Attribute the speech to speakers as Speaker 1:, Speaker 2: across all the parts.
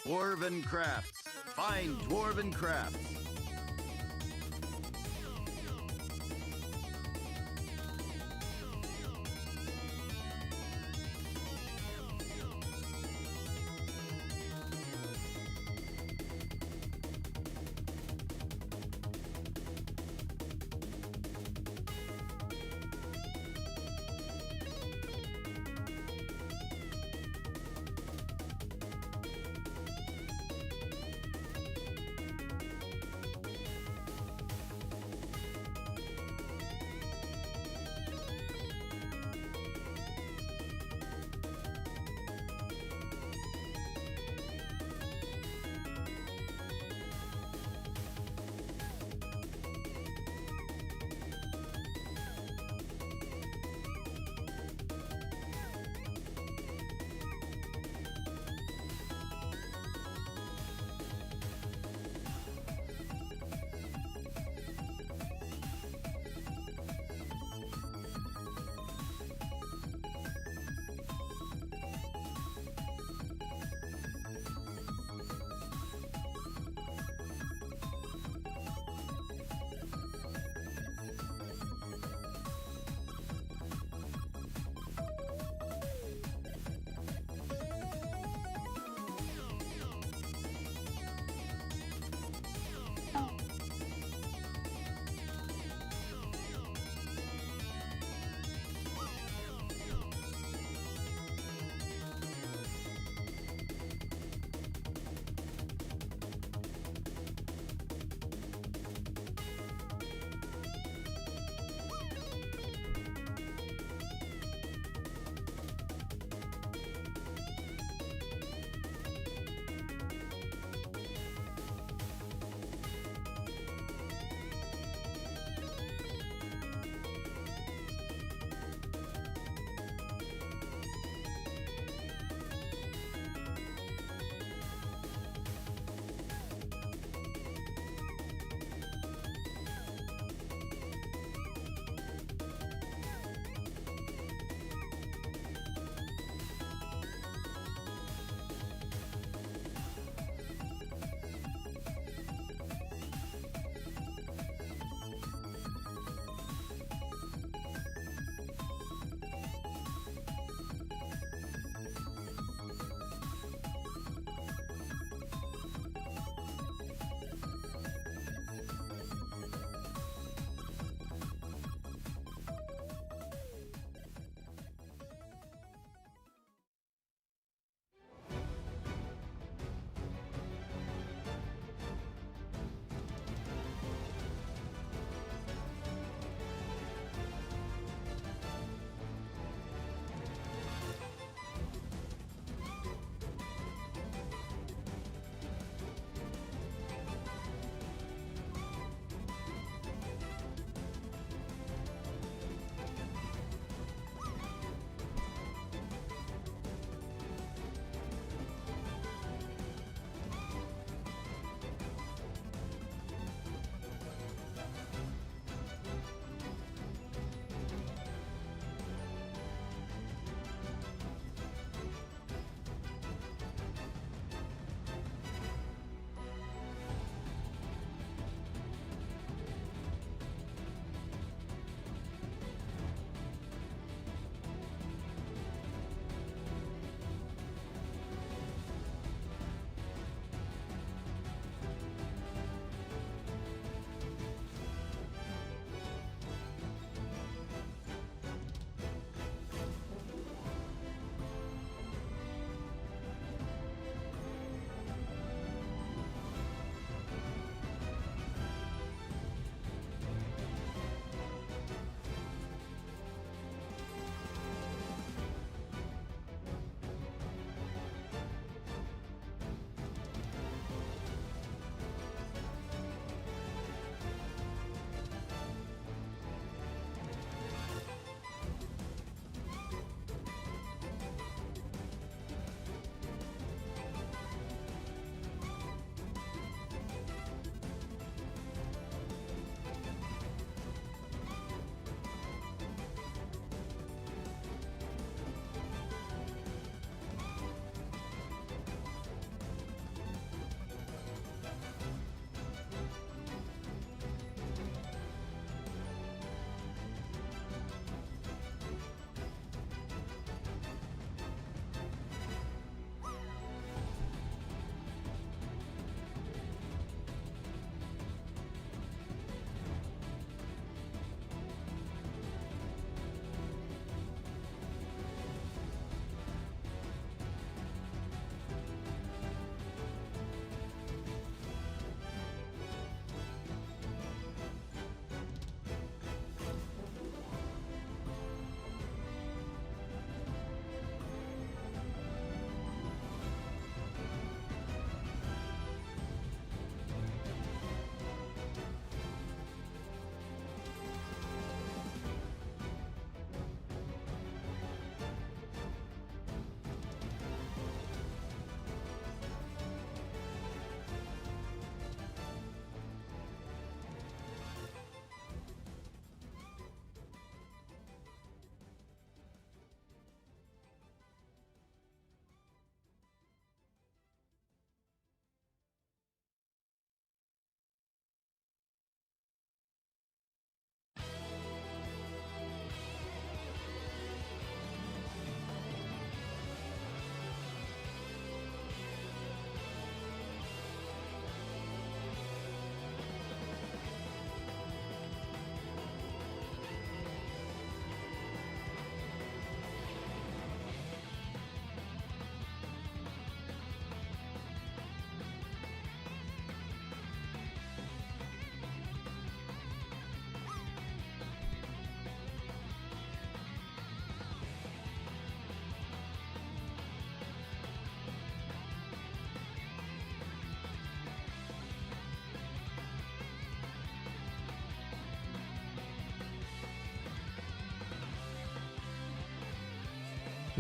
Speaker 1: Dwarven crafts. Find dwarven crafts.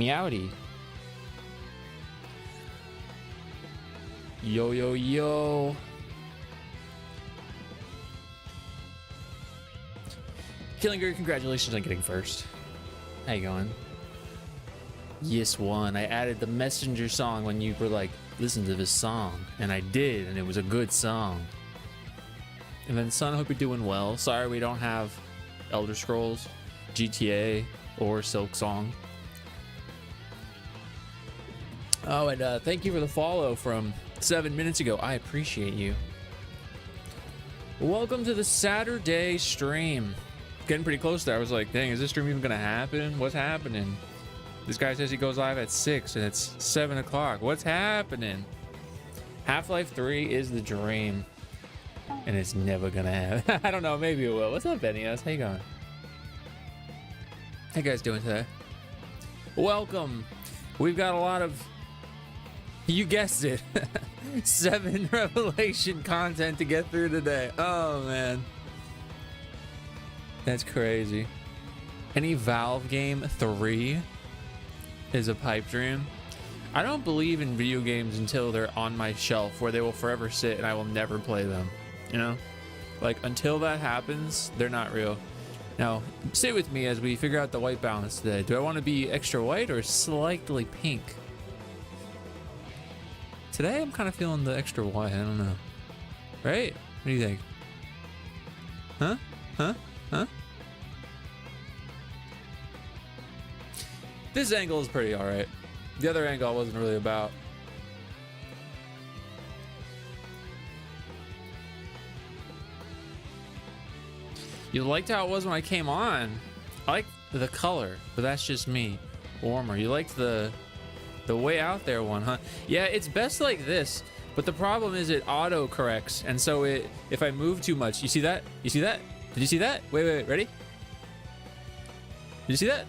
Speaker 2: Meowdy. Yo, yo, yo. Killinger, congratulations on getting first. How you going? Yes, one. I added the messenger song when you were like, listen to this song. And I did, and it was a good song. And then, son, I hope you're doing well. Sorry we don't have Elder Scrolls, GTA, or Silk Song. Oh, and thank you for the follow from 7 minutes ago. I appreciate you. Welcome to the Saturday stream. Getting pretty close there. I was like, dang, is this stream even gonna happen? What's happening? This guy says he goes live at 6 and it's 7 o'clock. What's happening? Half-Life 3 is the dream. And it's never gonna happen. I don't know, maybe it will. What's up, Benias? How you going? How you guys doing today? Welcome. We've got a lot of, you guessed it, 7 Revelation content to get through today. Oh man, that's crazy. Any Valve game 3 is a pipe dream. I don't believe in video games until they're on my shelf where they will forever sit and I will never play them. You know, like until that happens, they're not real. Now, stay with me as we figure out the white balance today. Do I want to be extra white or slightly pink? Today, I'm kind of feeling the extra white. I don't know. Right? What do you think? Huh? Huh? Huh? This angle is pretty alright. The other angle I wasn't really about. You liked how it was when I came on. I like the color, but that's just me. Warmer. You liked the way out there one, huh? Yeah, it's best like this, but the problem is it auto corrects, and so if I move too much, you see that? You see that? Did you see that? Wait, ready? Did you see that?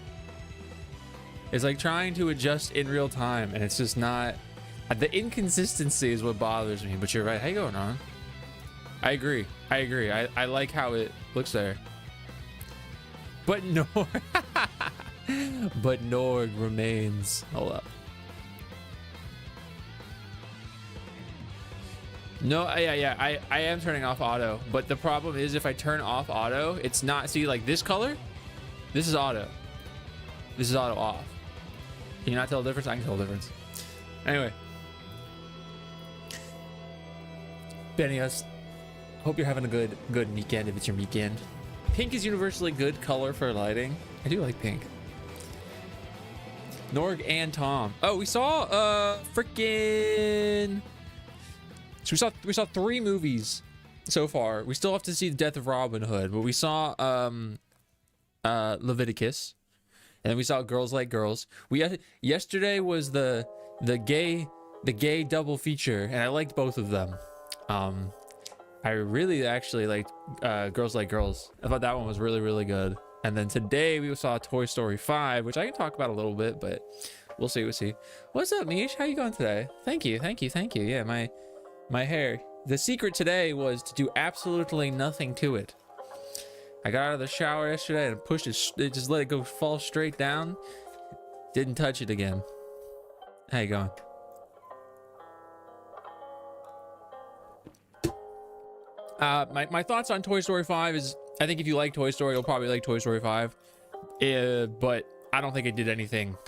Speaker 2: It's like trying to adjust in real time, and it's just not. The inconsistency is what bothers me, but you're right. How you going on? I agree. I like how it looks there. But Norg remains. Hold up. No, yeah, I am turning off auto, but the problem is if I turn off auto, it's not, see, like this color, this is auto. This is auto off. Can you not tell the difference? I can tell the difference. Anyway. Benny, hope you're having a good weekend if it's your weekend. Pink is universally good color for lighting. I do like pink. Norg and Tom. Oh, we saw freaking. So we saw 3 movies so far. We still have to see the Death of Robin Hood, but we saw Leviticus, and then we saw Girls Like Girls. Yesterday was the gay double feature, and I liked both of them. I really actually liked Girls Like Girls. I thought that one was really, really good. And then today we saw Toy Story 5, which I can talk about a little bit, but we'll see. What's up, Mish? How you going today? Thank you. Yeah, my hair. The secret today was to do absolutely nothing to it. I got out of the shower yesterday and pushed it, just let it go fall straight down. Didn't touch it again. How you going? My thoughts on Toy Story 5 is, I think if you like Toy Story, you'll probably like Toy Story 5. But I don't think it did anything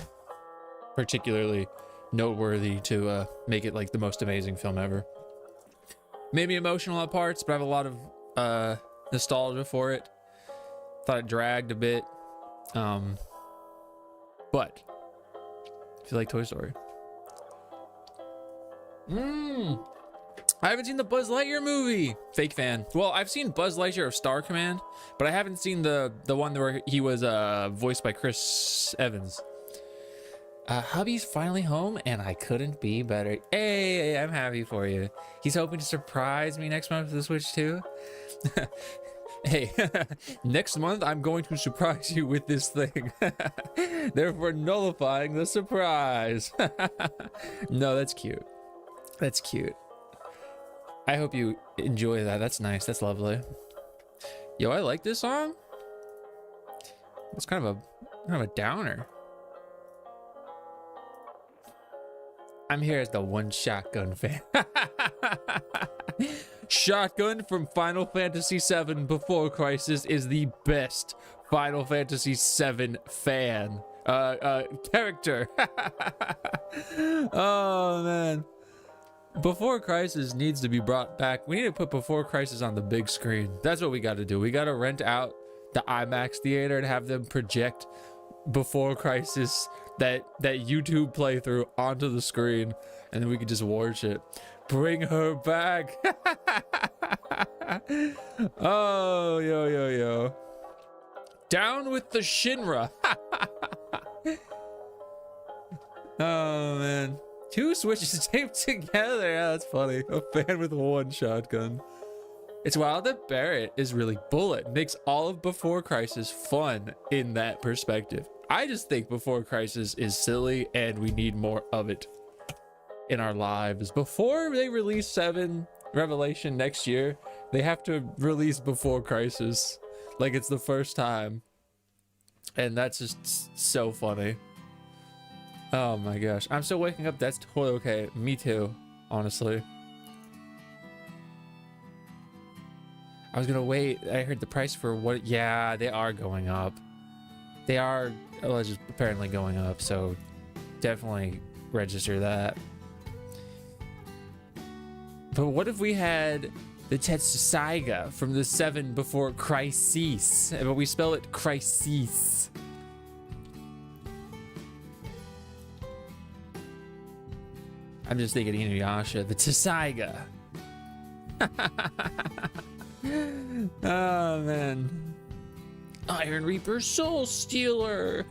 Speaker 2: particularly noteworthy to make it like the most amazing film ever. Made me emotional at parts, but I have a lot of nostalgia for it. Thought it dragged a bit. But if you like Toy Story. I haven't seen the Buzz Lightyear movie. Fake fan. Well, I've seen Buzz Lightyear of Star Command, but I haven't seen the one where he was voiced by Chris Evans. Hubby's finally home, and I couldn't be better. Hey, I'm happy for you. He's hoping to surprise me next month with the Switch 2. Hey, next month I'm going to surprise you with this thing. Therefore nullifying the surprise. No, that's cute. That's cute. I hope you enjoy that. That's nice. That's lovely. Yo, I like this song. It's kind of a downer. I'm here as the one shotgun fan. Shotgun from Final Fantasy VII Before Crisis is the best Final Fantasy VII fan character. Oh man, Before Crisis needs to be brought back. We need to put Before Crisis on the big screen. That's what we got to do. We got to rent out the IMAX theater and have them project Before Crisis, that YouTube playthrough, onto the screen, and then we could just watch it. Bring her back. Oh, yo. Down with the Shinra. Oh man, 2 switches taped together. Yeah, that's funny. A fan with 1 shotgun. It's wild that Barrett is really Bullet. Makes all of Before Crisis fun in that perspective. I just think Before Crisis is silly and we need more of it in our lives. Before they release 7 Revelation next year, they have to release Before Crisis like it's the first time. And that's just so funny. Oh my gosh. I'm still waking up. That's totally okay. Me too, honestly. I was gonna wait. I heard the price for what? Yeah, they are going up. They are just apparently going up, so definitely register that. But what if we had the Tetsaiga from the 7 Before Crisis, but we spell it Crisis? I'm just thinking Inuyasha, the Tetsaiga. Oh man. Iron Reaper Soul Stealer.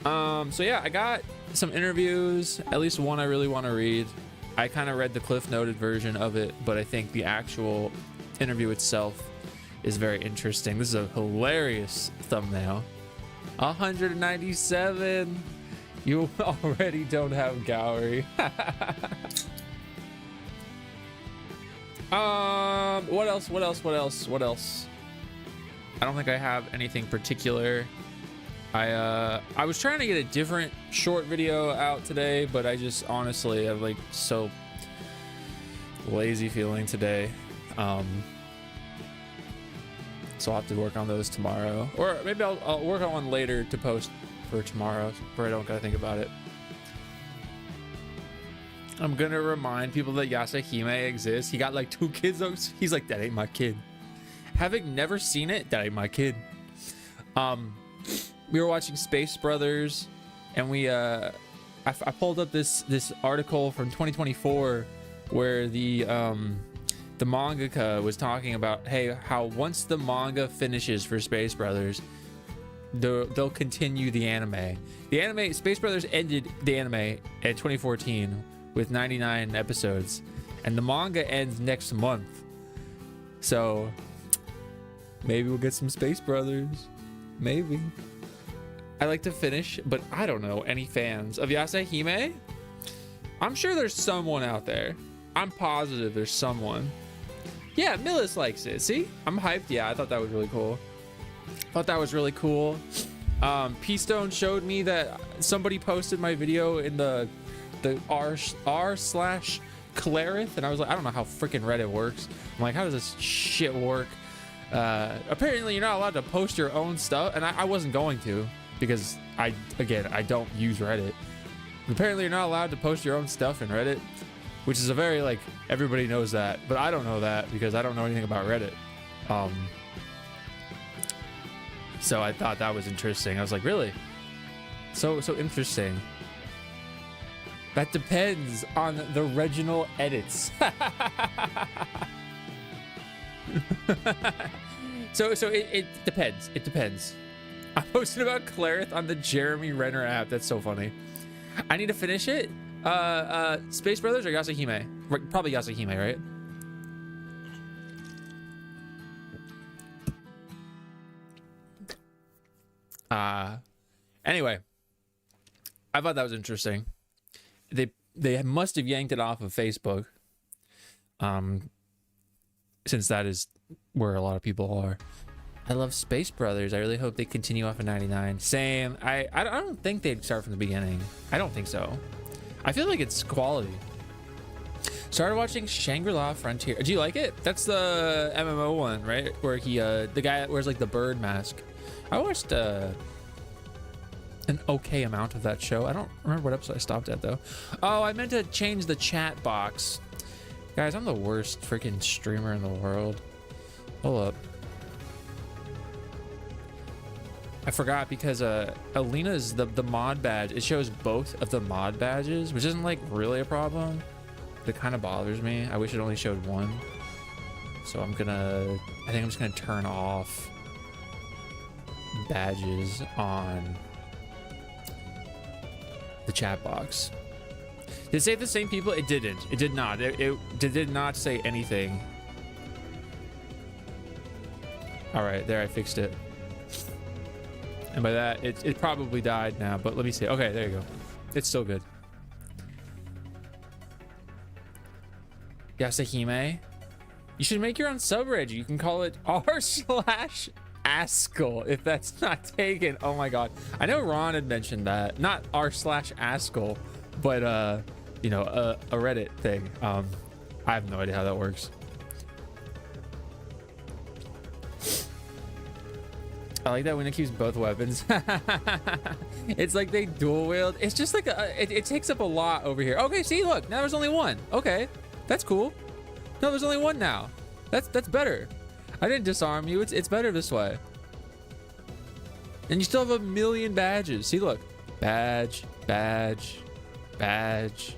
Speaker 2: So yeah, I got some interviews, at least one I really want to read. I kind of read the Cliff Noted version of it, but I think the actual interview itself is very interesting. This is a hilarious thumbnail. 197. You already don't have Gowry. What else? I don't think I have anything particular. I was trying to get a different short video out today, but I just honestly have like so lazy feeling today. So I'll have to work on those tomorrow, or maybe I'll work on one later to post for tomorrow where I don't gotta think about it. I'm gonna remind people that Yasahime exists. He got like 2 kids though. He's like, that ain't my kid. Having never seen it, that ain't my kid. We were watching Space Brothers, and I pulled up this article from 2024 where the mangaka was talking about, hey, how once the manga finishes for Space Brothers, they'll continue the anime. The anime, Space Brothers ended the anime in 2014 with 99 episodes, and the manga ends next month. So maybe we'll get some Space Brothers. Maybe. I like to finish, but I don't know any fans of Yasahime. I'm sure there's someone out there. I'm positive there's someone. Yeah, Millis likes it. See? I'm hyped. Yeah, I thought that was really cool. P-Stone showed me that somebody posted my video in the r/Clarith, and I was like, I don't know how freaking Reddit works. I'm like, how does this shit work? Apparently you're not allowed to post your own stuff, and I wasn't going to, because I don't use Reddit. Apparently you're not allowed to post your own stuff in Reddit, which is a very, like, everybody knows that, but I don't know that because I don't know anything about Reddit. So I thought that was interesting. I was like, really? So interesting. That depends on the original edits. So it depends. It depends. I posted about Clarith on the Jeremy Renner app. That's so funny. I need to finish it. Space Brothers or Yasahime? Probably Yasahime, right? Anyway, I thought that was interesting. They must have yanked it off of Facebook, since that is where a lot of people are. I love Space Brothers. I really hope they continue off of 99. Same. I don't think they'd start from the beginning. I don't think so. I feel like it's quality. Started watching Shangri-La Frontier. Do you like it? That's the MMO one, right? Where he, the guy that wears like the bird mask. I watched an okay amount of that show. I don't remember what episode I stopped at though. Oh, I meant to change the chat box. Guys, I'm the worst freaking streamer in the world. Hold up. I forgot because Alina's the mod badge. It shows both of the mod badges, which isn't like really a problem. It kind of bothers me. I wish it only showed one. So I think I'm just gonna turn off badges on the chat box. Did it say the same people? It didn't. It did not. It did not say anything. All right, there, I fixed it. And by that, it probably died now, but let me see. Okay, there you go. It's still good. Yasahime, you should make your own subreddit. You can call it r/Askell if that's not taken. Oh my god. I know Ron had mentioned that. Not r/Askell, but you know, a Reddit thing. I have no idea how that works. I like that when it keeps both weapons. It's like they dual wield. It's just like it takes up a lot over here. Okay, see, look, now there's only one. Okay, that's cool. No, there's only one now. That's better. I didn't disarm you. It's better this way. And you still have a million badges. See, look, badge, badge, badge.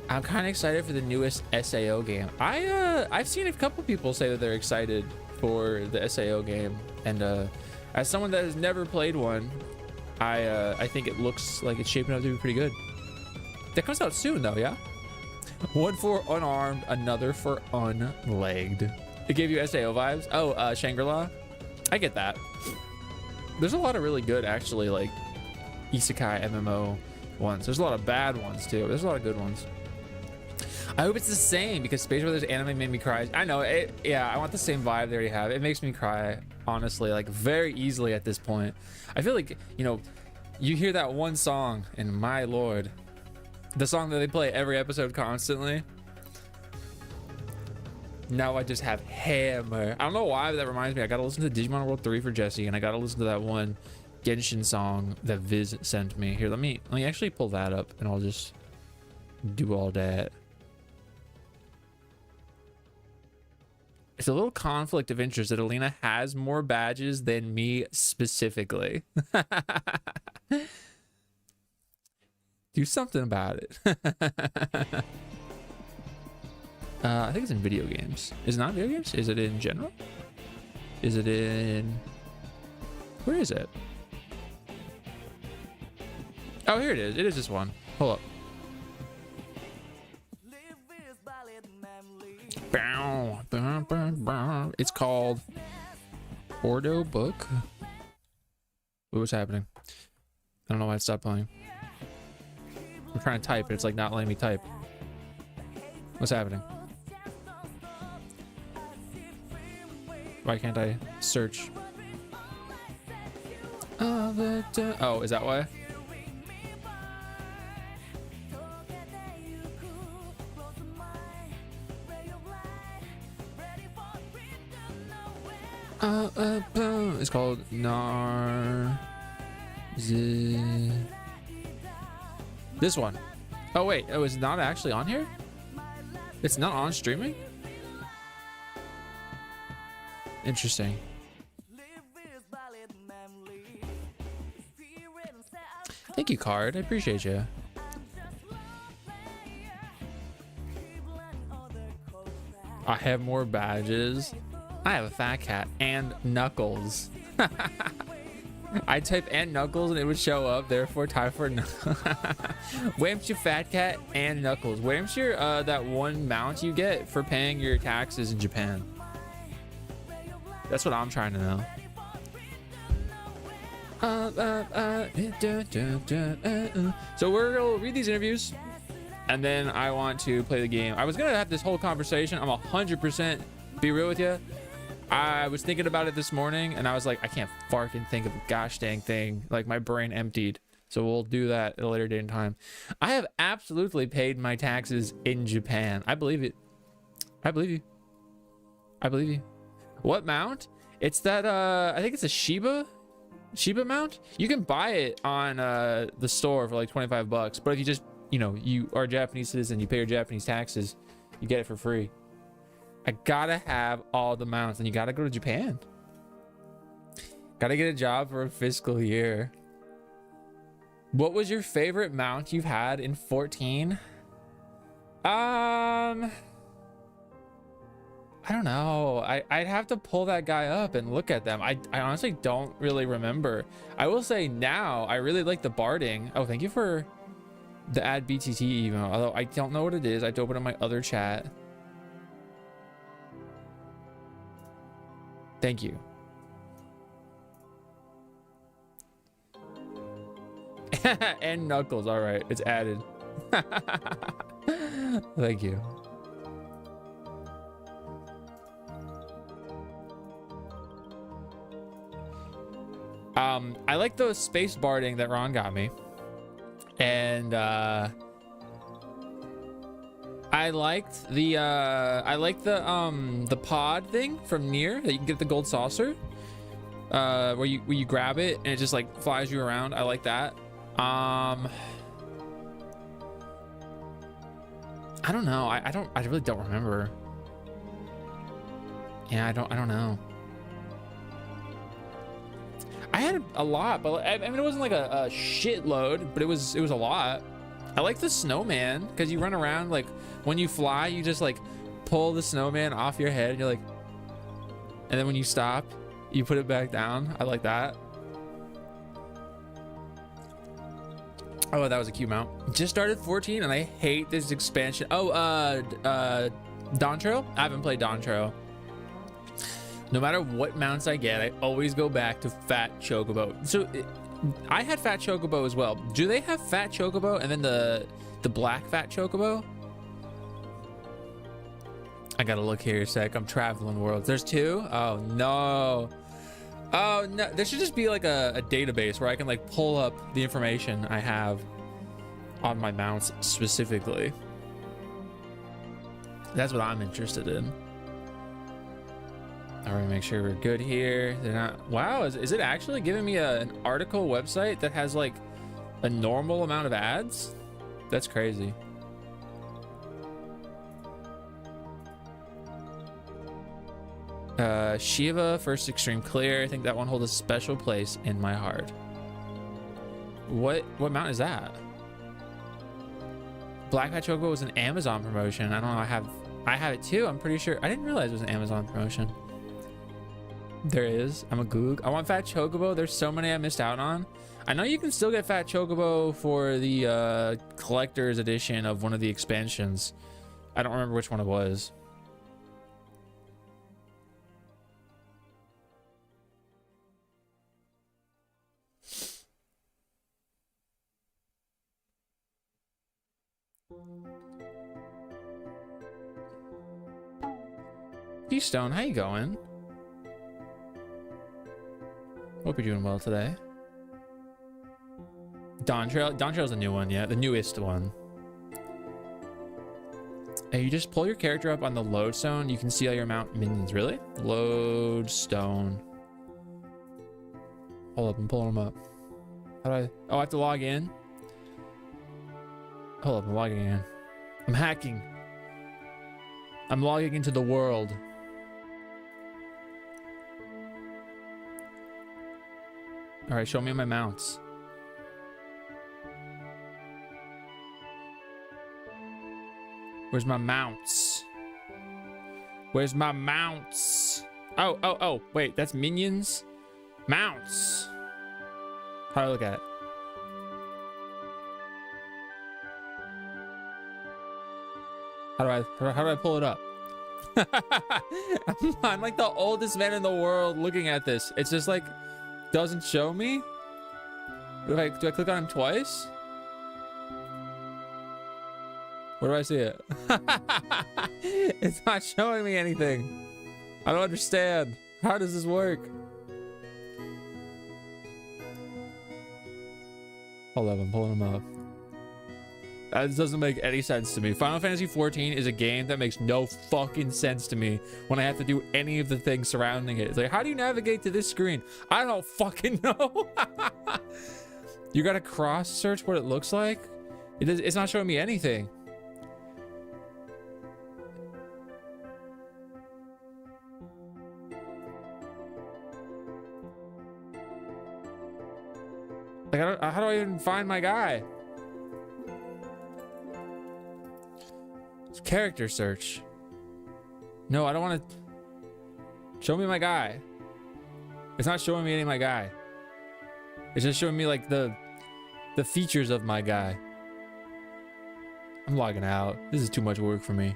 Speaker 2: I'm kind of excited for the newest SAO game. I've seen a couple people say that they're excited for the SAO game, and as someone that has never played one, I think it looks like it's shaping up to be pretty good. That comes out soon though, yeah? One for unarmed, another for unlegged. It gave you SAO vibes. Oh, Shangri-La. I get that. There's a lot of really good, actually, like isekai MMO ones. There's a lot of bad ones too. There's a lot of good ones. I hope it's the same, because Space Brothers anime made me cry. I know it. Yeah, I want the same vibe they already have. It makes me cry, honestly, like very easily at this point. I feel like, you know, you hear that one song, and my lord, the song that they play every episode constantly. Now I just have hammer. I don't know why, but that reminds me. I gotta listen to Digimon World 3 for Jesse, and I gotta listen to that one Genshin song that Viz sent me. Here, let me actually pull that up, and I'll just do all that. It's a little conflict of interest that Alina has more badges than me specifically. Do something about it. I think it's in video games. Is it not video games? Is it in general? Is it in... Where is it? Oh, here it is. It is this one. Hold up. It's called Ordo Book. What's happening? I don't know why it stopped playing. I'm trying to type, but it's like not letting me type. What's happening? Why can't I search? Oh, is that why? It's called This one. Oh wait, oh, it's not actually on here? It's not on streaming? Interesting. Thank you, Card. I appreciate you. I have more badges. I have a fat cat and Knuckles. I type and Knuckles and it would show up, therefore time for Wham's your fat cat and Knuckles. Wham's your that one mount you get for paying your taxes in Japan? That's what I'm trying to know. So we'll read these interviews and then I want to play the game. I was gonna have this whole conversation. I'm 100% be real with you. I was thinking about it this morning and I was like, I can't fucking think of a gosh dang thing. Like my brain emptied. So we'll do that at a later date and time. I have absolutely paid my taxes in Japan. I believe it. I believe you. I believe you. What mount? It's that I think it's a Shiba mount. You can buy it on the store for like 25 bucks, but if you just, you know, you are a Japanese citizen, you pay your Japanese taxes, you get it for free. I gotta have all the mounts, and you gotta go to Japan. Gotta get a job for a fiscal year. What was your favorite mount you've had in 14? I don't know. I'd have to pull that guy up and look at them. I honestly don't really remember. I will say now I really like the barding. Oh, thank you for the add BTT email. Although I don't know what it is. I had to open up my other chat. Thank you. And Knuckles. All right, it's added. Thank you. I like the space barding that Ron got me, and I liked the pod thing from Nier that you can get the gold saucer, where you grab it and it just like flies you around. I like that. I don't know. I really don't remember. Yeah, I don't know. I had a lot, but I mean, it wasn't like a shitload, but it was a lot. I like the snowman because you run around, like when you fly, you just like pull the snowman off your head and you're like, and then when you stop, you put it back down. I like that. Oh, that was a cute mount. Just started 14 and I hate this expansion. Oh, Dawn Trail? I haven't played Dawn Trail. No matter what mounts I get, I always go back to Fat Chocobo. So I had Fat Chocobo as well. Do they have Fat Chocobo and then the black Fat Chocobo? I gotta look here a sec. I'm traveling worlds. There's two? Oh no. Oh no. There should just be like a database where I can like pull up the information I have on my mounts specifically. That's what I'm interested in. All right, make sure we're good here. They're not. Wow, is it actually giving me an article website that has like a normal amount of ads? That's crazy. Shiva first extreme clear. I think that one holds a special place in my heart. What mount is that? Black Hat Chocobo was an Amazon promotion. I don't know. I have it too. I'm pretty sure. I didn't realize it was an Amazon promotion. There is. I'm a goog. I want Fat Chocobo. There's so many I missed out on. I know you can still get Fat Chocobo for the collector's edition of one of the expansions. I don't remember which one it was. Stone, how you going? Hope you're doing well today. Dawn Trail's a new one, yeah, the newest one. Hey, you just pull your character up on the lodestone, you can see all your mount minions. Really? Lodestone. Hold up, I'm pulling them up. How do I? Oh, I have to log in. Hold up, I'm logging in. I'm hacking. I'm logging into the world. All right, show me my mounts. Where's my mounts? Where's my mounts? Oh, wait, that's minions? Mounts. How do I look at it? How do I pull it up? I'm like the oldest man in the world looking at this. It's just like, doesn't show me? Do I click on him twice? Where do I see it? It's not showing me anything. I don't understand. How does this work? Hold up, I'm pulling them up. That doesn't make any sense to me. Final Fantasy XIV is a game that makes no fucking sense to me when I have to do any of the things surrounding it. It's like, how do you navigate to this screen? I don't fucking know. You gotta cross search what it looks like? It's not showing me anything. Like, how do I even find my guy? It's character search. No, I don't want to. Show me my guy. It's not showing me any of my guy. It's just showing me like the features of my guy. I'm logging out. This is too much work for me.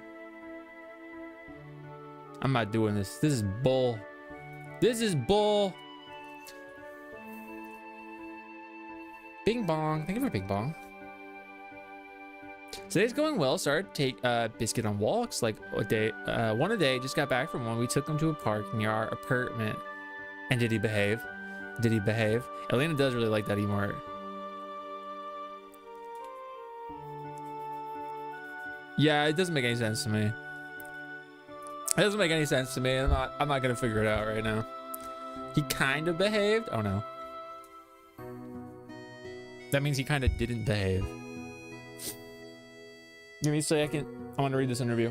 Speaker 2: I'm not doing this. This is bull. This is bull. Bing bong. Thank you for bing bong. Today's going well. Started to take Biscuit on walks like one a day. Just got back from one. We took him to a park near our apartment. And did he behave? Did he behave? Elena does really like that emote. Yeah, it doesn't make any sense to me. It doesn't make any sense to me. I'm not gonna figure it out right now. He kind of behaved. Oh no. That means he kind of didn't behave. Give me a second. I want to read this interview.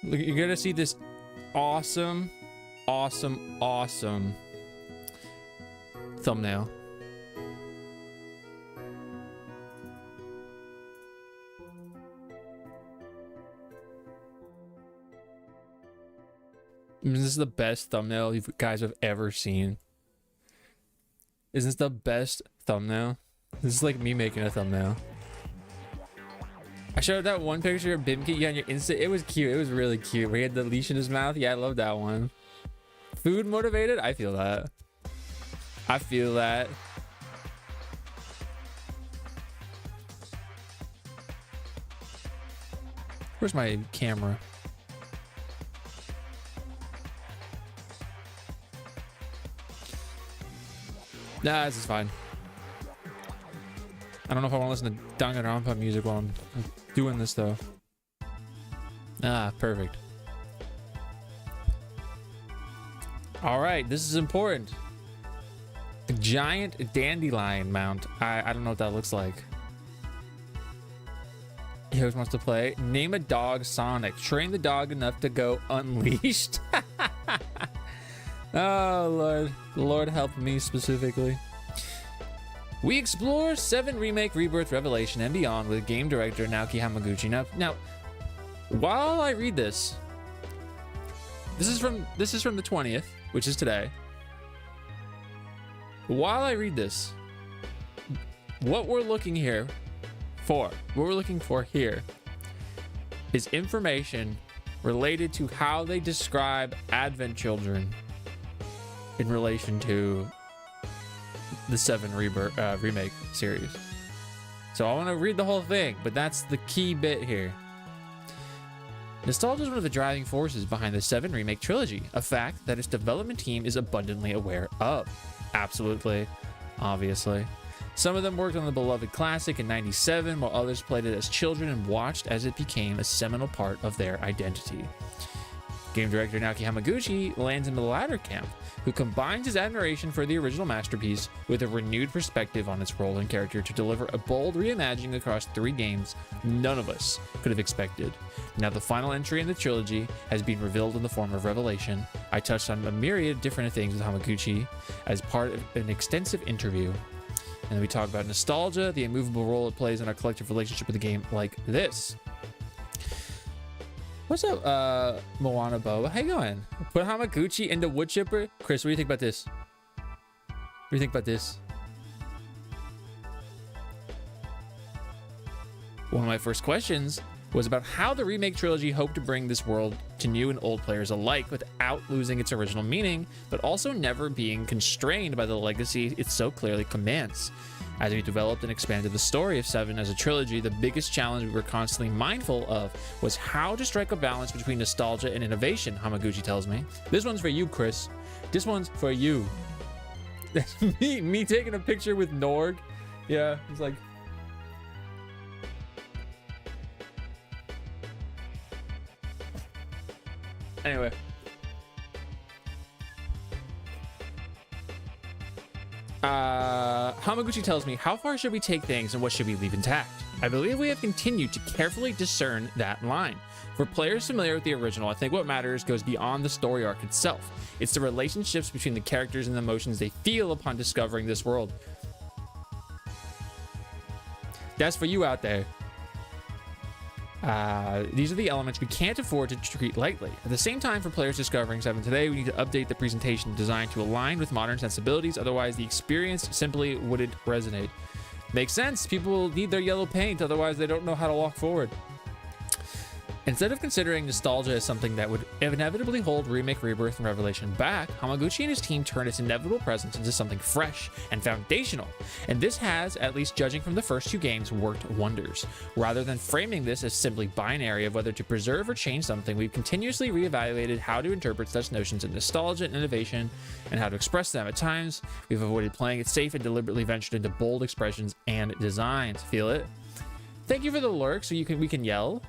Speaker 2: Look, you're gonna see this awesome thumbnail. This is the best thumbnail you guys have ever seen. Is this the best thumbnail? This is like me making a thumbnail. I showed that one picture of Bimki on your Insta. It was cute. It was really cute. Where he had the leash in his mouth. Yeah, I love that one. Food motivated? I feel that. I feel that. Where's my camera? Nah, this is fine. I don't know if I want to listen to Danganronpa music while I'm doing this though. Ah, perfect. All right, this is important. The giant dandelion mount. I don't know what that looks like. He always wants to play. Name a dog Sonic. Train the dog enough to go unleashed. Oh, Lord. Lord help me specifically. We explore 7 Remake, Rebirth, Revelation, and beyond with game director Naoki Hamaguchi. Now, while I read this, this is from the 20th, which is today. While I read this, what we're looking for here is information related to how they describe Advent Children in relation to the 7 remake series. So I want to read the whole thing, but that's the key bit here. Nostalgia is one of the driving forces behind the 7 remake trilogy, a fact that its development team is abundantly aware of. Absolutely, obviously. Some of them worked on the beloved classic in '97, while others played it as children and watched as it became a seminal part of their identity. Game director Naoki Hamaguchi lands in the latter camp, who combines his admiration for the original masterpiece with a renewed perspective on its role and character to deliver a bold reimagining across 3 games none of us could have expected. Now the final entry in the trilogy has been revealed in the form of Revelation. I touched on a myriad of different things with Hamaguchi as part of an extensive interview. And then we talk about nostalgia, the immovable role it plays in our collective relationship with the game, like this. What's up, Moana Boba? How you going? Put Hamaguchi into wood chipper? Chris, what do you think about this? What do you think about this? One of my first questions was about how the remake trilogy hoped to bring this world to new and old players alike without losing its original meaning, but also never being constrained by the legacy it so clearly commands. As we developed and expanded the story of 7 as a trilogy, the biggest challenge we were constantly mindful of was how to strike a balance between nostalgia and innovation, Hamaguchi tells me. This one's for you, Chris. This one's for you. That's me taking a picture with Norg. Yeah, it's like... Anyway. Hamaguchi tells me, how far should we take things and what should we leave intact? I believe we have continued to carefully discern that line. For players familiar with the original, I think what matters goes beyond the story arc itself. It's the relationships between the characters and the emotions they feel upon discovering this world. That's for you out there. These are the elements we can't afford to treat lightly. At the same time, for players discovering 7 today, we need to update the presentation design to align with modern sensibilities, otherwise the experience simply wouldn't resonate. Makes sense. People need their yellow paint, otherwise they don't know how to walk forward. Instead of considering nostalgia as something that would inevitably hold Remake, Rebirth, and Revelation back, Hamaguchi and his team turned its inevitable presence into something fresh and foundational. And this has, at least judging from the first 2 games, worked wonders. Rather than framing this as simply binary of whether to preserve or change something, we've continuously reevaluated how to interpret such notions of nostalgia and innovation and how to express them. At times, we've avoided playing it safe and deliberately ventured into bold expressions and designs. Feel it? Thank you for the lurk, so we can yell.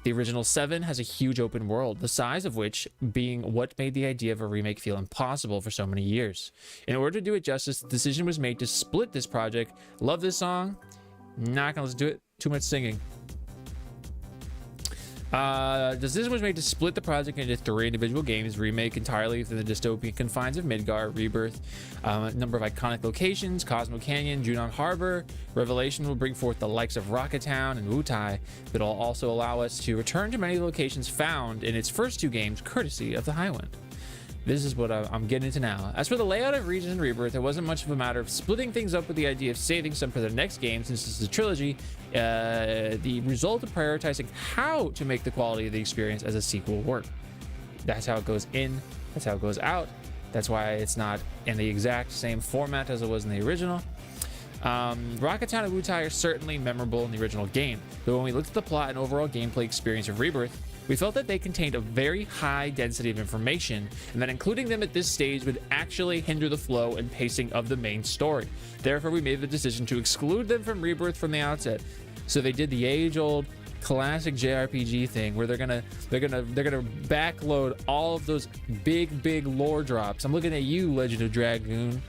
Speaker 2: The original 7 has a huge open world, the size of which being what made the idea of a remake feel impossible for so many years. In order to do it justice, the decision was made to split this project. Love this song. Not gonna listen to it. Too much singing. The decision was made to split the project into 3 individual games, remake entirely within the dystopian confines of Midgar, Rebirth, a number of iconic locations, Cosmo Canyon, Junon Harbor. Revelation will bring forth the likes of Rocket Town and Wutai, but will also allow us to return to many locations found in its first 2 games, courtesy of the Highwind. This is what I'm getting into now. As for the layout of regions in Rebirth, it wasn't much of a matter of splitting things up with the idea of saving some for the next game, since this is a trilogy. The result of prioritizing how to make the quality of the experience as a sequel work. That's how it goes in, that's how it goes out. That's why it's not in the exact same format as it was in the original. Rocket Town and Wutai are certainly memorable in the original game, but when we looked at the plot and overall gameplay experience of Rebirth, we felt that they contained a very high density of information, and that including them at this stage would actually hinder the flow and pacing of the main story. Therefore, we made the decision to exclude them from Rebirth from the outset. So they did the age-old classic JRPG thing where they're gonna backload all of those big lore drops. I'm looking at you, Legend of Dragoon.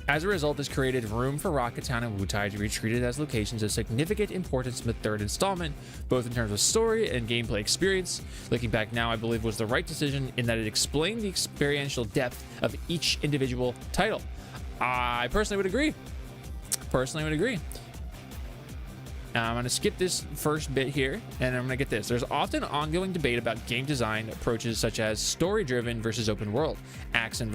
Speaker 2: As a result, this created room for Rocket Town and Wutai to be treated as locations of significant importance in the 3rd installment, both in terms of story and gameplay experience. Looking back now, I believe was the right decision in that it explained the experiential depth of each individual title. I personally would agree. I'm going to skip this first bit here, and I'm going to get this. There's often ongoing debate about game design approaches such as story-driven versus open world, action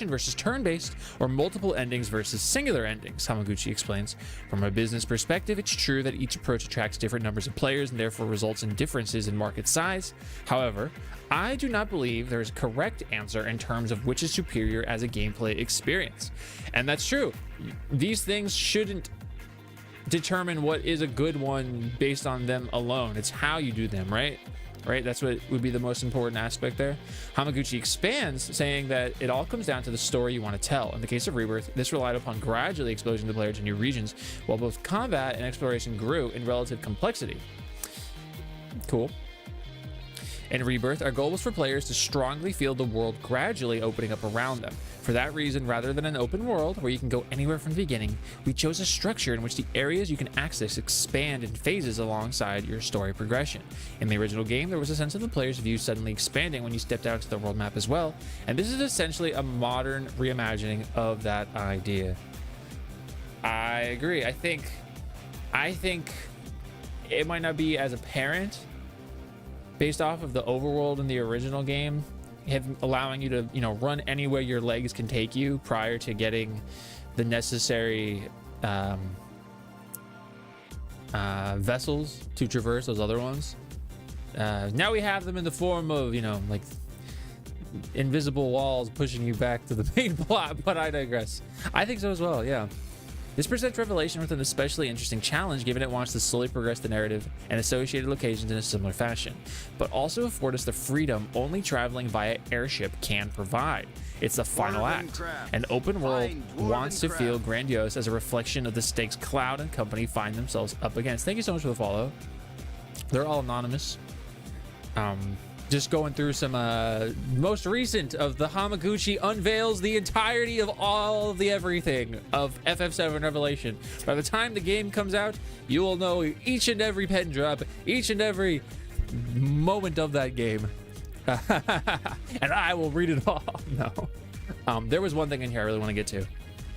Speaker 2: versus turn-based, or multiple endings versus singular endings, Hamaguchi explains. From a business perspective, it's true that each approach attracts different numbers of players and therefore results in differences in market size. However, I do not believe there is a correct answer in terms of which is superior as a gameplay experience. And that's true. These things shouldn't determine what is a good one based on them alone. It's how you do them, right? That's what would be the most important aspect there. Hamaguchi expands, saying that it all comes down to the story you want to tell. In the case of Rebirth, this relied upon gradually exposing the player to new regions, while both combat and exploration grew in relative complexity. Cool. In Rebirth, our goal was for players to strongly feel the world gradually opening up around them. For that reason, rather than an open world where you can go anywhere from the beginning, we chose a structure in which the areas you can access expand in phases alongside your story progression. In the original game, there was a sense of the player's view suddenly expanding when you stepped out into the world map as well, and this is essentially a modern reimagining of that idea. I agree. I think it might not be as apparent based off of the overworld in the original game, allowing you to, run anywhere your legs can take you prior to getting the necessary vessels to traverse those other ones. Now we have them in the form of, like invisible walls pushing you back to the main plot, but I digress. I think so as well, yeah. This presents Revelation with an especially interesting challenge, given it wants to slowly progress the narrative and associated locations in a similar fashion, but also afford us the freedom only traveling via airship can provide. It's the final act. An open world wants to feel grandiose as a reflection of the stakes Cloud and company find themselves up against. Thank you so much for the follow. They're all anonymous. Just going through some most recent of the HAMAGUCHI unveils the entirety of all of the everything of FF7 Revelation. By the time the game comes out, you will know each and every pen drop, each and every moment of that game. And I will read it all. No. There was one thing in here I really want to get to.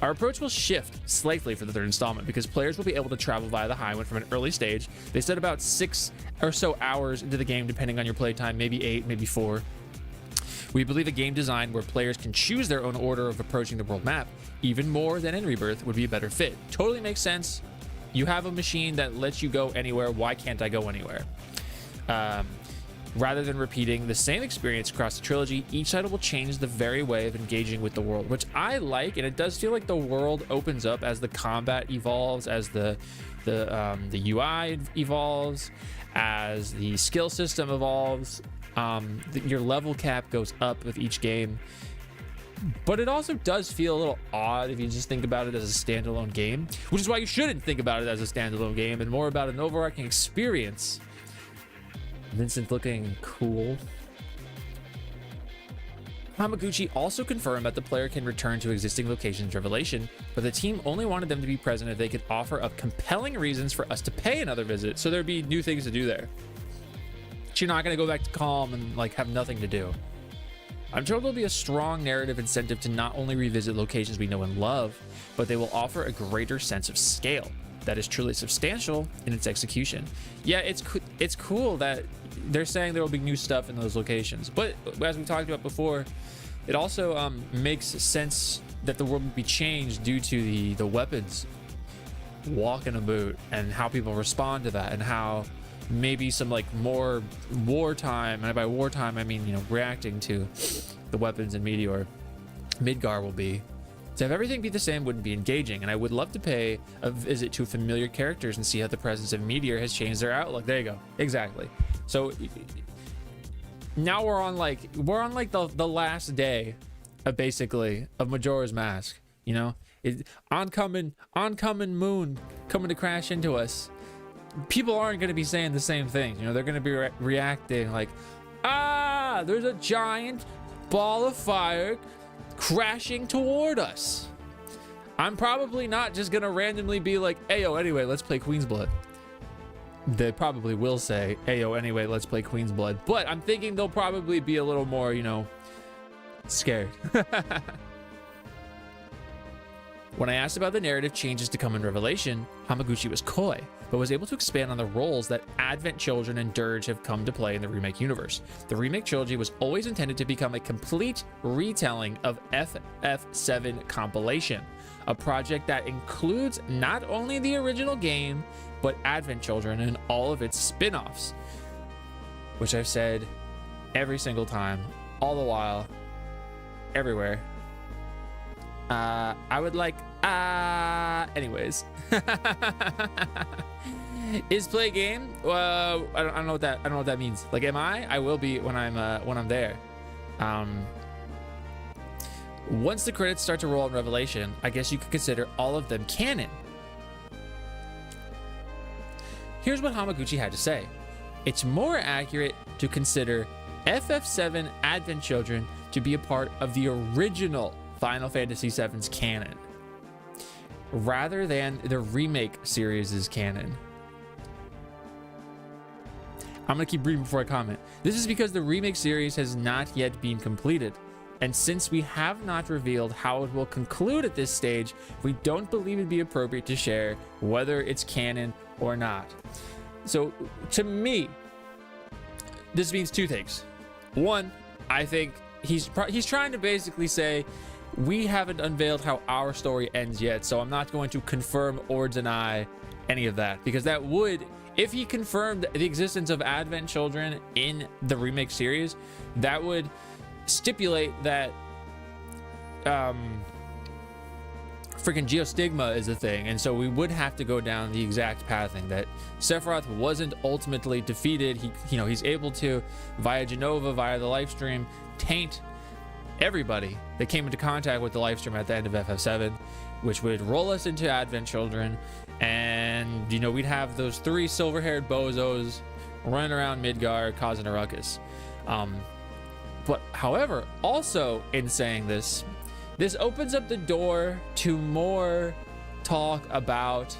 Speaker 2: Our approach will shift slightly for the third installment because players will be able to travel via the highway from an early stage. They said about 6 or so hours into the game, depending on your playtime, maybe 8, maybe 4. We believe a game design where players can choose their own order of approaching the world map, even more than in Rebirth, would be a better fit. Totally makes sense. You have a machine that lets you go anywhere. Why can't I go anywhere? Rather than repeating the same experience across the trilogy, each title will change the very way of engaging with the world, which I like, and it does feel like the world opens up as the combat evolves, as the UI evolves, as the skill system evolves. Your level cap goes up with each game, but it also does feel a little odd if you just think about it as a standalone game, which is why you shouldn't think about it as a standalone game and more about an overarching experience. Vincent looking cool. HAMAGUCHI also confirmed that the player can return to existing locations in Revelation, but the team only wanted them to be present if they could offer up compelling reasons for us to pay another visit, so there'd be new things to do there. You're not going to go back to Calm and like have nothing to do. I'm told there'll be a strong narrative incentive to not only revisit locations we know and love, but they will offer a greater sense of scale that is truly substantial in its execution. Yeah, it's cool that they're saying there will be new stuff in those locations, but as we talked about before, it also makes sense that the world would be changed due to the weapons walking about and how people respond to that, and how maybe some like more wartime, and by wartime I mean, you know, reacting to the weapons in Midgar will be. To have everything be the same wouldn't be engaging, and I would love to pay a visit to familiar characters and see how the presence of Meteor has changed their outlook. There you go. Exactly. So now we're on like the last day of basically of Majora's Mask, you know? Oncoming moon coming to crash into us. People aren't going to be saying the same things, you know? They're going to be reacting like, ah, there's a giant ball of fire crashing toward us. I'm probably not just gonna randomly be like, ayo, anyway, let's play Queen's Blood. They probably will say, ayo, anyway, let's play Queen's Blood, but I'm thinking they'll probably be a little more, you know, scared. When I asked about the narrative changes to come in Revelation, HAMAGUCHI was coy, but was able to expand on the roles that Advent Children and Dirge have come to play in the remake universe. The remake trilogy was always intended to become a complete retelling of FF7 compilation, a project that includes not only the original game, but Advent Children and all of its spin-offs, which I've said every single time, all the while, everywhere. I would like, anyways. Is play game? I don't know what that means. Like, am I? I will be when I'm there. Once the credits start to roll in Revelation, I guess you could consider all of them canon. Here's what HAMAGUCHI had to say. It's more accurate to consider FF7 Advent Children to be a part of the original Final Fantasy VII's canon, rather than the remake series' canon. I'm gonna keep reading before I comment. This is because the remake series has not yet been completed, and since we have not revealed how it will conclude at this stage, we don't believe it'd be appropriate to share whether it's canon or not. So to me, this means two things. One, I think he's trying to basically say, we haven't unveiled how our story ends yet, so I'm not going to confirm or deny any of that, because that would, if he confirmed the existence of Advent Children in the remake series, that would stipulate that freaking geostigma is a thing, and so we would have to go down the exact pathing that Sephiroth wasn't ultimately defeated. He's able to, via Genova, via the live stream, taint everybody that came into contact with the live stream at the end of FF7, which would roll us into Advent Children, and we'd have those 3 silver-haired bozos running around Midgar causing a ruckus. But however, also in saying this opens up the door to more talk about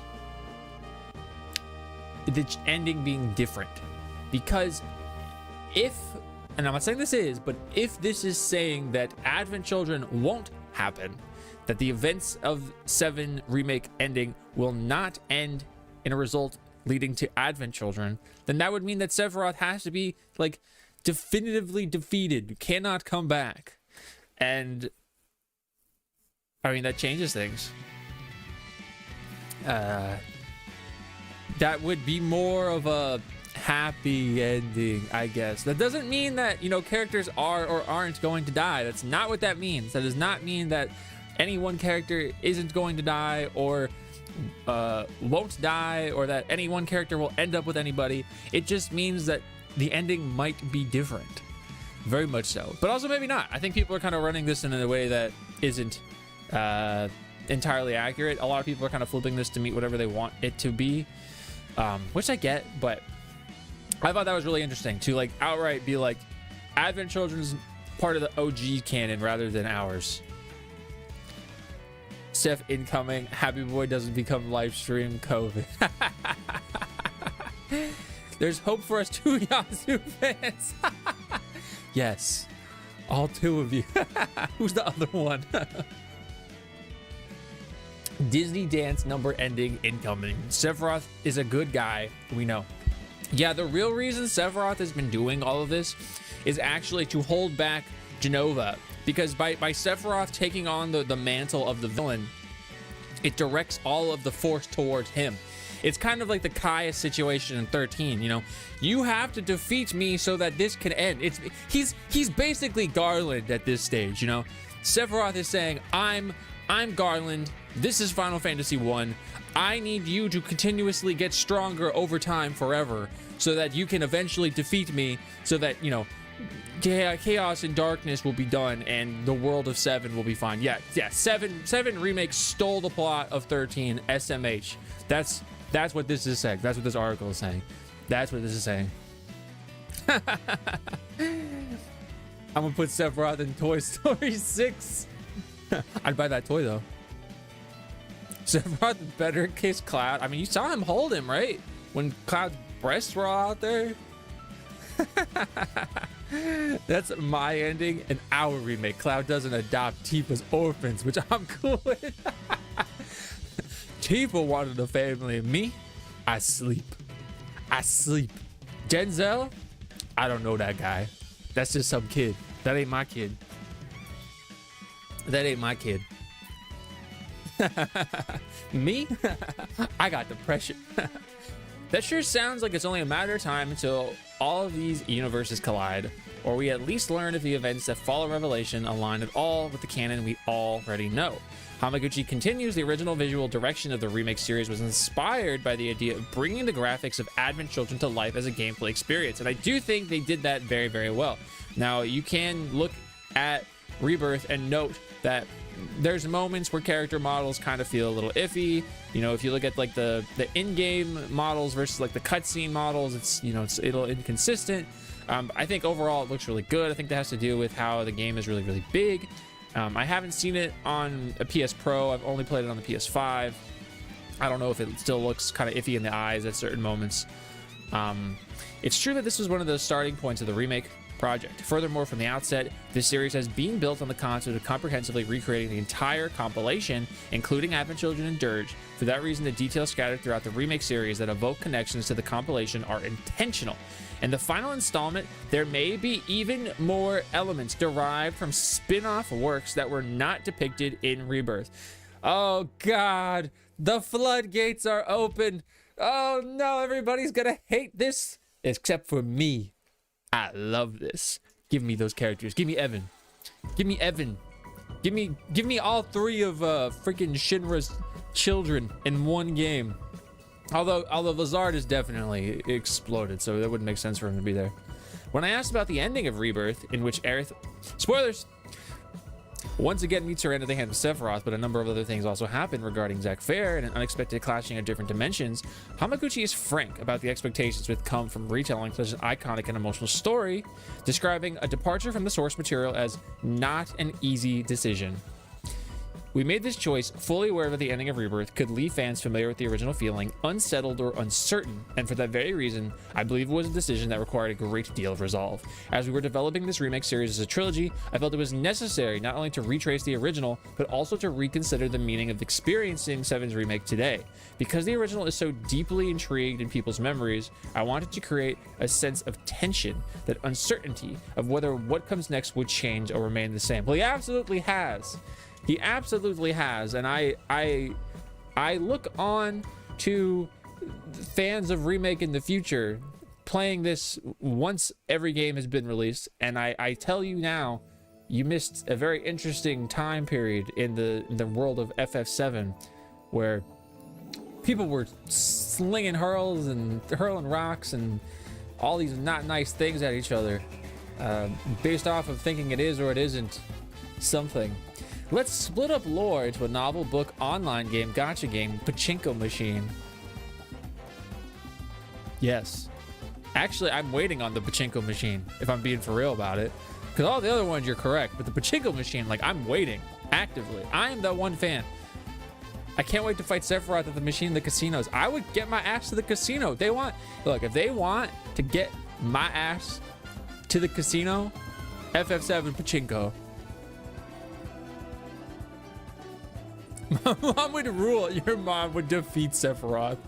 Speaker 2: the ending being different. Because and I'm not saying this is, but if this is saying that Advent Children won't happen, that the events of 7 Remake ending will not end in a result leading to Advent Children, then that would mean that Sephiroth has to be like definitively defeated, cannot come back. And I mean, that changes things. That would be more of a happy ending, I guess. That doesn't mean that, characters are or aren't going to die. That's not what that means. That does not mean that any one character isn't going to die or won't die, or that any one character will end up with anybody. It just means that the ending might be different. Very much so. But also maybe not. I think people are kind of running this in a way that isn't entirely accurate. A lot of people are kind of flipping this to meet whatever they want it to be, which I get, but I thought that was really interesting to like outright be like Advent Children's part of the OG canon rather than ours. Seth incoming, Happy Boy doesn't become live stream COVID. There's hope for us 2 Yazoo fans. Yes, all 2 of you. Who's the other one? Disney dance number ending incoming. Sephiroth is a good guy, we know. Yeah, the real reason Sephiroth has been doing all of this is actually to hold back Genova, because by Sephiroth taking on the mantle of the villain, it directs all of the force towards him. It's kind of like the Kaya situation in 13, you have to defeat me so that this can end. He's basically Garland at this stage, Sephiroth is saying, I'm Garland, this is Final Fantasy 1. I need you to continuously get stronger over time forever so that you can eventually defeat me, so that, chaos and darkness will be done and the world of 7 will be fine. Yeah, 7 Remake stole the plot of 13 SMH. That's what this is saying. That's what this article is saying. That's what this is saying. I'm gonna put Sephiroth in Toy Story 6. I'd buy that toy though. Sephiroth better kiss Cloud. I mean, you saw him hold him, right? When Cloud's breasts were all out there. That's my ending and our remake. Cloud doesn't adopt Tifa's orphans, which I'm cool with. Tifa wanted a family. Me, I sleep. Denzel, I don't know that guy. That's just some kid. That ain't my kid. Me? I got depression. That sure sounds like it's only a matter of time until all of these universes collide, or we at least learn if the events that follow Revelation align at all with the canon we already know. Hamaguchi continues, the original visual direction of the remake series was inspired by the idea of bringing the graphics of Advent Children to life as a gameplay experience, and I do think they did that very, very well. Now, you can look at Rebirth and note that there's moments where character models kind of feel a little iffy. If you look at like the in-game models versus like the cutscene models, it's it's a little inconsistent. I think overall it looks really good. I think that has to do with how the game is really, really big. I haven't seen it on a PS Pro. I've only played it on the PS5. I don't know if it still looks kind of iffy in the eyes at certain moments. It's true that this was one of the starting points of the remake project. Furthermore, from the outset, this series has been built on the concept of comprehensively recreating the entire compilation, including Advent Children and Dirge. For that reason, the details scattered throughout the remake series that evoke connections to the compilation are intentional. In the final installment, there may be even more elements derived from spin-off works that were not depicted in Rebirth. Oh God, the floodgates are open. Oh no, everybody's gonna hate this, except for me. I love this. Give me those characters. Give me Evan. Give me Evan. Give me all three of freaking Shinra's children in one game. Although Lazard is definitely exploded, so that wouldn't make sense for him to be there. When I asked about the ending of Rebirth, in which Aerith, spoilers, once again meets her end at the hands of Sephiroth, but a number of other things also happen regarding Zack Fair and an unexpected clashing of different dimensions, Hamaguchi is frank about the expectations which come from retelling such an iconic and emotional story, describing a departure from the source material as not an easy decision. We made this choice fully aware that the ending of Rebirth could leave fans familiar with the original feeling unsettled or uncertain, and for that very reason, I believe it was a decision that required a great deal of resolve. As we were developing this remake series as a trilogy, I felt it was necessary not only to retrace the original, but also to reconsider the meaning of experiencing 7's remake today. Because the original is so deeply intrigued in people's memories, I wanted to create a sense of tension, that uncertainty of whether what comes next would change or remain the same. Well, he absolutely has. He absolutely has, and I look on to fans of remake in the future playing this once every game has been released, and I tell you now, you missed a very interesting time period in the world of FF7, where people were slinging hurls and hurling rocks and all these not nice things at each other, based off of thinking it is or it isn't something. Let's split up lore into a novel, book, online game, gacha game, pachinko machine. Yes. Actually, I'm waiting on the pachinko machine, if I'm being for real about it. Because all the other ones, you're correct. But the pachinko machine, like, I'm waiting actively. I am that one fan. I can't wait to fight Sephiroth at the machine in the casinos. I would get my ass to the casino. Look, if they want to get my ass to the casino, FF7 pachinko. My mom would rule. Your mom would defeat Sephiroth.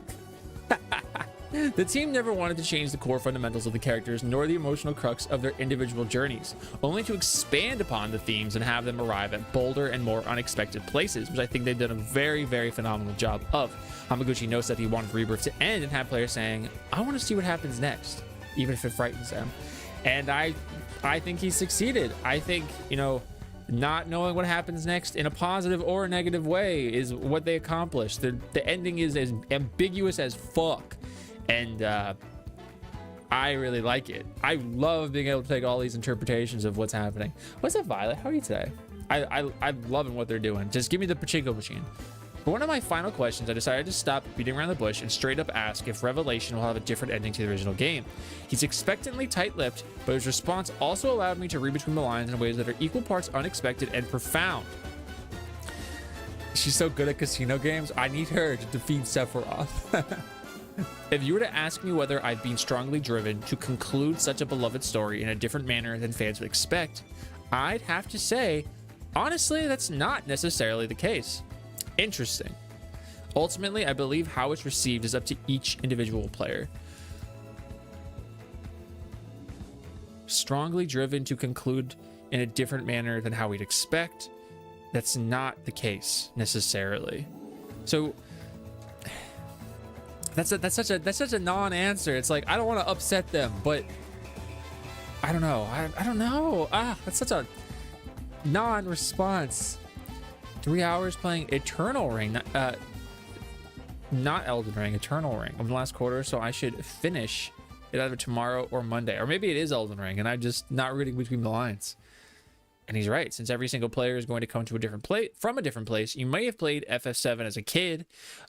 Speaker 2: The team never wanted to change the core fundamentals of the characters, nor the emotional crux of their individual journeys, only to expand upon the themes and have them arrive at bolder and more unexpected places, which I think they've done a very, very phenomenal job of. Hamaguchi knows that he wanted Rebirth to end and have players saying, I want to see what happens next, even if it frightens them. And I think he succeeded. I think, not knowing what happens next in a positive or a negative way is what they accomplished. The ending is as ambiguous as fuck, and I really like it. I love being able to take all these interpretations of what's happening. What's up, Violet? How are you today? I'm loving what they're doing. Just give me the pachinko machine. For one of my final questions, I decided to stop beating around the bush and straight up ask if Revelation will have a different ending to the original game. He's expectantly tight-lipped, but his response also allowed me to read between the lines in ways that are equal parts unexpected and profound. She's so good at casino games. I need her to defeat Sephiroth. If you were to ask me whether I've been strongly driven to conclude such a beloved story in a different manner than fans would expect, I'd have to say, honestly, that's not necessarily the case. Interesting. Ultimately, I believe how it's received is up to each individual player. Strongly driven to conclude in a different manner than how we'd expect, that's not the case necessarily. So that's such a non-answer. It's like, I don't want to upset them, but I don't know. I don't know. That's such a non-response. 3 hours playing Eternal Ring, not Elden Ring, Eternal Ring over the last quarter, so I should finish it either tomorrow or Monday, or maybe it is Elden Ring and I'm just not reading between the lines. And he's right, since every single player is going to come to a different place. You may have played FF7 as a kid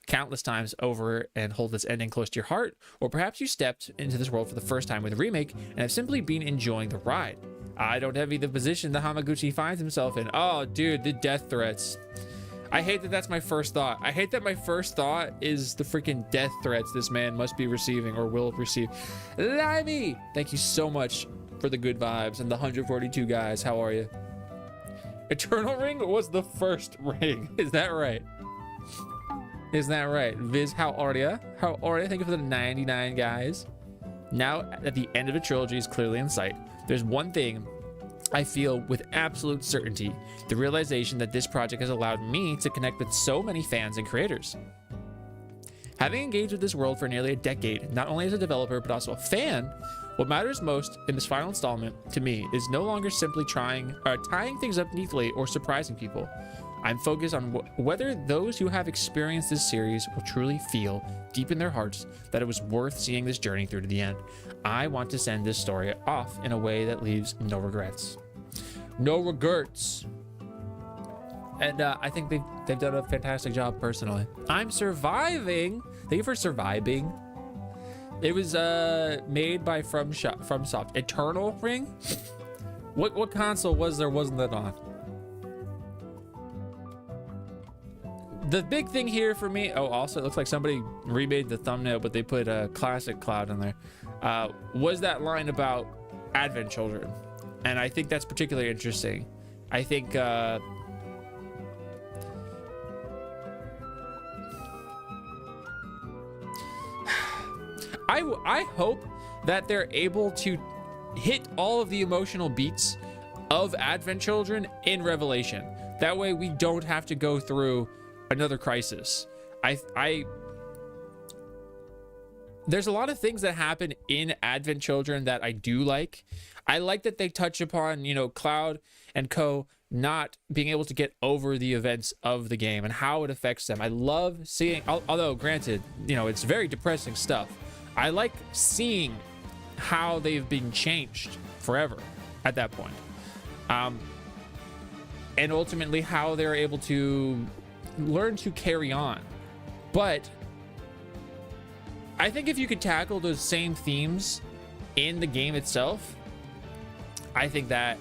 Speaker 2: countless times over and hold this ending close to your heart, or perhaps you stepped into this world for the first time with a remake and have simply been enjoying the ride. I don't envy the position that Hamaguchi finds himself in. Oh, dude, the death threats. I hate that that's my first thought. I hate that my first thought is the freaking death threats this man must be receiving or will receive. Limey! Thank you so much for the good vibes and the 142 guys. How are you? Eternal Ring was the first ring. Is that right? Is that right? Viz, how are you? How are you? Thank you for the 99 guys. Now that the end of the trilogy is clearly in sight, there's one thing I feel with absolute certainty: the realization that this project has allowed me to connect with so many fans and creators. Having engaged with this world for nearly a decade, not only as a developer, but also a fan, what matters most in this final installment to me is no longer simply tying things up neatly or surprising people. I'm focused on whether those who have experienced this series will truly feel deep in their hearts that it was worth seeing this journey through to the end. I want to send this story off in a way that leaves no regrets. No regrets. And I think they've done a fantastic job personally. I'm surviving. Thank you for surviving. It was made by FromSoft. Eternal Ring? What console wasn't that on? The big thing here for me, oh, also it looks like somebody remade the thumbnail, but they put a classic Cloud in there, was that line about Advent Children. And I think that's particularly interesting. I think I hope that they're able to hit all of the emotional beats of Advent Children in Revelation. That way we don't have to go through another crisis. There's a lot of things that happen in Advent Children that I do like. I like that they touch upon, you know, Cloud and co not being able to get over the events of the game and how it affects them. I love seeing, although granted, you know, it's very depressing stuff. I like seeing how they've been changed forever at that point. And ultimately how they're able to learn to carry on. But I think if you could tackle those same themes in the game itself, I think that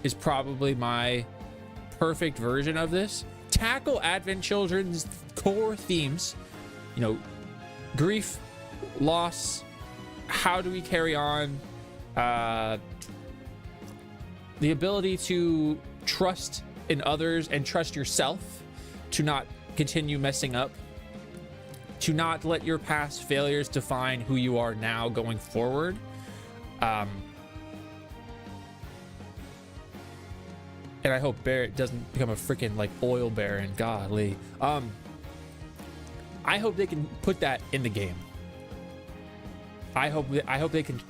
Speaker 2: is probably my perfect version of this. Tackle Advent Children's core themes, you know, grief, loss, how do we carry on, the ability to trust in others and trust yourself, to not continue messing up, to not let your past failures define who you are now going forward. And I hope Barrett doesn't become a freaking like oil baron. Godly. I hope they can put that in the game. I hope they can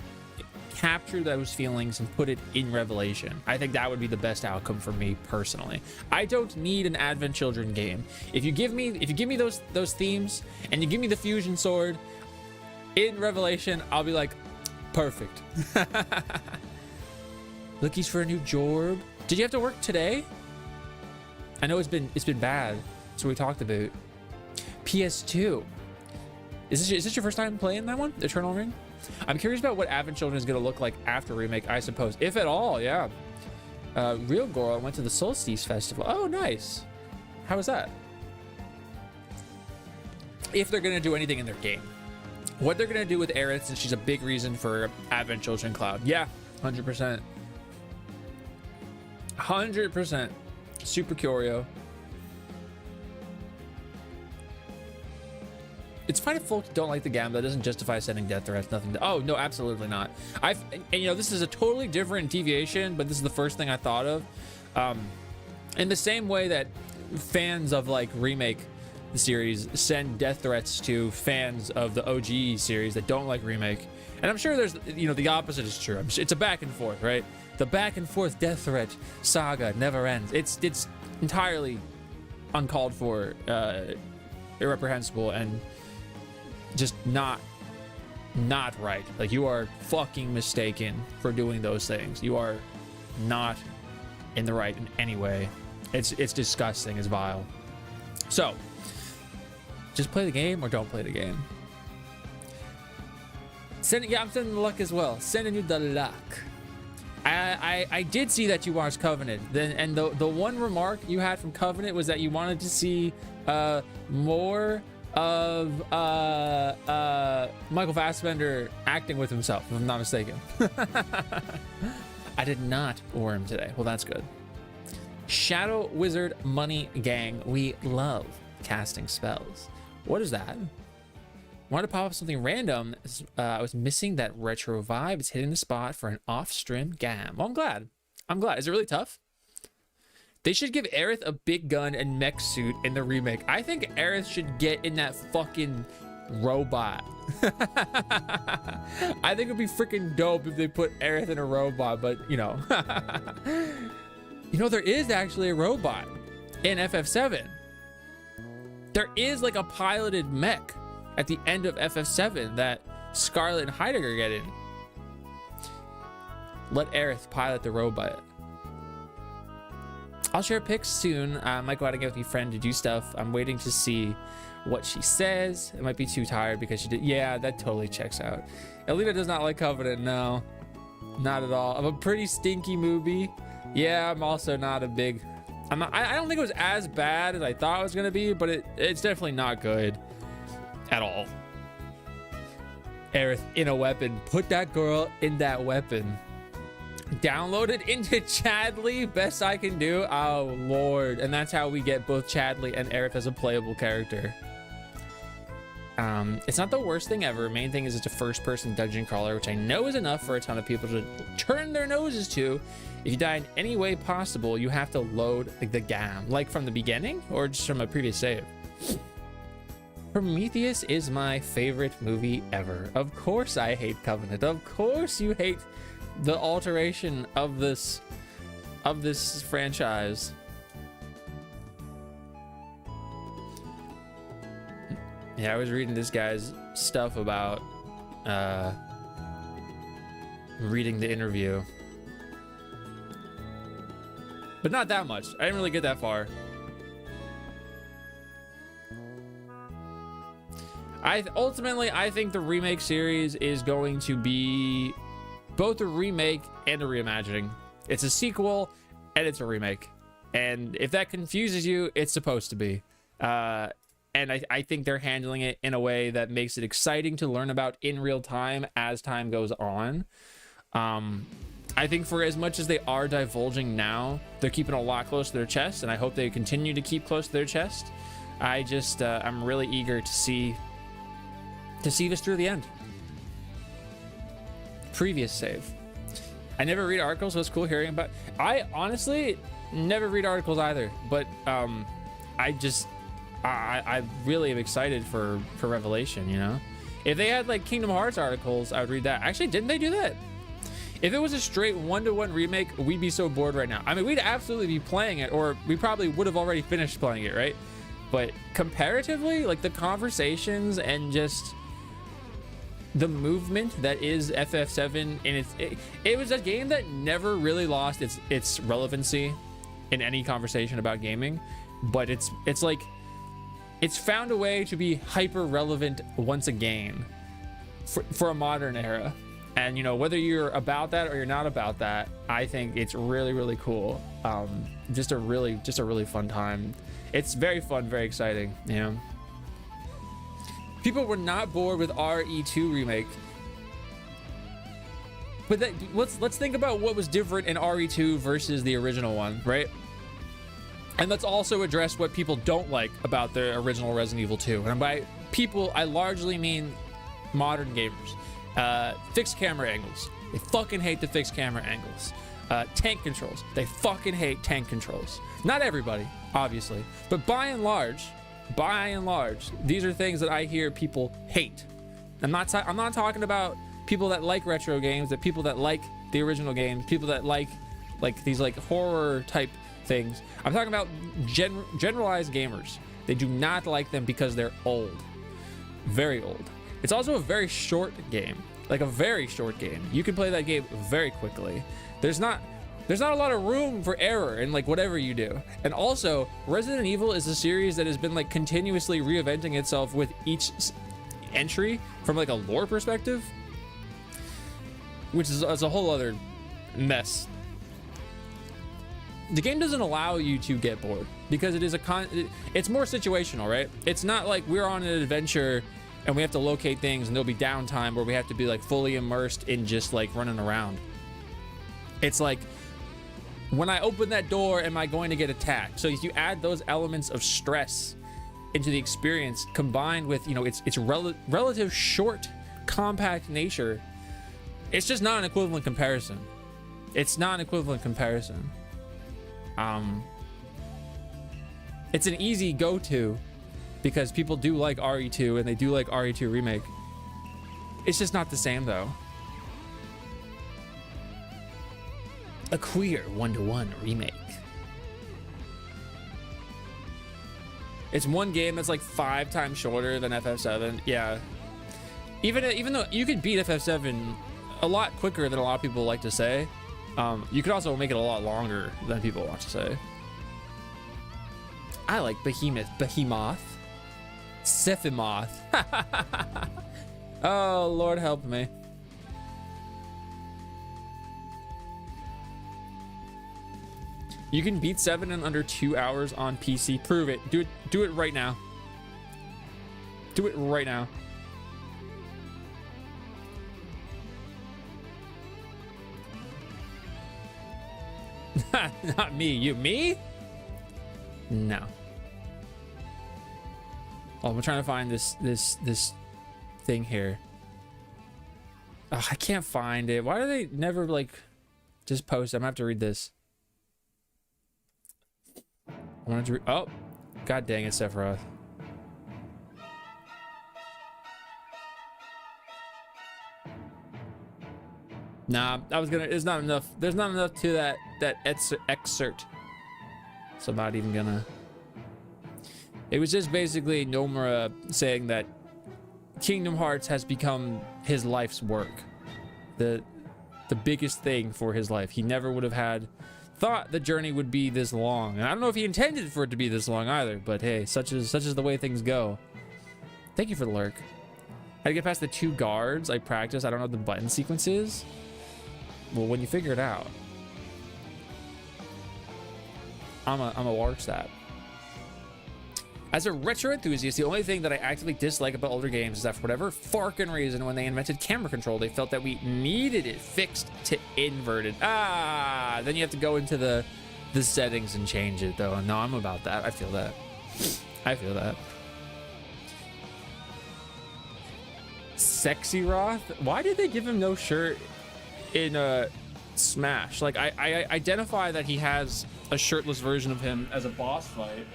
Speaker 2: capture those feelings and put it in Revelation. I think that would be the best outcome for me personally. I don't need an Advent Children game. If you give me those themes and you give me the fusion sword in Revelation, I'll be like, perfect. Lookies for a new Jorb. Did you have to work today? I know it's been bad. That's what we talked about. PS2. Is this your first time playing that one, Eternal Ring? I'm curious about what Advent Children is going to look like after remake, I suppose, if at all. Yeah. Real Girl went to the Solstice Festival. Oh, nice. How was that? If they're going to do anything in their game, what they're going to do with Aerith, since she's a big reason for Advent Children Cloud. Yeah, 100%. 100%. Super Curio. It's fine if folks don't like the game. That doesn't justify sending death threats. Nothing. Oh no, absolutely not. And you know, this is a totally different deviation, but this is the first thing I thought of. In the same way that fans of like remake the series send death threats to fans of the OG series that don't like remake, and I'm sure there's, you know, the opposite is true. It's a back and forth, right? The back and forth death threat saga never ends. It's entirely uncalled for, irreprehensible, and just not right. Like, you are fucking mistaken for doing those things. You are not in the right in any way. It's disgusting. It's vile. So just play the game or don't play the game. I'm sending the luck as well. Sending you the luck. I did see that you watched Covenant. And the one remark you had from Covenant was that you wanted to see more of Michael Fassbender acting with himself, if I'm not mistaken. I did not worm today. Well, that's good. Shadow Wizard Money Gang. We love casting spells. What is that? Wanted to pop up something random. I was missing that retro vibe. It's hitting the spot for an off-stream gam. Well, I'm glad. Is it really tough? They should give Aerith a big gun and mech suit in the remake. I think Aerith should get in that fucking robot. I think it'd be freaking dope if they put Aerith in a robot, but you know. You know, there is actually a robot in FF7. There is like a piloted mech at the end of FF7 that Scarlet and Heidegger get in. Let Aerith pilot the robot. I'll share pics soon. I might go out and get with my friend to do stuff. I'm waiting to see what she says. It might be too tired because she did. Yeah, that totally checks out. Alina does not like Covenant. No, not at all. I'm a pretty stinky movie. Yeah, I'm also not a big. I don't think it was as bad as I thought it was gonna be, but it's definitely not good at all. Aerith in a weapon. Put that girl in that weapon. Download it into Chadley. Best I can do. Oh lord. And that's how we get both Chadley and Aerith as a playable character. It's not the worst thing ever. Main thing is it's a first-person dungeon crawler, which I know is enough for a ton of people to turn their noses to. If you die in any way possible, you have to load like the game, like from the beginning or just from a previous save. Prometheus is my favorite movie ever. Of course I hate Covenant. Of course you hate the alteration of this franchise. Yeah, I was reading this guy's stuff about reading the interview, but not that much. I didn't really get that far. Ultimately, I think the remake series is going to be both a remake and a reimagining. It's a sequel and it's a remake. And if that confuses you, it's supposed to be. And I think they're handling it in a way that makes it exciting to learn about in real time as time goes on. I think for as much as they are divulging now, they're keeping a lot close to their chest, and I hope they continue to keep close to their chest. I'm really eager to see this through the end. Previous save. I never read articles, so it's cool hearing about. I honestly never read articles either, but I really am excited for Revelation, you know? If they had like Kingdom Hearts articles, I would read that. Actually, didn't they do that? If it was a straight one-to-one remake, we'd be so bored right now. I mean, we'd absolutely be playing it, or we probably would have already finished playing it, right? But comparatively, like the conversations and just the movement that is FF7, and it was a game that never really lost its relevancy in any conversation about gaming, but it's like it's found a way to be hyper relevant once again for a modern era. And you know, whether you're about that or you're not about that, I think it's really, really cool. Just a really fun time. It's very fun, very exciting, you know. People were not bored with RE2 remake, but let's think about what was different in RE2 versus the original one, right? And let's also address what people don't like about the original Resident Evil 2. And by people, I largely mean modern gamers. Fixed camera angles. They fucking hate the fixed camera angles. Tank controls. They fucking hate tank controls. Not everybody, obviously, but by and large, these are things that I hear people hate. I'm not talking about people that like retro games, that people that like the original games, people that like these like horror type things. I'm talking about generalized gamers. They do not like them because they're old, very old. It's also a very short game, like a very short game. You can play that game very quickly. There's not a lot of room for error in like whatever you do. And also, Resident Evil is a series that has been like continuously reinventing itself with each entry from like a lore perspective, which is a whole other mess. The game doesn't allow you to get bored because it is it's more situational, right? It's not like we're on an adventure and we have to locate things and there'll be downtime where we have to be like fully immersed in just like running around. It's like, when I open that door, am I going to get attacked? So if you add those elements of stress into the experience, combined with, you know, its relative short, compact nature, it's just not an equivalent comparison. It's not an equivalent because people do like RE2 and they do like RE2 Remake. It's just not the same though. A queer 1-to-1 remake. It's one game that's like 5 times shorter than FF7. Yeah. Even though you could beat FF7 a lot quicker than a lot of people like to say, you could also make it a lot longer than people want to say. I like Behemoth. Sephiroth. Oh, Lord help me. You can beat 7 in under 2 hours on PC. Prove it. Do it right now. Do it right now. Not me. You me? No. Oh, I'm trying to find this thing here. Oh, I can't find it. Why do they never like just post? I'm gonna have to read this. I wanted to read. Oh, god dang it, Sephiroth. Nah, I was gonna. There's not enough. There's not enough to that excerpt. So I'm not even gonna. It was just basically Nomura saying that Kingdom Hearts has become his life's work. The biggest thing for his life. He never would have thought the journey would be this long. And I don't know if he intended for it to be this long either, but hey, such is the way things go. Thank you for the lurk. I had to get past the 2 guards. I practiced. I don't know what the button sequence is. Well, when you figure it out, I'm a watch that. As a retro enthusiast, the only thing that I actively dislike about older games is that for whatever farkin' reason, when they invented camera control, they felt that we needed it fixed to inverted. Ah, then you have to go into the settings and change it though. No, I'm about that. I feel that. I feel that. Sexy Roth? Why did they give him no shirt in Smash? Like I identify that he has a shirtless version of him as a boss fight.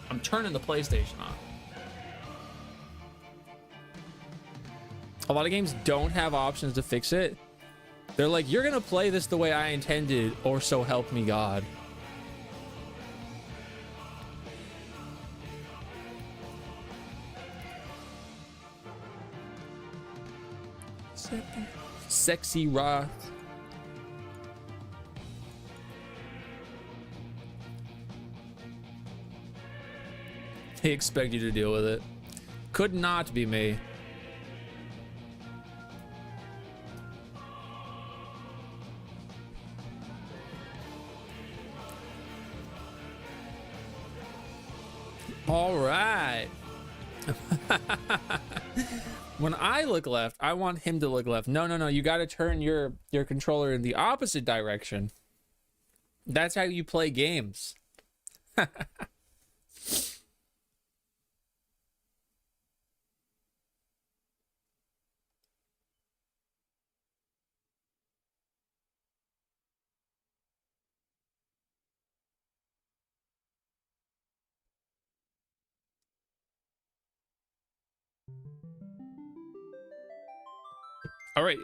Speaker 2: I'm turning the PlayStation on. A lot of games don't have options to fix it. They're like, you're gonna play this the way I intended, or so help me God. Sexy Roth. They expect you to deal with it. Could not be me. All right. When I look left, I want him to look left. No, no, no. You got to turn your controller in the opposite direction. That's how you play games. All right,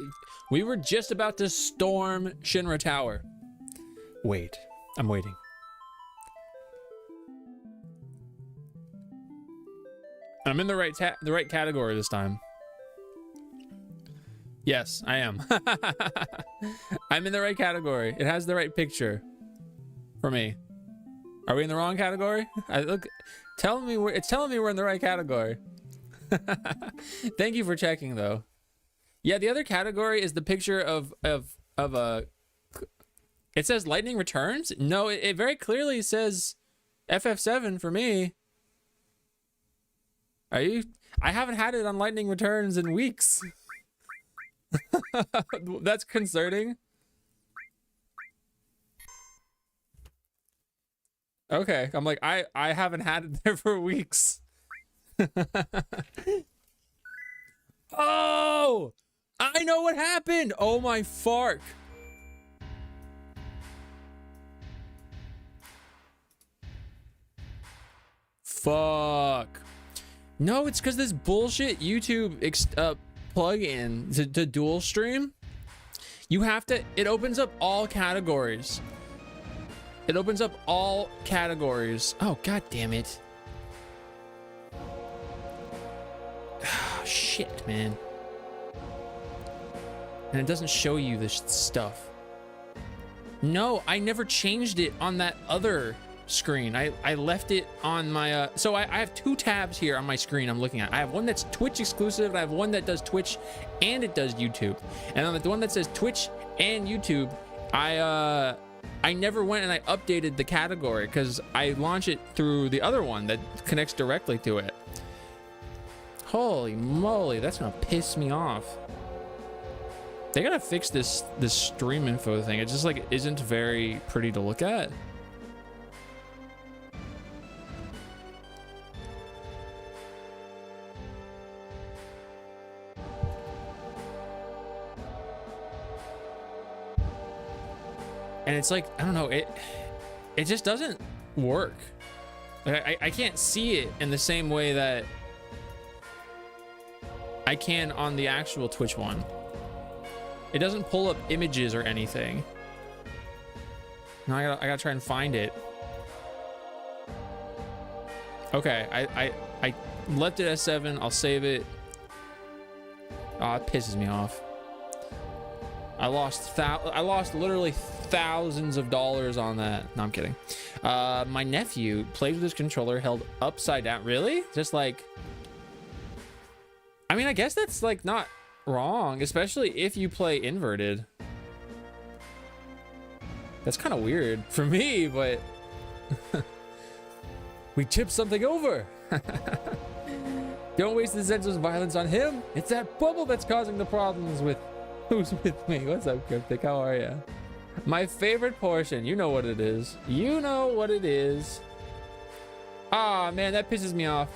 Speaker 2: we were just about to storm Shinra Tower. Wait, I'm waiting. I'm in the right category this time. Yes, I am. I'm in the right category. It has the right picture for me. Are we in the wrong category? It's telling me we're in the right category. Thank you for checking though. Yeah, the other category is the picture of a. It says Lightning Returns. No, it very clearly says FF7 for me. Are you? I haven't had it on Lightning Returns in weeks. That's concerning. Okay, I'm like I haven't had it there for weeks. Oh! I know what happened! Oh my fark. fuck. No, it's because this bullshit YouTube plug-in to dual stream. You have to, it opens up all categories. It opens up all categories. Oh, god damn it. Oh, shit, man. And it doesn't show you this stuff. No, I never changed it on that other screen. I left it on my so I have two tabs here on my screen I'm looking at. I have one that's Twitch exclusive, and I have one that does Twitch and it does YouTube. And on the one that says Twitch and YouTube, I never went and I updated the category because I launch it through the other one that connects directly to it. Holy moly, that's gonna piss me off. They gotta fix this stream info thing. It just like isn't very pretty to look at. And it's like, I don't know, it just doesn't work. Like I can't see it in the same way that I can on the actual Twitch one. It doesn't pull up images or anything. Now I gotta try and find it. Okay, I left it as 7. I'll save it. Oh, it pisses me off. I lost literally thousands of dollars on that. No, I'm kidding. My nephew plays with his controller held upside down. Really? Just like, I mean, I guess that's like not wrong, especially if you play inverted. That's kind of weird for me, but we tipped something over. Don't waste the senseless violence on him. It's that bubble that's causing the problems with who's with me. What's up, Cryptic? How are ya? My favorite portion. You know what it is. You know what it is. Ah, man, that pisses me off.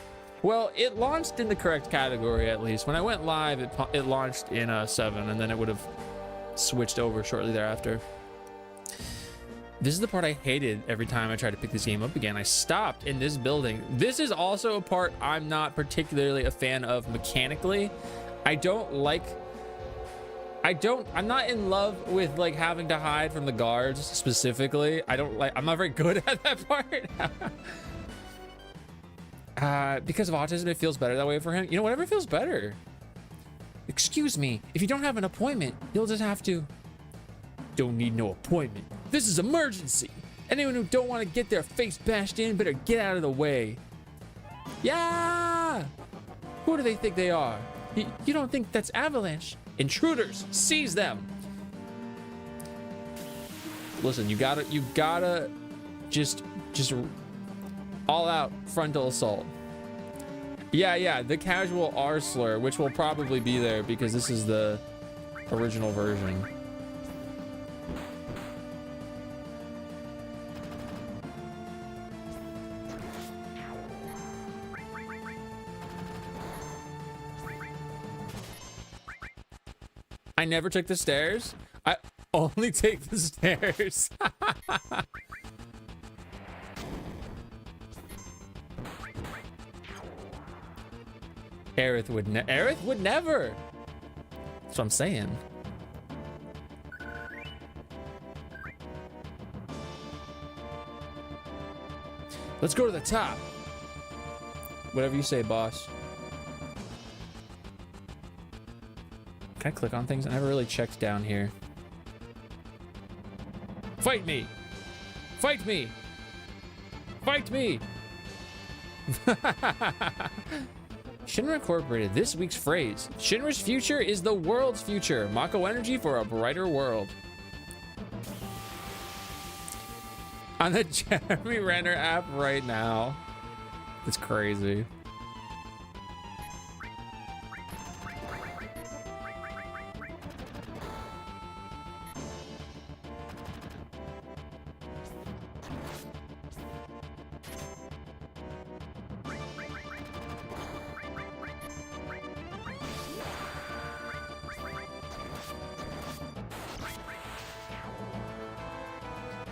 Speaker 2: Well, it launched in the correct category, at least. When I went live, it launched in 7, and then it would have switched over shortly thereafter. This is the part I hated every time I tried to pick this game up again. I stopped in this building. This is also a part I'm not particularly a fan of mechanically. I'm not in love with like having to hide from the guards specifically. I'm not very good at that part. Because of autism, it feels better that way for him. You know, whatever feels better. Excuse me, if you don't have an appointment, you'll just have to. Don't need no appointment. This is emergency. Anyone who don't want to get their face bashed in better get out of the way. Yeah! Who do they think they are? You don't think that's Avalanche? Intruders, seize them. Listen, you gotta just all out frontal assault. Yeah, the casual R slur, which will probably be there because this is the original version. I never took the stairs. I only take the stairs. Aerith would never. That's what I'm saying. Let's go to the top. Whatever you say, boss. Can I click on things? I never really checked down here. Fight me! Fight me! Fight me! Shinra Incorporated, this week's phrase. Shinra's future is the world's future. Mako energy for a brighter world. On the Jeremy Renner app right now. It's crazy.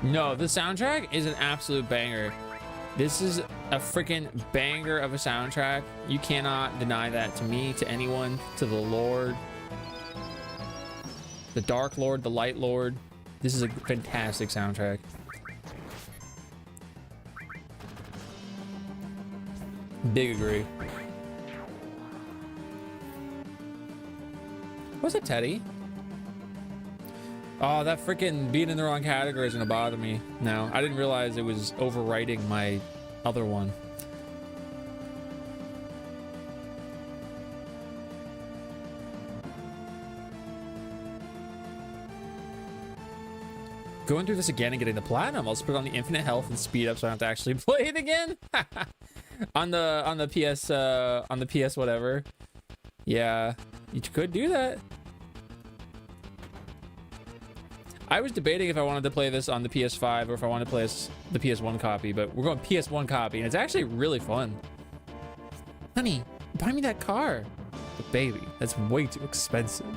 Speaker 2: No, the soundtrack is an absolute banger. This is a freaking banger of a soundtrack. You cannot deny that to me, to anyone, to the Lord, the Dark Lord, the Light Lord. This is a fantastic soundtrack. Big agree. What's it, Teddy? Oh, that freaking being in the wrong category is gonna bother me now. I didn't realize it was overwriting my other one. Going through this again and getting the platinum. I'll just put it on the infinite health and speed up so I don't have to actually play it again. on the PS whatever. Yeah, you could do that. I was debating if I wanted to play this on the PS5 or if I wanted to play the PS1 copy, but we're going PS1 copy, and it's actually really fun. Honey, buy me that car. But baby, that's way too expensive.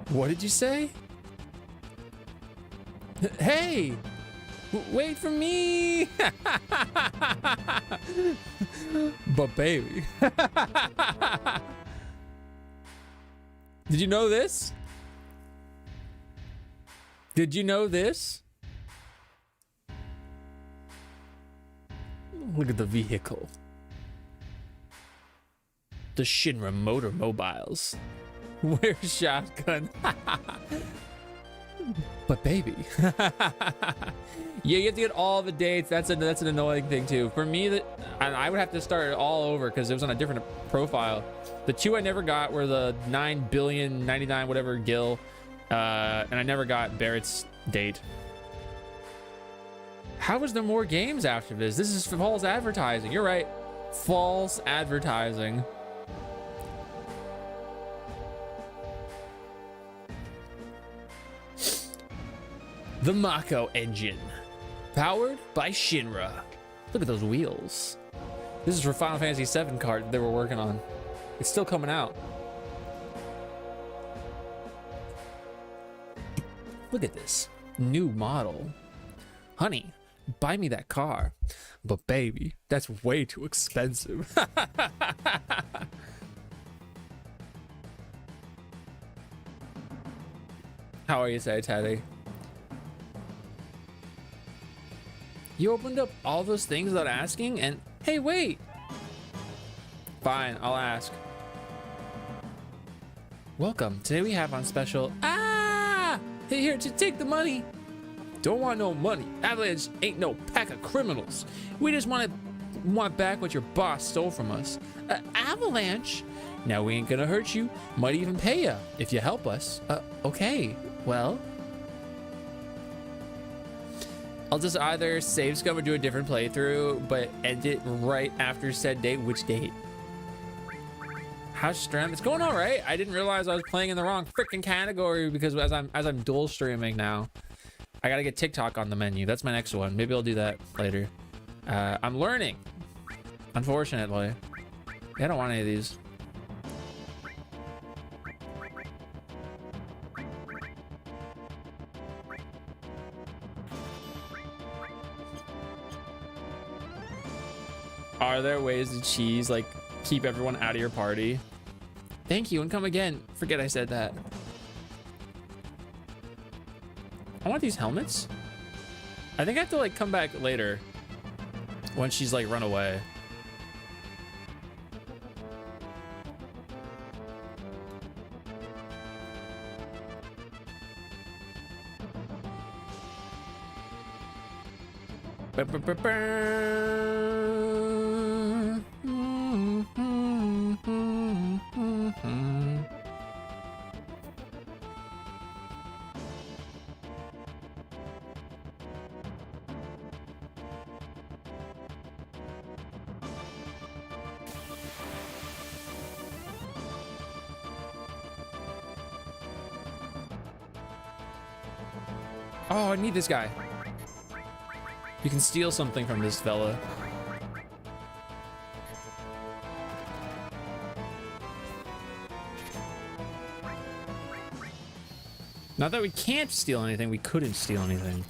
Speaker 2: What did you say? Hey! Wait for me! But baby. Did you know this? Did you know this? Look at the vehicle. The Shinra Motor Mobiles. Where's shotgun? But baby. Yeah, you have to get all the dates. That's an annoying thing too. For me, I would have to start it all over because it was on a different profile. The two I never got were the 9,000,000,099 whatever gil, and I never got Barrett's date. How is there more games after this? This is false advertising. You're right. False advertising. The Mako engine, powered by Shinra. Look at those wheels. This is for Final Fantasy VII card they were working on. It's still coming out. Look at this new model. Honey, buy me that car. But baby, that's way too expensive. How are you today, Teddy? You opened up all those things without asking, and hey, wait. Fine, I'll ask. Welcome. Today we have on special. Ah! Hey, here to take the money. Don't want no money. Avalanche ain't no pack of criminals. We just want back what your boss stole from us. Avalanche? Now we ain't gonna hurt you. Might even pay you if you help us. Okay. Well. I'll just either save scum or do a different playthrough, but end it right after said date. Which date? How's strength? It's going all right. I didn't realize I was playing in the wrong freaking category because as I'm dual streaming now, I gotta get TikTok on the menu. That's my next one. Maybe I'll do that later. I'm learning. Unfortunately, I don't want any of these. Are there ways to cheese, like, keep everyone out of your party? Thank you, and come again. Forget I said that. I want these helmets. I think I have to, like, come back later. Once she's, like, run away. Oh, I need this guy. You can steal something from this fella. Not that we can't steal anything, we couldn't steal anything.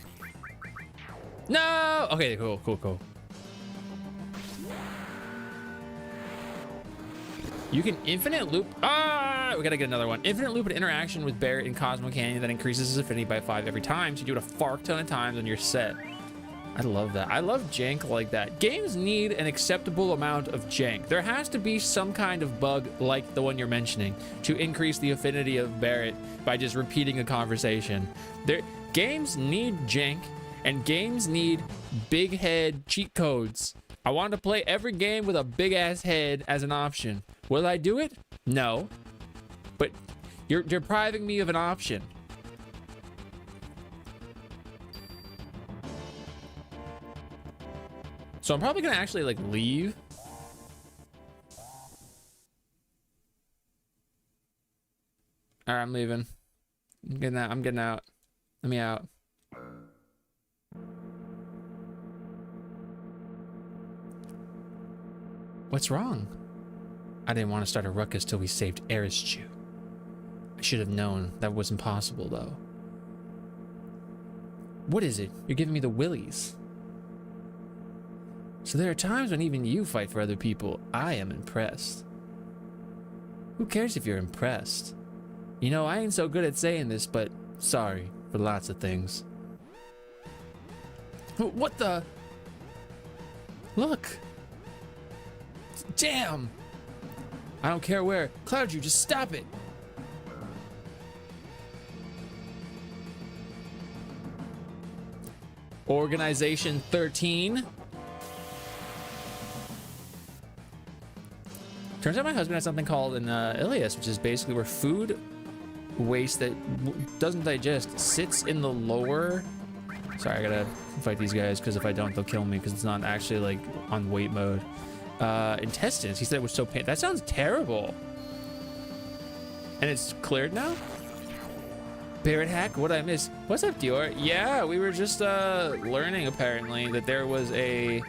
Speaker 2: No! Okay, cool, cool, cool. You can infinite loop. Ah, we gotta get another one. Infinite loop an interaction with Barret in Cosmo Canyon that increases his affinity by 5 every time. So you do it a fark ton of times and you're set. I love that. I love jank like that. Games need an acceptable amount of jank. There has to be some kind of bug like the one you're mentioning to increase the affinity of Barret by just repeating a conversation. Games need jank and games need big head cheat codes. I want to play every game with a big ass head as an option. Will I do it? No. But you're depriving me of an option. So I'm probably gonna actually like leave. All right, I'm leaving. I'm getting out. I'm getting out. Let me out. What's wrong? I didn't want to start a ruckus till we saved Aristu. I should have known that was impossible, though. What is it? You're giving me the willies. So there are times when even you fight for other people. I am impressed. Who cares if you're impressed? You know, I ain't so good at saying this, but sorry for lots of things. What the? Look. Damn. I don't care where. Cloud, you just stop it. Organization 13. Turns out my husband has something called an ileus, which is basically where food waste that doesn't digest sits in the lower. Sorry, I gotta fight these guys because if I don't, they'll kill me because it's not actually like on wait mode. Intestines. He said it was so painful. That sounds terrible. And it's cleared now? Barret hack? What did I miss? What's up, Dior? Yeah, we were just learning apparently that there was a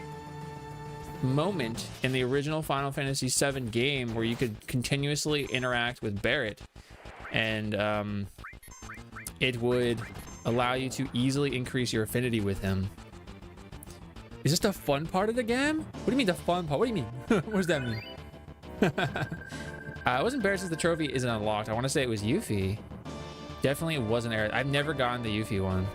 Speaker 2: moment in the original Final Fantasy VII game where you could continuously interact with Barret, and it would allow you to easily increase your affinity with him. Is this the fun part of the game? What do you mean the fun part? What do you mean? What does that mean? It wasn't Barret since the trophy isn't unlocked. I want to say it was Yuffie. Definitely it wasn't Aerith. I've never gotten the Yuffie one.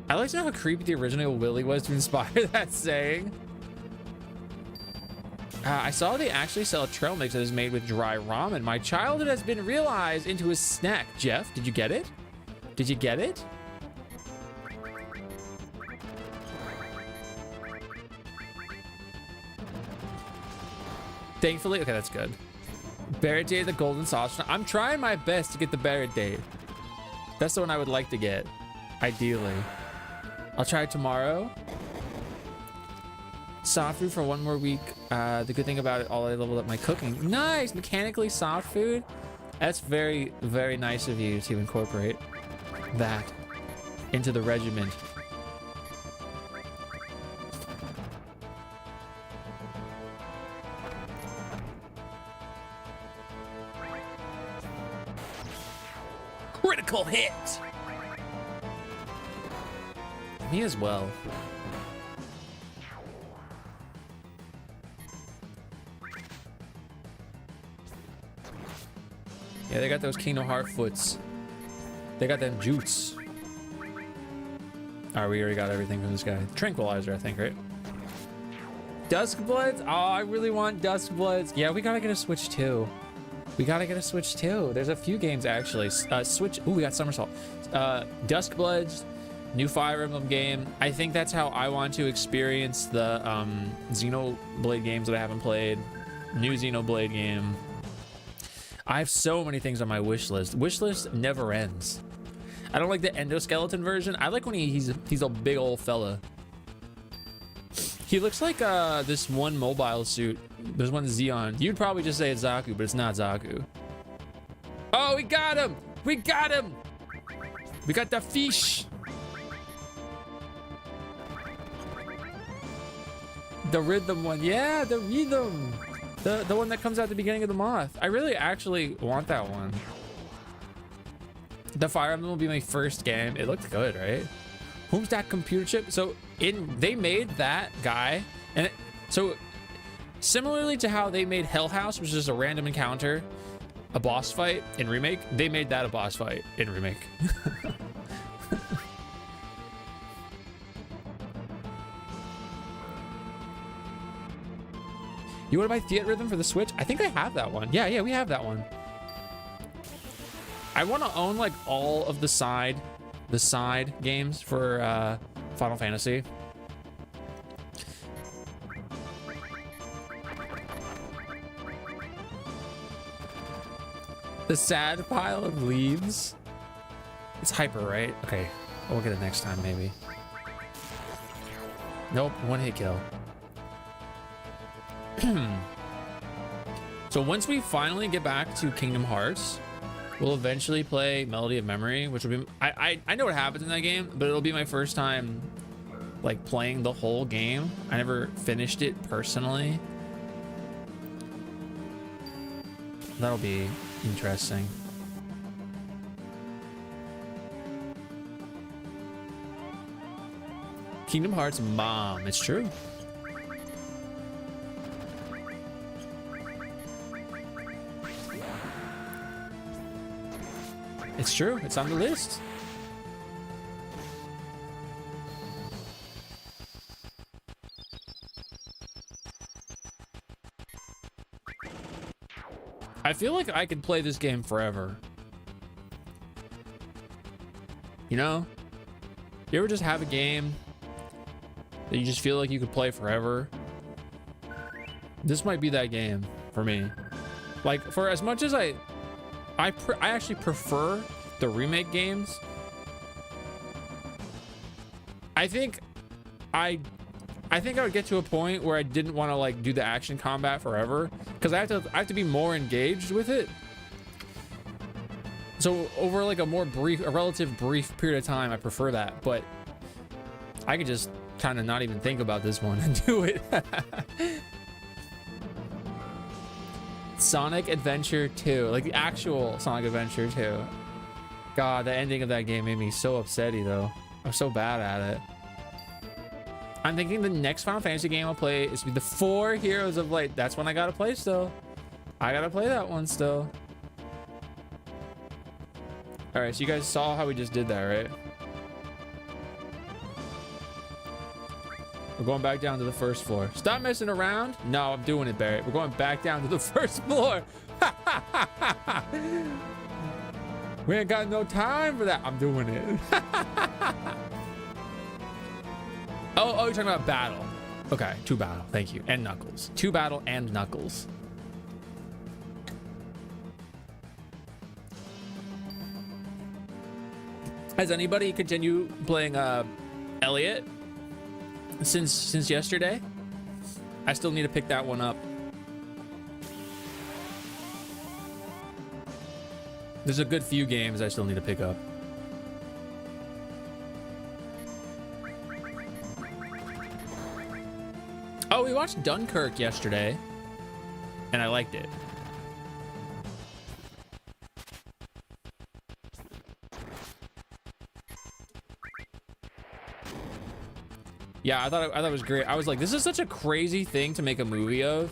Speaker 2: I like to know how creepy the original Willy was to inspire that saying. I saw they actually sell a trail mix that is made with dry ramen. My childhood has been realized into a snack. Jeff, did you get it? Did you get it? Thankfully, okay, that's good. Barret Day, the golden sauce. I'm trying my best to get the Barret Day. That's the one I would like to get, ideally. I'll try it tomorrow. Soft food for one more week. The good thing about it, all I leveled up my cooking. Nice, mechanically soft food. That's very, very nice of you to incorporate that into the regiment. Critical hit. Me as well. Yeah, they got those Kingdom Hearts foots. They got them jutes. Alright, we already got everything from this guy. Tranquilizer, I think, right? Duskbloods? Oh, I really want Duskbloods. Yeah, we gotta get a Switch too. We gotta get a Switch too. There's a few games actually. Switch. Ooh, we got Somersault. Duskbloods, new Fire Emblem game. I think that's how I want to experience the Xenoblade games that I haven't played. New Xenoblade game. I have so many things on my wish list. Wish list never ends. I don't like the endoskeleton version. I like when he's a big old fella. He looks like this one mobile suit. There's one Xeon. You'd probably just say it's Zaku, but it's not Zaku. Oh, we got him! We got him! We got the fish! The rhythm one. Yeah, the rhythm. The one that comes out at the beginning of the month. I really actually want that one. The Fire Emblem will be my first game. It looked good, right? Who's that computer chip? So they made that guy, and so similarly to how they made Hell House, which is a random encounter, a boss fight in Remake, they made that a boss fight in Remake. You want to buy Theater Rhythm for the Switch? I think I have that one. Yeah, we have that one. I want to own like all of the side games for Final Fantasy. The sad pile of leaves. It's hyper, right? Okay, we'll get it next time maybe. Nope, one hit kill. So once we finally get back to Kingdom Hearts, we'll eventually play Melody of Memory, which will be I know what happens in that game, but it'll be my first time like playing the whole game. I never finished it personally. That'll be interesting. Kingdom Hearts mom, it's true. It's true, it's on the list. I feel like I could play this game forever. You know? You ever just have a game that you just feel like you could play forever? This might be that game for me. Like, for as much as I actually prefer the remake games. I think I would get to a point where I didn't want to like do the action combat forever because I have to be more engaged with it. So over like a relative brief period of time, I prefer that. But I could just kind of not even think about this one and do it. Sonic Adventure 2, like the actual Sonic Adventure 2. God, the ending of that game made me so upsetty though. I'm so bad at it. I'm thinking the next Final Fantasy game I'll play is the 4 Heroes of Light. That's one I gotta play still. I gotta play that one still. All right, so you guys saw how we just did that, right? We're going back down to the first floor. Stop messing around. No, I'm doing it, Barrett. We're going back down to the first floor. We ain't got no time for that. I'm doing it. Oh, you're talking about battle. Okay, 2 battle. Thank you. And Knuckles. 2 battle and Knuckles. Has anybody continued playing Elliot since yesterday? I still need to pick that one up. There's a good few games I still need to pick up. Oh, we watched Dunkirk yesterday, and I liked it. Yeah, I thought it was great. I was like, this is such a crazy thing to make a movie of.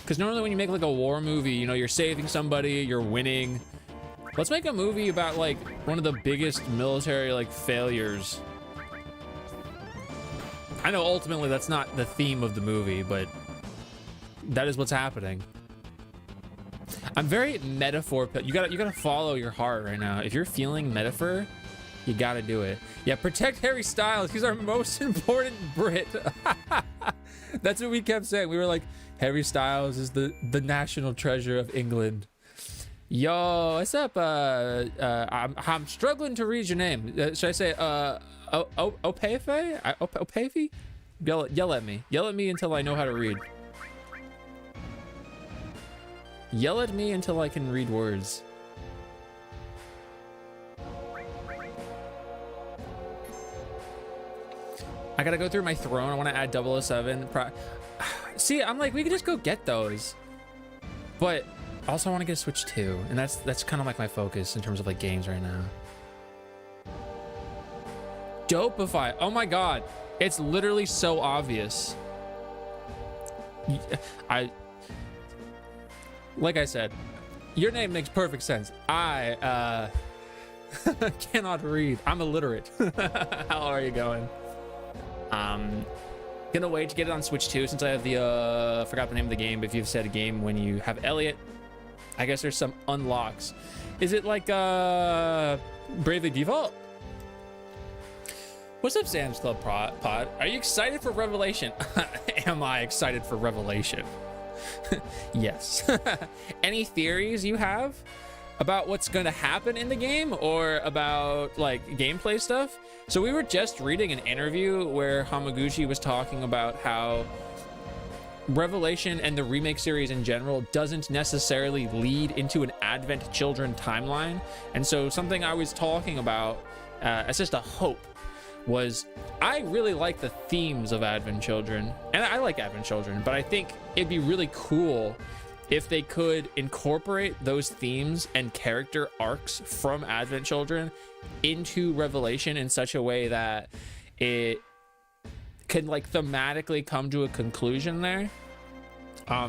Speaker 2: Because normally when you make like a war movie, you know, you're saving somebody, you're winning. Let's make a movie about like one of the biggest military like failures. I know ultimately that's not the theme of the movie, but that is what's happening. I'm very metaphor. You gotta follow your heart right now. If you're feeling metaphor, you gotta do it. Yeah, protect Harry Styles. He's our most important Brit. That's what we kept saying. We were like, Harry Styles is the national treasure of England. Yo, what's up? I'm struggling to read your name. Should I say Opefe? Opefe? Yell at me. Yell at me until I know how to read. Yell at me until I can read words. I gotta go through my throne. I want to add 007. See, I'm like, we could just go get those, but also I want to get a Switch 2, and that's kind of like my focus in terms of like games right now. Dopify. Oh my god, it's literally so obvious. Like I said, your name makes perfect sense. I cannot read. I'm illiterate. How are you going? Gonna wait to get it on Switch 2 since I have the forgot the name of the game, but if you've said a game when you have Elliot, I guess there's some unlocks. Is it like Bravely Default? What's up, Sam's Club Pod? Are you excited for Revelation? Am I excited for Revelation? Yes. Any theories you have about what's going to happen in the game or about like gameplay stuff? So we were just reading an interview where Hamaguchi was talking about how Revelation and the remake series in general doesn't necessarily lead into an Advent Children timeline. And so something I was talking about as just a hope was I really like the themes of Advent Children, and I like Advent Children, but I think it'd be really cool if they could incorporate those themes and character arcs from Advent Children into Revelation in such a way that it can like thematically come to a conclusion there. I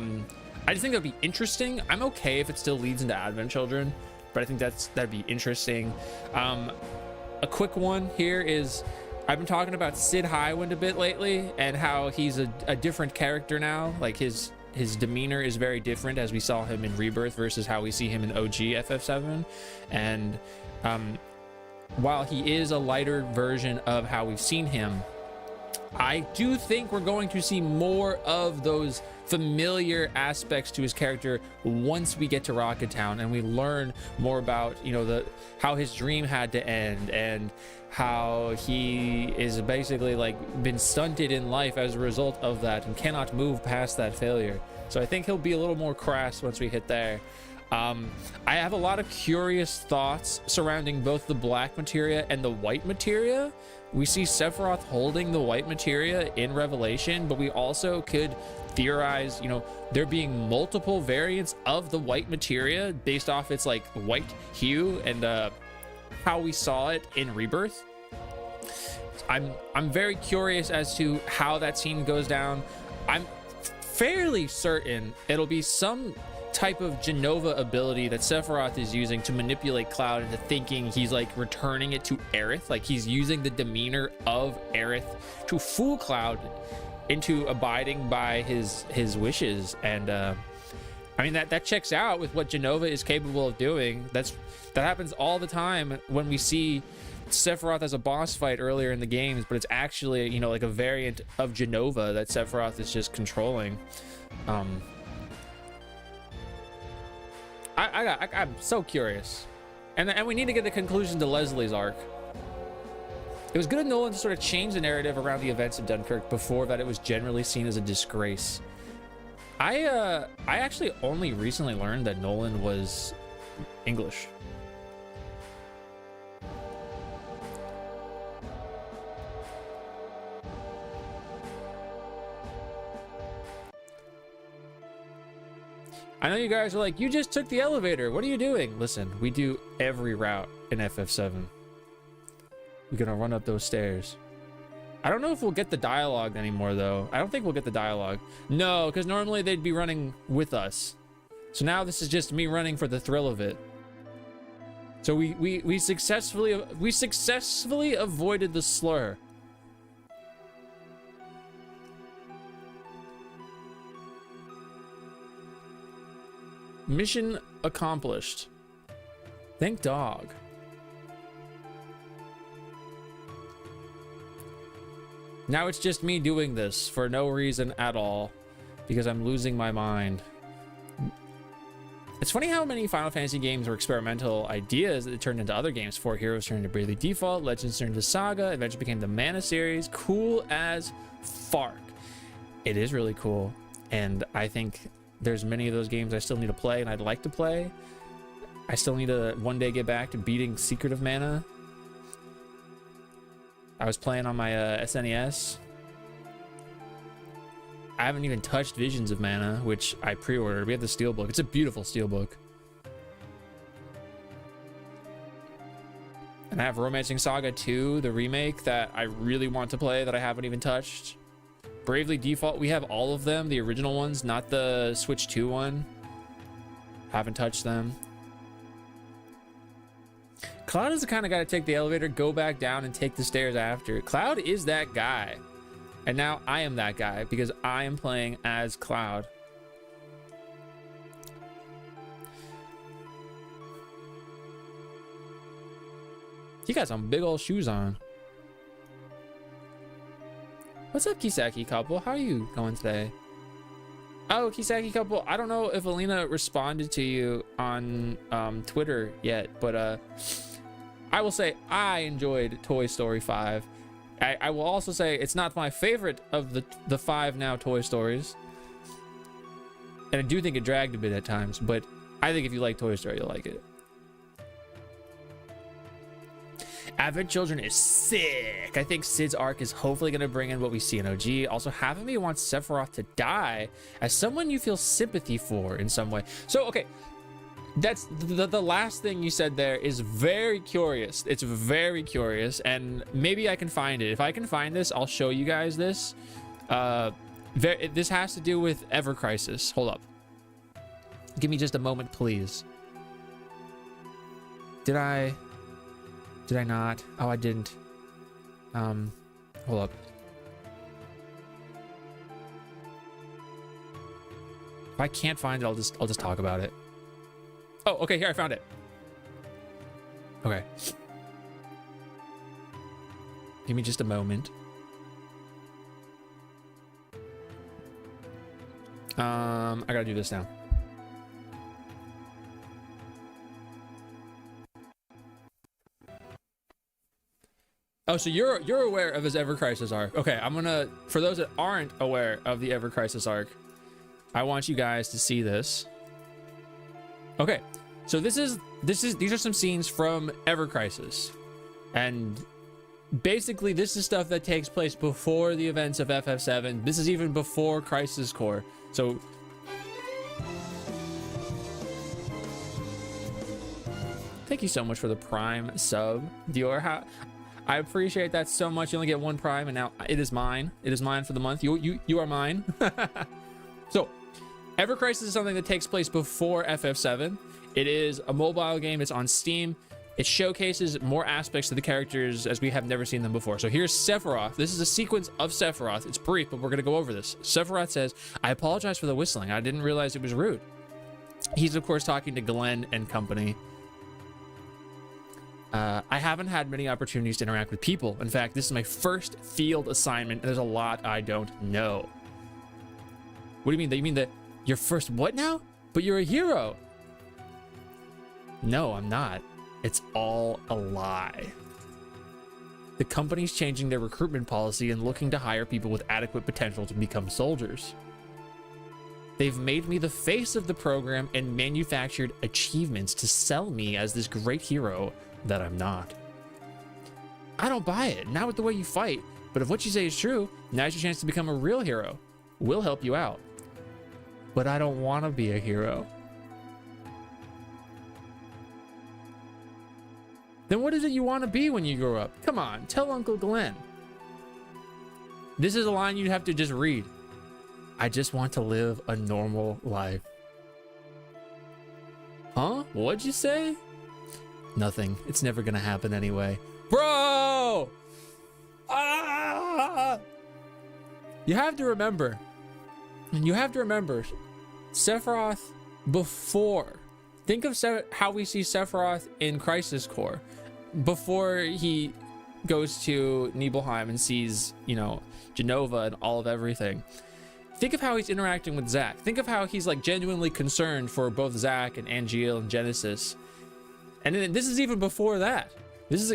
Speaker 2: just think that'd be interesting. I'm okay if it still leads into Advent Children, but I think that'd be interesting. A quick one here is I've been talking about Sid Highwind a bit lately and how he's a different character now. Like his demeanor is very different as we saw him in Rebirth versus how we see him in OG FF7. And while he is a lighter version of how we've seen him, I do think we're going to see more of those familiar aspects to his character once we get to Rocket Town and we learn more about, you know, how his dream had to end and how he is basically like been stunted in life as a result of that and cannot move past that failure. So I think he'll be a little more crass once we hit there. I have a lot of curious thoughts surrounding both the black materia and the white materia. We see Sephiroth holding the white materia in Revelation, but we also could theorize, you know, there being multiple variants of the white materia based off its like white hue and how we saw it in Rebirth. I'm very curious as to how that scene goes down. I'm fairly certain it'll be some type of Genova ability that Sephiroth is using to manipulate Cloud into thinking he's like returning it to Aerith, like he's using the demeanor of Aerith to fool Cloud into abiding by his wishes. And I mean that checks out with what Genova is capable of doing. That happens all the time when we see Sephiroth as a boss fight earlier in the games, but it's actually, you know, like a variant of Genova that Sephiroth is just controlling. I'm so curious, and we need to get the conclusion to Leslie's arc. It was good of Nolan to sort of change the narrative around the events of Dunkirk. Before that, it was generally seen as a disgrace. I actually only recently learned that Nolan was English. I know you guys are like, you just took the elevator. What are you doing? Listen, we do every route in FF7. We're gonna run up those stairs. I don't know if we'll get the dialogue anymore though. I don't think we'll get the dialogue. No, because normally they'd be running with us. So now this is just me running for the thrill of it. So we successfully avoided the slur. Mission accomplished. Thank dog. Now it's just me doing this for no reason at all because I'm losing my mind. It's funny how many Final Fantasy games were experimental ideas that turned into other games. 4 Heroes turned into Bravely Default, Legends turned into Saga, eventually became the Mana series. Cool as fark. It is really cool, and I think there's many of those games I still need to play and I'd like to play. I still need to one day get back to beating Secret of Mana. I was playing on my SNES. I haven't even touched Visions of Mana, which I pre-ordered. We have the Steelbook. It's a beautiful Steelbook. And I have Romancing Saga 2, the remake that I really want to play that I haven't even touched. Bravely Default, we have all of them, the original ones, not the Switch 2 one. Haven't touched them. Cloud is the kind of guy to take the elevator, go back down, and take the stairs after. Cloud is that guy. And now I am that guy because I am playing as Cloud. He got some big old shoes on. What's up, Kisaki couple? How are you going today? Oh, Kisaki couple, I don't know if Alina responded to you on Twitter yet, but I will say I enjoyed Toy Story 5. I will also say it's not my favorite of the 5 now Toy Stories. And I do think it dragged a bit at times, but I think if you like Toy Story, you'll like it. Advent Children is sick. I think Sid's arc is hopefully going to bring in what we see in OG. Also, half of me wants Sephiroth to die as someone you feel sympathy for in some way. So, okay, that's the last thing you said there is very curious. It's very curious, and maybe I can find it. If I can find this, I'll show you guys this. This has to do with Ever Crisis. Hold up. Give me just a moment, please. Did I not? Oh, I didn't. Hold up. If I can't find it, I'll just talk about it. Oh, okay, here I found it. Okay. Give me just a moment. I gotta do this now. Oh, so you're aware of his Ever Crisis arc. Okay, I'm gonna, for those that aren't aware of the Ever Crisis arc, I want you guys to see this. Okay, so these are some scenes from Ever Crisis, and basically this is stuff that takes place before the events of FF7. This is even before Crisis Core. So thank you so much for the Prime sub, Dior. I appreciate that so much. You only get one Prime, and now it is mine. It is mine for the month. You are mine. So, Ever Crisis is something that takes place before FF7. It is a mobile game. It's on Steam. It showcases more aspects to the characters as we have never seen them before. So here's Sephiroth. This is a sequence of Sephiroth. It's brief, but we're going to go over this. Sephiroth says, "I apologize for the whistling. I didn't realize it was rude." He's, of course, talking to Glenn and company. I haven't had many opportunities to interact with people. In fact, this is my first field assignment, and there's a lot I don't know. What do you mean? You mean that your first what now? But you're a hero. No, I'm not. It's all a lie. The company's changing their recruitment policy and looking to hire people with adequate potential to become soldiers. They've made me the face of the program and manufactured achievements to sell me as this great hero that I'm not. I don't buy it, not with the way you fight, but if what you say is true, now's your chance to become a real hero. We'll help you out. But I don't want to be a hero. Then what is it you want to be when you grow up? Come on, tell Uncle Glenn. This is a line you'd have to just read. I just want to live a normal life. Huh? What'd you say? Nothing. It's never gonna happen anyway. Bro! Ah! You have to remember. Sephiroth before. Think of how we see Sephiroth in Crisis Core. Before he goes to Nibelheim and sees, you know, Jenova and all of everything. Think of how he's interacting with Zack. Think of how he's like genuinely concerned for both Zack and Angeal and Genesis. And then this is even before that. This is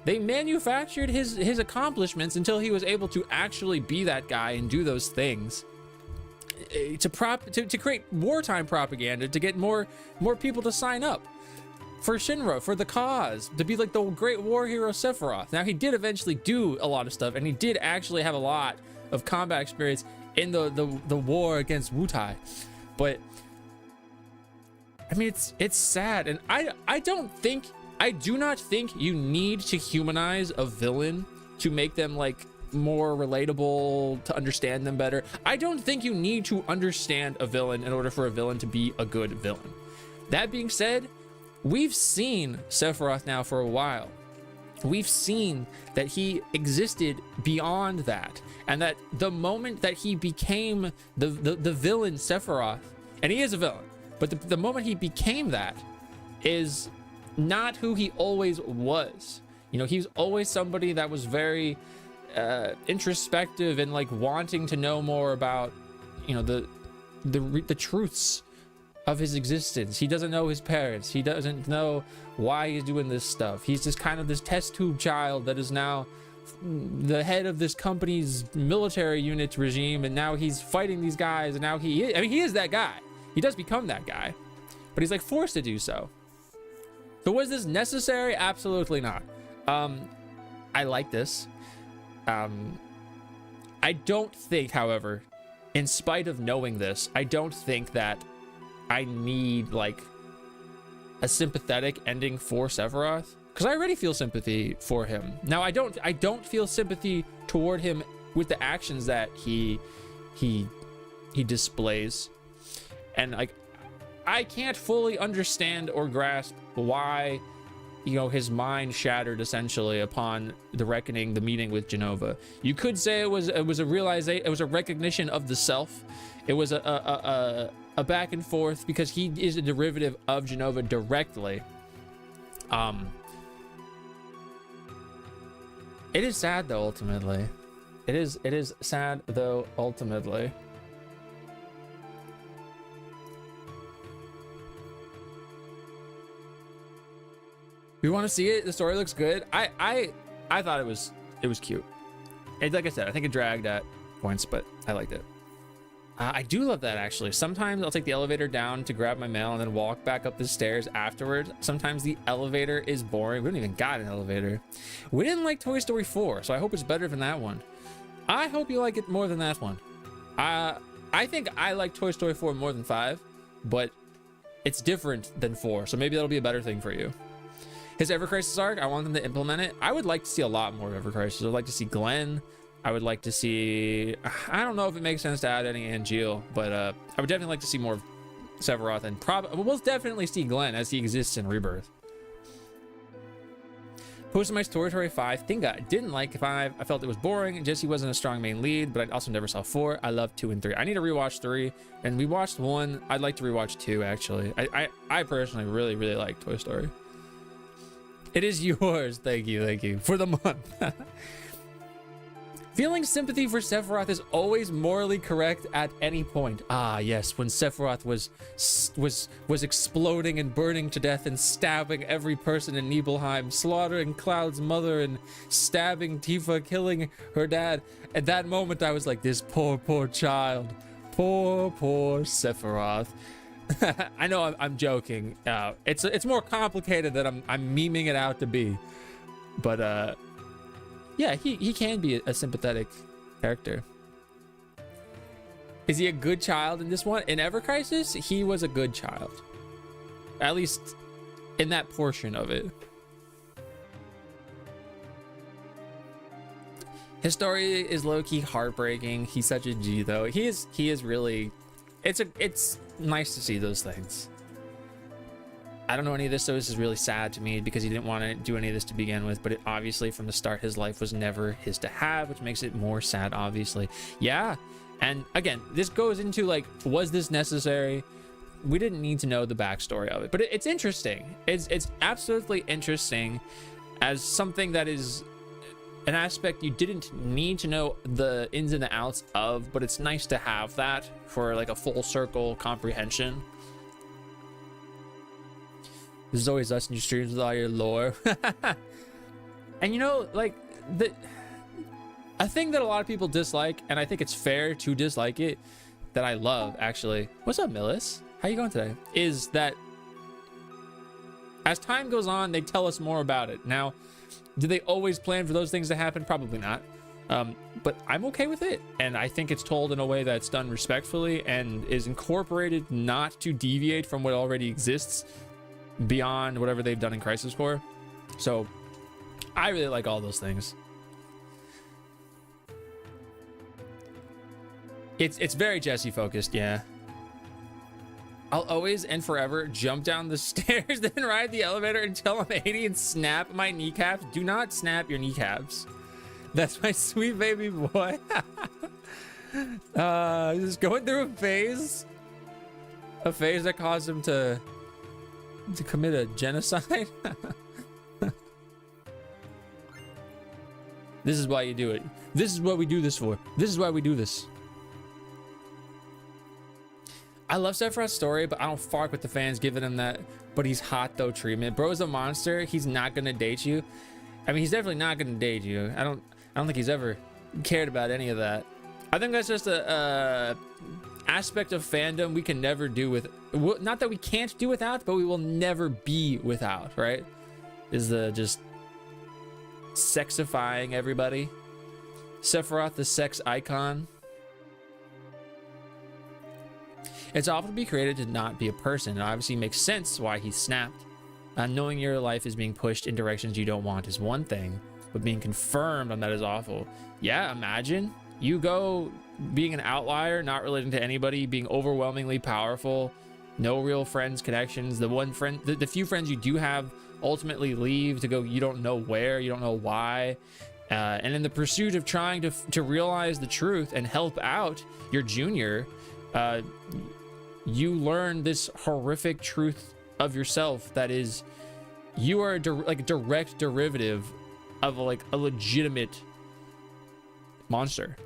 Speaker 2: they manufactured his accomplishments until he was able to actually be that guy and do those things. To create wartime propaganda, to get more people to sign up for Shinra, for the cause, to be like the great war hero Sephiroth. Now he did eventually do a lot of stuff, and he did actually have a lot of combat experience in the war against Wutai. But I mean, it's sad, and I do not think you need to humanize a villain to make them like more relatable, to understand them better. I don't think you need to understand a villain in order for a villain to be a good villain. That being said, we've seen Sephiroth now for a while. We've seen that he existed beyond that, and that the moment that he became the villain Sephiroth, and he is a villain, but the moment he became that is not who he always was. You know, he's always somebody that was very introspective and like wanting to know more about, you know, the truths of his existence. He doesn't know his parents. He doesn't know why he's doing this stuff. He's just kind of this test tube child that is now the head of this company's military unit regime, and now he's fighting these guys, and now he is that guy. He does become that guy, but he's like forced to do so. So was this necessary? Absolutely not. I like this. I don't think, however, in spite of knowing this, I don't think that I need like a sympathetic ending for Sephiroth, because I already feel sympathy for him. Now I don't feel sympathy toward him with the actions that he displays, and like I can't fully understand or grasp why, you know, his mind shattered essentially upon the reckoning, the meeting with Jenova. You could say it was a realization, it was a recognition of the self. It was a back and forth, because he is a derivative of Jenova directly. It is sad though, ultimately. It is sad though, ultimately. We want to see it. The story looks good. I thought it was cute. And like I said, I think it dragged at points, but I liked it. I do love that, actually. Sometimes I'll take the elevator down to grab my mail and then walk back up the stairs afterwards. Sometimes the elevator is boring. We don't even got an elevator. We didn't like Toy Story 4, so I hope it's better than that one. I hope you like it more than that one. I think I like Toy Story 4 more than 5, but it's different than 4, so maybe that'll be a better thing for you. His Ever Crisis arc, I want them to implement it. I would like to see a lot more of Ever Crisis. I'd like to see Glenn. I would like to see, I don't know if it makes sense to add any Angeal, but I would definitely like to see more of Sephiroth, and we'll definitely see Glenn as he exists in Rebirth. Posted my Toy Story 5 thing. I didn't like 5. I felt it was boring. Jesse wasn't a strong main lead, but I also never saw 4. I love 2 and 3. I need to rewatch 3, and we watched 1. I'd like to rewatch 2, actually. I personally really, really like Toy Story. It is yours. Thank you for the month. Feeling sympathy for Sephiroth is always morally correct at any point. Ah, yes, when Sephiroth was exploding and burning to death and stabbing every person in Nibelheim, slaughtering Cloud's mother and stabbing Tifa, killing her dad. At that moment, I was like, this poor child. Poor Sephiroth. I know I'm joking. It's more complicated than I'm memeing it out to be. But yeah, he can be a sympathetic character. Is he a good child in this one? In Ever Crisis, he was a good child. At least in that portion of it. His story is low-key heartbreaking. He's such a G though. He is really, it's nice to see those things. I don't know any of this, so this is really sad to me because he didn't want to do any of this to begin with, but it obviously from the start his life was never his to have, which makes it more sad, obviously. Yeah, and again, this goes into like, was this necessary? We didn't need to know the backstory of it, but it's interesting. It's absolutely interesting as something that is an aspect you didn't need to know the ins and the outs of, but it's nice to have that for like a full circle comprehension. This is always us in your streams with all your lore. And you know, like a thing that a lot of people dislike, and I think it's fair to dislike it, that I love actually. What's up, Millis? How you going today? Is that as time goes on, they tell us more about it. Now, do they always plan for those things to happen? Probably not. But I'm okay with it, and I think it's told in a way that's done respectfully and is incorporated not to deviate from what already exists beyond whatever they've done in Crisis Core. So I really like all those things. It's very Jesse focused, yeah. I'll always and forever jump down the stairs, then ride the elevator until I'm 80 and snap my kneecaps. Do not snap your kneecaps. That's my sweet baby boy. Just going through a phase that caused him to commit a genocide. This is why you do it. This is what we do this for. This is why we do this. I love Sephiroth's story, but I don't fuck with the fans giving him that "but he's hot though" treatment. Bro's a monster. He's not gonna date you. I mean, he's definitely not gonna date you. I don't think he's ever cared about any of that. I think that's just a aspect of fandom we can never do with. Not that we can't do without, but we will never be without. Right? Is the just sexifying everybody. Sephiroth, the sex icon. It's awful to be created to not be a person. It obviously makes sense why he snapped. Knowing your life is being pushed in directions you don't want is one thing, but being confirmed on that is awful. Yeah, imagine you go being an outlier, not relating to anybody, being overwhelmingly powerful, no real friends, connections. The few friends you do have ultimately leave to go you don't know where, you don't know why. And in the pursuit of trying to realize the truth and help out your junior, you learn this horrific truth of yourself that is you are a direct derivative of a legitimate monster.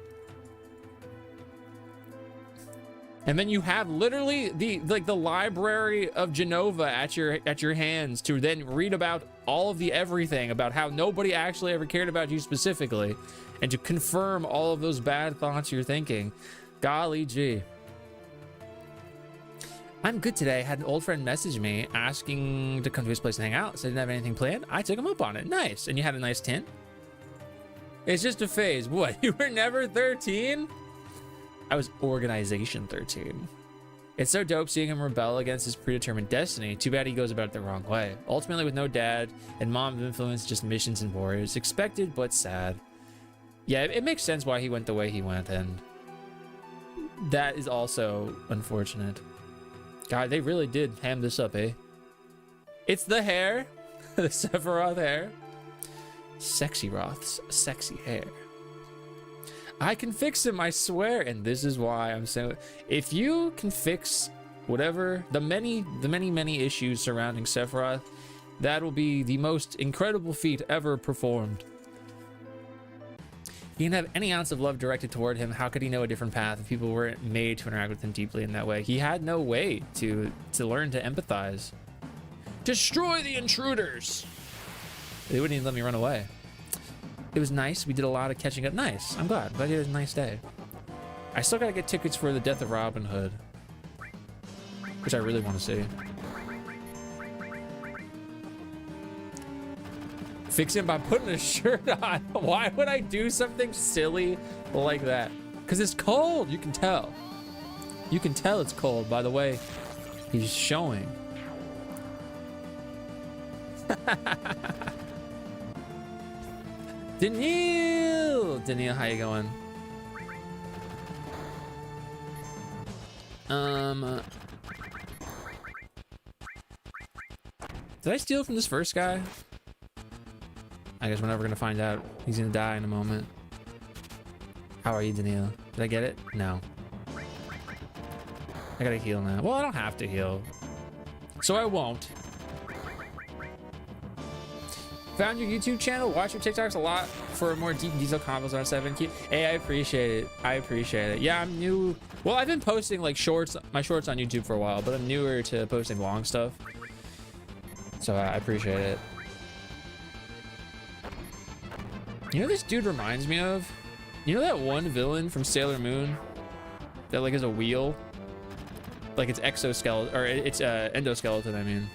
Speaker 2: And then you have literally the library of Genova at your hands to then read about all of the everything about how nobody actually ever cared about you specifically, and to confirm all of those bad thoughts you're thinking. Golly gee. I'm good today. Had an old friend message me asking to come to his place and hang out. So I didn't have anything planned. I took him up on it. Nice. And you had a nice tint. It's just a phase. What? You were never 13? I was organization 13. It's so dope seeing him rebel against his predetermined destiny. Too bad he goes about it the wrong way. Ultimately, with no dad and mom of influence, just missions and warriors. Expected, but sad. Yeah, it makes sense why he went the way he went, and that is also unfortunate. God, they really did ham this up, eh? It's the hair. The Sephiroth hair. Sexy Roth's sexy hair. I can fix him, I swear. And this is why I'm saying, if you can fix whatever, the many issues surrounding Sephiroth, that will be the most incredible feat ever performed. He didn't have any ounce of love directed toward him. How could he know a different path if people weren't made to interact with him deeply in that way? He had no way to learn to empathize. Destroy the intruders! They wouldn't even let me run away. It was nice. We did a lot of catching up. Nice. I'm glad. Glad it was a nice day. I still gotta get tickets for the Death of Robin Hood, which I really want to see. Fix him by putting a shirt on. Why would I do something silly like that? Because it's cold. You can tell. You can tell it's cold by the way he's showing. Daniil, how you going? Did I steal from this first guy? I guess we're never gonna find out. He's gonna die in a moment. How are you, Daniil? Did I get it? No. I gotta heal now. Well, I don't have to heal, so I won't. Found your YouTube channel. Watch your TikToks a lot for more deep detail combos on 7. Hey, I appreciate it. I appreciate it. Yeah, I'm new. Well, I've been posting like my shorts on YouTube for a while, but I'm newer to posting long stuff. So I appreciate it. You know what this dude reminds me of? You know that one villain from Sailor Moon that like is a wheel? Like it's exoskeleton, or it's endoskeleton, I mean.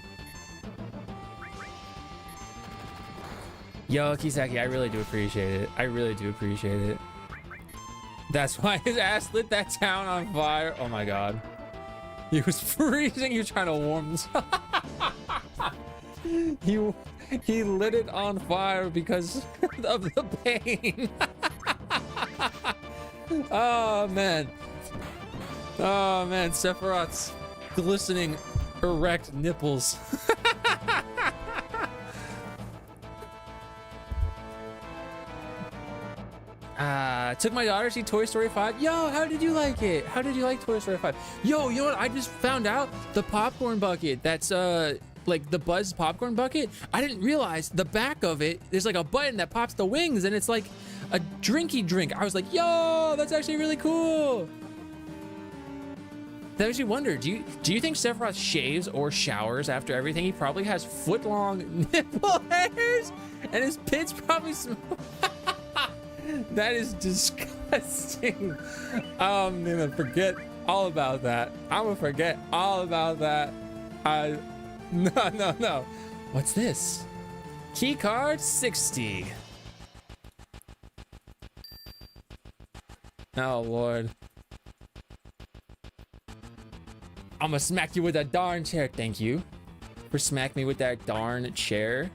Speaker 2: Yo, Kisaki, I really do appreciate it. I really do appreciate it. That's why his ass lit that town on fire. Oh my god. He was freezing. He was trying to warm he lit it on fire because of the pain. Oh man. Oh man, Sephiroth's glistening erect nipples. Took my daughter to see Toy Story 5. Yo, how did you like it? How did you like Toy Story 5? Yo, you know what? I just found out the popcorn bucket. That's like the Buzz popcorn bucket. I didn't realize the back of it, there's like a button that pops the wings and it's like a drinky drink. I was like, yo, that's actually really cool. That makes me wonder, do you think Sephiroth shaves or showers after everything? He probably has foot-long nipple hairs and his pits probably smell. That is disgusting. I'm gonna forget all about that. I'm gonna forget all about that. No. What's this? Key card 60. Oh Lord. I'm gonna smack you with that darn chair. Thank you for smacking me with that darn chair.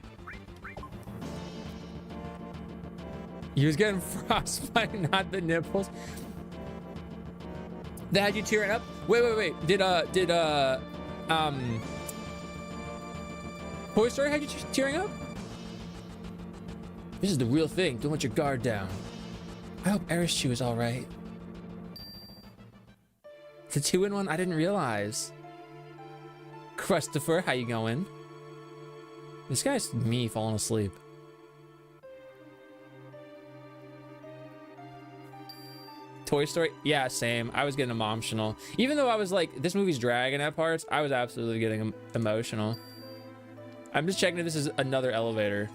Speaker 2: He was getting frostbite, not the nipples. That had you tearing up? Wait. Did Toy Story had you tearing up? This is the real thing. Don't let your guard down. I hope Arishu is all right. It's a 2-in-1. I didn't realize. Christopher, how you going? This guy's me falling asleep. Toy Story, yeah, same. I was getting emotional. Even though I was like, this movie's dragging at parts, I was absolutely getting emotional. I'm just checking if this is another elevator.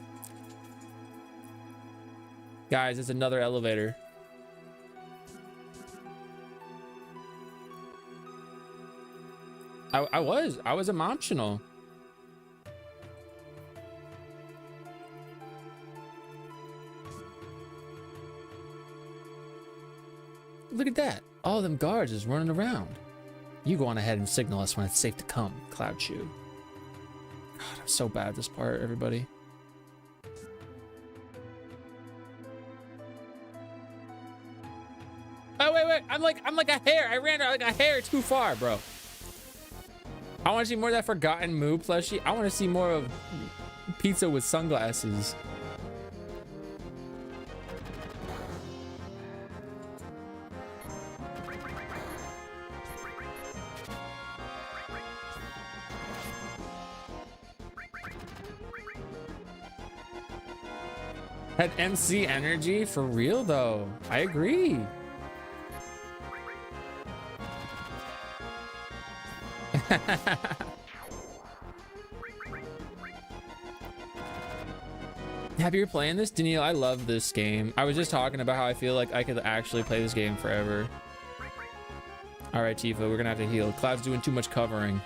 Speaker 2: Guys, it's another elevator. I was emotional. Look at that. All them guards is running around. You go on ahead and signal us when it's safe to come, Cloud Shoe. God, I'm so bad at this part, everybody. Oh, wait. I'm like a hare. I ran like a hare too far, bro. I want to see more of that Forgotten Moo plushie. I want to see more of Pizza with sunglasses. Had MC energy for real though. I agree. Happy you're playing this, Daniil. I love this game. I was just talking about how I feel like I could actually play this game forever. All right, Tifa, we're gonna have to heal. Cloud's doing too much covering.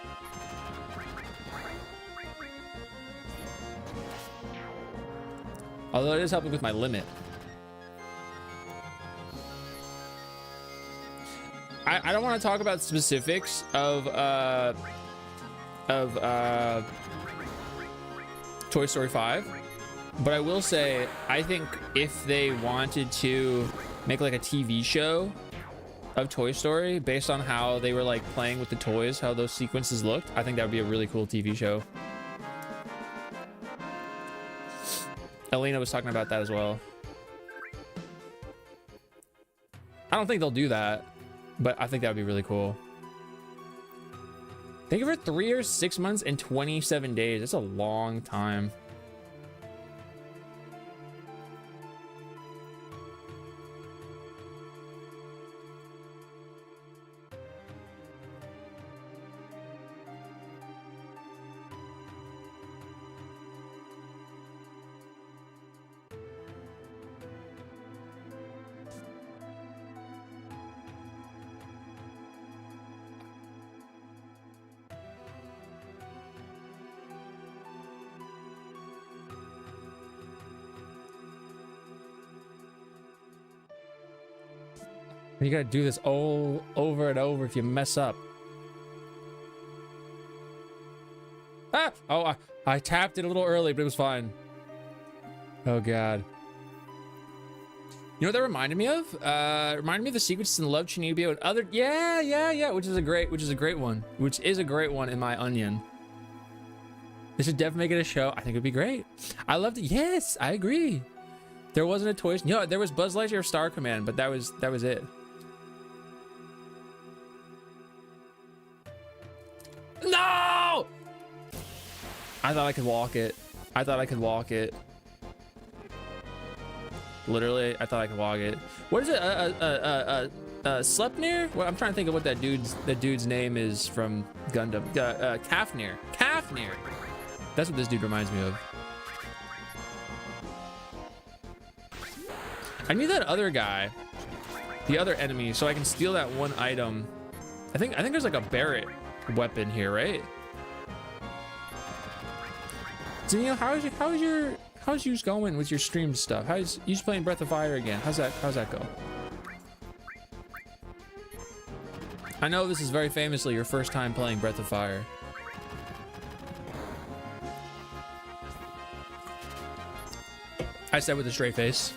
Speaker 2: Although it is helping with my limit. I don't want to talk about specifics of Toy Story 5, but I will say I think if they wanted to make like a TV show of Toy Story based on how they were like playing with the toys, how those sequences looked, I think that would be a really cool TV show. Elena was talking about that as well. I don't think they'll do that, but I think that would be really cool. Thank you for 3 years, 6 months, and 27 days. That's a long time. You gotta do this all over and over if you mess up. Ah! Oh, I tapped it a little early, but it was fine. Oh god. You know what that reminded me of? Reminded me of the sequences in Love Chinibio and other. Yeah. Which is a great one. Which is a great one in my onion. They should definitely make it a show. I think it'd be great. I loved it. Yes, I agree. There wasn't a toy. No, there was Buzz Lightyear Star Command, but that was it. No! I thought I could walk it. Literally, I thought I could walk it. What is it? Sleipnir? Well, I'm trying to think of what that dude's name is from Gundam. Kafnir. That's what this dude reminds me of. I need that other guy, the other enemy, so I can steal that one item. I think there's like a Barrett weapon here, right? Daniel, how's you going with your stream stuff? How's you playing Breath of Fire again? How's that go? I know this is very famously your first time playing Breath of Fire. I said with a straight face.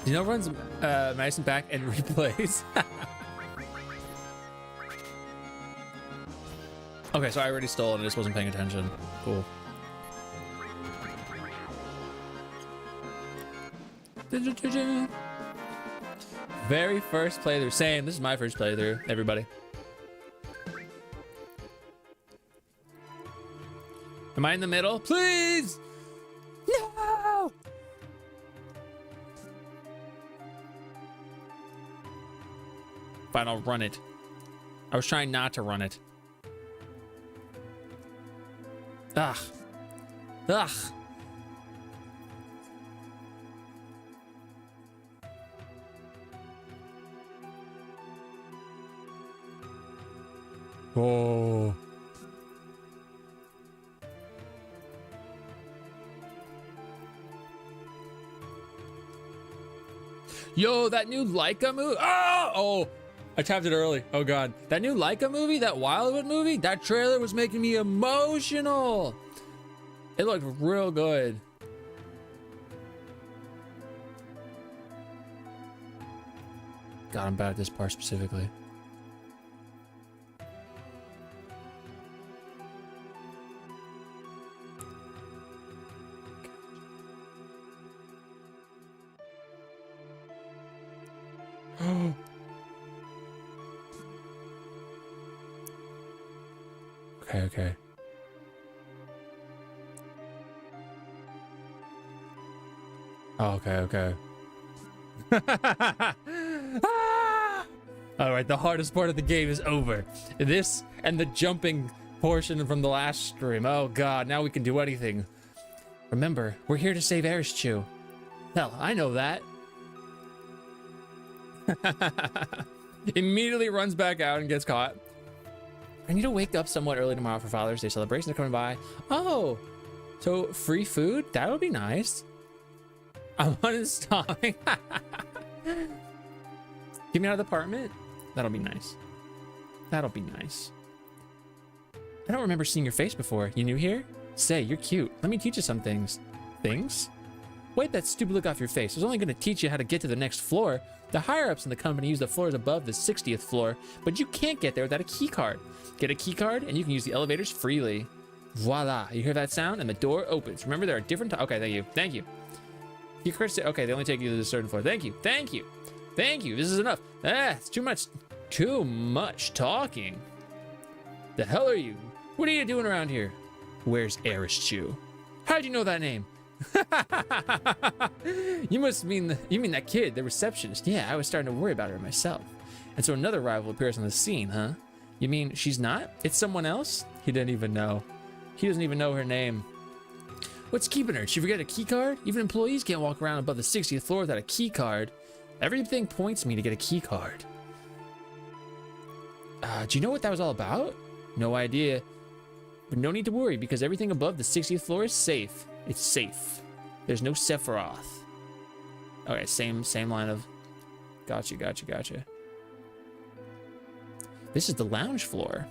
Speaker 2: Dino runs Madison back and replays. Okay, so I already stole it. I just wasn't paying attention. Cool. Very first playthrough. Same. This is my first playthrough, everybody. Am I in the middle? Please! No! Fine, I'll run it. I was trying not to run it. Ugh. Ugh. Oh. Yo, that new Laika movie. Oh, I tapped it early. Oh god, that new Laika movie, that Wildwood movie, that trailer was making me emotional. It looked real good. God, I'm bad at this part specifically. Okay. Oh, okay. All right, the hardest part of the game is over. This and the jumping portion from the last stream. Oh god, now we can do anything. Remember, we're here to save Arishu. Hell, I know that. Immediately runs back out and gets caught. I need to wake up somewhat early tomorrow for Father's Day celebrations are coming by. Oh, so free food? That would be nice. I'm uninstalling. Get me out of the apartment. That'll be nice. That'll be nice. I don't remember seeing your face before. You new here? Say, you're cute. Let me teach you some things. Things? Wipe that stupid look off your face. I was only going to teach you how to get to the next floor. The higher-ups in the company use the floors above the 60th floor, but you can't get there without a key card. Get a key card, and you can use the elevators freely. Voila. You hear that sound, and the door opens. Remember, there are different... Okay, thank you. Key cards... Okay, they only take you to the certain floor. Thank you. This is enough. It's too much talking. The hell are you? What are you doing around here? Where's Arishu? How'd you know that name? You mean that kid, the receptionist. Yeah, I was starting to worry about her myself. And so another rival appears on the scene, huh? You mean she's not? It's someone else? He didn't even know. He doesn't even know her name. What's keeping her? Did she forget a key card? Even employees can't walk around above the 60th floor without a key card. Everything points me to get a key card. Do you know what that was all about? No idea. But no need to worry, because everything above the 60th floor is safe. It's safe. There's no Sephiroth. Okay, same line of Gotcha, gotcha, gotcha. This is the lounge floor.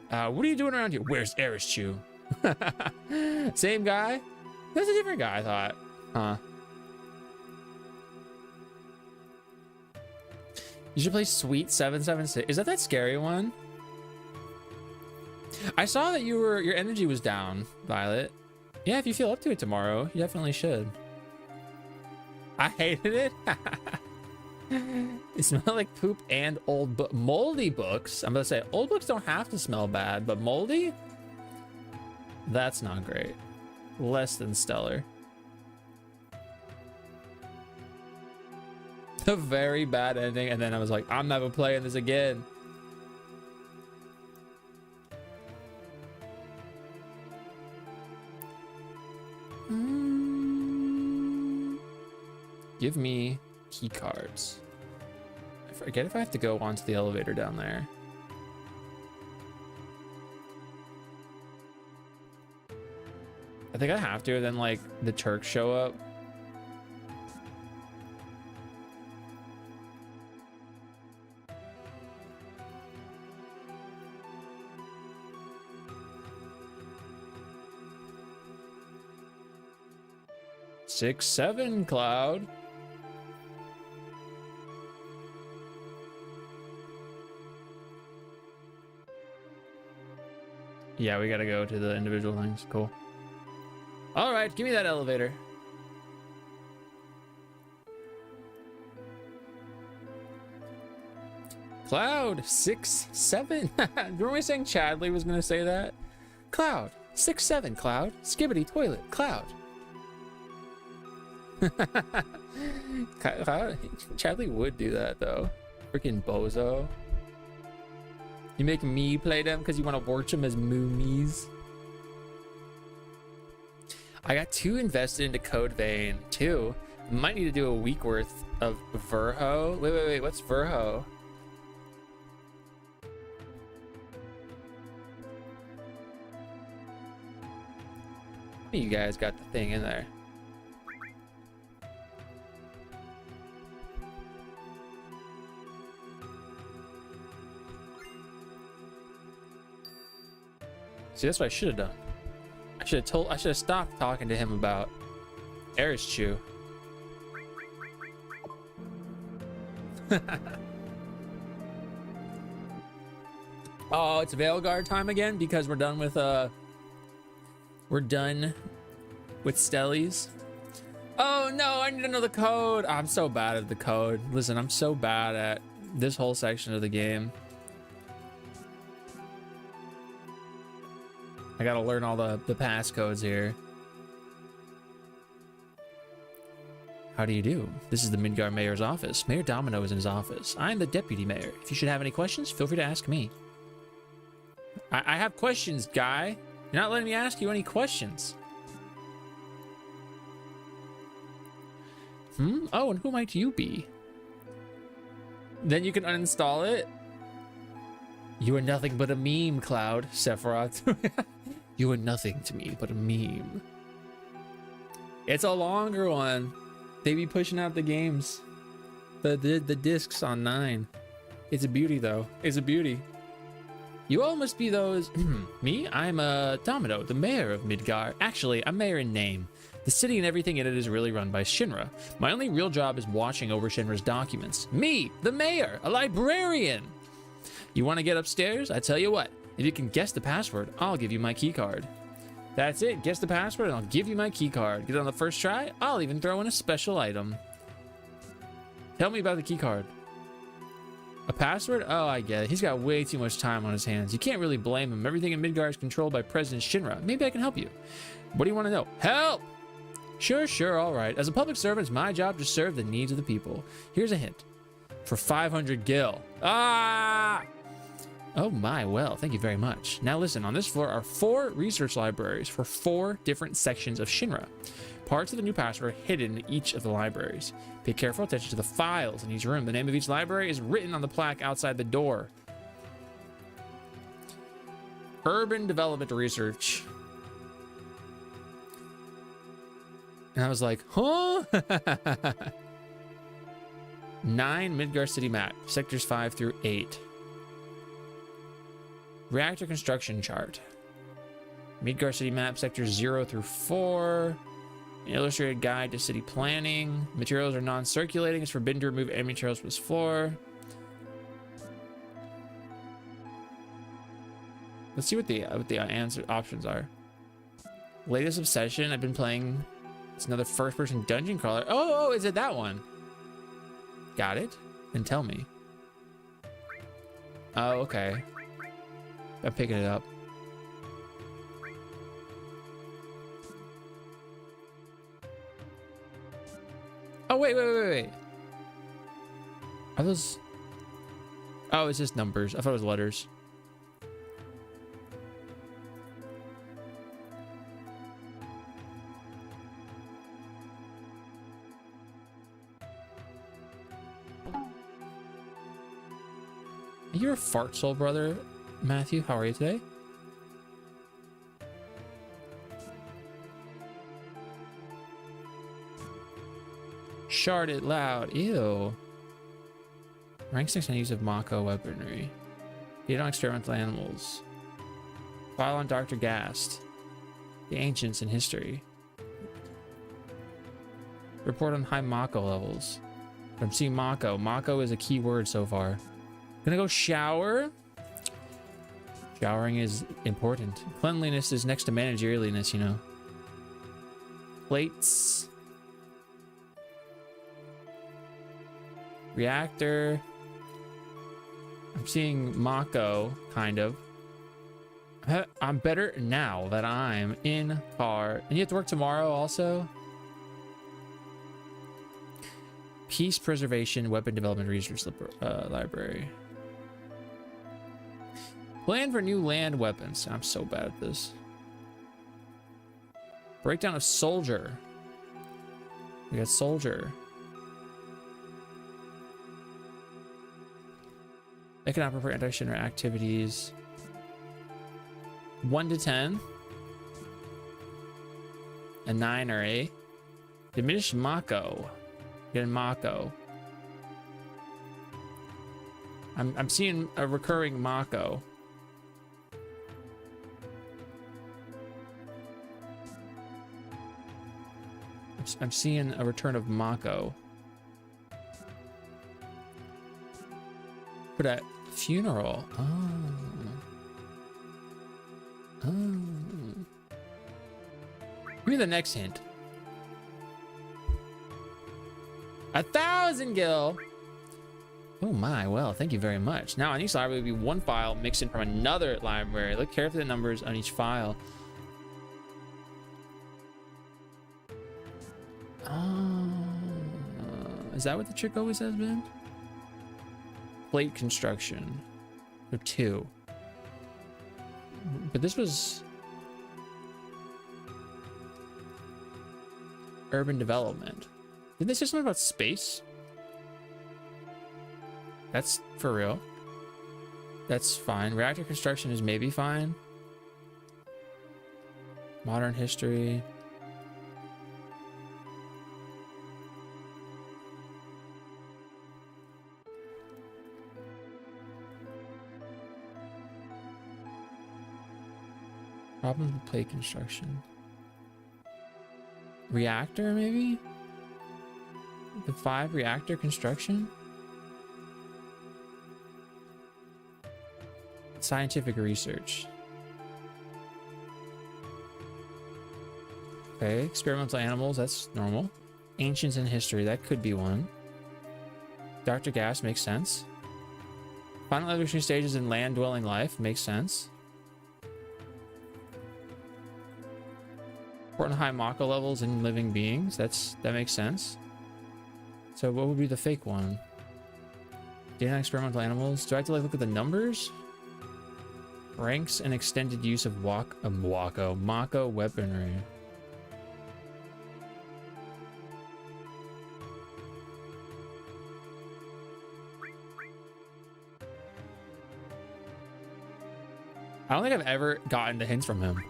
Speaker 2: What are you doing around here? Where's Arichu? Same guy? That's a different guy, I thought. Huh. You should play Sweet 776. Is that scary one? I saw that your energy was down, Violet. Yeah, if you feel up to it tomorrow, you definitely should. I hated it. It smelled like poop and moldy books. I'm gonna say old books don't have to smell bad, but moldy? That's not great. Less than stellar. A very bad ending, and then I was like, I'm never playing this again. Give me key cards. I forget if I have to go onto the elevator down there. I think I have to, then like the Turks show up. Six, 7, Cloud. Yeah, we gotta go to the individual things. Cool. All right, give me that elevator. Cloud 6, 7. Remember we saying Chadley was gonna say that? Cloud 6, 7. Cloud skibbity toilet. Cloud. Chadley would do that though. Freaking bozo. You make me play them because you want to watch them as moomies. I got 2 invested into Code Vein. 2. Might need to do a week worth of Verho. Wait. What's Verho? You guys got the thing in there. See, that's what I should have done. I should have stopped talking to him about Arichu. Oh, it's Veilguard time again because we're done with Stellies. Oh no, I need to know the code. I'm so bad at the code. Listen, I'm so bad at this whole section of the game. I gotta learn all the passcodes here. How do you do? This is the Midgard Mayor's office. Mayor Domino is in his office. I'm the deputy mayor. If you should have any questions, feel free to ask me. I have questions, guy. You're not letting me ask you any questions. Oh, and who might you be? Then you can uninstall it. You are nothing but a meme, Cloud. Sephiroth. You are nothing to me but a meme. It's a longer one. They be pushing out the games. The discs on 9. It's a beauty, though. It's a beauty. You all must be those... Me? I'm Domino, the mayor of Midgard. Actually, I'm mayor in name. The city and everything in it is really run by Shinra. My only real job is watching over Shinra's documents. Me, the mayor, a librarian. You want to get upstairs? I tell you what, if you can guess the password, I'll give you my key card. That's it, guess the password and I'll give you my key card. Get it on the first try, I'll even throw in a special item. Tell me about the key card. A password? Oh, I get it. He's got way too much time on his hands. You can't really blame him. Everything in Midgard is controlled by President Shinra. Maybe I can help you. What do you want to know? Help! Sure, all right. As a public servant, it's my job to serve the needs of the people. Here's a hint. For 500 gil. Ah! Oh my, well, thank you very much. Now listen, on this floor are 4 research libraries for 4 different sections of Shinra. Parts of the new password are hidden in each of the libraries. Pay careful attention to the files in each room. The name of each library is written on the plaque outside the door. Urban Development Research. And I was like, huh? 9 Midgar City map, sectors 5 through 8. Reactor construction chart. Midgar City map, sectors 0 through 4. An illustrated guide to city planning. Materials are non-circulating. It's forbidden to remove any materials from this floor. Let's see what the answer options are. Latest obsession. I've been playing. It's another first-person dungeon crawler. Oh, is it that one? Got it? Then tell me. Oh, okay. I'm picking it up. Oh, wait. Are those... Oh, it's just numbers. I thought it was letters. You're a fart soul, brother. Matthew, how are you today? Shard it loud. Ew. Rank 6 on use of Mako weaponry. Get on experimental animals. File on Dr. Gast. The ancients in history. Report on high Mako levels. I'm seeing Mako. Mako is a key word so far. Gonna go shower. Showering is important. Cleanliness is next to managerialness, you know. Plates. Reactor. I'm seeing Mako, kind of. I'm better now that I'm in car. And you have to work tomorrow also? Peace preservation, weapon development research library. Plan for new land weapons. I'm so bad at this. Breakdown of soldier. We got soldier. Economic production or activities. 1 to 10. A 9 or 8. Diminished Mako. Get Mako. I'm seeing a recurring Mako. I'm seeing a return of Mako. But at funeral. Oh. Give me the next hint. 1,000 gil. Oh my, well, thank you very much. Now on each library will be one file mixed in from another library. Look carefully at the numbers on each file. Is that what the trick always has been? Plate construction. Or 2. But this was urban development. Did they say something about space? That's for real. That's fine. Reactor construction is maybe fine. Modern history. Problem with plate construction. Reactor, maybe? The 5 reactor construction? Scientific research. Okay, experimental animals, that's normal. Ancients in history, that could be one. Dr. Gas makes sense. Final evolutionary stages in land dwelling life makes sense. Important high Mako levels in living beings. That makes sense. So what would be the fake one? Data on experimental animals. Do I have to like look at the numbers? Ranks and extended use of Mako weaponry. I don't think I've ever gotten the hints from him.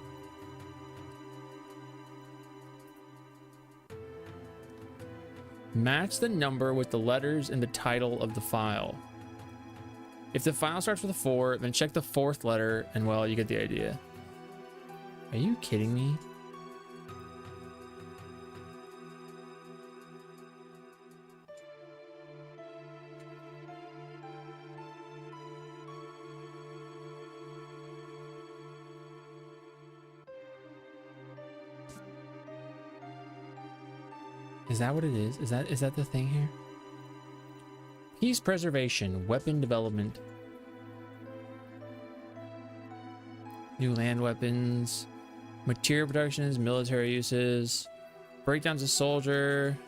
Speaker 2: Match the number with the letters in the title of the file. If the file starts with a 4, then check the 4th letter, and well, you get the idea. Are you kidding me? Is that what it is? Is that the thing here? Peace preservation, weapon development. New land weapons, material productions, military uses, breakdowns of soldier.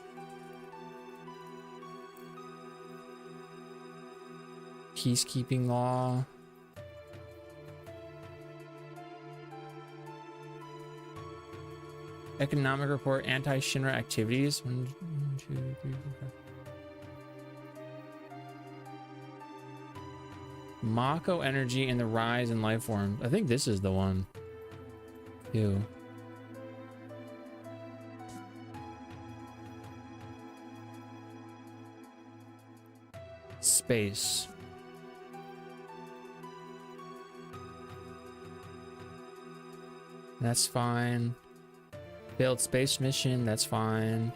Speaker 2: Peacekeeping law. Economic report, anti-Shinra activities. 1, 2, 3, 4, 5. Mako energy and the rise in life forms. I think this is the one. Ew. Space. That's fine. Failed space mission, that's fine.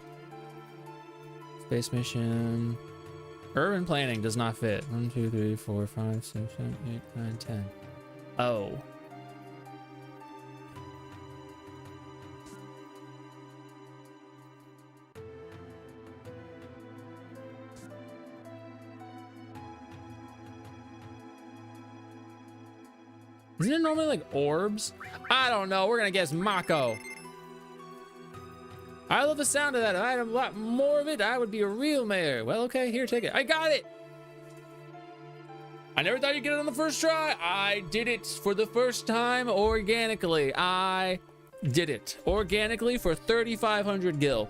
Speaker 2: Space mission. Urban planning does not fit. 1, 2, 3, 4, 5, 6, 7, 8, 9, 10. Oh. Isn't it normally like orbs? I don't know. We're gonna guess Mako. I love the sound of that. If I had a lot more of it, I would be a real mayor. Well, okay, here, take it. I got it. I never thought you'd get it on the first try. I did it for the first time organically. I did it organically for 3,500 gil.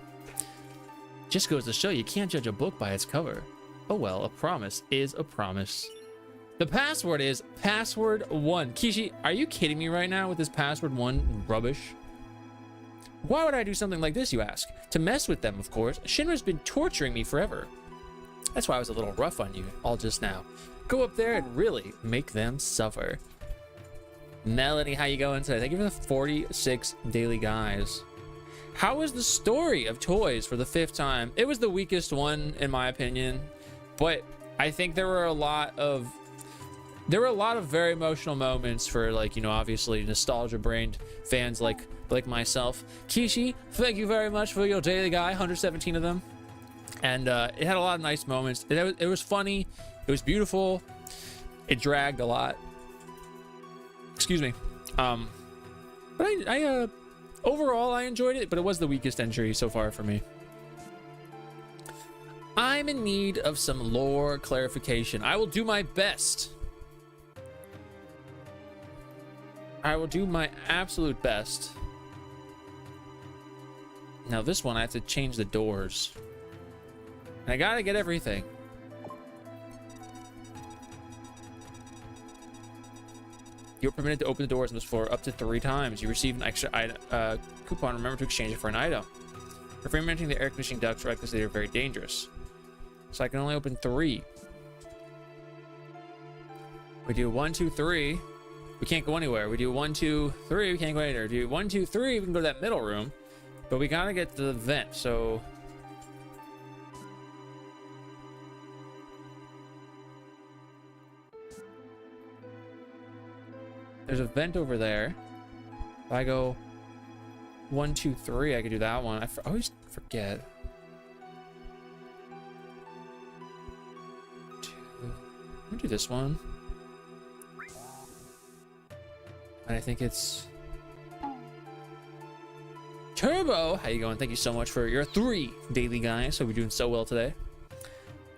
Speaker 2: Just goes to show you can't judge a book by its cover. Oh well, a promise is a promise. The password is password 1. Kishi, are you kidding me right now with this password 1 rubbish? Why would I do something like this, you ask? To mess with them, of course. Shinra's been torturing me forever. That's why I was a little rough on you all just now. Go up there and really make them suffer. Melanie, how you going today? Thank you for the 46 daily guys. How is the story of Toys for the 5th time? It was the weakest one, in my opinion. But I think there were a lot of very emotional moments for, like, you know, obviously nostalgia-brained fans like myself. Kishi, thank you very much for your daily guy, 117 of them. And it had a lot of nice moments. It was funny. It was beautiful. It dragged a lot. Excuse me. But I overall, I enjoyed it, but it was the weakest entry so far for me. I'm in need of some lore clarification. I will do my best. I will do my absolute best. Now this one, I have to change the doors. And I gotta get everything. You're permitted to open the doors on this floor up to 3 times. You receive an extra coupon. Remember to exchange it for an item. Refrain from entering the air conditioning ducts recklessly, they are very dangerous. So I can only open 3. We do 1, 2, 3. We can't go anywhere. We do 1, 2, 3. We can't go anywhere. We do 1, 2, 3. We can go to that middle room. But we gotta get to the vent, so... There's a vent over there. If I go 1, 2, 3, I could do that one. I always forget. 2. I'm gonna do this one. And I think it's... Turbo! How you going? Thank you so much for your 3 daily guys. So we're doing so well today.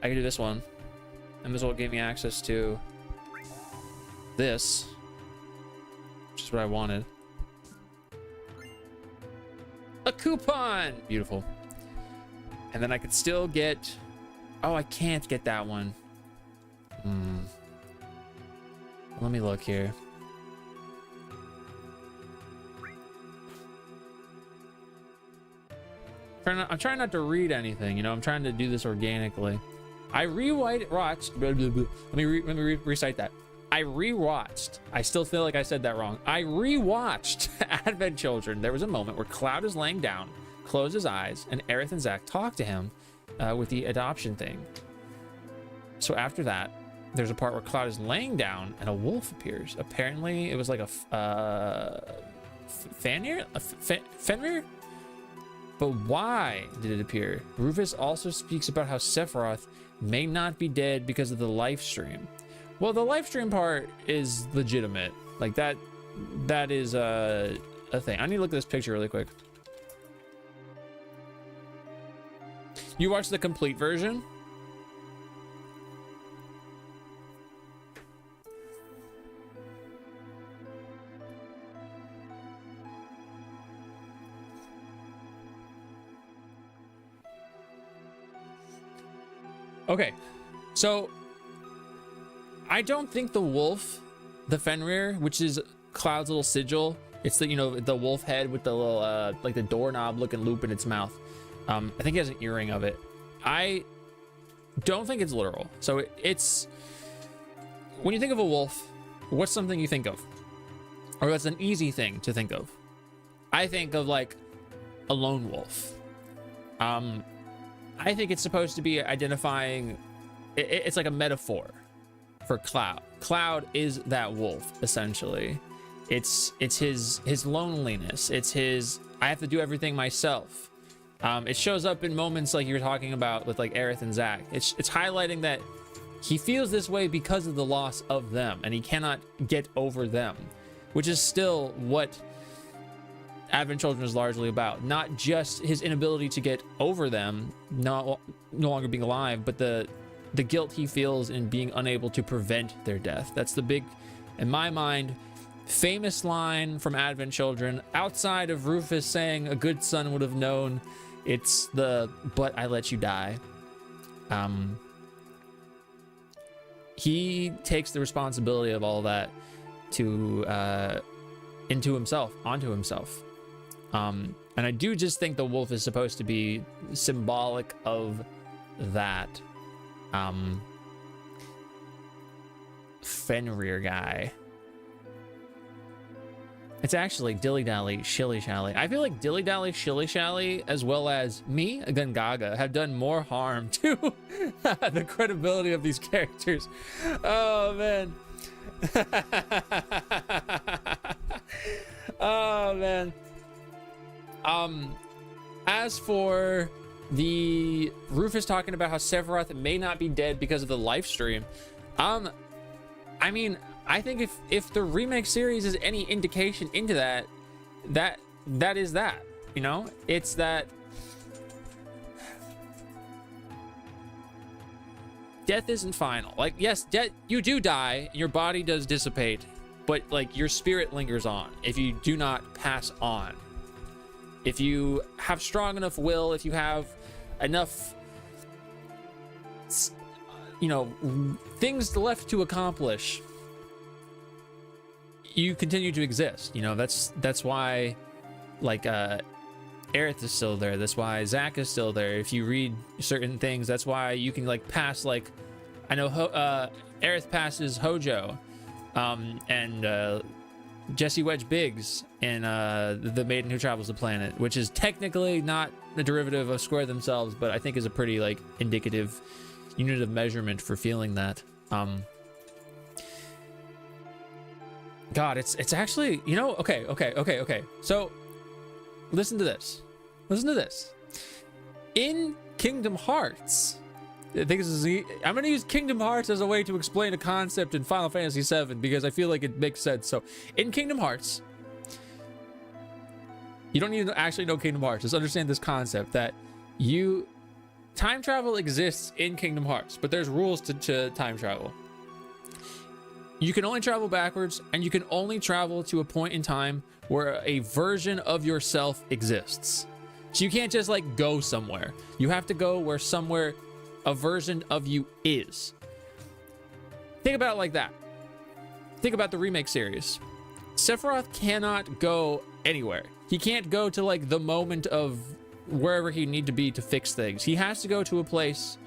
Speaker 2: I can do this one. And this will give me access to this. Which is what I wanted. A coupon! Beautiful. And then I could still get... Oh, I can't get that one. Let me look here. I'm trying not to read anything, you know. I'm trying to do this organically. I rewatched. Let me recite that. I rewatched. I still feel like I said that wrong. I rewatched Advent Children. There was a moment where Cloud is laying down, closed his eyes, and Aerith and Zack talk to him with the adoption thing. So after that, there's a part where Cloud is laying down and a wolf appears. Apparently, it was like a Fenrir? But why did it appear? Rufus also speaks about how Sephiroth may not be dead because of the life stream. Well, the live stream part is legitimate. Like that is a thing. I need to look at this picture really quick. You watched the complete version? Okay, so I don't think the wolf, the Fenrir, which is Cloud's little sigil, it's the, you know, the wolf head with the little like the doorknob looking loop in its mouth. I think he has an earring of it. I don't think it's literal. So it's, when you think of a wolf, what's something you think of? Or that's an easy thing to think of. I think of like a lone wolf. I think it's supposed to be identifying, it's like a metaphor for Cloud. Cloud is that wolf, essentially. It's his loneliness. It's his, I have to do everything myself. It shows up in moments like you were talking about with like Aerith and Zack. It's highlighting that he feels this way because of the loss of them, and he cannot get over them, which is still what Advent Children is largely about. Not just his inability to get over them, no longer being alive, but the guilt he feels in being unable to prevent their death. That's the big, in my mind, famous line from Advent Children, outside of Rufus saying a good son would have known. It's the, but I let you die. He takes the responsibility of all that to onto himself. And I do just think the wolf is supposed to be symbolic of that Fenrir guy. It's actually Dilly Dally, Shilly Shally. I feel like Dilly Dally, Shilly Shally, as well as me, again Gaga, have done more harm to the credibility of these characters. Oh man. Oh man. As for the Rufus talking about how Sephiroth may not be dead because of the live stream, I mean, I think if the remake series is any indication into that is that, you know, it's that death isn't final. Like, yes, you do die, your body does dissipate, but like your spirit lingers on if you do not pass on. If you have strong enough will, if you have enough, you know, things left to accomplish, you continue to exist. You know, that's why, like, Aerith is still there. That's why Zack is still there. If you read certain things, that's why you can like pass, like, I know Aerith passes Hojo, and Jessie Wedge Biggs in The Maiden Who Travels the Planet, which is technically not a derivative of Square themselves, but I think is a pretty like indicative unit of measurement for feeling that. God, it's actually, you know, okay. So listen to this. In Kingdom Hearts, I think I'm going to use Kingdom Hearts as a way to explain a concept in Final Fantasy VII because I feel like it makes sense. So in Kingdom Hearts, you don't need to actually know Kingdom Hearts. Just understand this concept that time travel exists in Kingdom Hearts, but there's rules to time travel. You can only travel backwards, and you can only travel to a point in time where a version of yourself exists. So you can't just like go somewhere. You have to go where somewhere a version of you is. Think about it like that. Think about the remake series. Sephiroth cannot go anywhere. He can't go to like the moment of wherever he need to be to fix things. He has to go to a place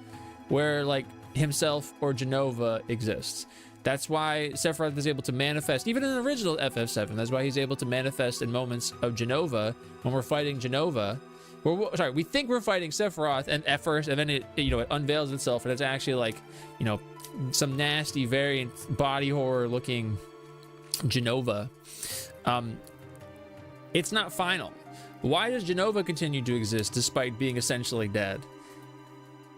Speaker 2: where like himself or Genova exists. That's why Sephiroth is able to manifest, even in the original FF7. That's why he's able to manifest in moments of Genova when we're fighting Genova. Sorry, we think we're fighting Sephiroth and at first, and then it unveils itself, and it's actually like, some nasty variant body horror looking Genova. It's not final. Why does Genova continue to exist despite being essentially dead?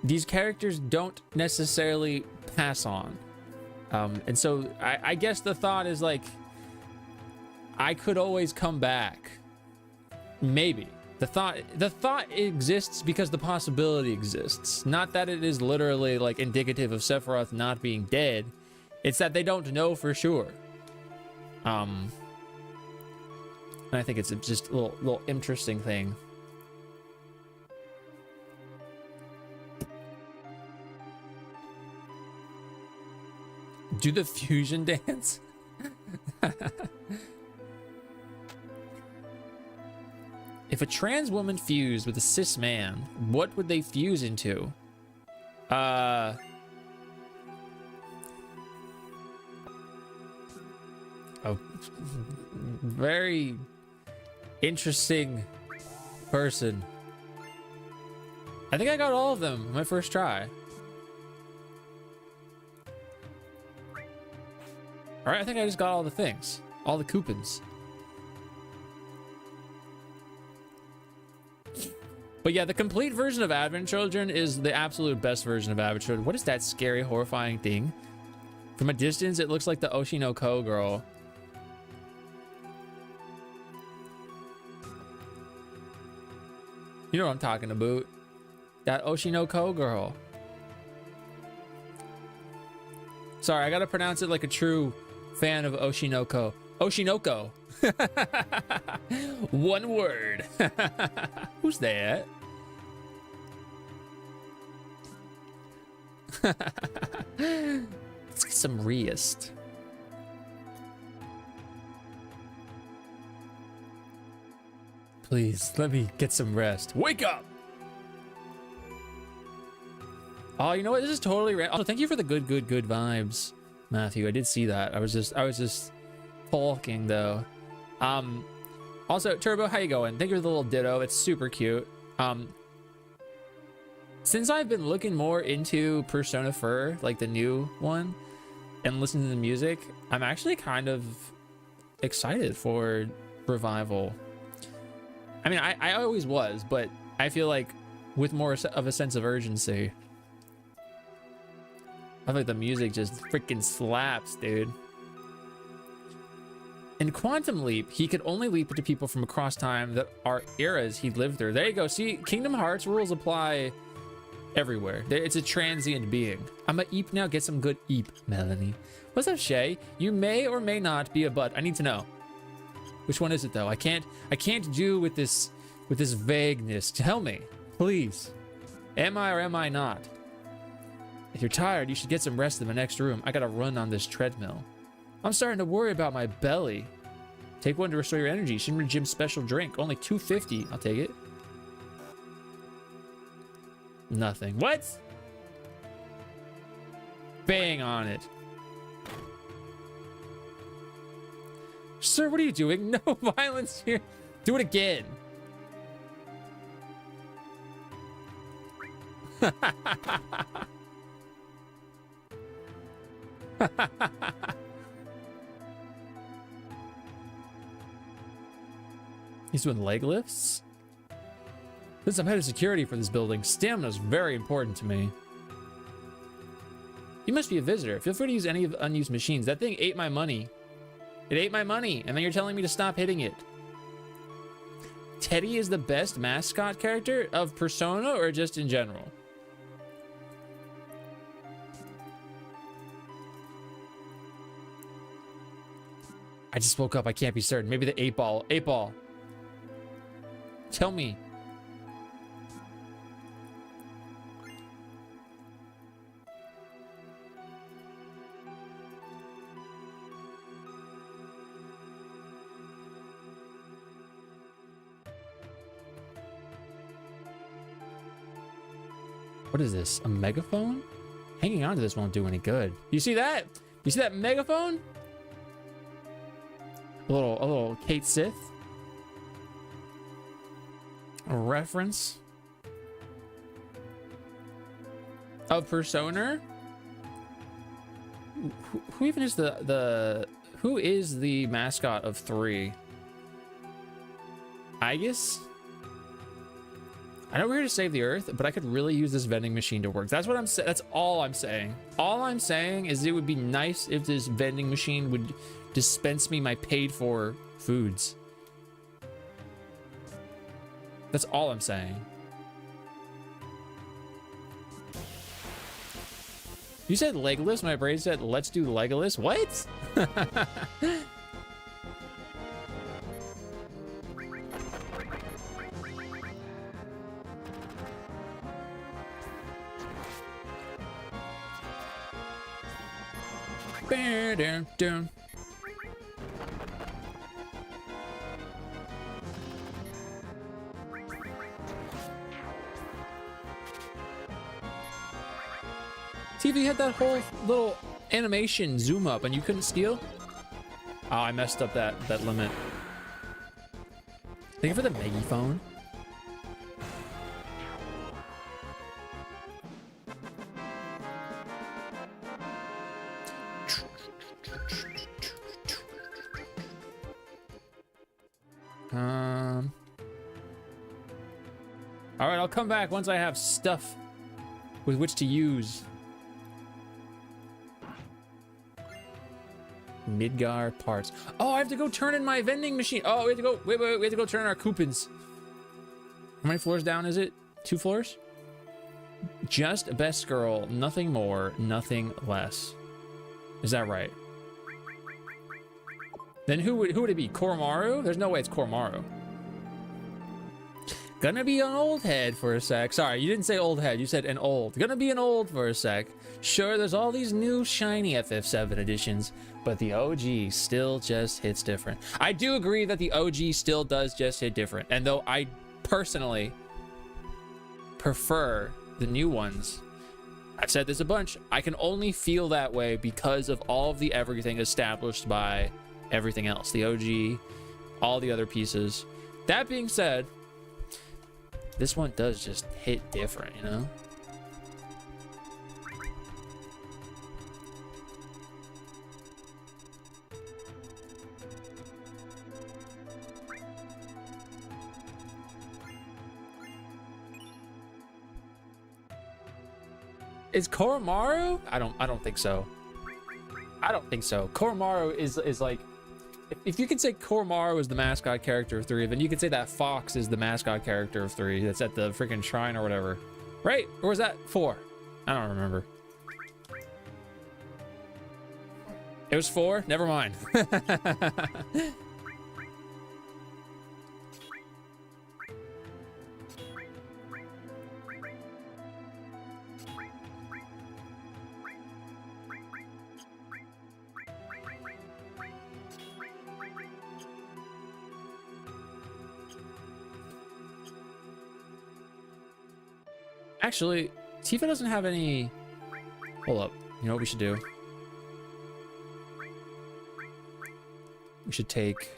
Speaker 2: These characters don't necessarily pass on. And so I guess the thought is like, I could always come back. Maybe. The thought exists because the possibility exists. Not that it is literally like indicative of Sephiroth not being dead. It's that they don't know for sure. And I think it's just a little interesting thing. Do the fusion dance? If a trans woman fused with a cis man, what would they fuse into? Oh, very interesting person. I think I got all of them on my first try. All right, I think I just got all the things, all the coupons. But yeah, the complete version of Advent Children is the absolute best version of Advent Children. What is that scary, horrifying thing? From a distance, it looks like the Oshinoko girl. You know what I'm talking about. That Oshinoko girl. Sorry, I gotta pronounce it like a true fan of Oshinoko. Oshinoko. One word. Who's that? Let's get some rest. Please, let me get some rest. Wake up! Oh, you know what? This is totally random. Also, thank you for the good vibes, Matthew. I did see that. I was just talking though. Also, Turbo, how you going? Thank you for the little ditto. It's super cute. Since I've been looking more into Persona 4, like the new one, and listening to the music, I'm actually kind of excited for Revival. I mean, I always was, but I feel like with more of a sense of urgency. I feel like the music just freaking slaps, dude. In Quantum Leap, he could only leap into people from across time that are eras he lived through. There you go. See, Kingdom Hearts rules apply everywhere. It's a transient being. I'm a eep now. Get some good eep, Melanie. What's up, Shay? You may or may not be a butt. I need to know. Which one is it though? I can't do with this vagueness. Tell me, please. Am I or am I not? If you're tired, you should get some rest in the next room. I gotta run on this treadmill. I'm starting to worry about my belly. Take one to restore your energy. Shinra Gym special drink. Only $2.50. I'll take it. Nothing. What? Bang on it. Sir, what are you doing? No violence here. Do it again. He's doing leg lifts? Since I'm head of security for this building, stamina is very important to me. You must be a visitor. Feel free to use any of the unused machines. That thing ate my money. It ate my money, and then you're telling me to stop hitting it. Teddy is the best mascot character of Persona or just in general? I just woke up. I can't be certain. Maybe the 8-ball. 8-ball. Tell me. What is this? A megaphone? Hanging on to this won't do any good. You see that? You see that megaphone? A little Kate Sith. A reference of Persona. Who even is who is the mascot of 3? I guess. I know we're here to save the earth, but I could really use this vending machine to work. That's what I'm saying. That's all I'm saying. All I'm saying is it would be nice if this vending machine would dispense me my paid for foods. That's all I'm saying. You said Legolas, my brain said let's do Legolas. What? Down. TV had that whole little animation zoom up and you couldn't steal? Oh, I messed up that limit. Thank you for the megaphone. All right, I'll come back once I have stuff with which to use. Midgar parts. Oh, I have to go turn in my vending machine. Oh, we have to go. Wait. We have to go turn in our coupons. How many floors down is it? 2 floors? Just best girl. Nothing more. Nothing less. Is that right? Then who would it be? Koromaru? There's no way it's Koromaru. Gonna be an old head for a sec. Sorry, you didn't say old head. You said an old. Gonna be an old for a sec. Sure, there's all these new shiny FF7 editions, but the OG still just hits different. I do agree that the OG still does just hit different. And though I personally prefer the new ones, I've said this a bunch, I can only feel that way because of all of the everything established by everything else. The OG, all the other pieces. That being said, this one does just hit different, you know? Is Koromaru? I don't think so. I don't think so. Koromaru is like, if you could say Koromaru is the mascot character of 3, then you could say that Fox is the mascot character of 3 that's at the freaking shrine or whatever. Right? Or was that 4? I don't remember. It was 4? Never mind. Actually, Tifa doesn't have any... Hold up. You know what we should do? We should take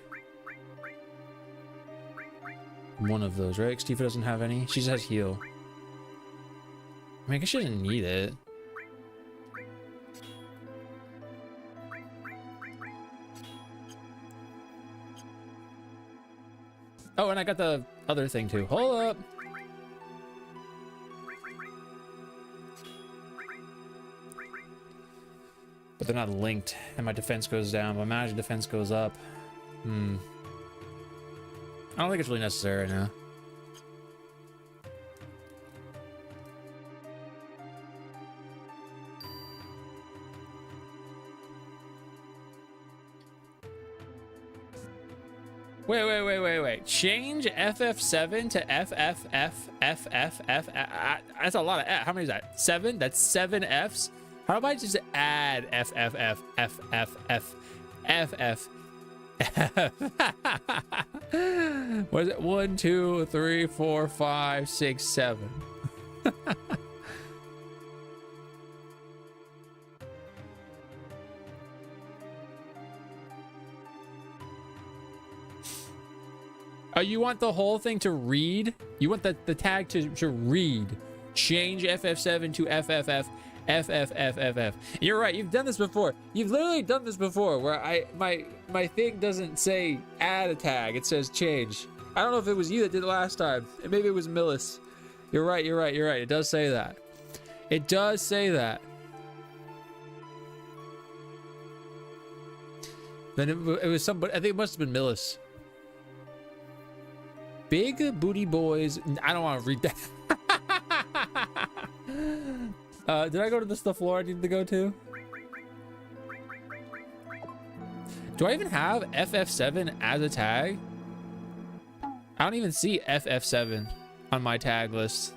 Speaker 2: one of those, right? Because Tifa doesn't have any. She just has heal. I mean, I guess she doesn't need it. Oh, and I got the other thing too. Hold up. But they're not linked, and my defense goes down. My magic defense goes up. I don't think it's really necessary right now. Wait. Change FF7 to FFFFFF. That's a lot of F. How many is that? 7? That's 7 Fs? How about I just add FFFFFFFF? What is it? 1, 2, 3, 4, 5, 6, 7. Oh, you want the whole thing to read? You want the tag to read. Change FF7 to FFF. FFFFF. You're right. You've done this before. You've literally done this before where my thing doesn't say add a tag. It says change. I don't know if it was you that did it last time. Maybe it was Millis. You're right. You're right. You're right. It does say that. It does say that. Then it was somebody. I think it must have been Millis. Big booty boys. I don't want to read that. Did I go to the floor I needed to go to? Do I even have FF7 as a tag? I don't even see FF7 on my tag list.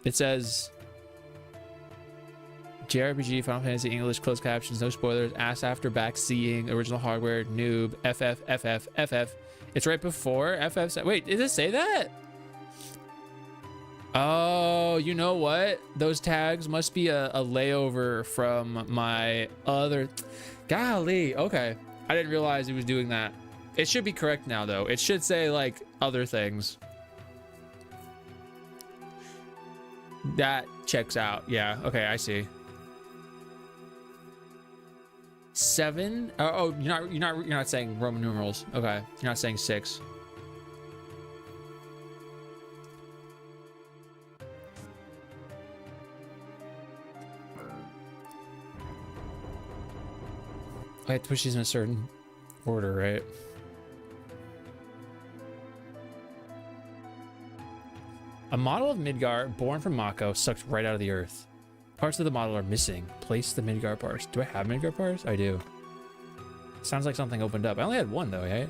Speaker 2: It says JRPG, Final Fantasy, English, closed captions, no spoilers, ass after back seeing, original hardware, noob, FF. It's right before FF7. Wait, did it say that? Oh, you know what? Those tags must be a layover from my other. Golly, okay. I didn't realize it was doing that. It should be correct now, though. It should say, like, other things. That checks out. Yeah, okay, I see. 7. Oh, you're not saying Roman numerals. Okay, you're not saying 6. I have to push these in a certain order, right? A model of Midgar born from Mako sucked right out of the earth. Parts of the model are missing. Place the Midgar parts. Do I have Midgar parts? I do. Sounds like something opened up. I only had one though, right?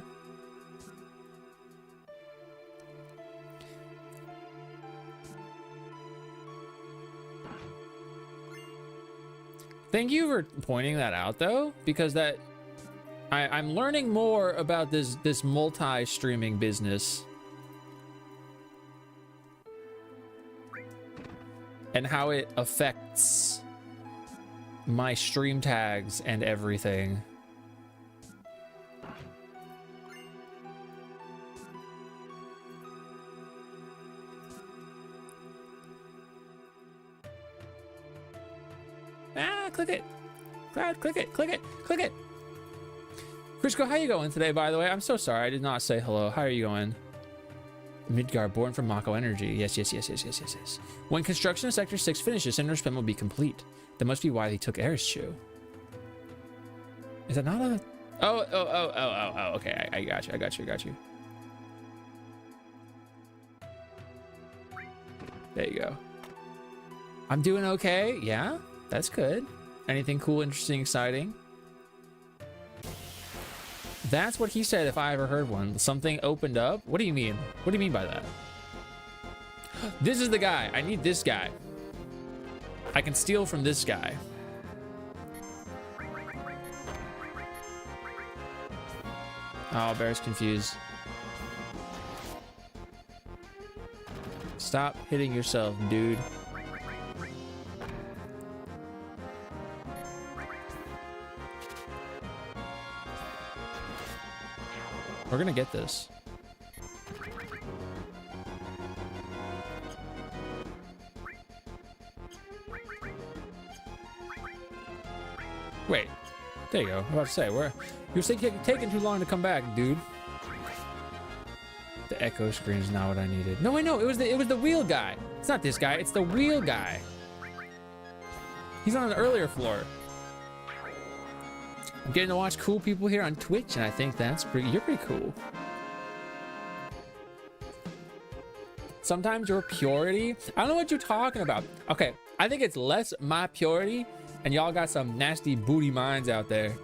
Speaker 2: Thank you for pointing that out though, because that I'm learning more about this multi-streaming business. And how it affects my stream tags and everything. Ah, click it. Cloud, click it, click it, click it. Crisco, how you going today, by the way? I'm so sorry, I did not say hello. How are you going? Midgar, born from Mako Energy. Yes. When construction of Sector 6 finishes, Cinder Spin will be complete. That must be why they took Air's shoe. Is that not a... Oh, okay. I got you. There you go. I'm doing okay. Yeah, that's good. Anything cool, interesting, exciting? That's what he said if I ever heard one. Something opened up? What do you mean? What do you mean by that? This is the guy. I need this guy. I can steal from this guy. Oh, Bear's confused. Stop hitting yourself, dude. We're gonna get this. Wait, there you go. I'm about to say, you're taking too long to come back, dude. The echo screen is not what I needed. No, wait, no, it was the wheel guy. It's not this guy. It's the wheel guy. He's on an earlier floor. I'm getting to watch cool people here on Twitch, and I think that's you're pretty cool. Sometimes your purity, I don't know what you're talking about. Okay, I think it's less my purity, and y'all got some nasty booty minds out there.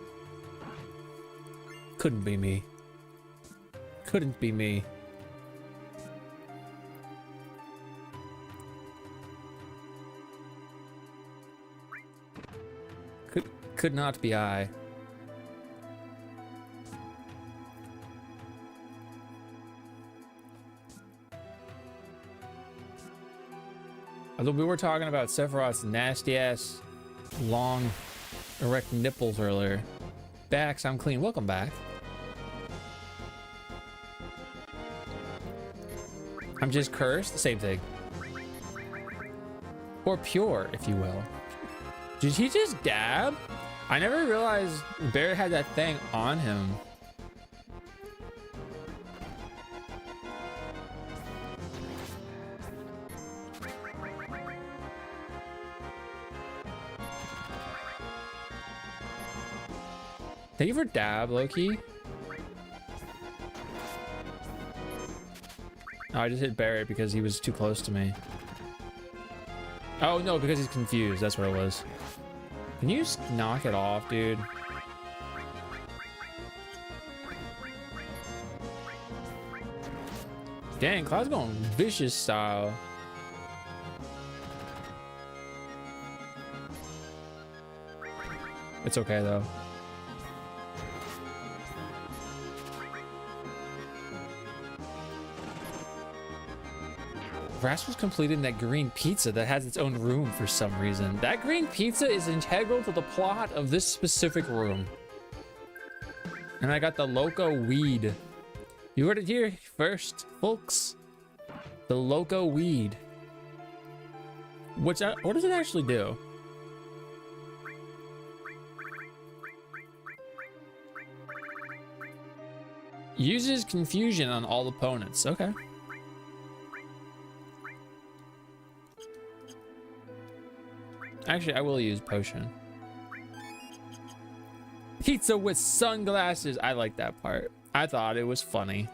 Speaker 2: Couldn't be me. Couldn't be me. Could not be I. Although we were talking about Sephiroth's nasty ass long erect nipples earlier. back, so I'm clean. Welcome back. I'm just cursed. Same thing. Or pure, if you will. Did he just dab? I never realized Barrett had that thing on him. Thank you for dab, Loki. Oh, I just hit Barrett because he was too close to me. Oh no, because he's confused. That's what it was. Can you just knock it off, dude? Dang, Cloud's going vicious style. It's okay though. Rascal's completing that green pizza that has its own room for some reason. That green pizza is integral to the plot of this specific room. And I got the Loco Weed. You heard it here first, folks. The Loco Weed. What does it actually do? Uses confusion on all opponents. Okay. Actually, I will use potion. Pizza with sunglasses. I like that part. I thought it was funny.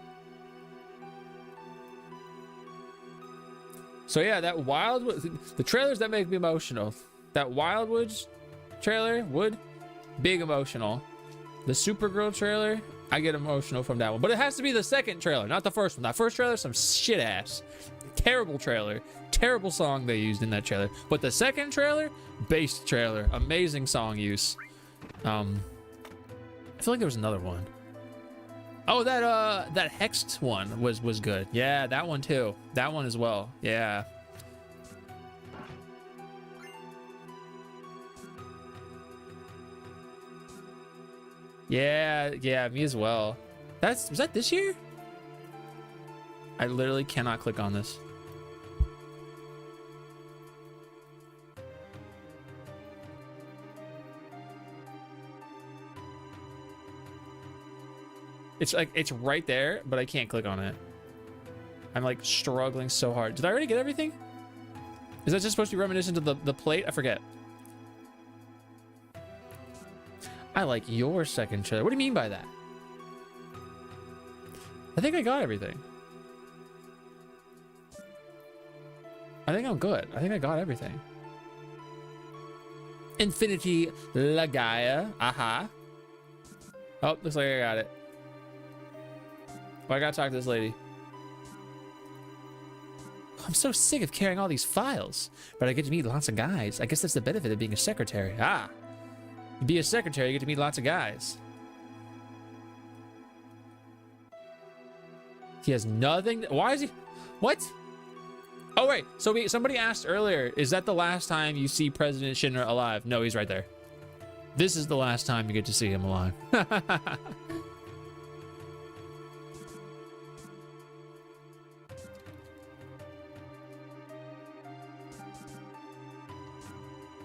Speaker 2: So yeah, that Wildwood, the trailers that make me emotional. That Wildwoods trailer, big emotional. The Supergirl trailer, I get emotional from that one. But it has to be the second trailer, not the first one. That first trailer, some shit ass. Terrible trailer. Terrible song they used in that trailer. But the second trailer, based trailer. Amazing song use. I feel like there was another one. Oh, that Hexed one was good. Yeah, that one too. That one as well. Yeah. Yeah, me as well. Was that this year? I literally cannot click on this. It's like, it's right there, but I can't click on it. I'm like struggling so hard. Did I already get everything? Is that just supposed to be reminiscent of the plate? I forget. I like your second trailer. What do you mean by that? I think I got everything. I think I'm good. I think I got everything. Infinity Lagaya. Aha. Oh, looks like I got it. Well, I gotta talk to this lady. I'm so sick of carrying all these files, but I get to meet lots of guys. I guess that's the benefit of being a secretary. Ah, you be a secretary, you get to meet lots of guys. He has nothing. Why is he? What? Oh wait, so somebody asked earlier, is that the last time you see President Shinra alive? No, he's right there. This is the last time you get to see him alive.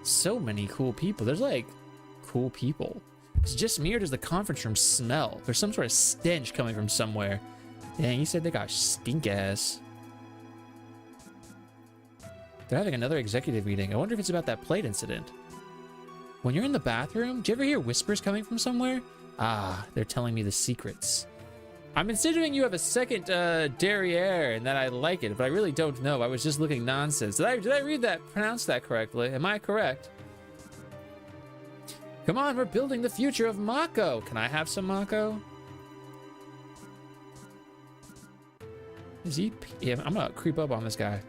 Speaker 2: So many cool people. There's like cool people. Is it just me or does the conference room smell? There's some sort of stench coming from somewhere. Dang, you said they got stink ass. They're having another executive meeting. I wonder if it's about that plate incident. When you're in the bathroom, do you ever hear whispers coming from somewhere? Ah, they're telling me the secrets. I'm considering you have a second derriere and that I like it, but I really don't know. I was just looking nonsense. Did I read that, pronounce that correctly? Am I correct? Come on, we're building the future of Mako. Can I have some Mako? Is he? Yeah, I'm gonna creep up on this guy.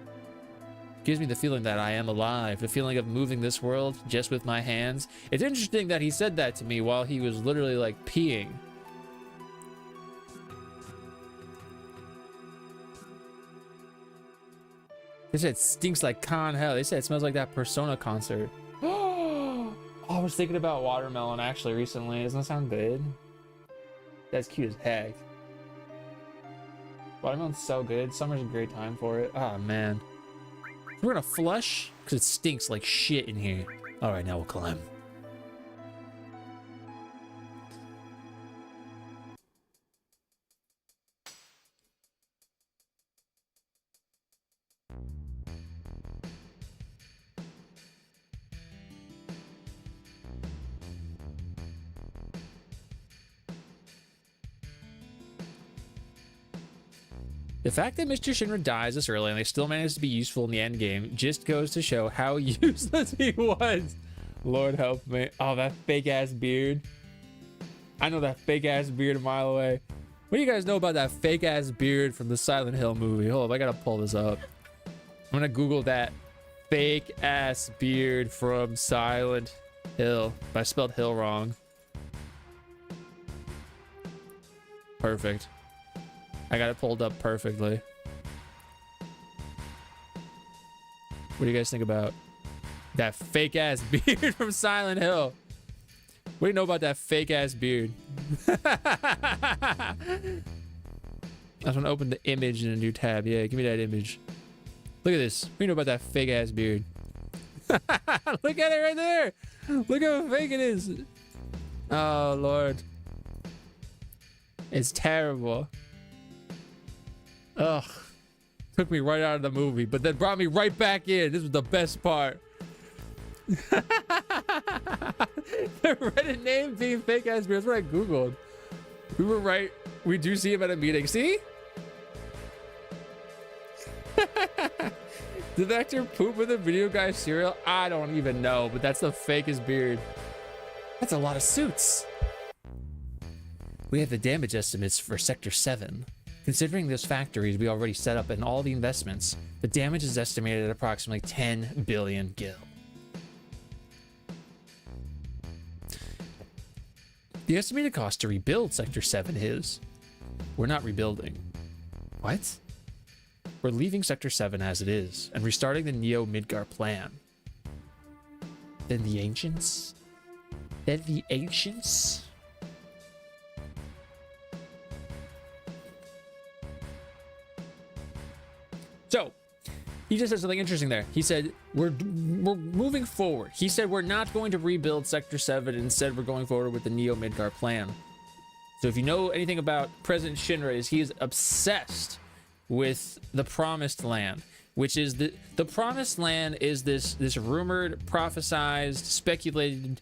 Speaker 2: Gives me the feeling that I am alive, the feeling of moving this world just with my hands. It's interesting that he said that to me while he was literally like peeing. They said it stinks like con hell. They said it smells like that Persona concert. Oh Oh, I was thinking about watermelon actually recently. Doesn't that sound good? That's cute as heck. Watermelon's so good. Summer's a great time for it. Oh man. We're gonna flush because it stinks like shit in here. All right, now we'll climb. The fact that Mr. Shinra dies this early and they still manage to be useful in the end game just goes to show how useless he was. Lord help me. Oh, that fake ass beard. I know that fake ass beard a mile away. What do you guys know about that fake ass beard from the Silent Hill movie? Hold up, I gotta pull this up. I'm gonna Google that fake ass beard from Silent Hill. I spelled Hill wrong. Perfect. I got it pulled up perfectly. What do you guys think about that fake ass beard from Silent Hill? What do you know about that fake ass beard? I just want to open the image in a new tab. Yeah, give me that image. Look at this. What do you know about that fake ass beard? Look at it right there. Look how fake it is. Oh, Lord. It's terrible. Ugh. Took me right out of the movie, but then brought me right back in. This was the best part. The Reddit name being fake ass beard. That's what I Googled. We were right. We do see him at a meeting. See? Did the actor poop with a video guy cereal? I don't even know, but that's the fakest beard. That's a lot of suits. We have the damage estimates for Sector 7. Considering those factories we already set up and all the investments, the damage is estimated at approximately 10 billion gil. The estimated cost to rebuild Sector 7 is... We're not rebuilding. What? We're leaving Sector 7 as it is and restarting the Neo Midgar plan. Then the Ancients? Then the Ancients? So, he just said something interesting there. He said, we're moving forward. He said, we're not going to rebuild Sector 7. Instead, we're going forward with the Neo Midgar plan. So if you know anything about President Shinra, is he is obsessed with the Promised Land, which is the Promised Land is this rumored, prophesized, speculated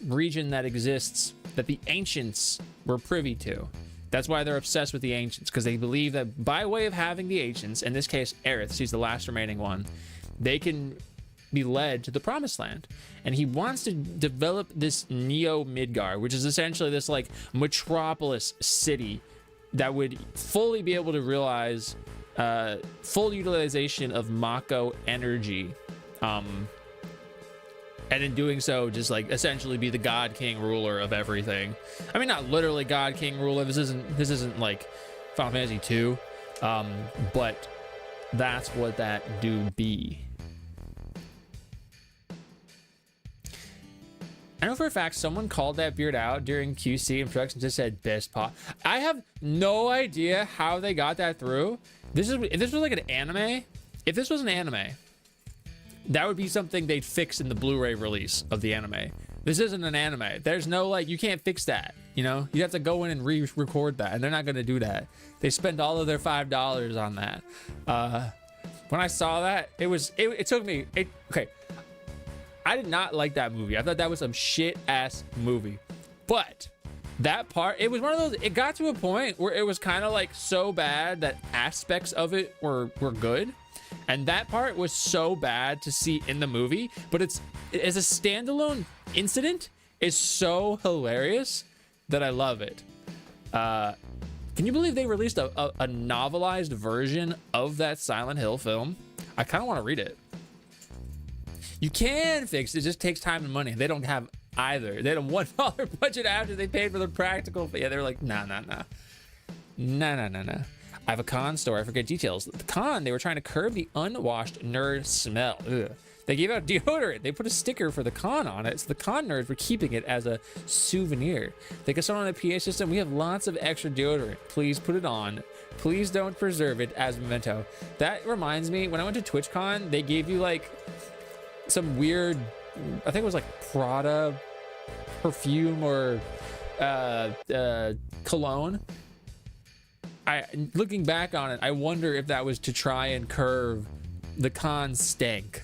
Speaker 2: region that exists that the Ancients were privy to. That's why they're obsessed with the Ancients, because they believe that by way of having the Ancients, in this case, Aerith, she's the last remaining one, they can be led to the Promised Land. And he wants to develop this Neo Midgar, which is essentially this like metropolis city that would fully be able to realize full utilization of Mako energy. And in doing so, just like essentially be the God King ruler of everything. I mean, not literally God King ruler. This isn't like Final Fantasy 2, but that's what that do be. I know for a fact someone called that beard out during QC and production, just said best pot. I have no idea how they got that through. If this was like an anime, if this was an anime, that would be something they'd fix in the Blu-ray release of the anime. This isn't an anime. There's no like, you can't fix that, you know? You have to go in and re-record that, and they're not gonna do that. They spend all of their $5 on that. When I saw that, it took me, okay. I did not like that movie. I thought that was some shit ass movie. But that part, it was one of those, it got to a point where it was kind of like so bad that aspects of it were good. And that part was so bad to see in the movie, but it's as a standalone incident is so hilarious that I love it. Can you believe they released a novelized version of that Silent Hill film? I kind of want to read it. You can fix it. It just takes time and money. They don't have either. They had a $1 budget after they paid for the practical. Yeah, they're like, nah. I have a con story. I forget details. The con, they were trying to curb the unwashed nerd smell. Ugh. They gave out deodorant. They put a sticker for the con on it, so the con nerds were keeping it as a souvenir. They could someone on the PA system, we have lots of extra deodorant. Please put it on. Please don't preserve it as a memento. That reminds me, when I went to TwitchCon, they gave you like some weird, I think it was like Prada perfume or cologne. Looking back on it, I wonder if that was to try and curve the con stank.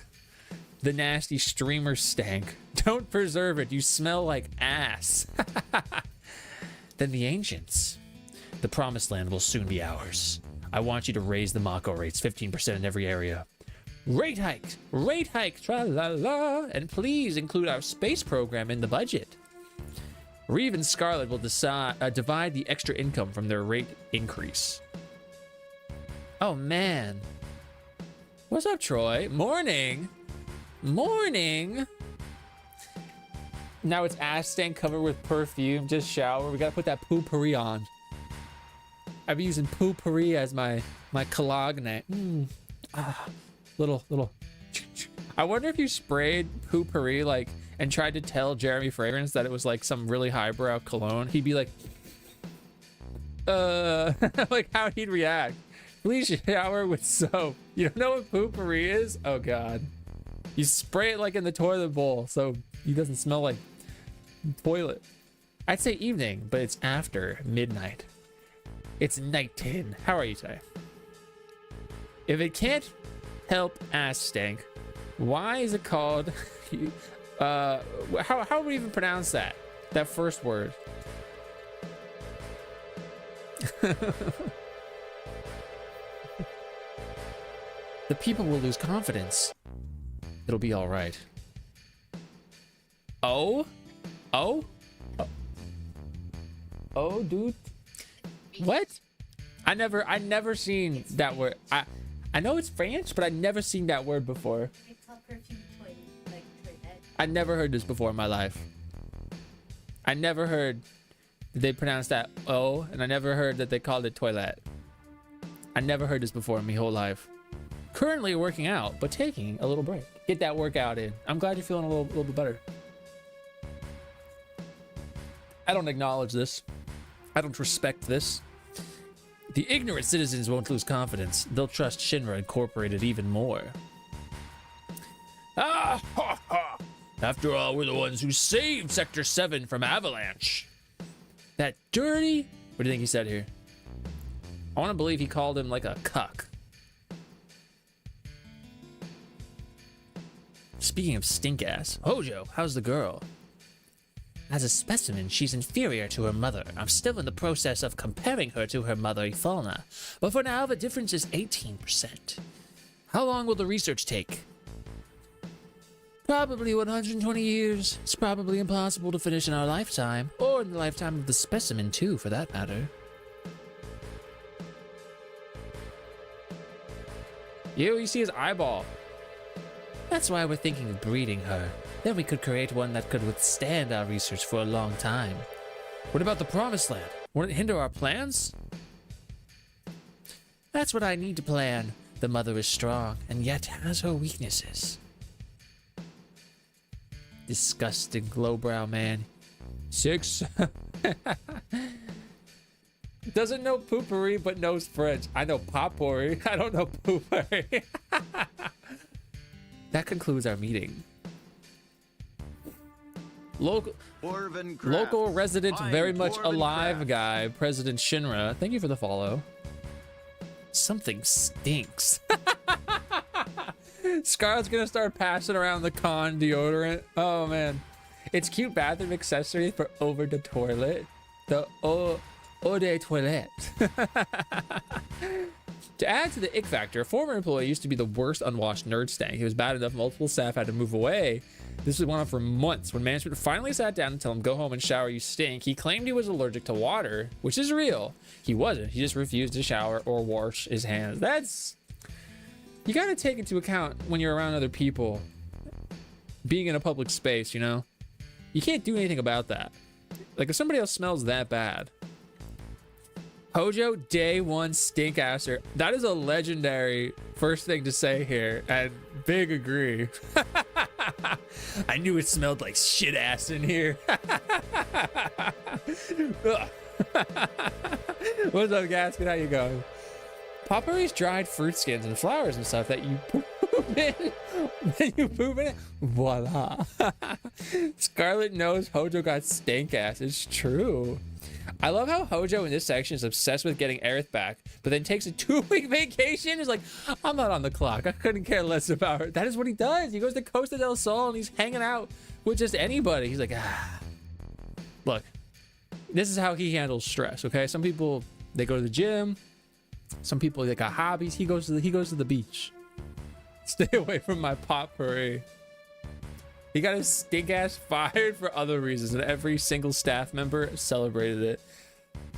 Speaker 2: The nasty streamer stank. Don't preserve it. You smell like ass. Then the ancients. The promised land will soon be ours. I want you to raise the Mako rates 15% in every area. Rate hike, tra-la-la. And please include our space program in the budget. Reeve and Scarlet will divide the extra income from their rate increase. Oh, man. What's up, Troy? Morning. Morning. Now it's ass stank covered with perfume. Just shower. We gotta put that poopery on. I've been using poopery as my cologne. Little. I wonder if you sprayed poopery like and tried to tell Jeremy Fragrance that it was like some really highbrow cologne. He'd be like, like how he'd react. Please shower with soap. You don't know what poopery is? Oh God. You spray it like in the toilet bowl so he doesn't smell like toilet. I'd say evening, but it's after midnight. It's night 10. How are you today? If it can't help ass stank, why is it called how would we even pronounce that first word? The people will lose confidence. It'll be all right. Oh, dude. What? I never seen that word. I know it's French, but I never seen that word before.
Speaker 3: It's called perfume toilet, like toilet.
Speaker 2: I never heard this before in my life. I never heard that they pronounced that O, and I never heard that they called it toilet. I never heard this before in my whole life. Currently working out, but taking a little break. Get that workout in. I'm glad you're feeling a little bit better. I don't acknowledge this. I don't respect this. The ignorant citizens won't lose confidence. They'll trust Shinra Incorporated even more. Ah, ha, ha. After all, we're the ones who saved Sector 7 from avalanche. That dirty... What do you think he said here? I want to believe he called him like a cuck. Speaking of stink ass, Hojo, how's the girl? As a specimen, she's inferior to her mother. I'm still in the process of comparing her to her mother, Ifalna. But for now, the difference is 18%. How long will the research take? Probably 120 years. It's probably impossible to finish in our lifetime, or in the lifetime of the specimen too, for that matter. You see his eyeball. That's why we're thinking of breeding her. Then we could create one that could withstand our research for a long time. What about the Promised Land? Won't it hinder our plans? That's what I need to plan. The mother is strong, and yet has her weaknesses. Disgusting lowbrow man. 6. Doesn't know poopery, but knows French. I know potpourri. I don't know poopery. That concludes our meeting. Local resident, very much alive guy, President Shinra. Thank you for the follow. Something stinks. Scarlett's gonna start passing around the con deodorant. Oh man, it's cute bathroom accessory for over the toilet. The eau de toilette. To add to the ick factor, a former employee used to be the worst unwashed nerd stank. He was bad enough multiple staff had to move away. This went on for months. When management finally sat down and told him, go home and shower, you stink, he claimed he was allergic to water, which is real. He wasn't. He just refused to shower or wash his hands. That's... You gotta take into account when you're around other people, being in a public space, you know? You can't do anything about that. Like, if somebody else smells that bad, Hojo day one stink asser. That is a legendary first thing to say here, and big agree. I knew it smelled like shit ass in here. What's up, Gaskin? How you going? Potpourri's dried fruit skins and flowers and stuff that you poop in. When you poop in it, voila. Scarlet knows Hojo got stank ass. It's true. I love how Hojo in this section is obsessed with getting Aerith back, but then takes a 2-week vacation. He's like, I'm not on the clock. I couldn't care less about her. That is what he does. He goes to Costa del Sol and he's hanging out with just anybody. He's like, ah. Look, this is how he handles stress, okay? Some people, they go to the gym. Some people, they got hobbies. He goes to the beach. Stay away from my potpourri. He got his stink ass fired for other reasons, and every single staff member celebrated it.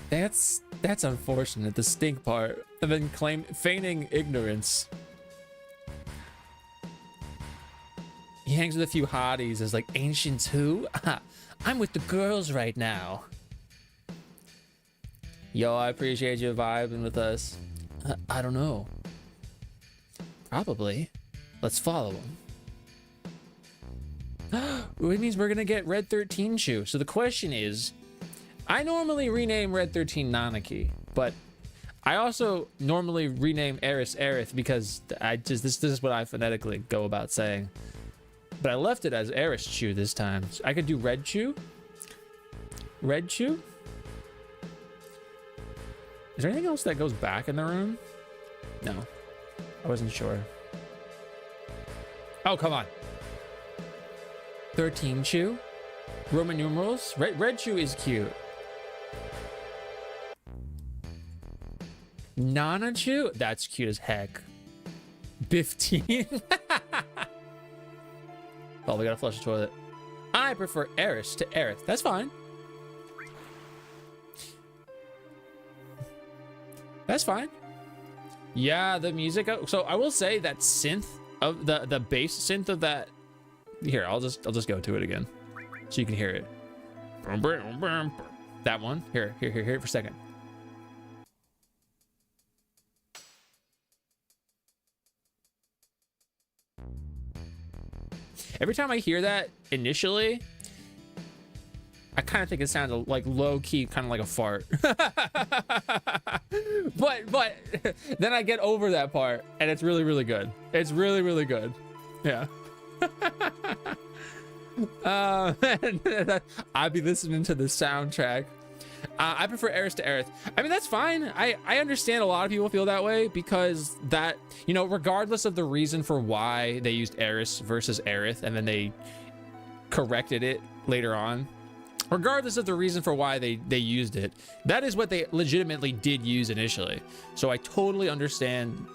Speaker 2: That's unfortunate, the stink part, and then feigning ignorance. He hangs with a few hotties as like, ancients who? I'm with the girls right now. Yo, I appreciate you vibing with us. I don't know. Probably. Let's follow him. It means we're gonna get Red 13 Chew. So the question is, I normally rename Red 13 Nanaki, but I also normally rename Eris Aerith because this is what I phonetically go about saying. But I left it as Eris Chew this time. So I could do Red Chew. Red Chew. Is there anything else that goes back in the room? No, I wasn't sure. Oh, come on. 13 Chew. Roman numerals. Red Chew is cute. Nana Chew? That's cute as heck. 15. Oh, we gotta flush the toilet. I prefer Eris to Aerith. That's fine. That's fine. Yeah, the music. So I will say that synth of the bass synth of that. Here, I'll just go to it again, so you can hear it. That one. Hear it for a second. Every time I hear that initially, I kind of think it sounds like low key, kind of like a fart. but then I get over that part, and it's really, really good. It's really, really good. Yeah. I'd be listening to the soundtrack. I prefer Eris to Aerith. I mean, that's fine. I understand a lot of people feel that way because that, you know, regardless of the reason for why they used Eris versus Aerith and then they corrected it later on, regardless of the reason for why they used it, that is what they legitimately did use initially. So I totally understand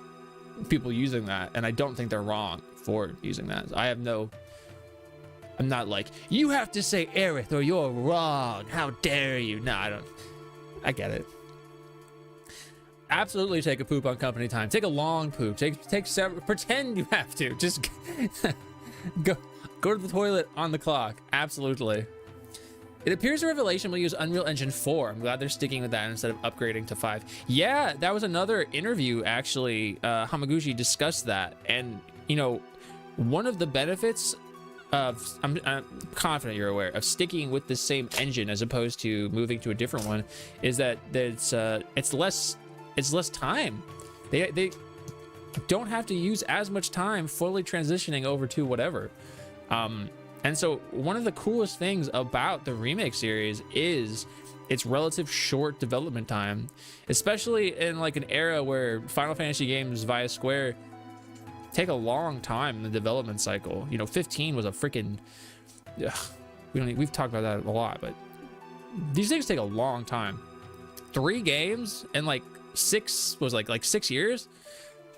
Speaker 2: people using that, and I don't think they're wrong for using that. I'm not like, you have to say Aerith or you're wrong. How dare you? No, I don't. I get it. Absolutely take a poop on company time. Take a long poop. Take several. Pretend you have to. Just go to the toilet on the clock. Absolutely. It appears the Revelation will use Unreal Engine 4. I'm glad they're sticking with that instead of upgrading to 5. Yeah, that was another interview, actually. Hamaguchi discussed that. And, you know, one of the benefits of, I'm confident you're aware, of sticking with the same engine as opposed to moving to a different one is that it's less time. They don't have to use as much time fully transitioning over to whatever. And so one of the coolest things about the remake series is its relative short development time, especially in like an era where Final Fantasy games via Square take a long time in the development cycle. You know, 15 was a freaking, we've talked about that a lot, but these things take a long time. 3 games and like 6 years.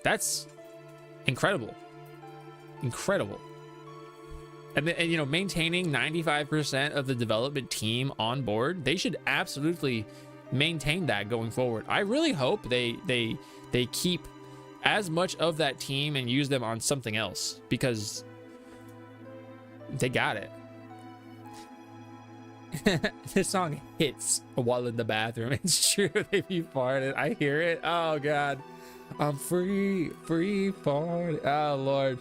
Speaker 2: That's incredible. And you know, maintaining 95% of the development team on board, they should absolutely maintain that going forward. I really hope they keep as much of that team and use them on something else, because they got it. This song hits while in the bathroom. It's true. They be farted. I hear it. Oh god. I'm free farted. Oh lord.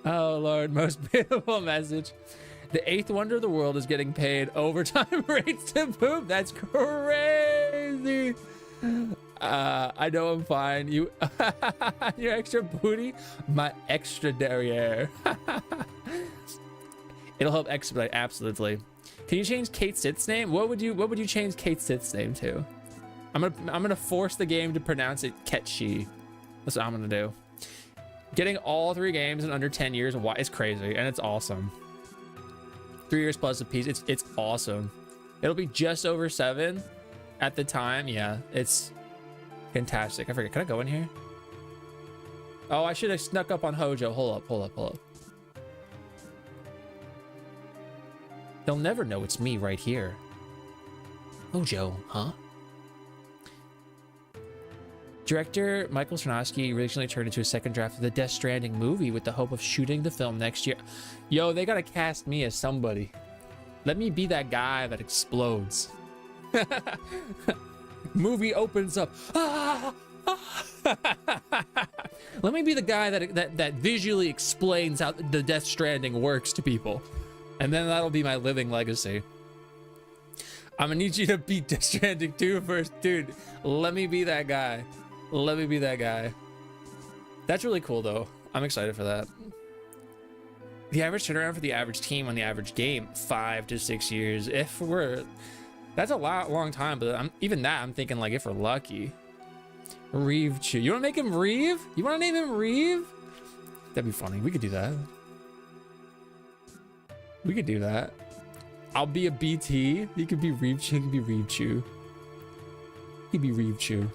Speaker 2: Oh lord. Most beautiful message. The eighth wonder of the world is getting paid overtime rates to poop. That's crazy. I know I'm fine. You, your extra booty, my extra derriere. It'll help expedite. Absolutely. Can you change Kate Sith's name? What would you change Kate Sith's name to? I'm gonna force the game to pronounce it Ketchi. That's what I'm gonna do. Getting all 3 games in under 10 years is crazy, and it's awesome. 3 years plus a piece. It's awesome. It'll be just over 7 at the time. Yeah, it's fantastic. I forget. Can I go in here? Oh, I should have snuck up on Hojo. Hold up. They'll never know it's me right here. Hojo, huh? Director Michael Sarnowski recently turned into a second draft of the Death Stranding movie with the hope of shooting the film next year. Yo, they gotta cast me as somebody. Let me be that guy that explodes. Movie opens up. Let me be the guy that visually explains how the Death Stranding works to people. And then that'll be my living legacy. I'm gonna need you to beat Death Stranding 2 first. Dude, let me be that guy. Let me be that guy. That's really cool though. I'm excited for that. The average turnaround for the average team on the average game, 5 to 6 years. That's a long time, but I'm thinking like if we're lucky. Reeve Chew. You wanna make him Reeve? You wanna name him Reeve? That'd be funny. We could do that. We could do that. I'll be a BT. He could be Reeve Chew. He could be Reeve Chew. He'd be Reeve Chew.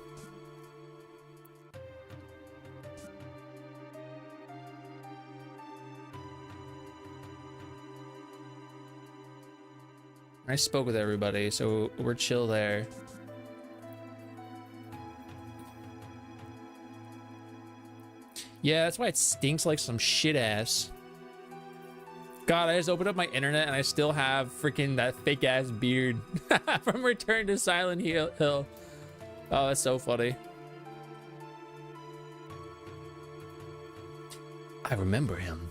Speaker 2: I spoke with everybody, so we're chill there. Yeah, that's why it stinks like some shit ass. God, I just opened up my internet and I still have freaking that fake ass beard from Return to Silent Hill. Oh, that's so funny. I remember him.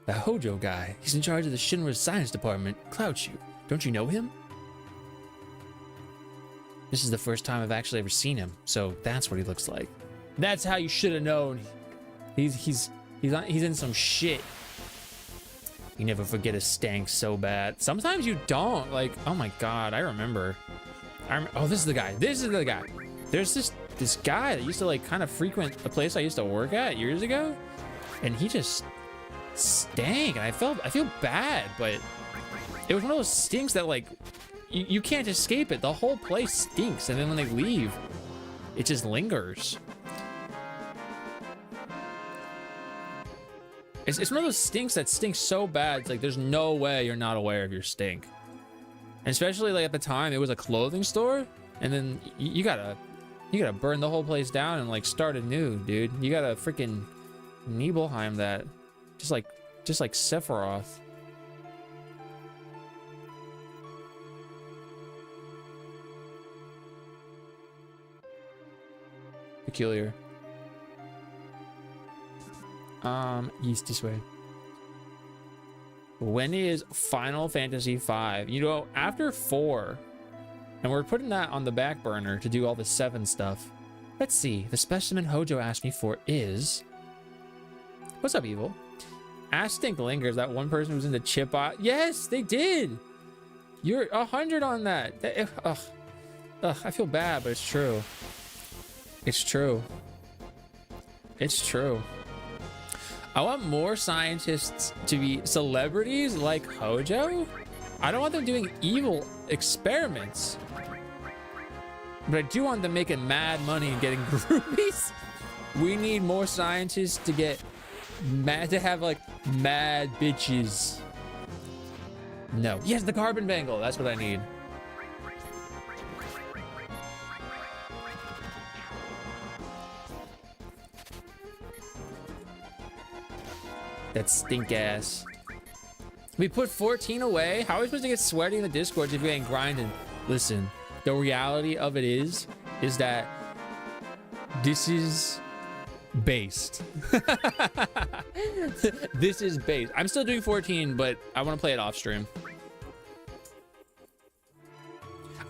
Speaker 2: The Hojo guy. He's in charge of the Shinra's science department. Cloud Shoot. Don't you know him? This is the first time I've actually ever seen him, so that's what he looks like. That's how you should have known. He's in some shit. You never forget a stank so bad. Sometimes you don't. Like, oh my god, I remember. Oh, this is the guy. This is the guy. There's this guy that used to like kind of frequent a place I used to work at years ago, and he just stank. And I feel bad, but it was one of those stinks that like you can't escape it. The whole place stinks, and then when they leave, it just lingers. It's one of those stinks that stinks so bad. It's like there's no way you're not aware of your stink. And especially like at the time, it was a clothing store, and then you gotta burn the whole place down and like start anew, dude. You gotta freaking Nibelheim that, just like Sephiroth. Peculiar. East this way. When is Final Fantasy V? You know, after 4, and we're putting that on the back burner to do all the 7 stuff. Let's see. The specimen Hojo asked me for is. What's up, Evil? Ass stink lingers. That one person who's in the chip. Yes, they did. You're 100 on that. Ugh. I feel bad, but it's true. It's true. It's true. I want more scientists to be celebrities like Hojo. I don't want them doing evil experiments, but I do want them making mad money and getting groupies. We need more scientists to get mad, to have like mad bitches. No. Yes, the carbon bangle. That's what I need. That stink ass. We put 14 away. How are we supposed to get sweaty in the Discord if we ain't grinding? Listen, the reality of it is that this is based. This is based. I'm still doing 14, but I want to play it off stream.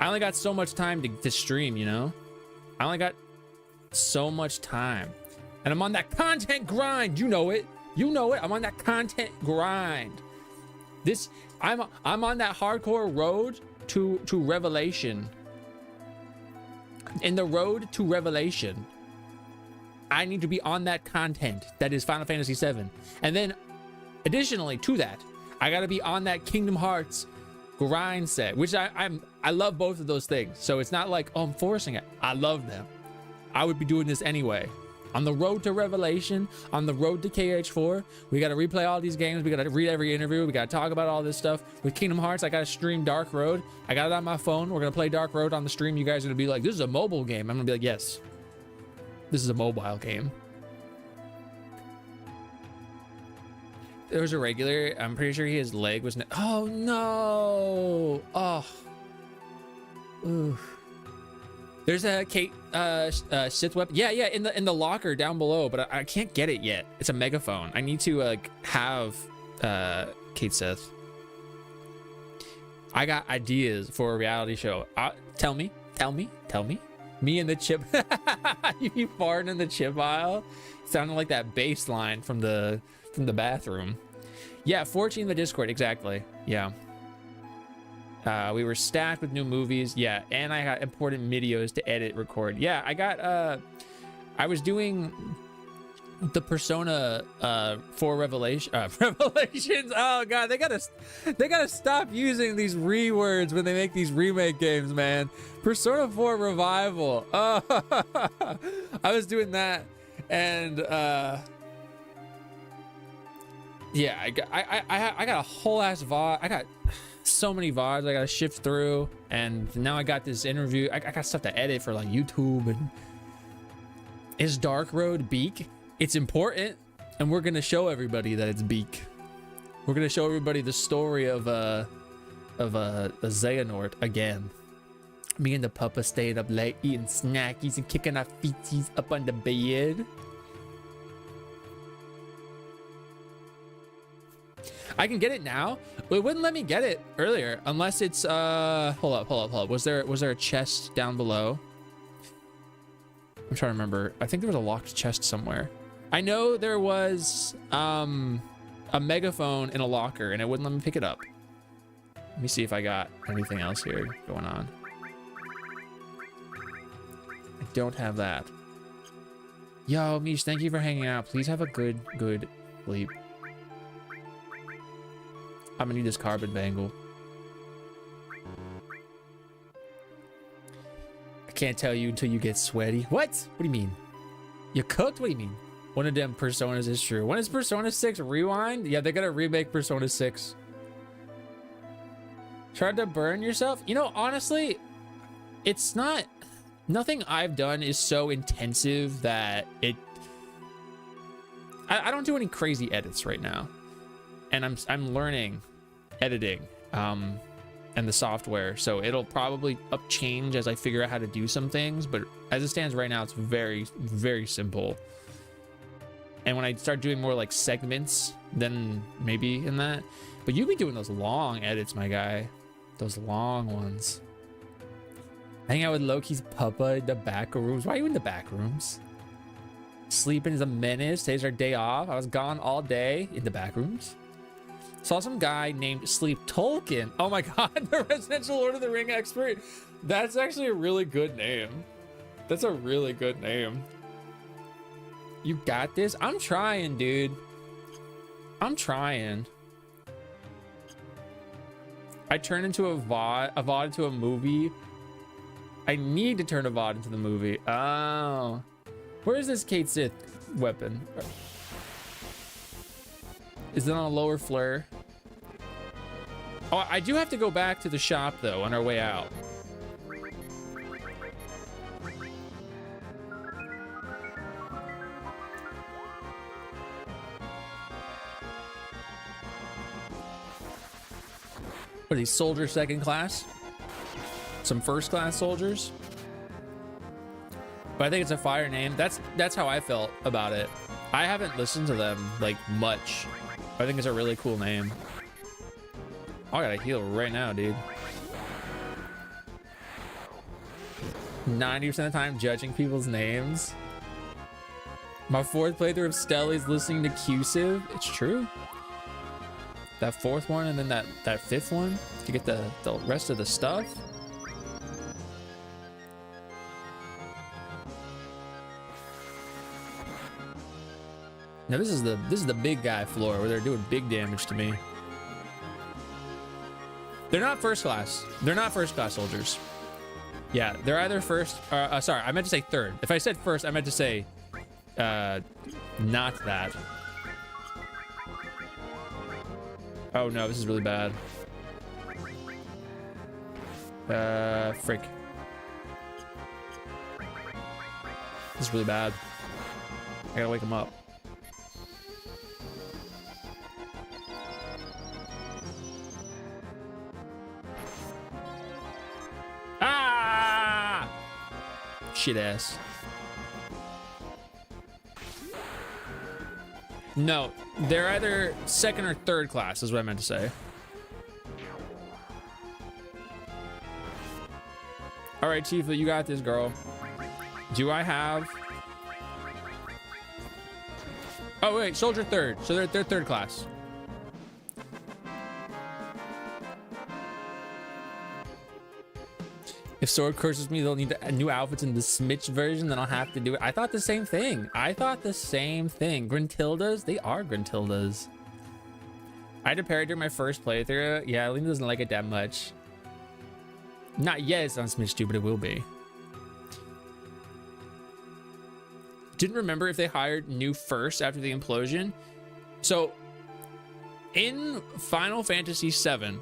Speaker 2: I only got so much time to stream, you know? I only got so much time. And I'm on that content grind. You know it. You know it. I'm on that content grind. I'm on that hardcore road to revelation. In the road to revelation, I need to be on that content that is Final Fantasy VII. And then additionally to that, I got to be on that Kingdom Hearts grind set, which I love both of those things. So it's not like, oh, I'm forcing it. I love them. I would be doing this anyway. On the road to revelation, on the road to KH4, we got to replay all these games. We got to read every interview. We got to talk about all this stuff. With Kingdom Hearts, I got to stream Dark Road. I got it on my phone. We're going to play Dark Road on the stream. You guys are going to be like, this is a mobile game. I'm going to be like, yes, this is a mobile game. There was a regular. I'm pretty sure his leg was. Oh, no. Oh. Ooh. There's a Kate Sith weapon. Yeah, in the locker down below, but I can't get it yet. It's a megaphone. I need to have Kate Sith. I got ideas for a reality show. Tell me. Me and the chip. You farting in the chip aisle? Sounding like that bass line from the bathroom. Yeah, 14 in the Discord, exactly. Yeah. We were stacked with new movies. Yeah, and I got important videos to edit, record. Yeah, I got I was doing the Persona 4 Revelations. Oh god, they gotta stop using these words when they make these remake games, man. Persona 4 Revival. Oh, I was doing that, and yeah, I got a whole ass VOD. I got so many VODs I gotta shift through, and now I got this interview. I got stuff to edit for like YouTube. And is Dark Road Beak? It's important, and we're gonna show everybody that it's Beak. We're gonna show everybody the story of a Xehanort again. Me and the puppa staying up late eating snackies and kicking our feeties up on the bed. I can get it now. It wouldn't let me get it earlier unless it's hold up. Was there a chest down below? I'm trying to remember. I think there was a locked chest somewhere. I know there was a megaphone in a locker and it wouldn't let me pick it up. Let me see if I got anything else here going on. I don't have that. Yo, Mish, thank you for hanging out. Please have a good sleep. I'm gonna need this carbon bangle. I can't tell you until you get sweaty. What? What do you mean? You cooked? What do you mean? One of them Personas is true. When is Persona 6 Rewind? Yeah, they're gonna remake Persona 6. Tried to burn yourself? You know, honestly, it's not... Nothing I've done is so intensive that it... I don't do any crazy edits right now. And I'm learning editing and the software, so it'll probably change as I figure out how to do some things, but as it stands right now, it's very, very simple. And when I start doing more like segments, then maybe in that. But you've been doing those long edits, my guy. Those long ones. Hang out with Loki's puppa in the back rooms. Why are you in the back rooms? Sleeping is a menace. Today's our day off. I was gone all day in the back rooms. Saw some guy named Sleep Tolkien. Oh my god, the residential Lord of the Ring expert. That's actually a really good name. That's a really good name. You got this? I'm trying, dude. I'm trying. I turned into a VOD into a movie. I need to turn a VOD into the movie. Oh. Where is this Kate Sith weapon? Is it on a lower flare? Oh, I do have to go back to the shop though on our way out. What are these? Soldier second class? Some first class soldiers? But I think it's a fire name. That's how I felt about it. I haven't listened to them like much. I think it's a really cool name. Oh, I gotta heal right now, dude. 90% of the time judging people's names. My 4th playthrough of Stelly's listening to Q-Civ. It's true. That 4th one and then that 5th one to get the rest of the stuff. Now this is the big guy floor where they're doing big damage to me. They're not first class. They're not first class soldiers. Yeah, they're either first. Sorry, I meant to say third. If I said first, I meant to say not that. Oh no, this is really bad. Frick. This is really bad. I gotta wake him up. Ah! Shit ass. No, they're either second or third class is what I meant to say. All right, Tifa, you got this, girl. Do I have... Oh, wait, soldier third. So they're third class. If Sword curses me, they'll need new outfits in the Smitch version, then I'll have to do it. I thought the same thing. I thought the same thing. Grintildas? They are Grintildas. I had to parry during my first playthrough. Yeah, Lena doesn't like it that much. Not yet it's on Smitch 2, but it will be. Didn't remember if they hired new first after the implosion. So, in Final Fantasy VII,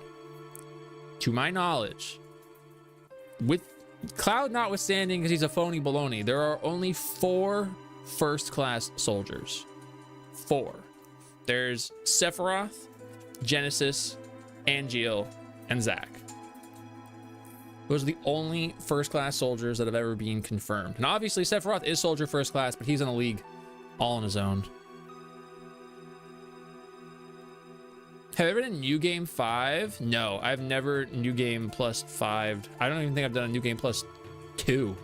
Speaker 2: to my knowledge, with Cloud notwithstanding, because he's a phony baloney, there are only 4 first-class soldiers. 4. There's Sephiroth, Genesis, Angeal, and Zack. Those are the only first-class soldiers that have ever been confirmed. And obviously, Sephiroth is soldier first class, but he's in a league all on his own. Have I ever done New Game 5? No, I've never New Game plus 5. I don't even think I've done a New Game plus 2.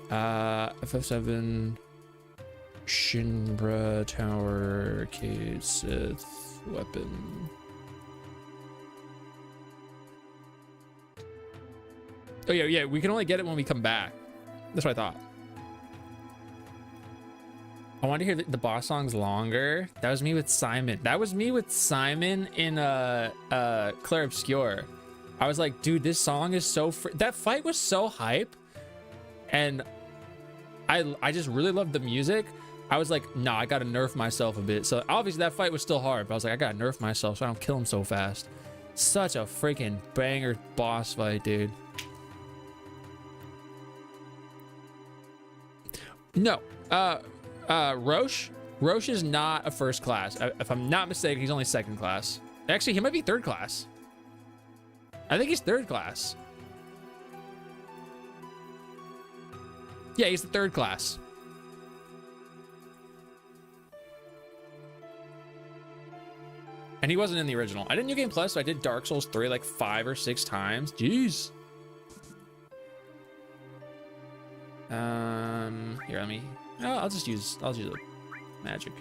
Speaker 2: FF7, Shinra, Tower, Arcade, Sith, Weapon. Oh yeah, we can only get it when we come back. That's what I thought. I wanted to hear the boss songs longer. That was me with Simon. That was me with Simon in Clair Obscur. I was like, dude, this song is so that fight was so hype, and I just really loved the music. I was like, nah, I gotta nerf myself a bit. So obviously that fight was still hard, but I was like, I gotta nerf myself so I don't kill him so fast. Such a freaking banger boss fight, dude. No, Roche is not a first class. If I'm not mistaken, he's only second class. Actually, he might be third class. I think he's third class. Yeah, he's the third class. And he wasn't in the original. I did New Game Plus, so I did Dark Souls 3 like 5 or 6 times. Jeez. Here, let me. Oh, I'll just use the magic.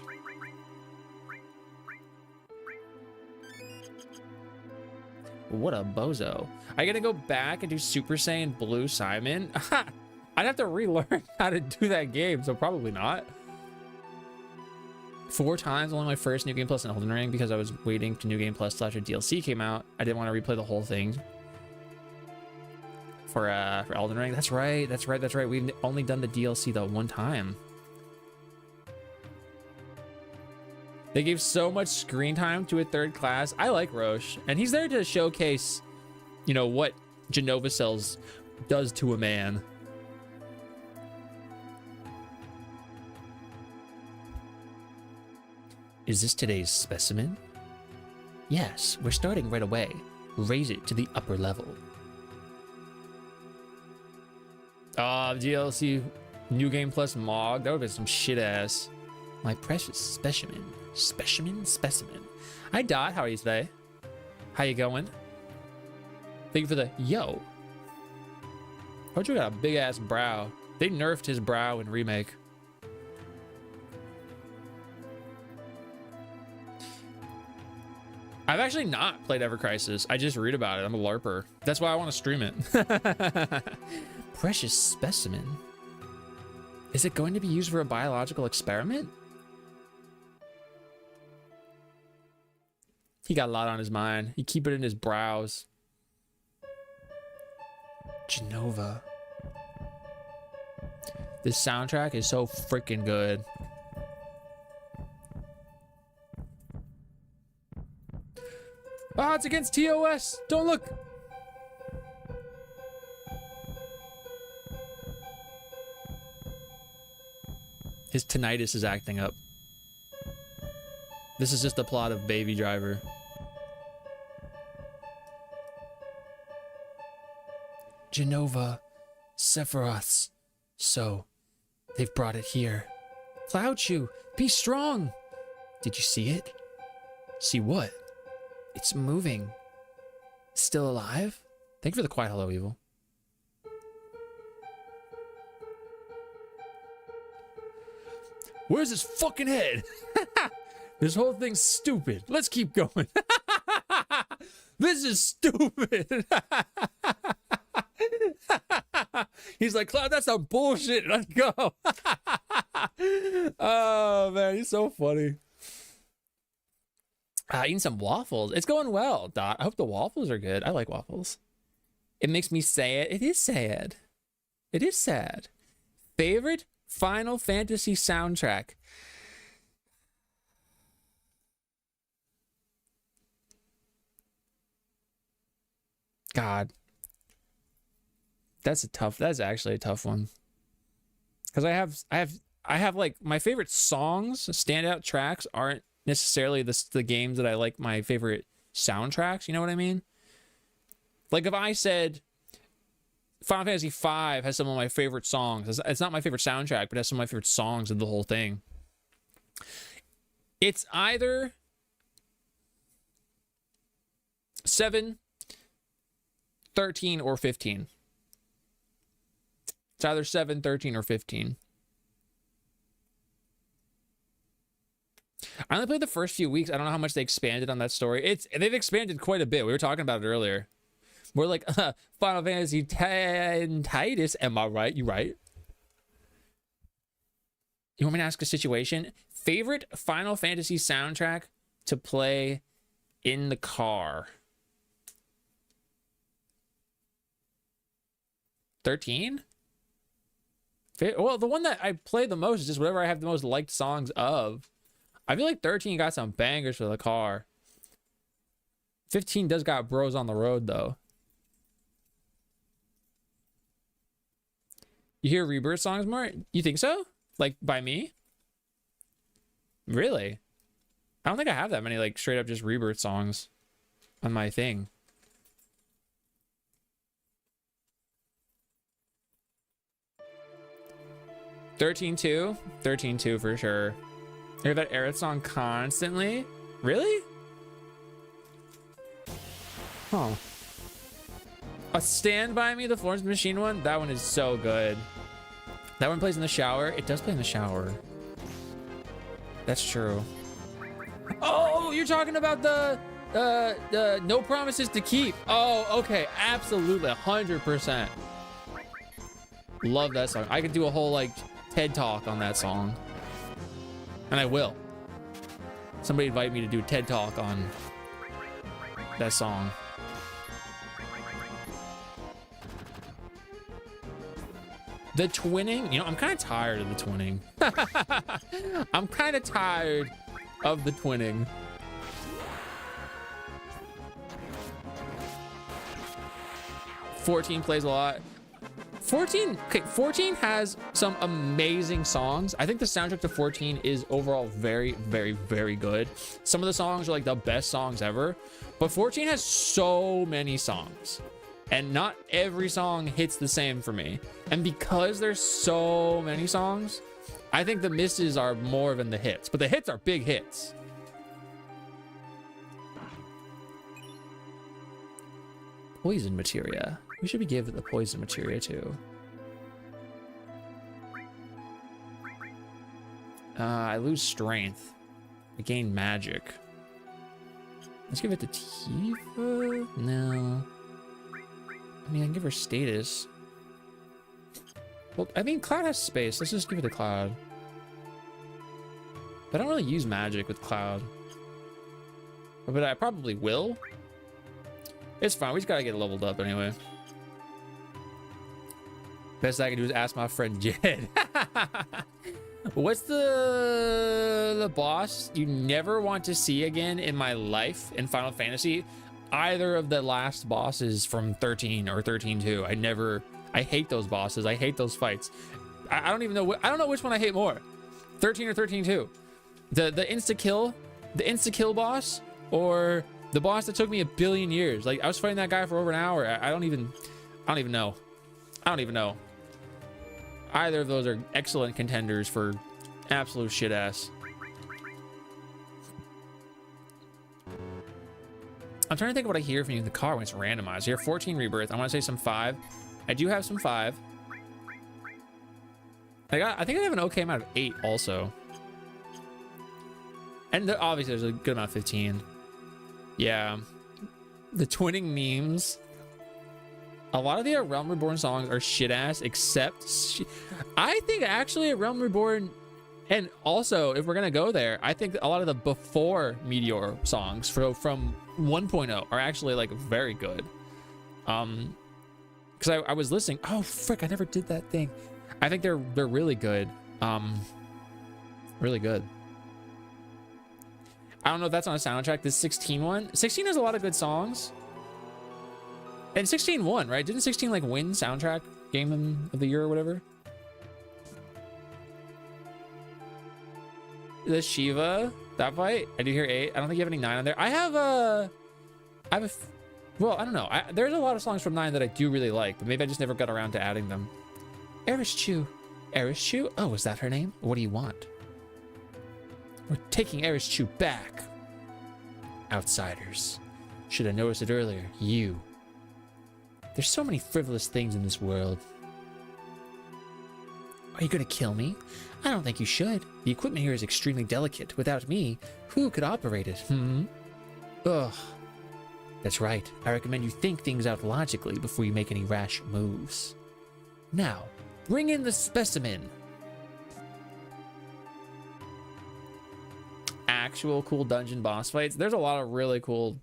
Speaker 2: What a bozo! I gotta go back and do Super Saiyan Blue Simon. I'd have to relearn how to do that game, so probably not. 4 times, only my first New Game Plus in Elden Ring because I was waiting to New Game Plus till after DLC came out. I didn't want to replay the whole thing. For Elden Ring. That's right. We've only done the DLC the one time. They gave so much screen time to a third class. I like Roche, and he's there to showcase, you know, what Genova Cells does to a man. Is this today's specimen? Yes, we're starting right away. raise it to the upper level. DLC New Game Plus Mog. That would be some shit ass. My precious specimen. Specimen. Hi Dot, how are you today? How you going? Thank you for the yo. Hojo got a big ass brow. They nerfed his brow in Remake. I've actually not played Ever Crisis. I just read about it. I'm a LARPer. That's why I want to stream it. Precious specimen. Is it going to be used for a biological experiment? He got a lot on his mind. He keep it in his brows. Genova. This soundtrack is so freaking good. Ah, it's against TOS. Don't look. His tinnitus is acting up. This is just the plot of Baby Driver. Genova, Sephiroth's. So, they've brought it here. Cloud Shoe, be strong. Did you see it? See what? It's moving. Still alive? Thank you for the quiet hello, Evil. Where's his fucking head? This whole thing's stupid. Let's keep going. This is stupid. He's like, Cloud, that's some bullshit. Let's go. Oh, man, he's so funny. Eating some waffles. It's going well, Dot. I hope the waffles are good. I like waffles. It makes me sad. It is sad. It is sad. Favorite Final Fantasy soundtrack? God. That's actually a tough one. Because I have like my favorite songs, standout tracks aren't necessarily the games that I like my favorite soundtracks, you know what I mean? Like if I said Final Fantasy V has some of my favorite songs, it's not my favorite soundtrack, but it has some of my favorite songs of the whole thing. It's either 7, 13, or 15. It's either 7, 13, or 15. I only played the first few weeks. I don't know how much they expanded on that story. They've expanded quite a bit. We were talking about it earlier. We're like, Final Fantasy Titus. Am I right? You right? You want me to ask a situation? Favorite Final Fantasy soundtrack to play in the car? 13? Well, the one that I play the most is just whatever I have the most liked songs of. I feel like 13 got some bangers for the car. 15 does got bros on the road, though. You hear Rebirth songs more? You think so? Like, by me? Really? I don't think I have that many, like, straight up just Rebirth songs on my thing. $13-2? $13-2 for sure. I hear that Aerith song constantly? Really? Huh. A Stand By Me, the Florence Machine one? That one is so good. That one plays in the shower? It does play in the shower. That's true. Oh, you're talking about the No Promises to Keep. Oh, okay. Absolutely. 100%. Love that song. I could do a whole, like, TED Talk on that song. And I will. Somebody invite me to do a TED Talk on that song. The twinning, you know, I'm kind of tired of the twinning. I'm kind of tired of the twinning. $14 plays a lot. 14 has some amazing songs. I think the soundtrack to 14 is overall very, very, very good. Some of the songs are like the best songs ever, But 14 has so many songs, and not every song hits the same for me. And because there's so many songs, I think the misses are more than the hits, but the hits are big hits. Poison materia. We should be given the poison materia too. I lose strength. I gain magic. Let's give it to Tifa. No. I mean, I can give her status. Well, I mean, Cloud has space. Let's just give it to Cloud. But I don't really use magic with Cloud. But I probably will. It's fine. We just gotta get leveled up anyway. Best I can do is ask my friend Jed. What's the boss you never want to see again in my life in Final Fantasy? Either of the last bosses from 13 or 13-2. I hate those bosses. I hate those fights. I don't even know. I don't know which one I hate more, 13 or 13-2. The insta kill boss, or the boss that took me 1 billion years. Like, I was fighting that guy for over an hour. I don't even know. I don't even know. Either of those are excellent contenders for absolute shit ass. I'm trying to think of what I hear from you in the car when it's randomized. Here, 14 rebirth. I want to say some 5. I do have some 5. I think I have an okay amount of 8 also. And obviously there's a good amount of 15. Yeah. The twinning memes. A lot of the Realm Reborn songs are shit ass, except I think actually Realm Reborn, and also if we're gonna go there, I think a lot of the before Meteor songs from 1.0 are actually like very good. Because I was listening. Oh frick, I never did that thing. I think they're really good. Really good. I don't know if that's on a soundtrack. This 16 one. 16 has a lot of good songs. And 16 won, right? Didn't 16 like win soundtrack game of the year or whatever? The Shiva, that fight. I do hear 8. I don't think you have any 9 on there. I have a well, I don't know. There's a lot of songs from 9 that I do really like, but maybe I just never got around to adding them. Erischu. Erischu? Oh, is that her name? What do you want? We're taking Erischu back. Outsiders. Should have noticed it earlier. You. There's so many frivolous things in this world. Are you gonna kill me? I don't think you should. The equipment here is extremely delicate. Without me, who could operate it? Ugh. That's right. I recommend you think things out logically before you make any rash moves. Now, bring in the specimen. Actual cool dungeon boss fights. There's a lot of really cool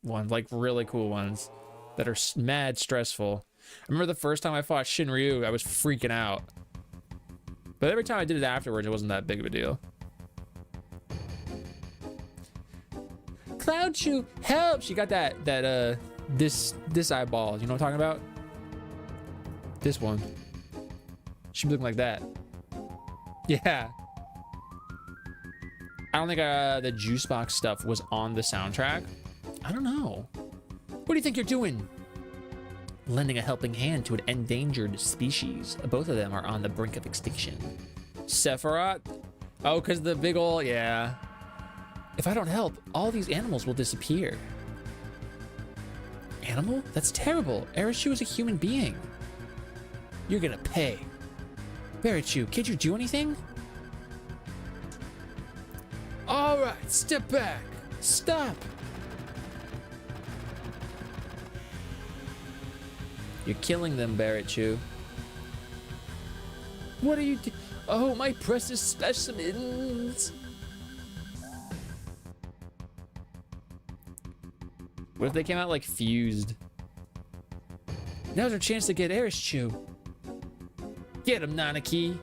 Speaker 2: ones, like really cool ones that are mad stressful. I remember the first time I fought Shinryu, I was freaking out. But every time I did it afterwards, it wasn't that big of a deal. Cloudchu, help! She got this eyeball. You know what I'm talking about? This one. She be looking like that. Yeah. I don't think the juice box stuff was on the soundtrack. I don't know. What do you think you're doing? Lending a helping hand to an endangered species. Both of them are on the brink of extinction. Sephiroth? Oh, because the big ol', yeah. If I don't help, all these animals will disappear. Animal? That's terrible. Erishu is a human being. You're gonna pay. Barichu, can't you do anything? All right, step back. Stop. You're killing them, Barichu. What are you doing? Oh, my precious specimens. What if they came out like fused? Now's our chance to get Erischu. Get him, Nanaki.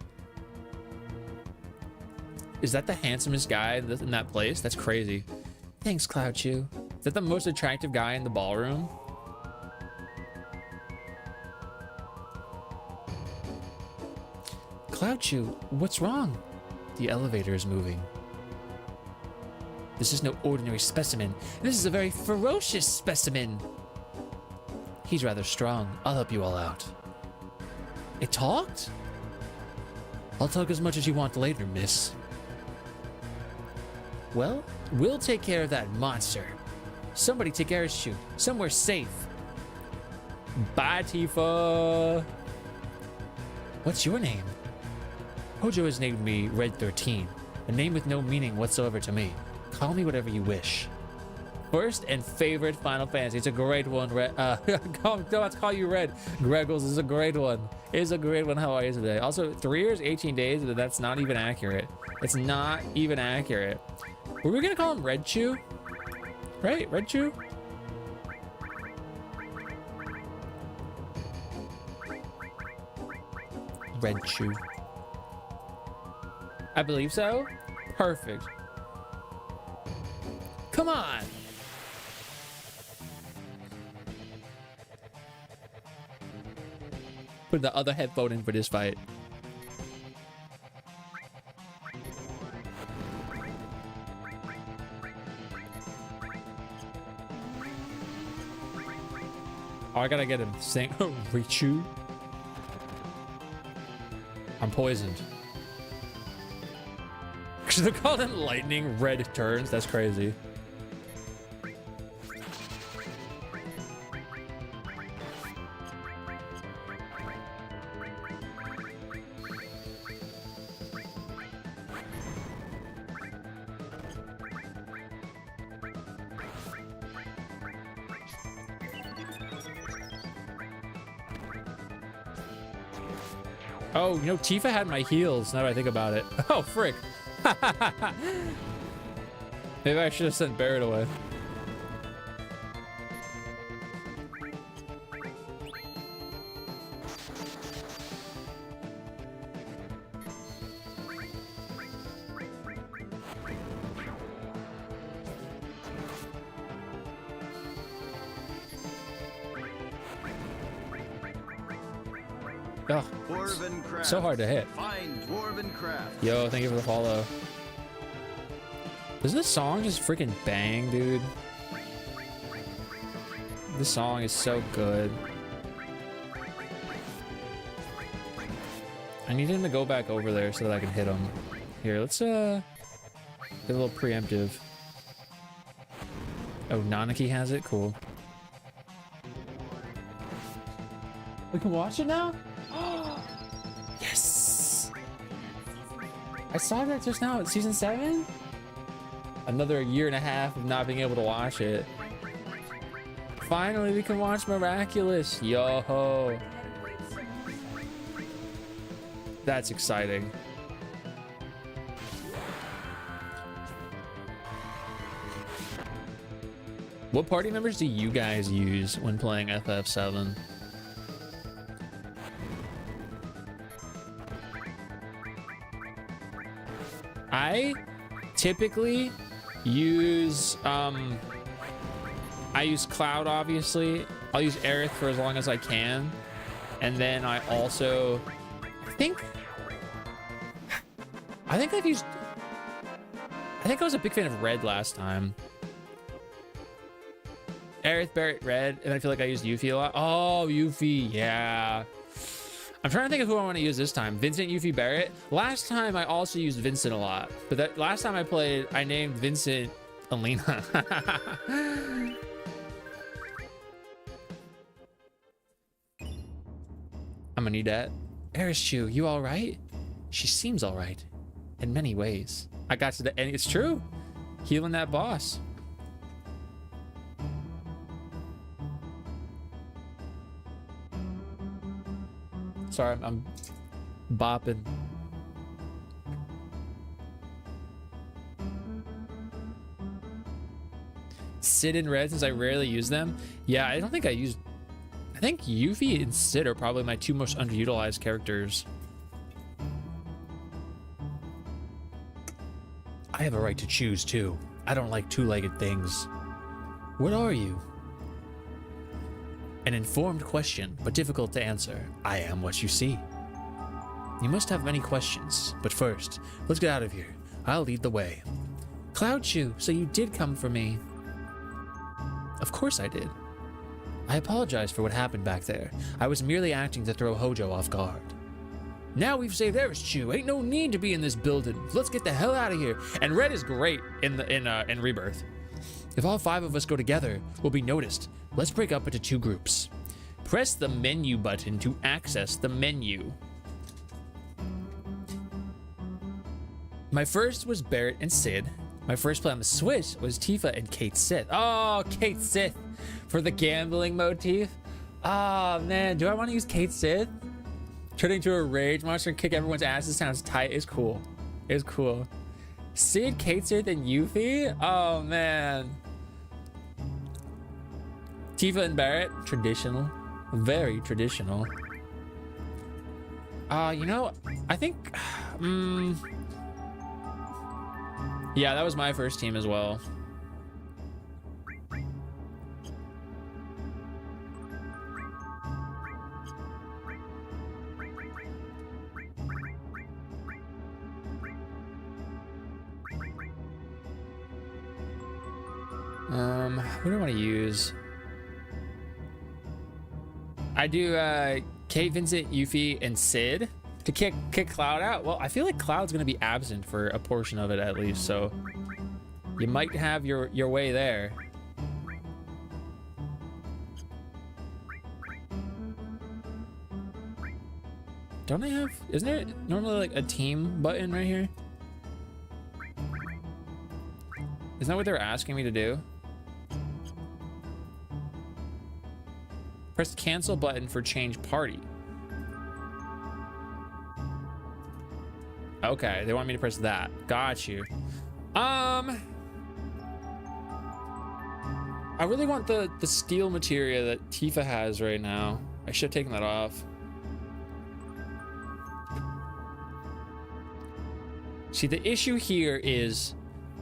Speaker 2: Is that the handsomest guy in that place? That's crazy. Thanks, Cloudchu. Is that the most attractive guy in the ballroom? Cloudchu, what's wrong? The elevator is moving. This is no ordinary specimen. This is a very ferocious specimen. He's rather strong. I'll help you all out. It talked? I'll talk as much as you want later, miss. Well, we'll take care of that monster. Somebody take Arishu somewhere safe. Bye, Tifa. What's your name? Hojo has named me Red 13, a name with no meaning whatsoever to me. Call me whatever you wish. First and favorite Final Fantasy. It's a great one, Red. Don't have to call you Red. Greggles is a great one. It's a great one. How are you today? Also, 3 years, 18 days, but that's not even accurate. It's not even accurate. Were we gonna call him Red Chew? Right? Red Chew? Red Chew. I believe so. Perfect. Come on. Put the other headphone in for this fight. Oh, I gotta get him saying Richu. I'm poisoned. Should have called him lightning red turns. That's crazy. Oh, you know, Tifa had my heals, now that I think about it. Oh, frick. Maybe I should have sent Barret away. Oh, so hard to hit.
Speaker 1: Find dwarven craft.
Speaker 2: Yo, thank you for the follow. Doesn't this song just freaking bang, dude? This song is so good. I need him to go back over there so that I can hit him. Here, let's get a little preemptive. Oh, Nanaki has it? Cool. We can watch it now? Yes! I saw that just now. It's season 7? Another year and a half of not being able to watch it. Finally, we can watch Miraculous. Yo ho. That's exciting. What party members do you guys use when playing FF7? I typically use I use Cloud, obviously. I'll use Aerith for as long as I can, and then I also I think I was a big fan of Red last time. Aerith, Barret, Red, and I feel like I used Yuffie a lot. Oh, Yuffie, yeah. I'm trying to think of who I want to use this time. Vincent, Yuffie, Barret. Last time I also used Vincent a lot, but that last time I played, I named Vincent Alina. I'm gonna need that. Arishu, you all right? She seems all right, in many ways. I got to the end. It's true. Healing that boss. Sorry, I'm bopping. Sid and Red, since I rarely use them. Yeah, I don't think I used... I think Yuffie and Sid are probably my two most underutilized characters. I have a right to choose, too. I don't like two-legged things. What are you? An informed question, but difficult to answer. I am what you see. You must have many questions, but first, let's get out of here. I'll lead the way. Cloud Chew, so you did come for me. Of course I did. I apologize for what happened back there. I was merely acting to throw Hojo off guard. Now we've saved Eris Chew. Ain't no need to be in this building. Let's get the hell out of here. And Red is great in Rebirth. If all 5 of us go together, we'll be noticed. Let's break up into 2 groups. Press the menu button to access the menu. My first was Barret and Sid. My first play on the Switch was Tifa and Kate Sith. Oh, Kate Sith for the gambling motif. Oh man, do I want to use Kate Sith? Turning into a rage monster and kick everyone's asses sounds tight. It's cool. It's cool. Sid, Kate Sith, and Yuffie? Oh man. Tifa and Barret, traditional. Very traditional. You know, I think, yeah, that was my first team as well. Who do I want to use? I do Kate, Vincent, Yuffie, and Sid to kick Cloud out. Well, I feel like Cloud's gonna be absent for a portion of it at least, so you might have your way there. Don't I have? Isn't there normally like a team button right here? Isn't that what they're asking me to do? Press the cancel button for change party. Okay, they want me to press that. Got you. I really want the steel materia that Tifa has right now. I should have taken that off. See, the issue here is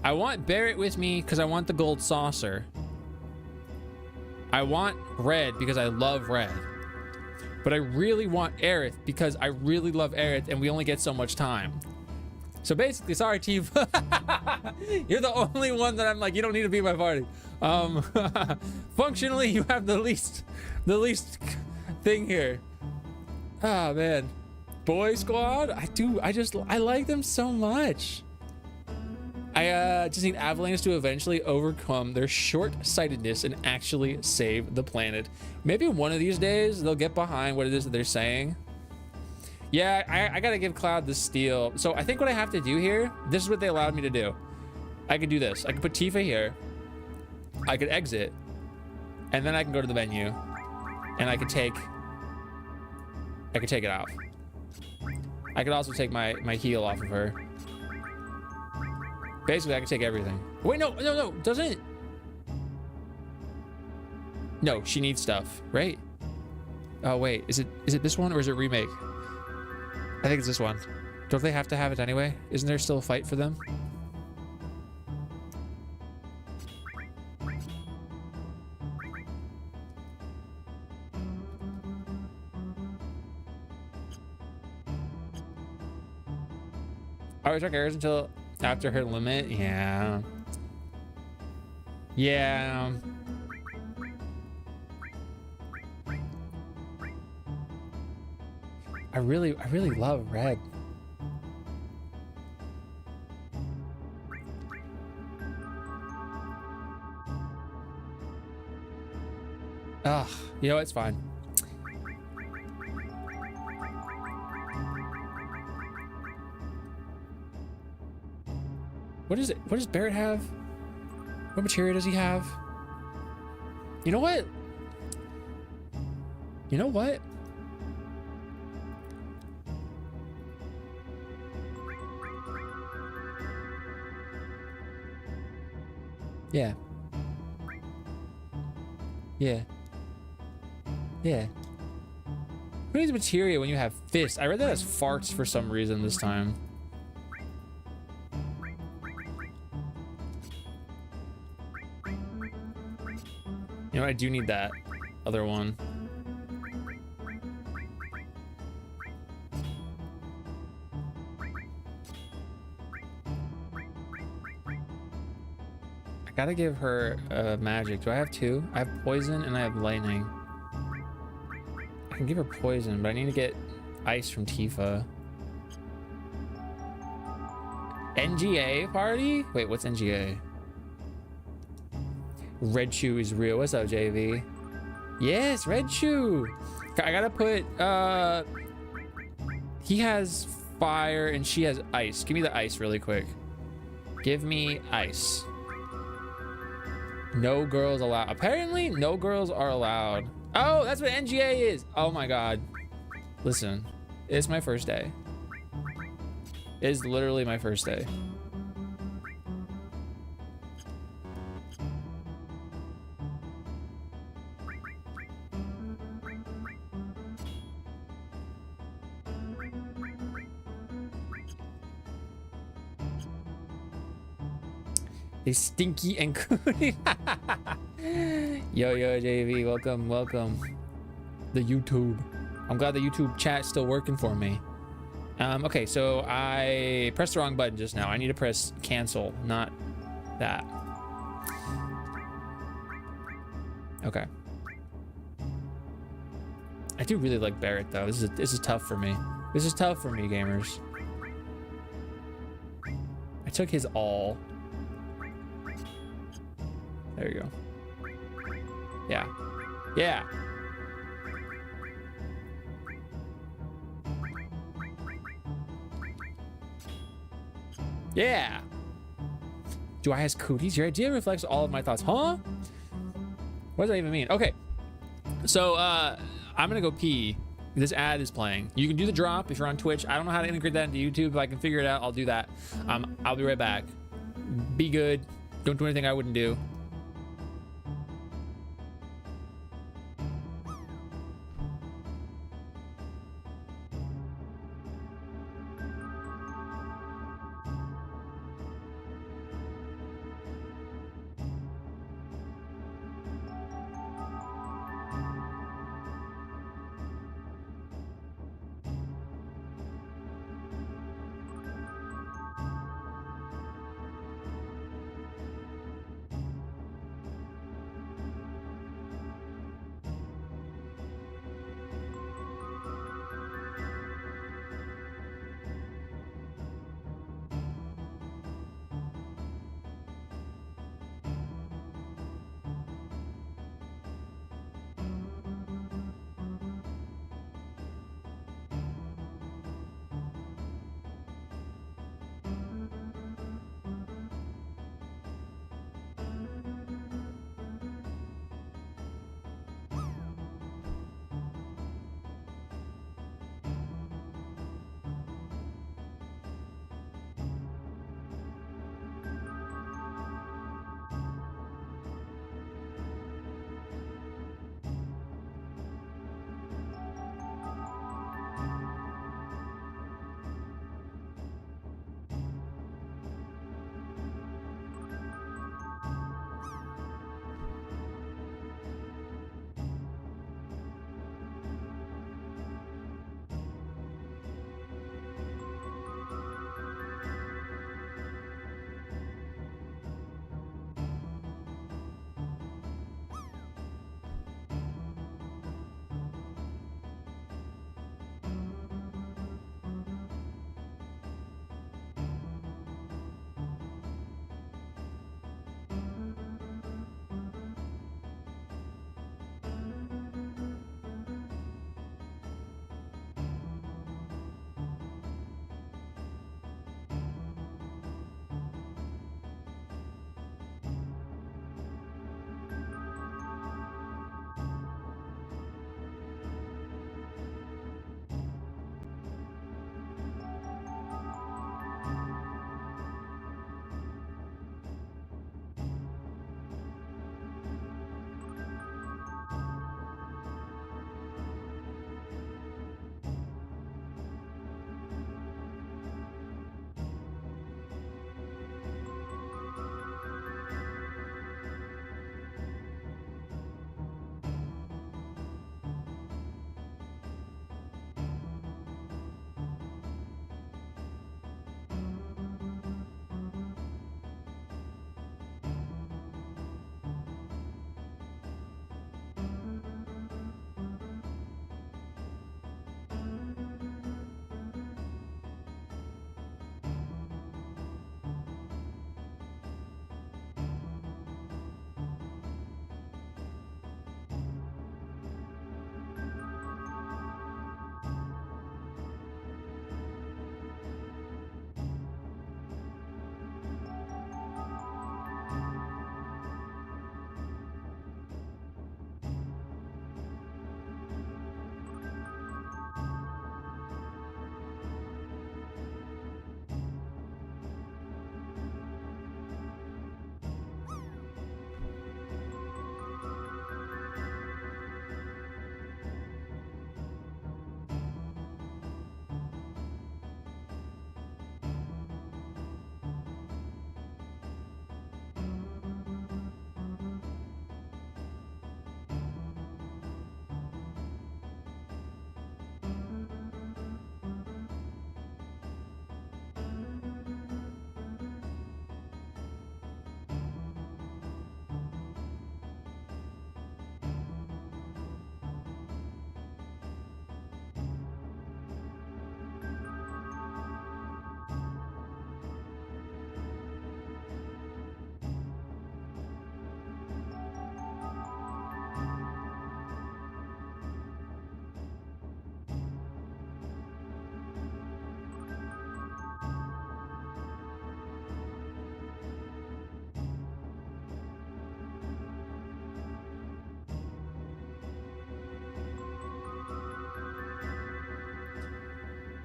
Speaker 2: I want Barret with me because I want the gold saucer. I want Red because I love Red. But I really want Aerith because I really love Aerith and we only get so much time. So basically, sorry, Tifa. You're the only one that I'm like, you don't need to be in my party. Functionally, you have the least thing here. Oh man. Boy Squad, I like them so much. I just need Avalanche to eventually overcome their short-sightedness and actually save the planet. Maybe one of these days they'll get behind what it is that they're saying. Yeah, I gotta give Cloud the steal. So I think what I have to do here, this is what they allowed me to do. I could do this. I could put Tifa here. I could exit. And then I can go to the menu. And I could take it out. I could also take my heal off of her. Basically, I can take everything. Wait, no, doesn't. No, she needs stuff, right? Oh wait, is it this one or is it remake? I think it's this one. Don't they have to have it anyway? Isn't there still a fight for them? I always took Aerith until after her limit. Yeah. Yeah. I really love Red. Ugh, you know, it's fine. What is it? What does Barret have? What materia does he have? You know what? You know what? Yeah. Yeah. Yeah. Who needs materia when you have fists? I read that as farts for some reason this time. You know, I do need that other one. Gotta give her magic. Do I have two? I have poison and I have lightning. I can give her poison, but I need to get ice from Tifa. NGA party? Wait, what's NGA? Red Shoe is real. What's up, JV? Yes, Red Shoe. I gotta put, he has fire and she has ice. Give me the ice really quick. Give me ice. No girls allowed. Apparently, no girls are allowed. Oh, that's what NGA is. Oh my God. Listen, it's my first day. It is literally my first day. They stinky and cootie. Yo, JV, welcome. The YouTube. I'm glad the YouTube chat's still working for me. Okay, so I pressed the wrong button just now. I need to press cancel, not that. Okay. I do really like Barrett though. This is tough for me. This is tough for me, gamers. I took his all. There you go. Yeah. Yeah. Yeah. Do I has cooties? Your idea reflects all of my thoughts. Huh? What does that even mean? Okay. So I'm gonna go pee. This ad is playing. You can do the drop if you're on Twitch. I don't know how to integrate that into YouTube. If I can figure it out, I'll do that. I'll be right back. Be good. Don't do anything I wouldn't do.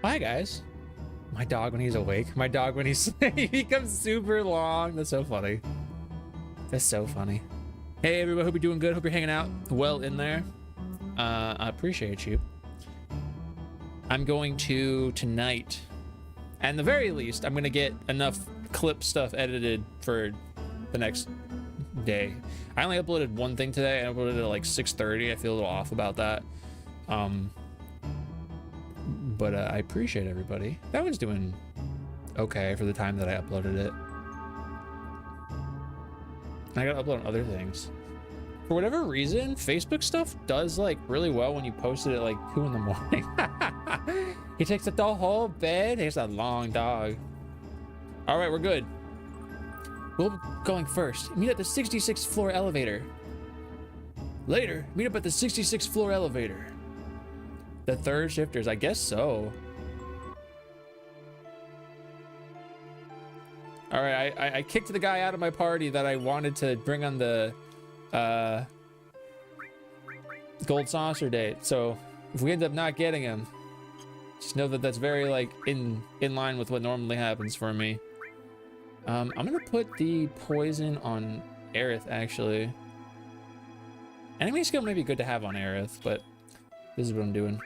Speaker 2: Hi guys. My dog when he's awake. My dog when he's he becomes super long. That's so funny. That's so funny. Hey everybody, hope you're doing good. Hope you're hanging out well in there. I appreciate you. I'm going to tonight, and the very least, I'm gonna get enough clip stuff edited for the next day. I only uploaded one thing today. I uploaded it at like 6:30. I feel a little off about that. But I appreciate everybody. That one's doing okay for the time that I uploaded it. I gotta upload on other things. For whatever reason, Facebook stuff does like really well when you post it at like 2 in the morning. He takes up the whole bed. He's a long dog. All right, we're good. We'll be going first. Meet at the 66th floor elevator. Later, meet up at the 66th floor elevator. The third shifters, I guess so. All right, I kicked the guy out of my party that I wanted to bring on the gold saucer date. So if we end up not getting him, just know that that's very like in line with what normally happens for me. I'm gonna put the poison on Aerith actually. Enemy skill may be good to have on Aerith, but this is what I'm doing.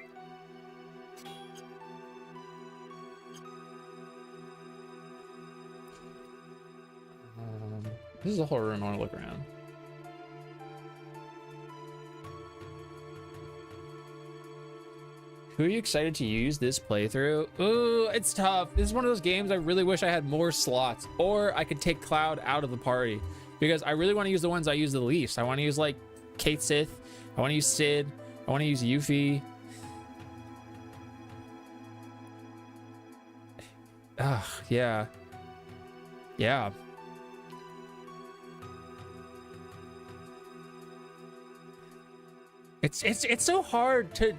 Speaker 2: This is a whole room I want to look around. Who are you excited to use this playthrough? Ooh, it's tough. This is one of those games I really wish I had more slots, or I could take Cloud out of the party, because I really want to use the ones I use the least. I want to use like Kate Sith. I want to use Sid. I want to use Yuffie. Yeah. Yeah. It's so hard to,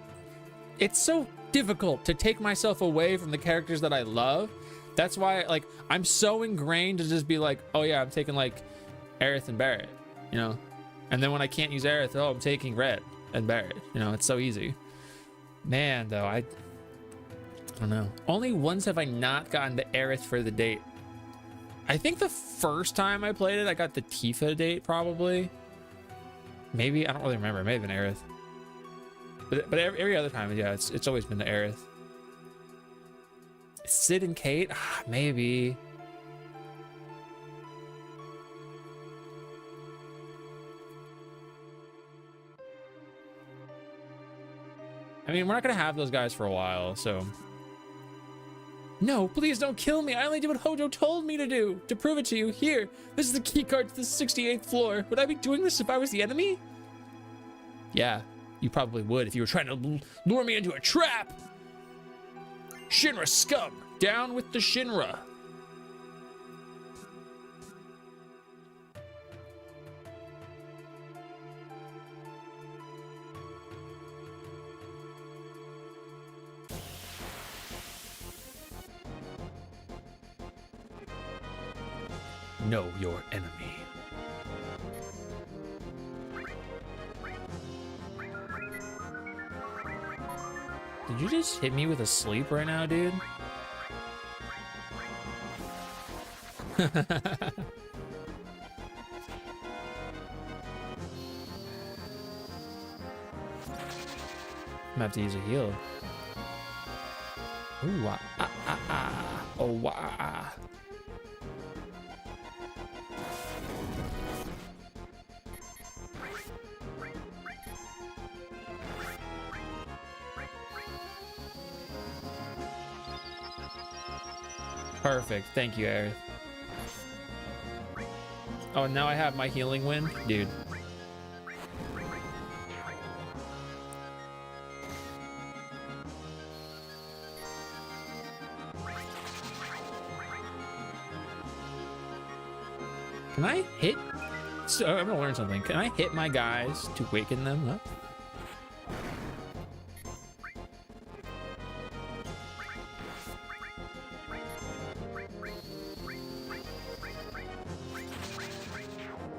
Speaker 2: it's so difficult to take myself away from the characters that I love. That's why like I'm so ingrained to just be like, oh yeah, I'm taking like Aerith and Barret, you know? And then when I can't use Aerith, oh, I'm taking Red and Barret, you know? It's so easy. Man, though, I don't know. Only once have I not gotten the Aerith for the date. I think the first time I played it, I got the Tifa date probably. Maybe, I don't really remember. It may have been Aerith. But every other time, yeah, it's always been the Aerith. Sid and Kate? Maybe. I mean, we're not gonna have those guys for a while, so. No, please don't kill me. I only did what Hojo told me to do. To prove it to you, here. This is the key card to the 68th floor. Would I be doing this if I was the enemy? Yeah, you probably would if you were trying to lure me into a trap. Shinra scum, down with the Shinra. Know your enemy. Did you just hit me with a sleep right now, dude? I'm gonna have to use a heal. Ooh, oh, wow. Perfect. Thank you, Aerith. Oh, now I have my healing wind? Dude. Can I hit? So, I'm gonna learn something. Can I hit my guys to waken them up?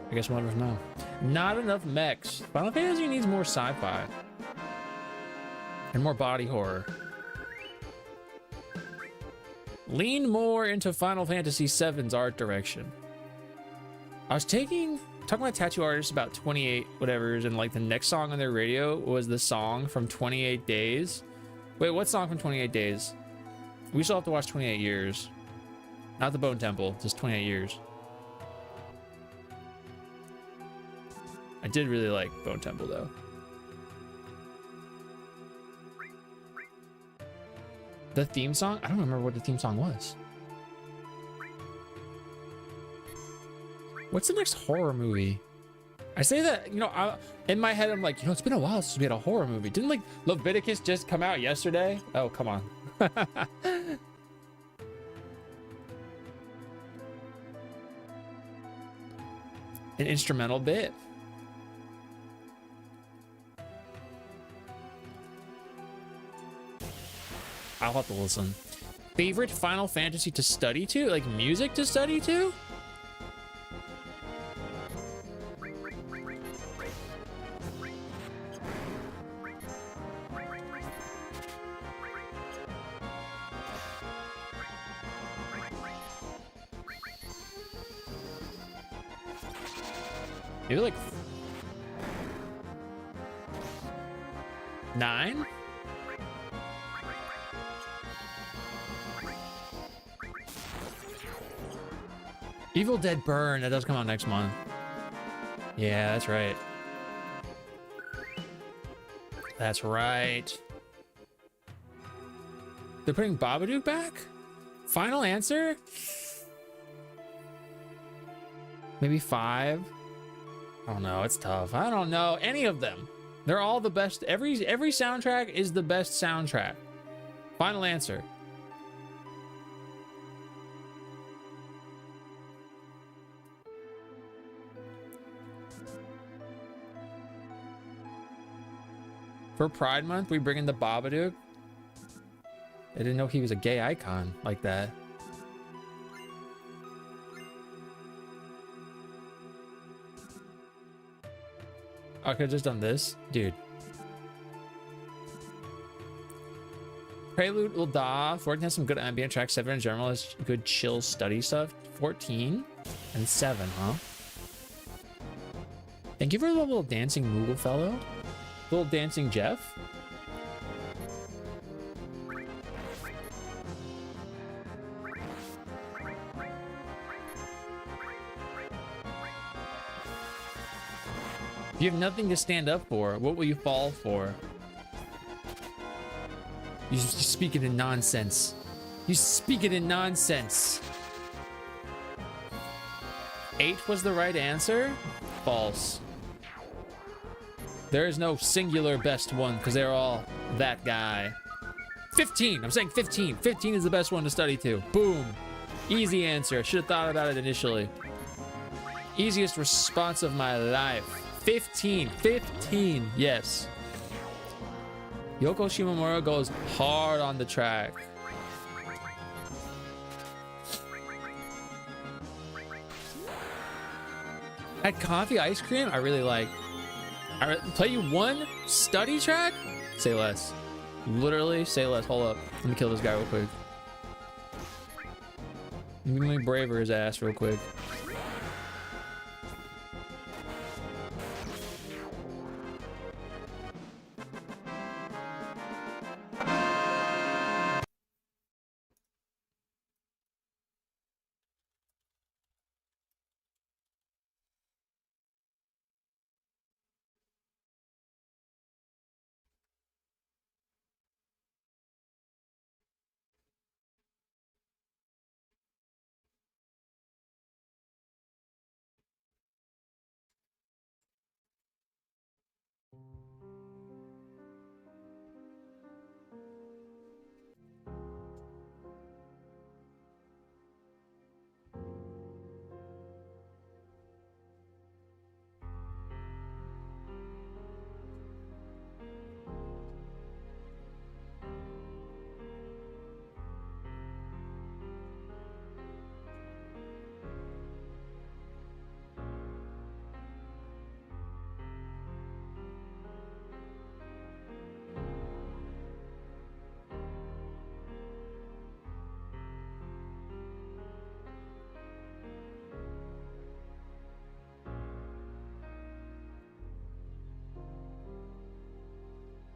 Speaker 2: I guess we'll never know. Not enough mechs. Final Fantasy needs more sci-fi. And more body horror. Lean more into Final Fantasy VII's art direction. I was talking about tattoo artists about 28 whatevers, and like the next song on their radio was the song from 28 Days. Wait, what song from 28 Days? We still have to watch 28 Years. Not the Bone Temple, just 28 Years. I did really like Bone Temple though. The theme song? I don't remember what the theme song was. What's the next horror movie? I say that, you know, in my head, I'm like, you know, it's been a while since we had a horror movie. Didn't like Leviticus just come out yesterday? Oh, come on. An instrumental bit. I'll have to listen. Favorite Final Fantasy to study to? Like music to study to? Maybe like 9? Evil Dead Burn, that does come out next month. Yeah, that's right. That's right. They're putting Babadook back? Final answer? Maybe 5? I don't know, it's tough. I don't know any of them. They're all the best. Every soundtrack is the best soundtrack. Final answer. For Pride Month, we bring in the Babadook. I didn't know he was a gay icon like that. I could have just done this. Dude. Prelude will da. 14 has some good ambient tracks. 7 in general has good chill study stuff. 14 and 7, huh? Thank you for the little dancing Moogle fellow. Little dancing Jeff. You have nothing to stand up for. What will you fall for? You speak it in nonsense. You speak it in nonsense. 8 was the right answer? False. There is no singular best one because they're all that guy. 15. I'm saying 15. 15 is the best one to study to. Boom. Easy answer. Should have thought about it initially. Easiest response of my life. 15. 15. Yes. Yoko Shimomura goes hard on the track. At Coffee Ice Cream, I really like. I play you one study track? Say less. Literally, say less. Hold up. Let me kill this guy real quick. Let me braver his ass real quick.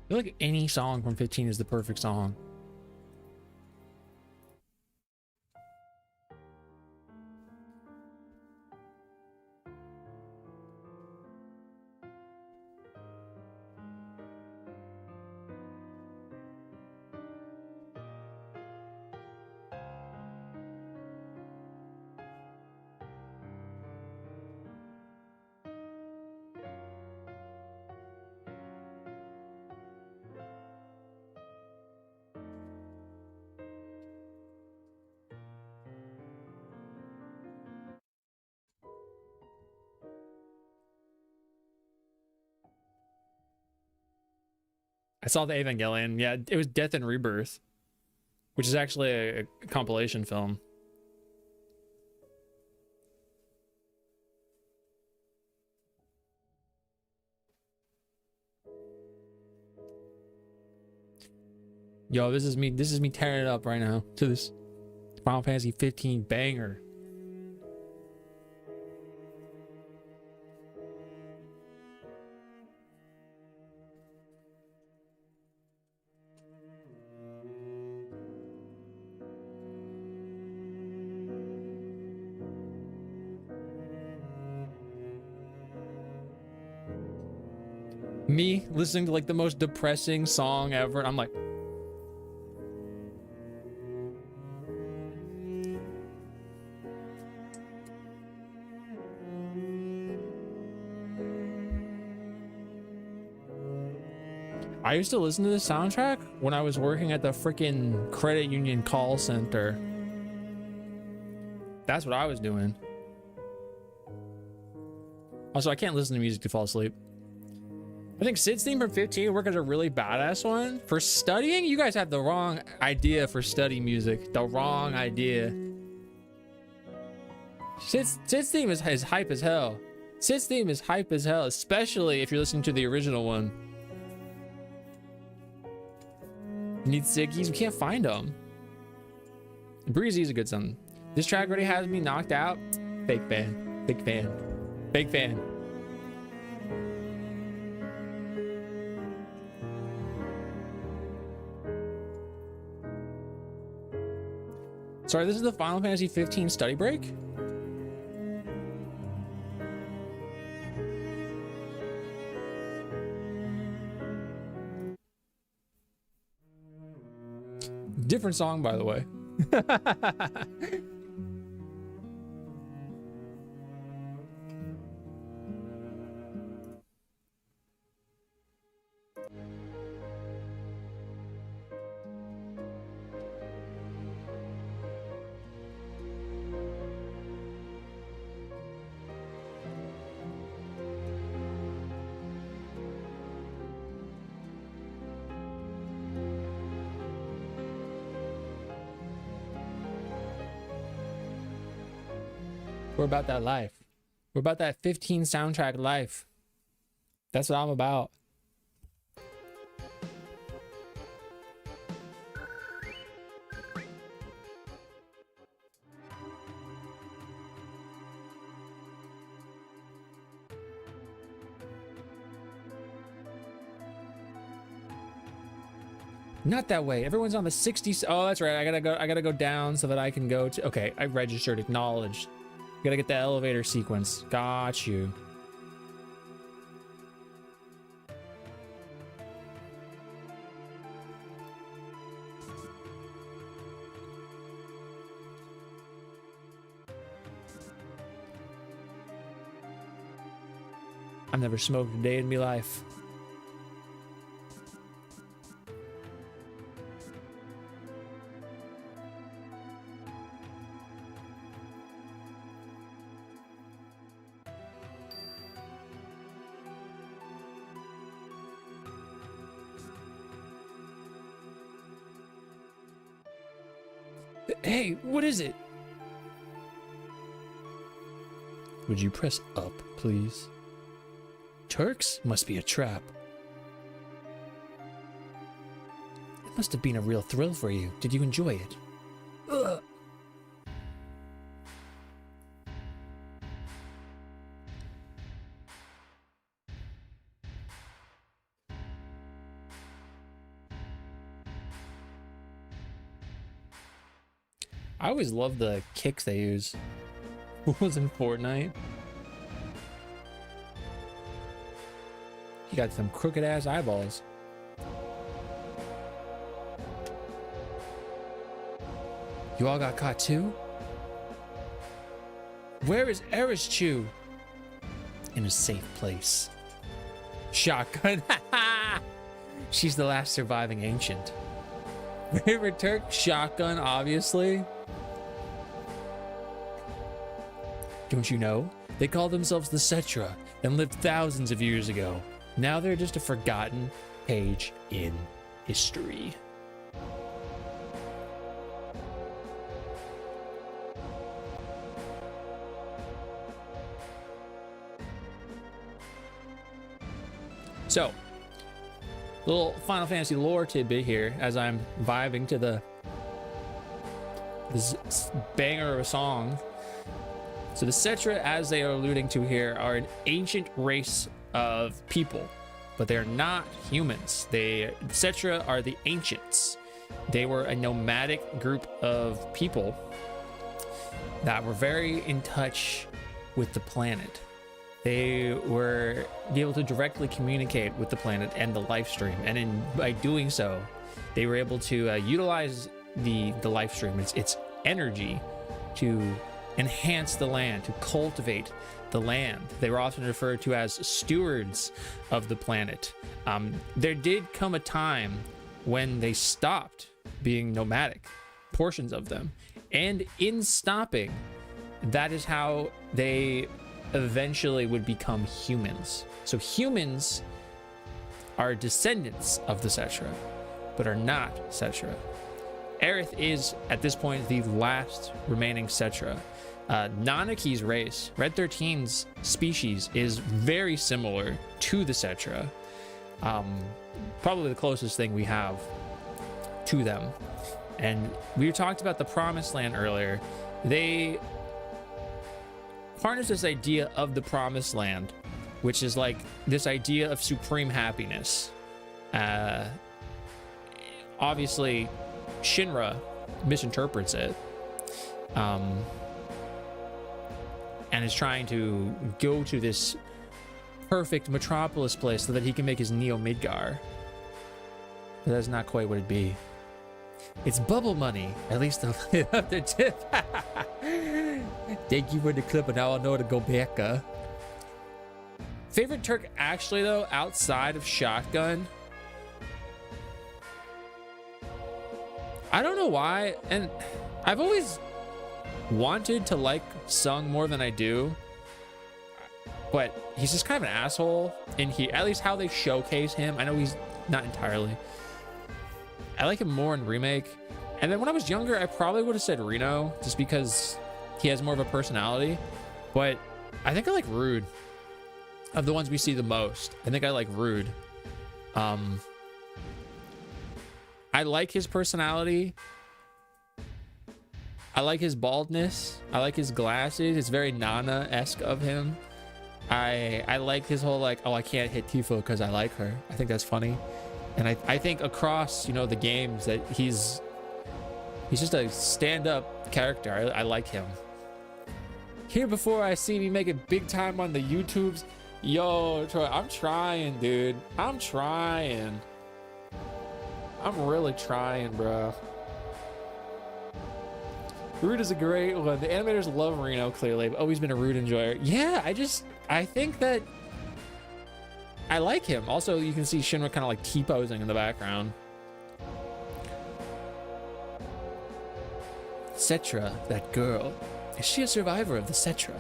Speaker 2: I feel like any song from 15 is the perfect song. I saw the Evangelion. Yeah, it was Death and Rebirth, which is actually a compilation film. Yo, this is me tearing it up right now to this Final Fantasy 15 banger. Me listening to like the most depressing song ever, and I'm like, I used to listen to this soundtrack when I was working at the freaking credit union call center. That's what I was doing. Also, I can't listen to music to fall asleep. I think Sid's theme from 15 work as a really badass one. For studying, you guys have the wrong idea for study music. The wrong idea. Sid's theme is hype as hell. Sid's theme is hype as hell, especially if you're listening to the original one. You need Ziggies? We can't find them. Breezy's a good song. This track already has me knocked out. Fake fan. Big fan. Big fan. Sorry, this is the Final Fantasy 15 study break? Different song, by the way. We're about that life. We're about that 15 soundtrack life. That's what I'm about. Not that way. Everyone's on the 60s. Oh, that's right. I gotta go down so that I can go to. Okay, I registered, acknowledged. Gotta get the elevator sequence. Got you. I've never smoked a day in my life. Hey, what is it? Would you press up, please? Turks? Must be a trap. It must have been a real thrill for you. Did you enjoy it? Ugh. I always love the kicks they use. Who was in Fortnite? He got some crooked ass eyeballs. You all got caught too? Where is Erischu? In a safe place. Shotgun. She's the last surviving ancient. Favorite Turk? Shotgun, obviously. Don't you know? They called themselves the Cetra and lived thousands of years ago. Now they're just a forgotten page in history. So, little Final Fantasy lore tidbit here as I'm vibing to this banger of a song. So the Cetra, as they are alluding to here, are an ancient race of people, but they're not humans. Cetra are the ancients. They were a nomadic group of people that were very in touch with the planet. They were able to directly communicate with the planet and the life stream, and by doing so, they were able to utilize the life stream, its energy, to enhance the land, to cultivate the land. They were often referred to as stewards of the planet. There did come a time when they stopped being nomadic, portions of them, and in stopping, that is how they eventually would become humans. So humans are descendants of the Cetra, but are not Cetra. Aerith is, at this point, the last remaining Cetra. Nanaki's race, Red 13's species, is very similar to the Cetra. Probably the closest thing we have to them. And we talked about the Promised Land earlier. They harness this idea of the Promised Land, which is like this idea of supreme happiness. Obviously, Shinra misinterprets it. And is trying to go to this perfect metropolis place so that he can make his Neo Midgar. But that's not quite what it'd be. It's bubble money, at least the tip. Thank you for the clip, and now I'll know to go back. Favorite Turk, actually, though, outside of Shotgun, I don't know why, and I've always wanted to like Sung more than I do, but he's just kind of an asshole in here, at least how they showcase him. I know he's not entirely. I like him more in Remake. And then when I was younger, I probably would have said Reno, just because he has more of a personality. But I think I like Rude. Of the ones we see the most, I think I like Rude. I like his personality. I like his baldness. I like his glasses. It's very Nana-esque of him. I like his whole like, oh, I can't hit Tifa because I like her. I think that's funny. And I think across, you know, the games that he's just a stand-up character. I like him. Here before I see me make it big time on the YouTubes. Yo, Troy, I'm trying, dude. I'm trying. I'm really trying, bro. Rude is a great one. The animators love Reno, clearly. I've always been a Rude enjoyer. Yeah, I think that I like him. Also, you can see Shinra kind of like T-posing in the background. Cetra, that girl. Is she a survivor of the Cetra?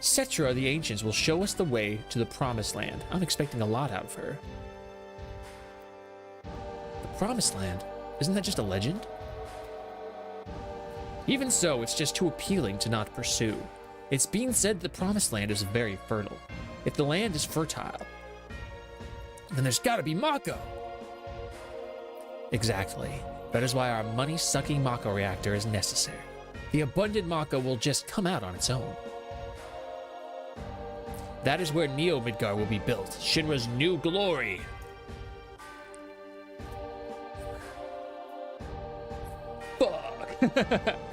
Speaker 2: Cetra, the ancients, will show us the way to the Promised Land. I'm expecting a lot out of her. The Promised Land? Isn't that just a legend? Even so, it's just too appealing to not pursue. It's being said the Promised Land is very fertile. If the land is fertile, then there's gotta be Mako! Exactly. That is why our money-sucking Mako reactor is necessary. The abundant Mako will just come out on its own. That is where Neo Midgar will be built, Shinra's new glory.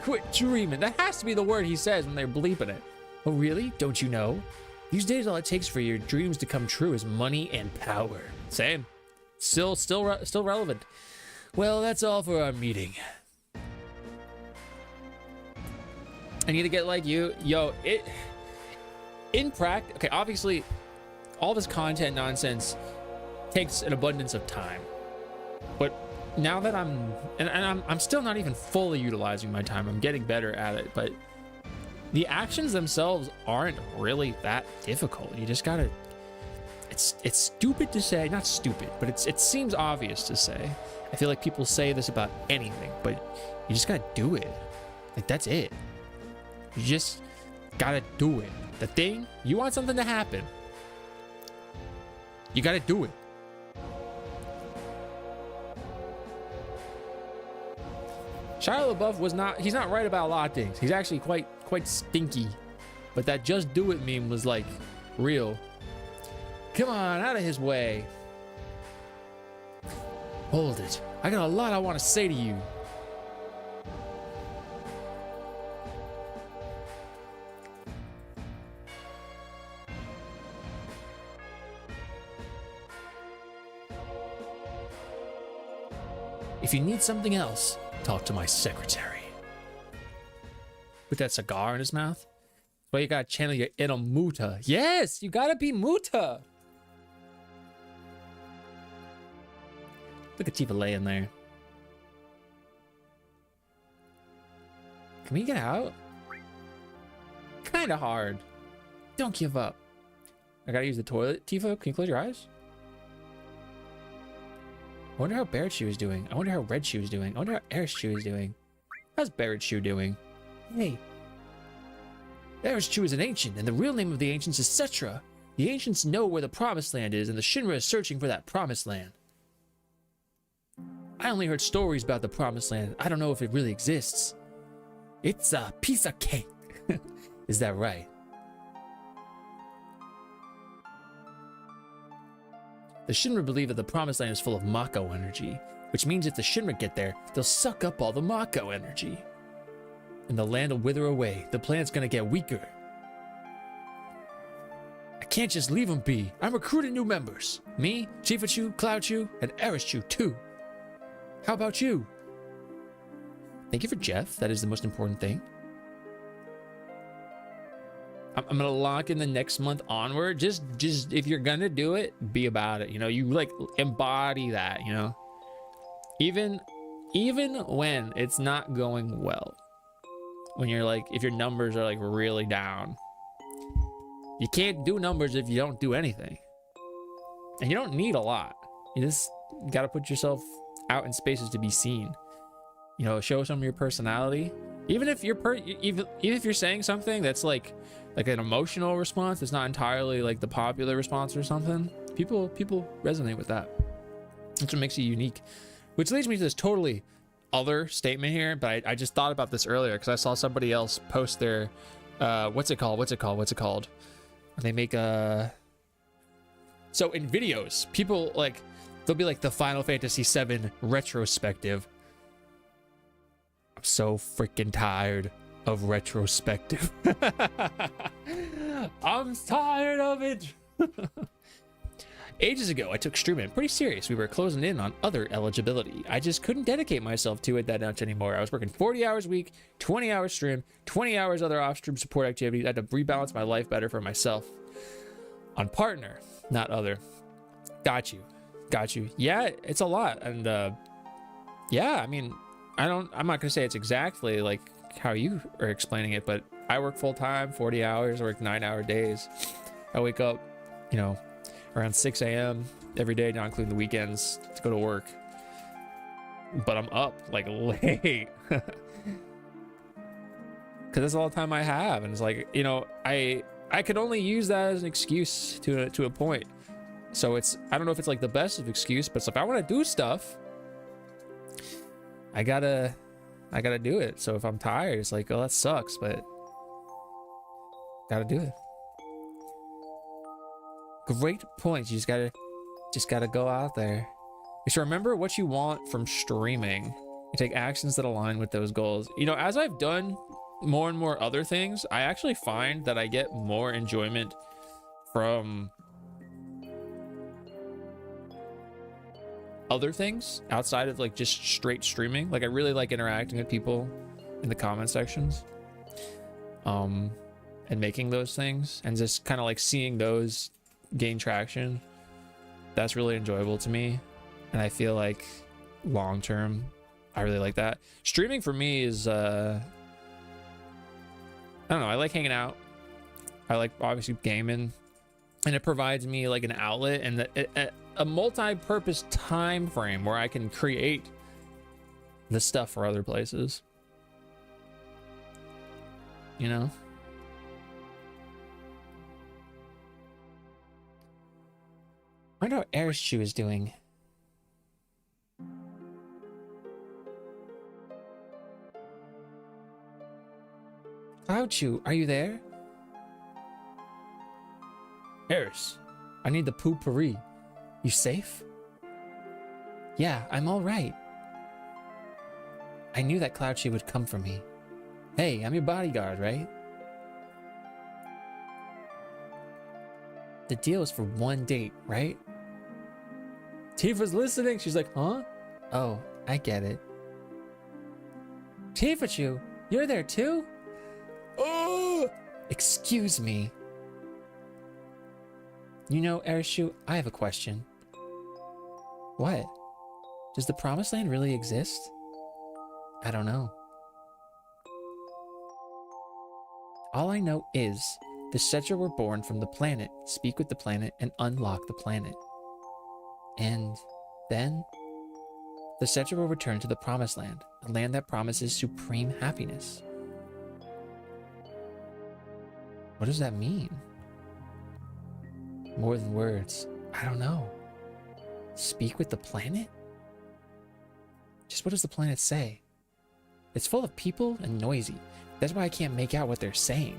Speaker 2: Quit dreaming. That has to be the word he says when they're bleeping it. Oh, really? Don't you know? These days, all it takes for your dreams to come true is money and power. Same. Still relevant. Well, that's all for our meeting. I need to get like you. Yo, in practice, okay, obviously, all this content nonsense takes an abundance of time. But now that I'm still not even fully utilizing my time. I'm getting better at it, but the actions themselves aren't really that difficult. You just gotta, it's stupid to say, not stupid, but it seems obvious to say. I feel like people say this about anything, but you just gotta do it. Like, that's it. You just gotta do it. The thing, you want something to happen, you gotta do it. Shia LaBeouf was not, he's not right about a lot of things. He's actually quite stinky. But that just do it meme was like real. Come on, out of his way. Hold it. I got a lot I want to say to you. If you need something else, talk to my secretary. With that cigar in his mouth? Well, you gotta channel your inner Muta. Yes, you gotta be Muta. Look at Tifa laying there. Can we get out? Kinda hard. Don't give up. I gotta use the toilet. Tifa, can you close your eyes? I wonder how Barrett's shoe is doing. I wonder how Red shoe is doing. I wonder how Air's shoe is doing. How's Barrett's shoe doing? Hey. Air's shoe is an ancient, and the real name of the ancients is Cetra. The ancients know where the promised land is, and the Shinra is searching for that promised land. I only heard stories about the promised land. I don't know if it really exists. It's a piece of cake. Is that right? The Shinra believe that the promised land is full of Mako energy, which means if the Shinra get there, they'll suck up all the Mako energy. And the land will wither away. The planet's gonna get weaker. I can't just leave them be. I'm recruiting new members. Me, Chifa-Chu, Cloud-Chu, and Eris-Chu too. How about you? Thank you for Jeff. That is the most important thing. I'm gonna lock in the next month onward. Just if you're gonna do it, be about it. You know, you like embody that, you know. Even when it's not going well. When you're like, if your numbers are like really down. You can't do numbers if you don't do anything. And you don't need a lot. You just gotta put yourself out in spaces to be seen. You know, show some of your personality. Even if you're even if you're saying something that's like an emotional response, that's not entirely like the popular response or something, people resonate with that. That's what makes you unique. Which leads me to this totally other statement here, but I just thought about this earlier because I saw somebody else post their what's it called? They make so in videos, people like, they'll be like the Final Fantasy VII retrospective. I'm so freaking tired of retrospective. I'm tired of it. Ages ago, I took streaming pretty serious. We were closing in on other eligibility. I just couldn't dedicate myself to it that much anymore. I was working 40 hours a week, 20 hours stream, 20 hours other off-stream support activities. I had to rebalance my life better for myself. On partner, not other. Got you. Yeah, it's a lot. And yeah, I mean, I'm not gonna say it's exactly like how you are explaining it, but I work full-time, 40 hours, I work 9-hour days. I wake up, you know, around 6 a.m. every day, not including the weekends, to go to work. But I'm up like late. Because that's all the time I have. And it's like, you know, I could only use that as an excuse to a point. So it's, I don't know if it's like the best of excuse, but if I want to do stuff, I gotta do it. So if I'm tired, it's like, oh, that sucks, but gotta do it. Great points. You just gotta go out there. You should remember what you want from streaming. You take actions that align with those goals. You know, as I've done more and more other things, I actually find that I get more enjoyment from other things outside of like just straight streaming. Like I really like interacting with people in the comment sections, and making those things and just kind of like seeing those gain traction. That's really enjoyable to me, and I feel like long term I really like that. Streaming for me is I don't know, I like hanging out, I like obviously gaming, and it provides me like an outlet and a multi-purpose time frame where I can create the stuff for other places, you know. I wonder how Airstrew is doing. Cloudchew, are you there? Eris, I need the poo-pourri. You safe? Yeah, I'm all right. I knew that Cloudchew would come for me. Hey, I'm your bodyguard, right? The deal is for one date, right? Tifa's listening. She's like, huh? Oh, I get it. Tifa-chew, you're there too? Oh! Excuse me. You know, Arishu, I have a question. What? Does the Promised Land really exist? I don't know. All I know is the Cetra were born from the planet, speak with the planet, and unlock the planet. And then the Cetra will return to the Promised Land, a land that promises supreme happiness. What does that mean? More than words. I don't know. Speak with the planet? Just what does the planet say? It's full of people and noisy. That's why I can't make out what they're saying.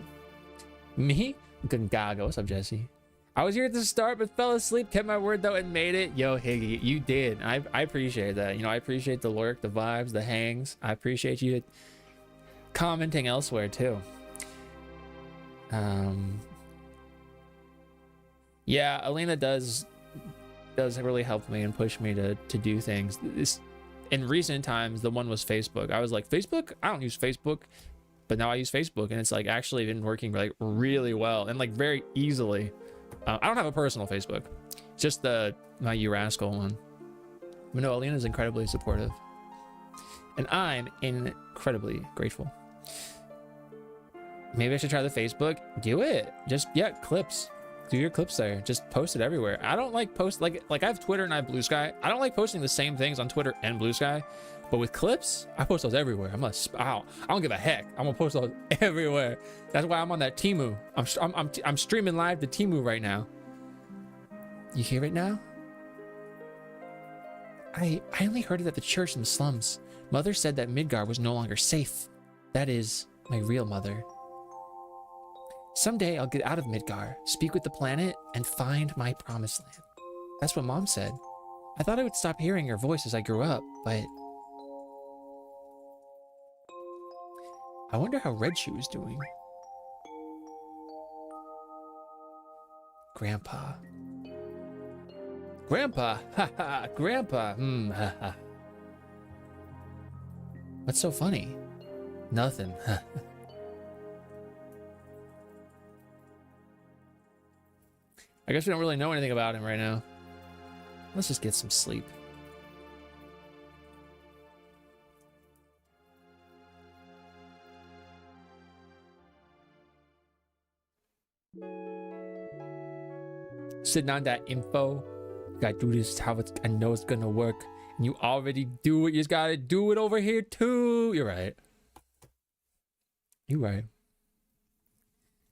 Speaker 2: Me? Gungaga. What's up, Jesse? I was here at the start but fell asleep. Kept my word though and made it. Yo, Higgy, you did. I appreciate that. You know, I appreciate the lurk, the vibes, the hangs. I appreciate you commenting elsewhere too. Yeah, Elena does really help me and push me to do things. In recent times, the one was Facebook. I was like, Facebook? I don't use Facebook. But now I use Facebook, and it's like actually been working like really well and like very easily. I don't have a personal Facebook, just my You Rascal one. But no, Alina is incredibly supportive, and I'm incredibly grateful. Maybe I should try the Facebook. Do it. Just clips. Do your clips there. Just post it everywhere. I don't like post like I have Twitter and I have Blue Sky. I don't like posting the same things on Twitter and Blue Sky. But with clips, I post those everywhere. I don't give a heck. I'm gonna post those everywhere. That's why I'm on that Temu. I'm streaming live to Temu right now. You hear it now? I only heard it at the church in the slums. Mother said that Midgar was no longer safe. That is my real mother. Someday I'll get out of Midgar, speak with the planet, and find my promised land. That's what Mom said. I thought I would stop hearing her voice as I grew up, but I wonder how Red Shoe is doing. Grandpa. Grandpa! Haha! Grandpa! Haha. What's so funny? Nothing. I guess we don't really know anything about him right now. Let's just get some sleep. Sitting on that info. You gotta do this how I know it's gonna work. And you already do it. You just gotta do it over here too. You're right. You're right.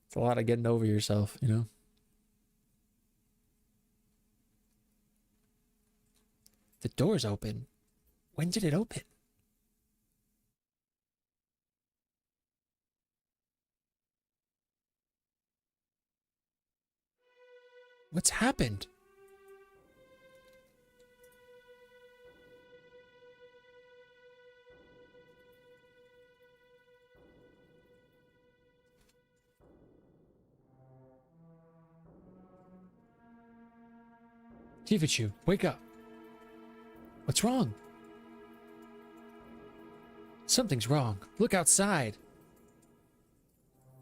Speaker 2: It's a lot of getting over yourself, you know? The door's open. When did it open? What's happened? Tifachu, wake up. What's wrong? Something's wrong. Look outside.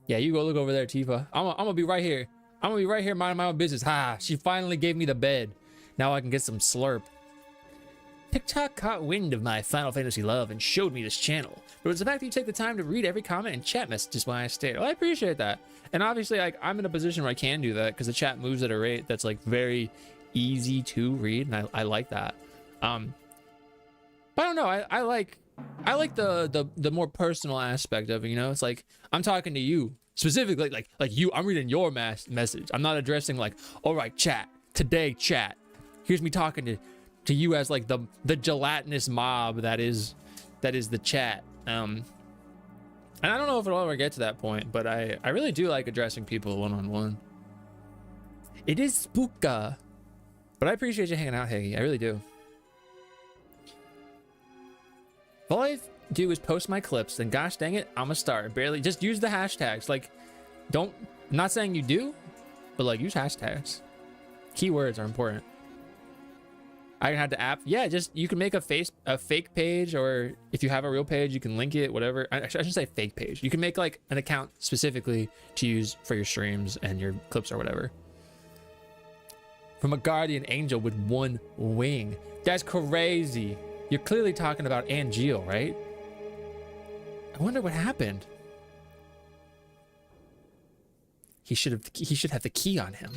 Speaker 2: Yeah, you go look over there, Tifa. I'm gonna be right here. I'm gonna be right here minding my own business. Ha! She finally gave me the bed. Now I can get some slurp. TikTok caught wind of my Final Fantasy love and showed me this channel. But it was the fact that you take the time to read every comment and chat messages while I stayed. Well, I appreciate that. And obviously, like, I'm in a position where I can do that because the chat moves at a rate that's like very easy to read, and I like that. But I don't know. I like the more personal aspect of it. You know, it's like I'm talking to you specifically, like you. I'm reading your message. I'm not addressing like, all right, chat today, chat. Here's me talking to you as like the gelatinous mob that is the chat. And I don't know if it'll ever get to that point, but I really do like addressing people one-on-one. It is spooka, but I appreciate you hanging out, Higgy. I really do. All I do is post my clips, then gosh dang it, I'm a star. Barely just use the hashtags. Like, I'm not saying you do, but like use hashtags. Keywords are important. I had the app. Yeah, just you can make a fake page, or if you have a real page, you can link it, whatever. I should say fake page. You can make like an account specifically to use for your streams and your clips or whatever. From a guardian angel with one wing. That's crazy. You're clearly talking about Angeal, right? I wonder what happened. He should have the key on him.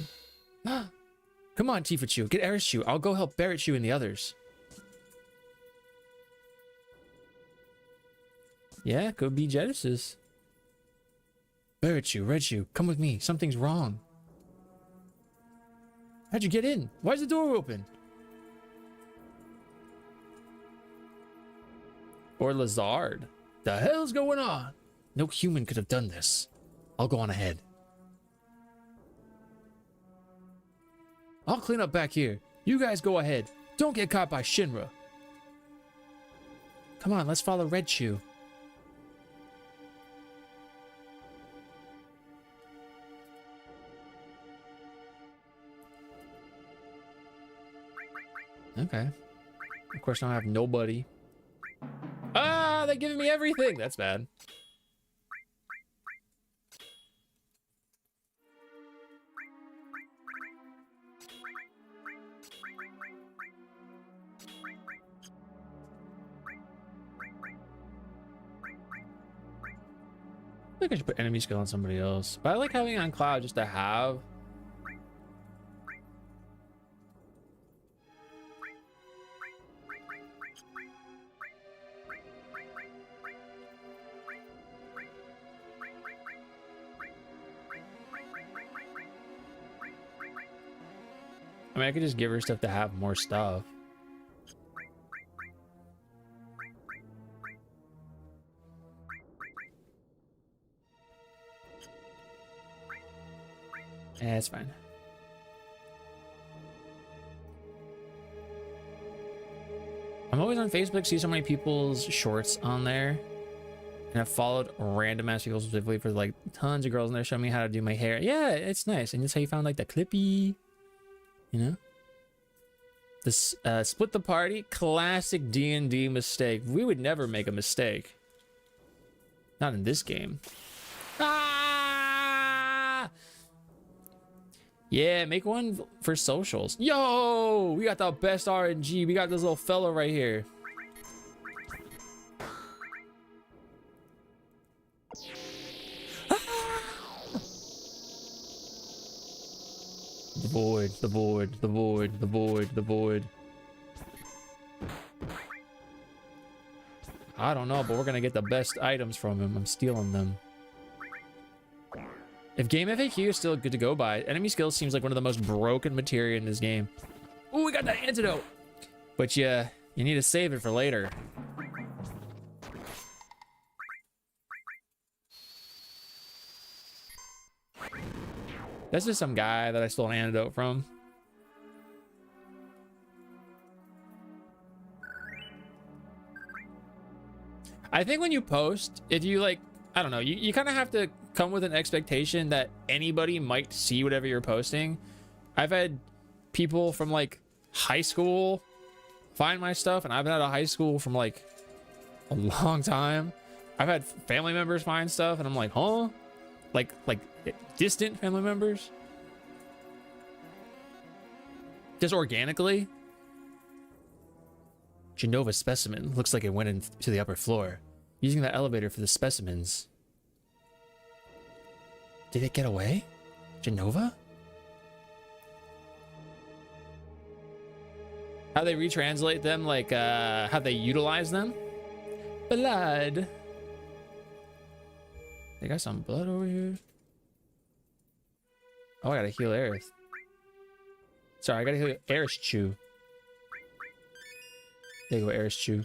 Speaker 2: Come on, Tifachu, get Erishu. I'll go help Barretchu and the others. Yeah, go be Genesis. Barretchu, Redshu, come with me. Something's wrong. How'd you get in? Why's the door open? Or Lazard. The hell's going on? No human could have done this. I'll go on ahead. I'll clean up back here. You guys go ahead. Don't get caught by Shinra. Come on, let's follow Redshu. Okay. Of course, now I have nobody. Ah, they're giving me everything. That's bad. I think I should put enemy skill on somebody else. But I like having it on Cloud just to have. I mean, I could just give her stuff to have more stuff. Yeah, it's fine. I'm always on Facebook, see so many people's shorts on there. And I've followed random ass people specifically for like tons of girls, and they're showing me how to do my hair. Yeah, it's nice. And that's how you found like the clippy, you know? This split the party, classic D&D mistake. We would never make a mistake. Not in this game. Ah! Yeah, make one for socials. Yo, we got the best RNG. We got this little fella right here. The void, the void, the void, the void, the void. I don't know, but we're gonna get the best items from him. I'm stealing them. If game FAQ is still good to go by, enemy skills seems like one of the most broken materia in this game. Oh, we got that antidote. But yeah, you need to save it for later. That's just some guy that I stole an antidote from. I think when you post, if you like, I don't know, you kind of have to come with an expectation that anybody might see whatever you're posting. I've had people from like high school find my stuff, and I've been out of high school from like a long time. I've had family members find stuff, and I'm like, huh? Like distant family members? Just organically? Genova specimen. Looks like it went into the upper floor. Using the elevator for the specimens. Did it get away? Genova? How they retranslate them, like how they utilize them? Blood. They got some blood over here. Oh, I gotta heal Aerith. Sorry, I gotta heal Aerith Chew. There you go, Aerith Chew.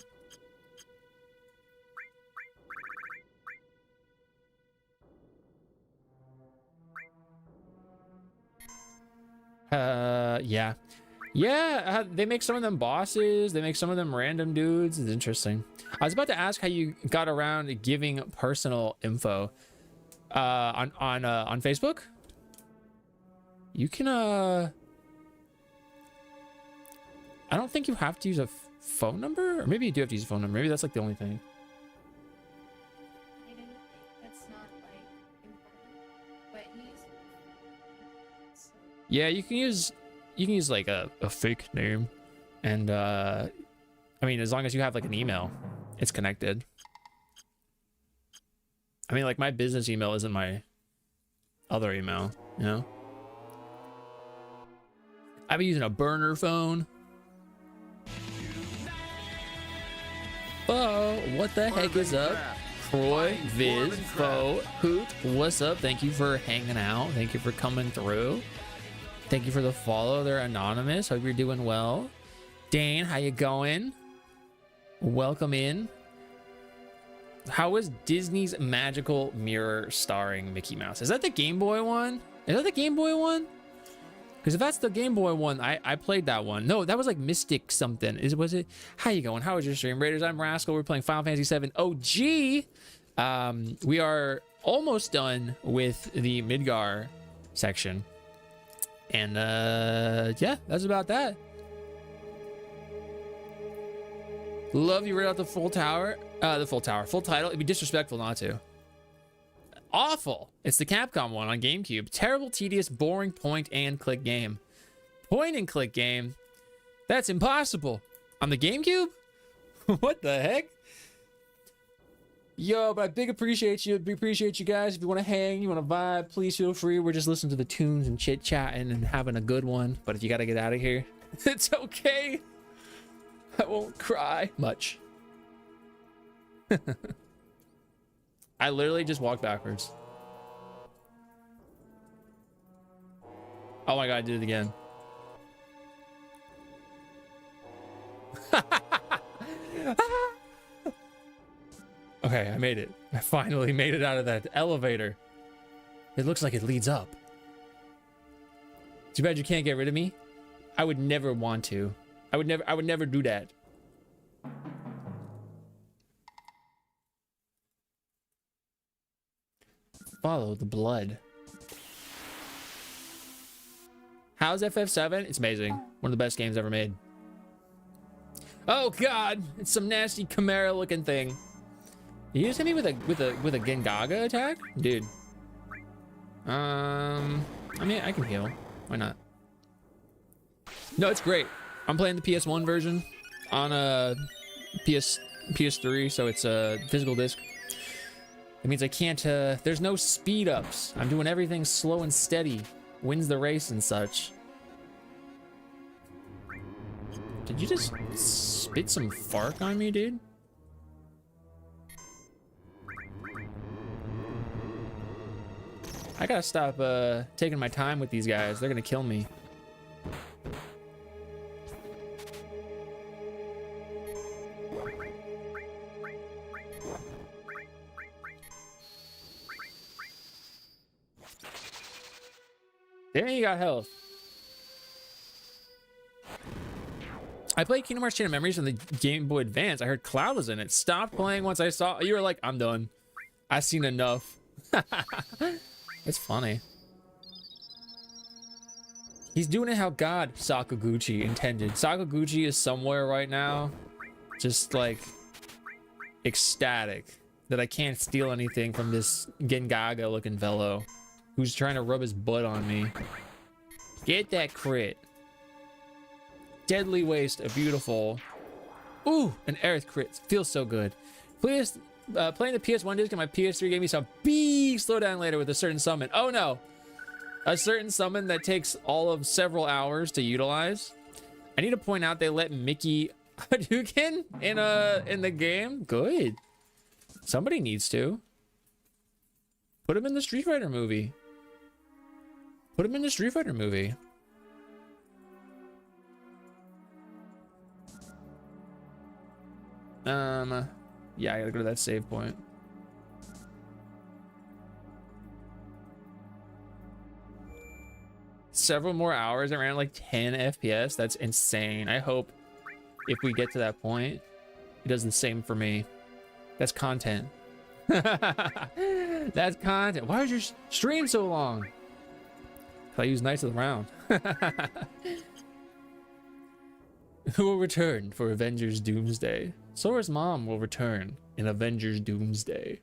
Speaker 2: Yeah. Yeah, they make some of them bosses. They make some of them random dudes. It's interesting. I was about to ask how you got around giving personal info on Facebook. You can I don't think you have to use a phone number, or maybe you do have to use a phone number. Maybe that's like the only thing.
Speaker 3: I didn't think that's not like important, but he's.
Speaker 2: Yeah, you can use like a fake name, and I mean, as long as you have like an email, it's connected. I mean, like my business email isn't my other email, you know? I've been using a burner phone. Oh, what the heck is up? Troy, Viz, Fo, Hoot, what's up? Thank you for hanging out. Thank you for coming through. Thank you for the follow. They're anonymous. Hope you're doing well. Dane, how you going? Welcome in. How was Disney's Magical Mirror starring Mickey Mouse? Is that the Game Boy one? Is that the Game Boy one? Because if that's the Game Boy one, I played that one. No, that was like Mystic something. Was it? How you going? How was your stream, Raiders? I'm Rascal. We're playing Final Fantasy 7 OG. We are almost done with the Midgar section. And yeah, that's about that. Love you read out the full tower. Full title. It'd be disrespectful not to. Awful. It's the Capcom one on GameCube. Terrible, tedious, boring point and click game. Point and click game? That's impossible. On the GameCube? What the heck? Yo, but I big appreciate you. Big appreciate you guys. If you want to hang, you want to vibe, please feel free. We're just listening to the tunes and chit-chatting and having a good one. But if you got to get out of here, it's okay. I won't cry much. I literally just walked backwards. Oh my god, I did it again. Okay, I made it. I finally made it out of that elevator. It looks like it leads up. Too bad you can't get rid of me. I would never want to. I would never do that. Follow the blood. How's FF7? It's amazing. One of the best games ever made. Oh god, it's some nasty Chimera looking thing. You just hit me with a Gengaga attack? Dude. I mean, I can heal. Why not? No, it's great. I'm playing the PS1 version on a PS3, so it's a physical disc. It means I can't, there's no speed ups. I'm doing everything slow and steady. Wins the race and such. Did you just spit some fark on me, dude? I gotta stop taking my time with these guys. They're gonna kill me. There you got health. I played Kingdom Hearts Chain of Memories on the Game Boy Advance. I heard Cloud was in it. Stopped playing once I saw you were like, I'm done. I've seen enough. It's funny. He's doing it how God Sakaguchi intended. Sakaguchi is somewhere right now, just like ecstatic that I can't steal anything from this Gengaga looking fellow who's trying to rub his butt on me. Get that crit. Deadly waste, a beautiful. Ooh, an Aerith crit. Feels so good. Please, playing the PS1 disc and my PS3 gave me some big slowdown later with a certain summon. Oh no. A certain summon that takes all of several hours to utilize. I need to point out they let Mickey Hadouken in the game. Good. Somebody needs to. Put him in the Street Fighter movie. Put him in the Street Fighter movie. Yeah, I gotta go to that save point. Several more hours. I ran like 10 FPS. That's insane. I hope if we get to that point, it does the same for me. That's content. That's content. Why is your stream so long? I use Knights of the Round. Who will return for Avengers Doomsday? Sora's mom will return in Avengers Doomsday.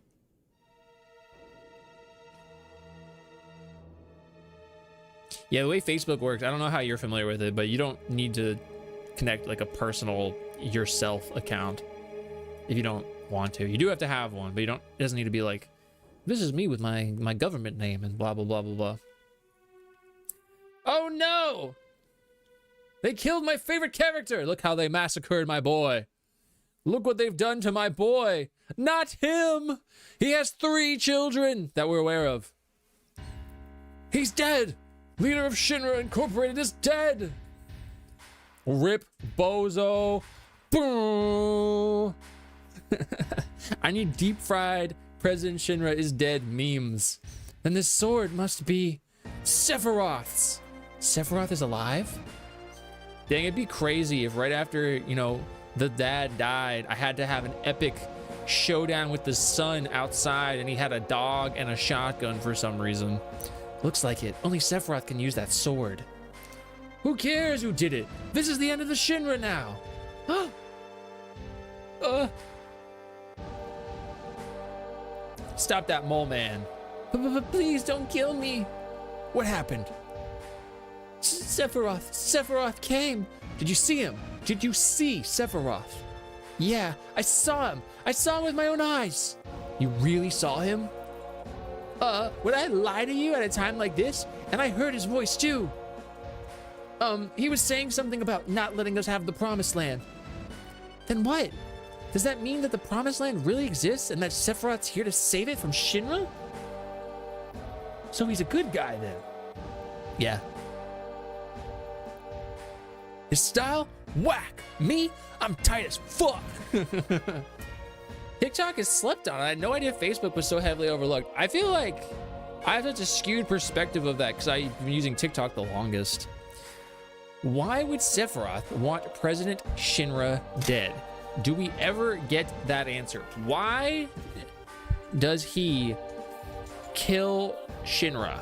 Speaker 2: Yeah, the way Facebook works, I don't know how you're familiar with it, but you don't need to connect like a personal yourself account if you don't want to. You do have to have one, but you don't. It doesn't need to be like, this is me with my government name and blah blah blah blah blah. Oh no! They killed my favorite character. Look how they massacred my boy. Look what they've done to my boy. Not him. He has 3 children that we're aware of. He's dead. Leader of Shinra Incorporated is dead. Rip Bozo. Boom. I need deep fried President Shinra is dead memes. Then this sword must be Sephiroth's. Sephiroth is alive? Dang, it'd be crazy if right after, you know, the dad died, I had to have an epic showdown with the son outside and he had a dog and a shotgun for some reason. Looks like it. Only Sephiroth can use that sword. Who cares who did it? This is the end of the Shinra now. Stop that mole man. Please don't kill me. What happened? Sephiroth came. Did you see him? Did you see Sephiroth? Yeah, I saw him. I saw him with my own eyes. You really saw him? Would I lie to you at a time like this? And I heard his voice too. He was saying something about not letting us have the Promised Land. Then what? Does that mean that the Promised Land really exists and that Sephiroth's here to save it from Shinra? So he's a good guy then? Yeah. His style? Whack. Me? I'm tight as fuck. TikTok is slept on. I had no idea Facebook was so heavily overlooked. I feel like I have such a skewed perspective of that because I've been using TikTok the longest. Why would Sephiroth want President Shinra dead? Do we ever get that answer? Why does he kill Shinra?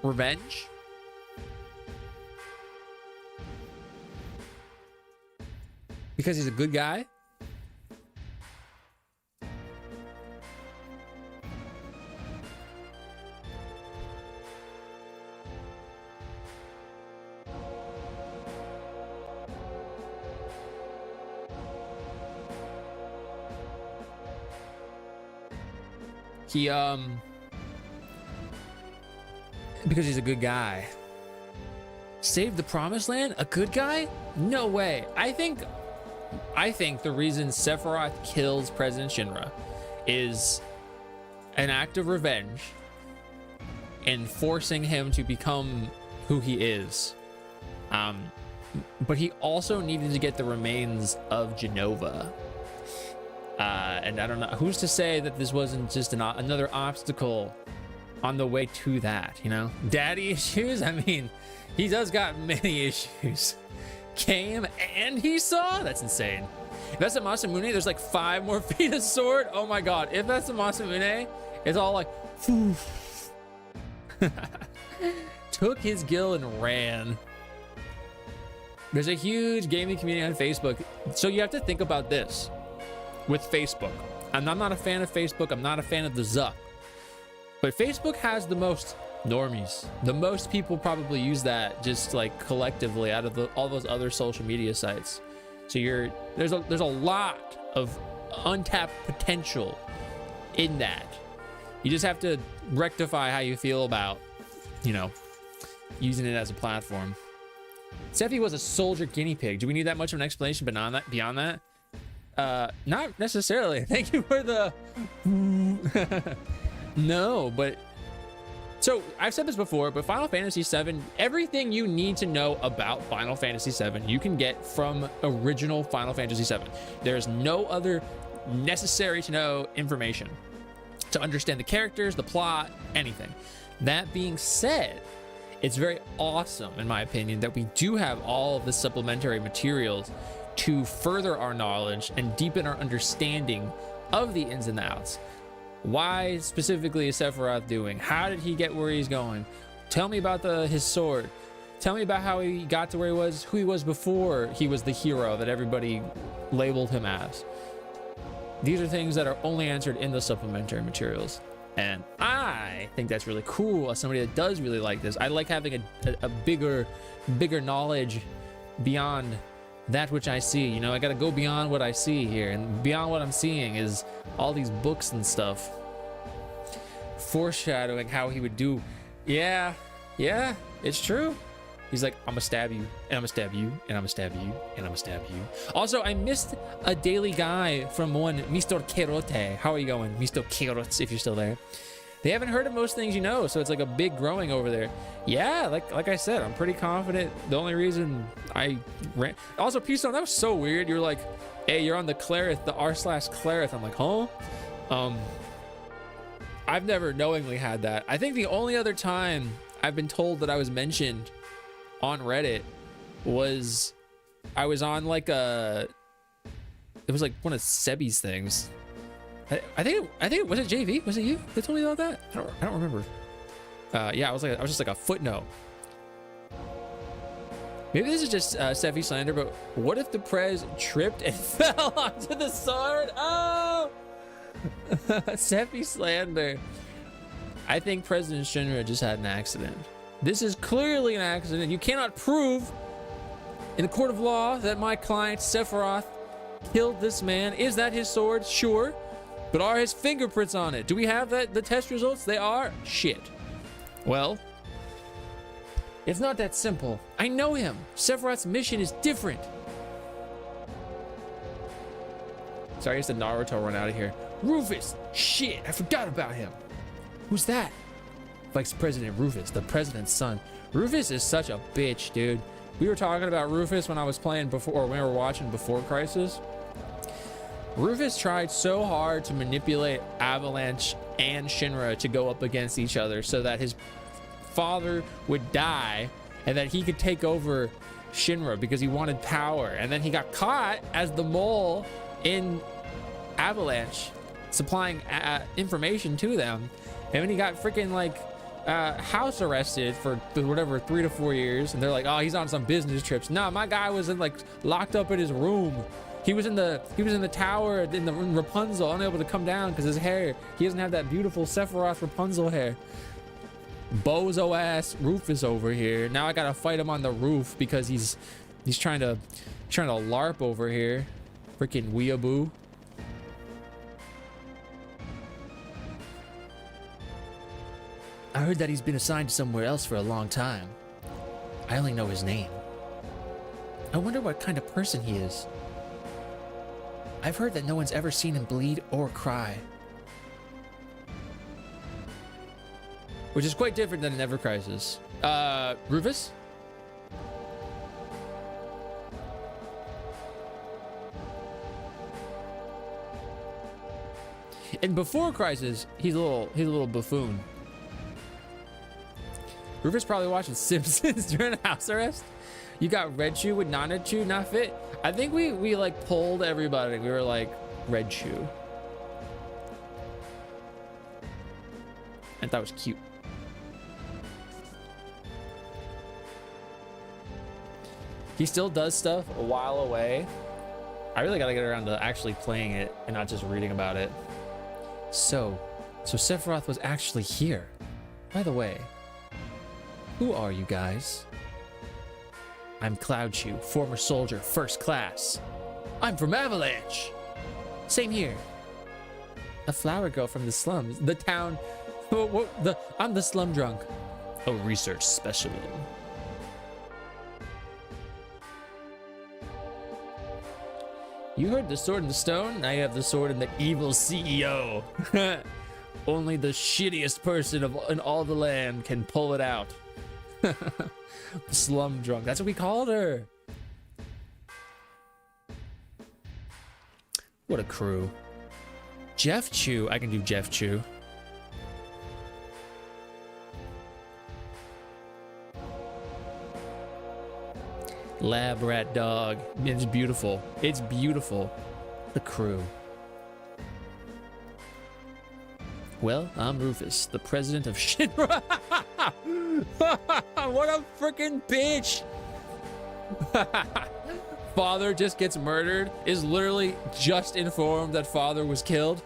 Speaker 2: Revenge? Because he's a good guy? He, because he's a good guy. Save the Promised Land? A good guy? No way. I think the reason Sephiroth kills President Shinra is an act of revenge and forcing him to become who he is. But he also needed to get the remains of Genova. And I don't know, who's to say that this wasn't just another obstacle on the way to that, you know? Daddy issues? I mean, he does got many issues. Came and he saw? That's insane. If that's a Masamune, there's like 5 more feet of sword. Oh my god. If that's a Masamune, it's all like took his gill and ran. There's a huge gaming community on Facebook. So you have to think about this with Facebook. And I'm not a fan of Facebook. I'm not a fan of the Zuck. But Facebook has the most normies. The most people probably use that just like collectively out of all those other social media sites. So there's a lot of untapped potential in that. You just have to rectify how you feel about, you know, using it as a platform. Seffi was a soldier guinea pig. Do we need that much of an explanation beyond that? Not necessarily. Thank you for the no, but so I've said this before, but Final Fantasy VII, everything you need to know about Final Fantasy VII, you can get from original Final Fantasy VII. There's no other necessary to know information to understand the characters, the plot, anything. That being said, it's very awesome, in my opinion, that we do have all of the supplementary materials to further our knowledge and deepen our understanding of the ins and outs. Why specifically is Sephiroth doing? How did he get where he's going? Tell me about his sword. Tell me about how he got to where he was, who he was before he was the hero that everybody labeled him as. These are things that are only answered in the supplementary materials. And I think that's really cool as somebody that does really like this. I like having a bigger knowledge beyond that which I see. You know, I got to go beyond what I see here, and beyond what I'm seeing is all these books and stuff foreshadowing how he would do. Yeah, it's true. He's like, I'm gonna stab you, and I'm gonna stab you, and I'm gonna stab you, and I'm gonna stab you. Also, I missed a daily guy from one Mr. Kerote. How are you going, Mr. Kerote, if you're still there? They haven't heard of most things, you know, so it's like a big growing over there. Yeah, like I said, I'm pretty confident. The only reason I ran... Also, P-Stone, that was so weird. You're like, hey, you're on the Clarith, the r/Clarith. I'm like, huh? I've never knowingly had that. I think the only other time I've been told that I was mentioned on Reddit was I was on like it was like one of Sebi's things. I think it was it JV? Was it you that told me about that? I don't remember. Yeah, I was just like a footnote. Maybe this is just Sephi slander, but what if the Prez tripped and fell onto the sword? Oh, Sephi slander. I think President Shinra just had an accident. This is clearly an accident. You cannot prove in the court of law that my client Sephiroth killed this man. Is that his sword? Sure. But are his fingerprints on it? Do we have the test results? They are? Shit. Well, it's not that simple. I know him. Sephiroth's mission is different. Sorry, it's the Naruto run out of here. Rufus! Shit, I forgot about him. Who's that? Vice President Rufus, the president's son. Rufus is such a bitch, dude. We were talking about Rufus when I was playing before, or when we were watching Before Crisis. Rufus tried so hard to manipulate Avalanche and Shinra to go up against each other so that his father would die and that he could take over Shinra because he wanted power. And then he got caught as the mole in Avalanche supplying information to them. And then he got freaking like house arrested for whatever 3 to 4 years. And they're like, oh, he's on some business trips. Nah, my guy was locked up in his room. He was in the tower in Rapunzel, unable to come down because his hair, he doesn't have that beautiful Sephiroth Rapunzel hair. Bozo ass Rufus over here. Now I gotta fight him on the roof because he's trying to LARP over here. Freaking weeaboo. I heard that he's been assigned somewhere else for a long time. I only know his name. I wonder what kind of person he is. I've heard that no one's ever seen him bleed or cry. Which is quite different than in Ever Crisis. Rufus? In Before Crisis, he's a little buffoon. Rufus probably watching Simpsons during house arrest. You got Red Chew with Nanachu not fit? I think we like pulled everybody. We were like Red Chew. I thought it was cute. He still does stuff a while away. I really gotta get around to actually playing it and not just reading about it. So Sephiroth was actually here. By the way, who are you guys? I'm Cloud Chew, former soldier, first class. I'm from Avalanche. Same here. A flower girl from the slums, the town. I'm the slum drunk. A research specimen. You heard the sword in the stone, now you have the sword in the evil CEO. Only the shittiest person in all the land can pull it out. Slum drunk, that's what we called her. What a crew. Jeff Chew, I can do Jeff Chew. Lab rat dog. It's beautiful. It's beautiful. The crew. Well, I'm Rufus, the president of Shinra. What a freaking bitch. Father just gets murdered, is literally just informed that father was killed.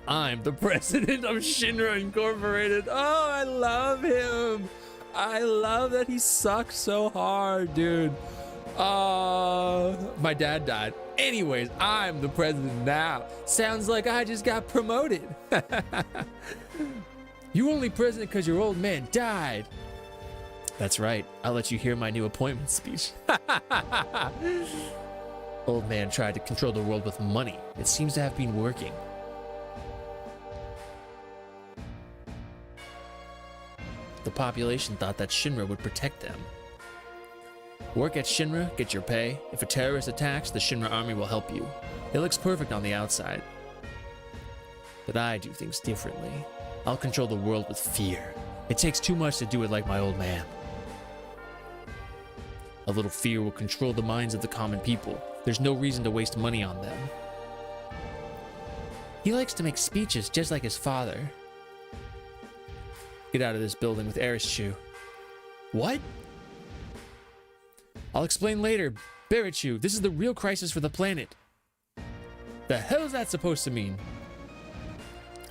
Speaker 2: I'm the president of Shinra Incorporated. Oh, I love him. I love that he sucks so hard, dude. My dad died. Anyways, I'm the president now. Sounds like I just got promoted. You only president because your old man died. That's right. I'll let you hear my new appointment speech. Old man tried to control the world with money. It seems to have been working. The population thought that Shinra would protect them. Work at Shinra, get your pay. If a terrorist attacks, the Shinra army will help you. It looks perfect on the outside. But I do things differently. I'll control the world with fear. It takes too much to do it like my old man. A little fear will control the minds of the common people. There's no reason to waste money on them. He likes to make speeches just like his father. Get out of this building with Erischu. What? I'll explain later. Barichu, this is the real crisis for the planet. The hell is that supposed to mean?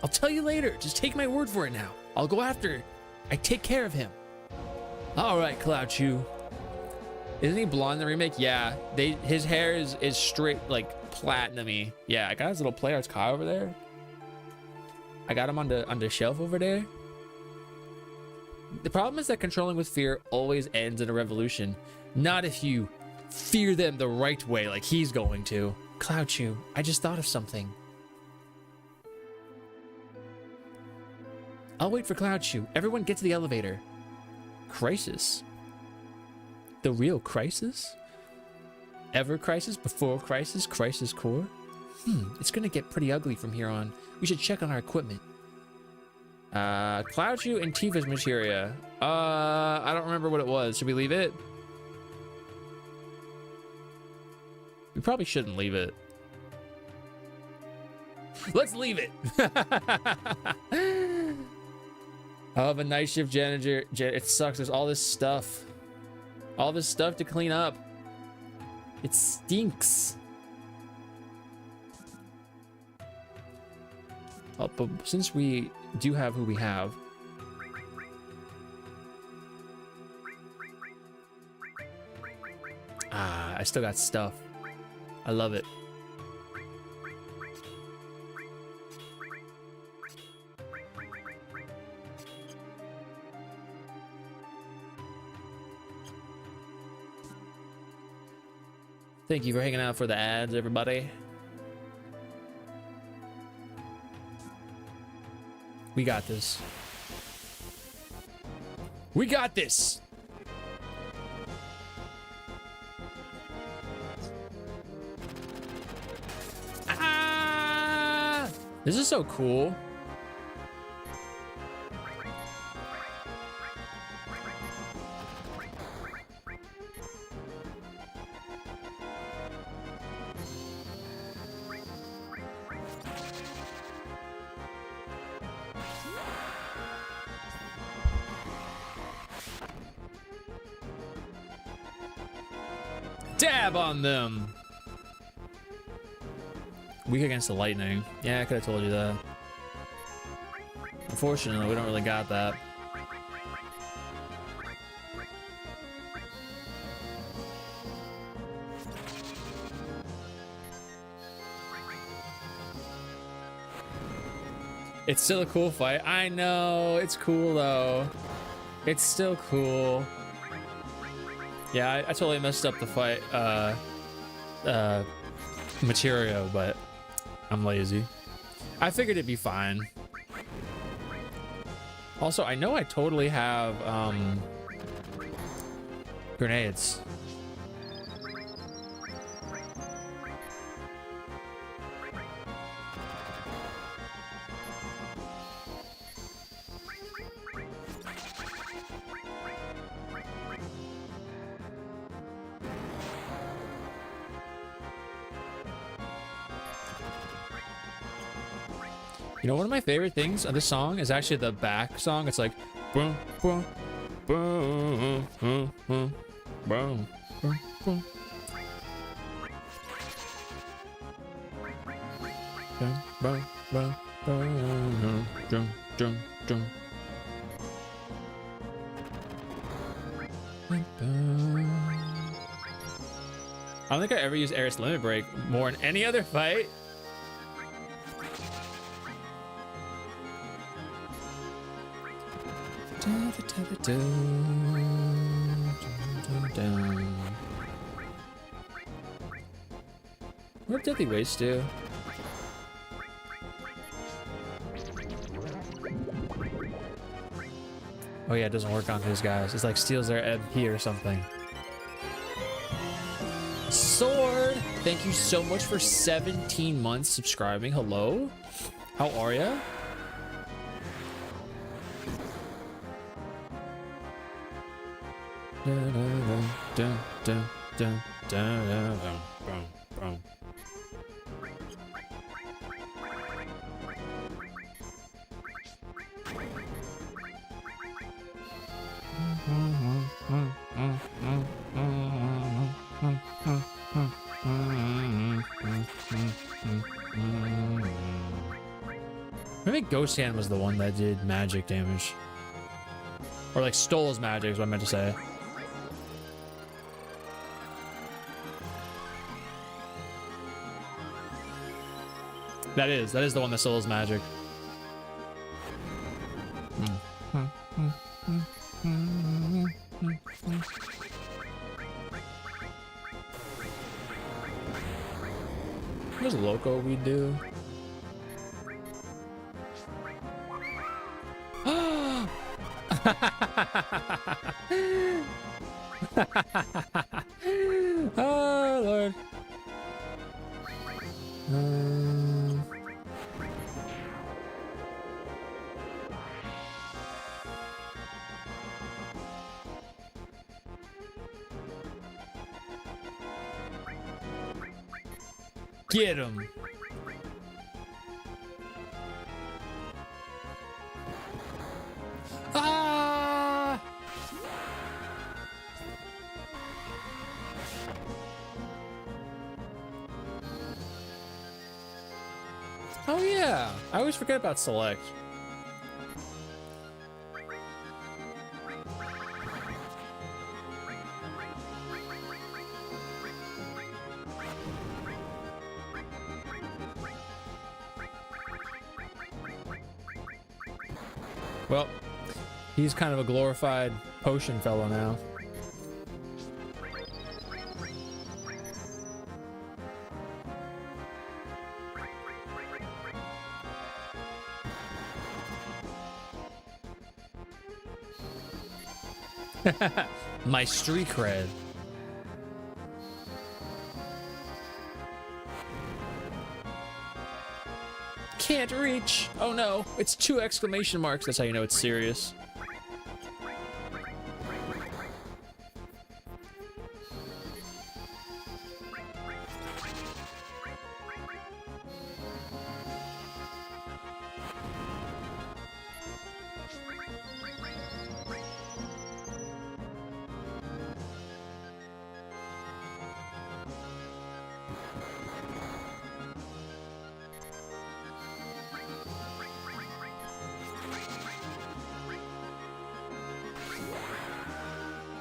Speaker 2: I'll tell you later. Just take my word for it now. I'll go after it. I take care of him. Alright, Cloud Chew. Isn't he blonde in the remake? Yeah. His hair is straight, like, platinum-y. Yeah, I got his little Play Arts car over there. I got him on the shelf over there. The problem is that controlling with fear always ends in a revolution. Not if you fear them the right way like he's going to. Cloud Chew, I just thought of something. I'll wait for Cloud Chew. Everyone get to the elevator. Crisis? The real crisis? Ever crisis, before crisis, crisis core? It's gonna get pretty ugly from here on. We should check on our equipment. Cloud Chew and Tifa's materia. I don't remember what it was. Should we leave it? We probably shouldn't leave it. Let's leave it. I'll have a night shift janitor. It sucks. There's all this stuff. All this stuff to clean up. It stinks. Oh, but since we do have who we have. I still got stuff. I love it. Thank you for hanging out for the ads, everybody. We got this. We got this. Ah! This is so cool. Dab on them. Weak against the lightning. Yeah, I could have told you that. Unfortunately, we don't really got that. It's still a cool fight. I know, it's cool though. It's still cool. Yeah, I totally messed up the fight material, but I'm lazy. I figured it'd be fine. Also, I know I totally have grenades. You know, one of my favorite things of this song is actually the back song. It's like, boom, boom, boom, boom, boom, boom, boom, boom, boom, boom, boom, boom. I don't think I ever used Air's Limit Break more in any other fight. What did the waste do? Oh yeah, it doesn't work on these guys. It's like steals their MP or something. Sword! Thank you so much for 17 months subscribing. Hello? How are ya? Maybe Ghost Hand was the one that did magic damage. Or like stole his magic is what I meant to say. That is the one that stole his magic. What does Loco we do? Oh Lord. Get him. Ah! Oh yeah, I always forget about select. Well, he's kind of a glorified potion fellow now. My street cred. Can't reach. Oh no, it's 2 exclamation marks. That's how you know it's serious.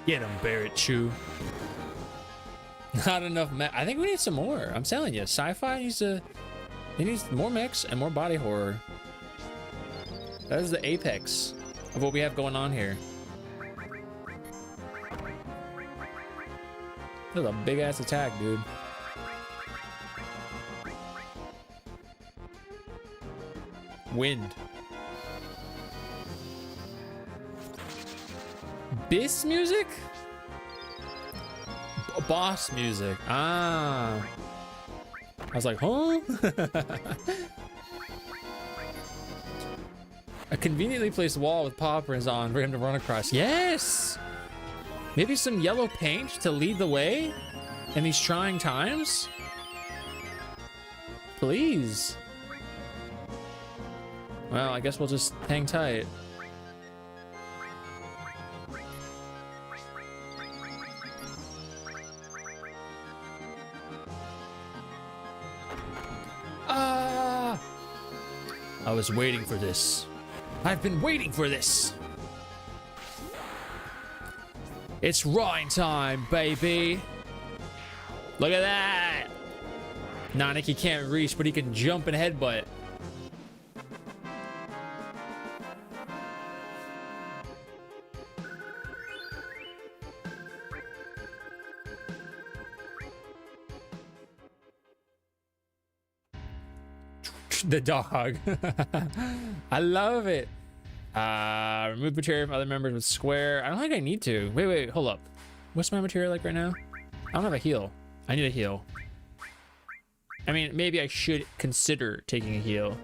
Speaker 2: Get him, Barrett Chew. Not enough mech. I think we need some more. I'm telling you, sci-fi needs to. It needs more mechs and more body horror. That is the apex of what we have going on here. That was a big ass attack, dude. Wind. Biss music? Boss music. Ah. I was like, huh? A conveniently placed wall with paw prints on for him to run across. Yes! Maybe some yellow paint to lead the way in these trying times? Please. Well, I guess we'll just hang tight. Ah! I was waiting for this. I've been waiting for this. It's rhyme time, baby. Look at that. Nanik, he can't reach, but he can jump and headbutt. The dog. I love it. Remove material from other members with square. I don't think I need to. Wait, hold up. What's my material like right now? I don't have a heal. I need a heal. I mean, maybe I should consider taking a heal.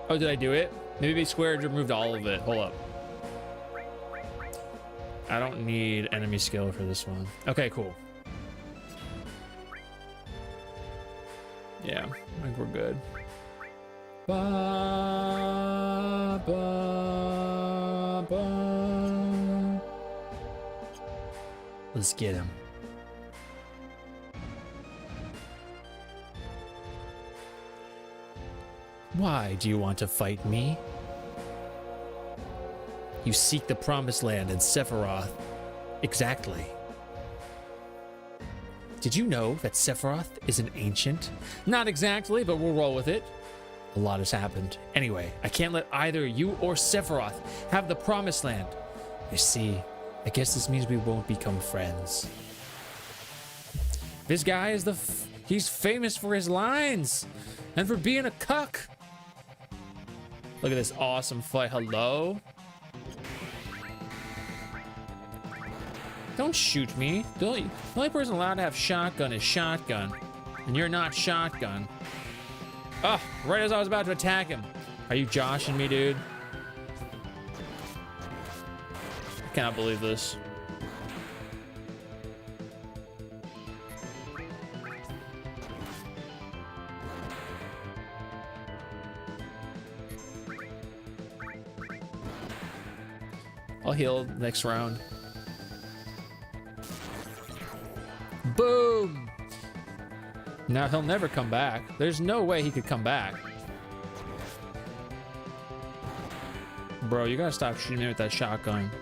Speaker 2: Oh, did I do it? Maybe square removed all of it. Hold up. I don't need enemy skill for this one. Okay, cool. Yeah, I think we're good. Ba, ba, ba. Let's get him. Why do you want to fight me? You seek the promised land in Sephiroth. Exactly. Did you know that Sephiroth is an ancient? Not exactly, but we'll roll with it. A lot has happened. Anyway, I can't let either you or Sephiroth have the promised land. You see, I guess this means we won't become friends. This guy is he's famous for his lines and for being a cuck. Look at this awesome fight. Hello? Don't shoot me. The only person allowed to have shotgun is shotgun. And you're not shotgun. Oh, right as I was about to attack him. Are you joshing me, dude? I cannot believe this. I'll heal next round. Boom! Now he'll never come back. There's no way he could come back. Bro, you gotta stop shooting me with that shotgun.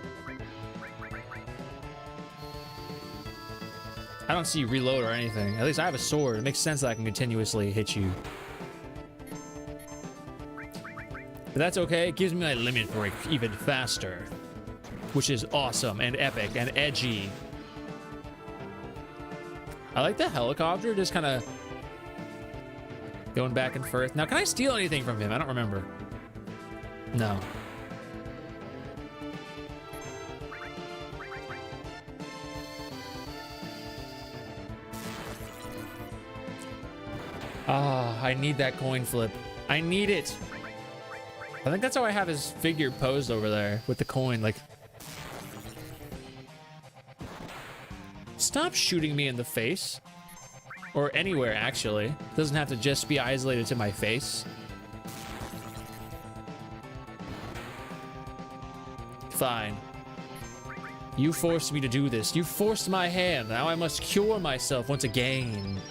Speaker 2: I don't see you reload or anything. At least I have a sword. It makes sense that I can continuously hit you. But that's okay. It gives me my limit break even faster. Which is awesome and epic and edgy. I like the helicopter just kind of going back and forth. Now, can I steal anything from him? I don't remember. No. Ah, I need that coin flip. I need it. I think that's how I have his figure posed over there with the coin, like. Stop shooting me in the face. Or anywhere, actually. It doesn't have to just be isolated to my face. Fine. You forced me to do this. You forced my hand. Now I must cure myself once again.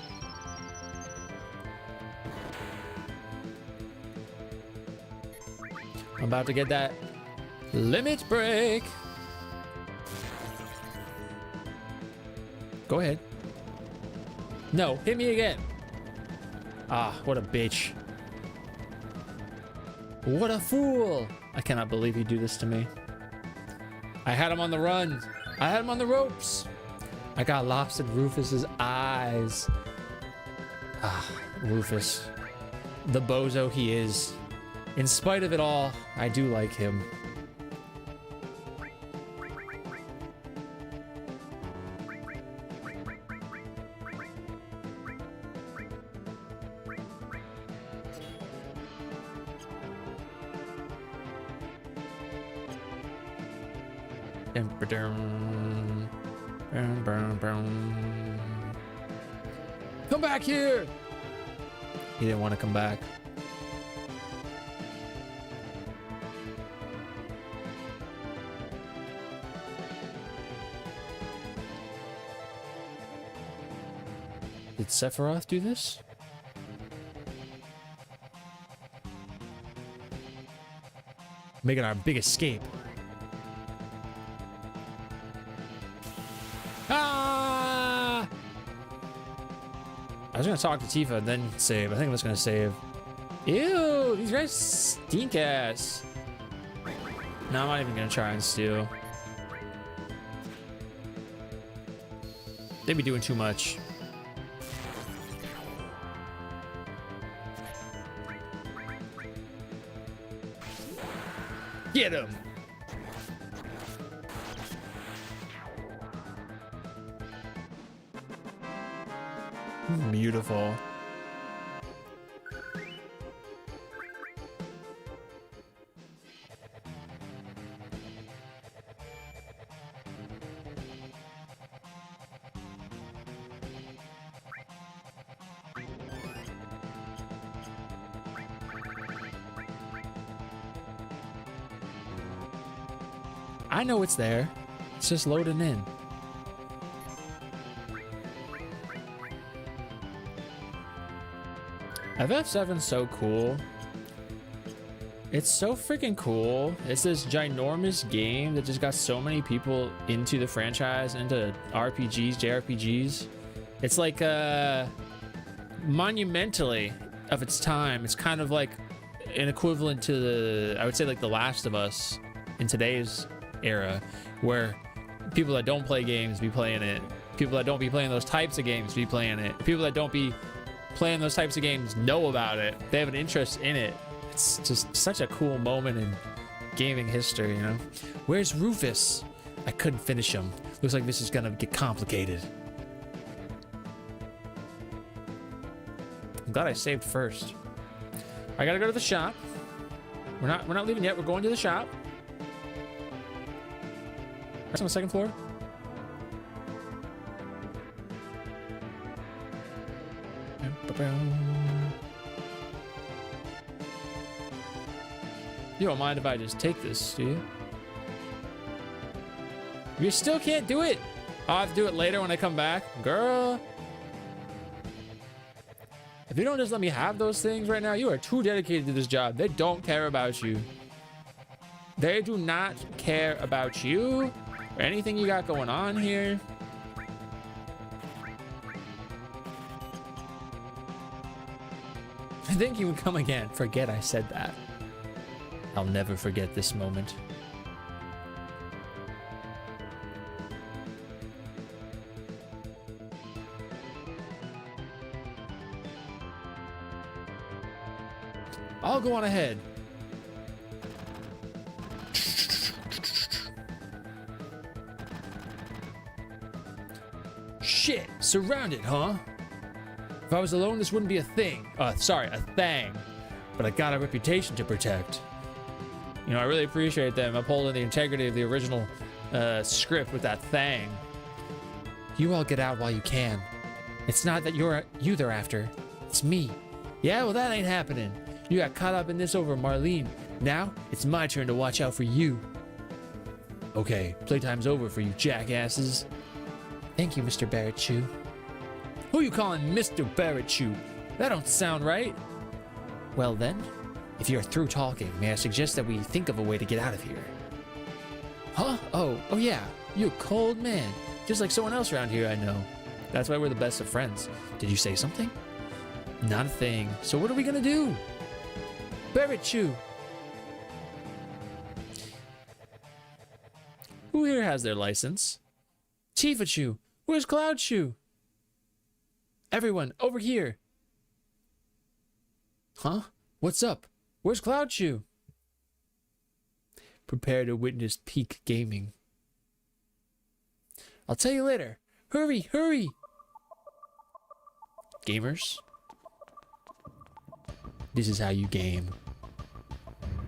Speaker 2: I'm about to get that limit break. Go ahead. No, hit me again. Ah, what a bitch. What a fool. I cannot believe he'd do this to me. I had him on the run. I had him on the ropes. I got lost in Rufus's eyes. Ah, Rufus. The bozo he is. In spite of it all, I do like him. Come back here! He didn't want to come back. Did Sephiroth do this? Making our big escape. Ah! I was gonna talk to Tifa and then save. I think I was gonna save. Ew, these guys stink ass. No, I'm not even gonna try and steal. They be doing too much. Get him! Beautiful. I know it's there. It's just loading in. FF7's so cool. It's so freaking cool. It's this ginormous game that just got so many people into the franchise, into RPGs, JRPGs. It's like monumentally of its time. It's kind of like an equivalent to the, I would say, like The Last of Us in today's era, where people that don't play games be playing it. People that don't be playing those types of games be playing it. People that don't be playing those types of games know about it. They have an interest in it. It's just such a cool moment in gaming history, you know? Where's Rufus? I couldn't finish him. Looks like this is gonna get complicated. I'm glad I saved first. I gotta go to the shop. We're not leaving yet. We're going to the shop. That's on the second floor. You don't mind if I just take this, do you? You still can't do it. I'll have to do it later when I come back. Girl. If you don't just let me have those things right now, you are too dedicated to this job. They don't care about you. They do not care about you or anything you got going on here. I think you would come again. Forget I said that. I'll never forget this moment. I'll go on ahead. Shit, surrounded, huh? If I was alone, this wouldn't be a thing. Sorry, a thing. But I got a reputation to protect. You know, I really appreciate them upholding the integrity of the original script with that thing. You all get out while you can. It's not that you they're after. It's me. Yeah, well, that ain't happening. You got caught up in this over Marlene. Now, it's my turn to watch out for you. Okay, playtime's over for you jackasses. Thank you, Mr. Barrett-Chew. Who you calling Mr. Barrett-Chew? That don't sound right. Well then, If you're through talking, may I suggest that we think of a way to get out of here? Huh? Oh yeah. You a cold man. Just like someone else around here I know. That's why we're the best of friends. Did you say something? Not a thing. So what are we gonna do? Barrett Chew. Who here has their license? Tifa Chew. Where's Cloud Chew? Everyone, over here. Huh? What's up? Where's Cloud Chew? Prepare to witness peak gaming. I'll tell you later. Hurry, hurry! Gamers, this is how you game.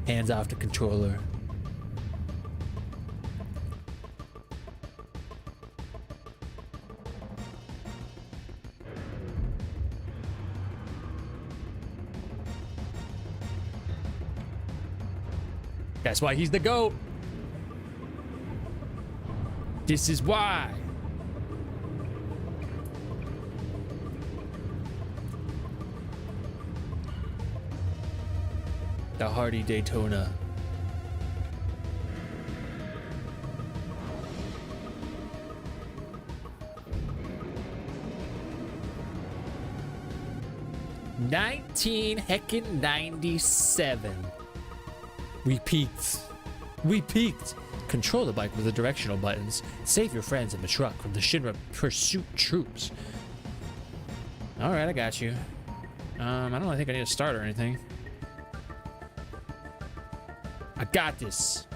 Speaker 2: Hands off the controller. That's why he's the GOAT. This is why. The Hardy Daytona. $1997. We peaked. We peaked. Control the bike with the directional buttons. Save your friends in the truck from the Shinra pursuit troops. All right, I got you. I don't really think I need to start or anything. I got this.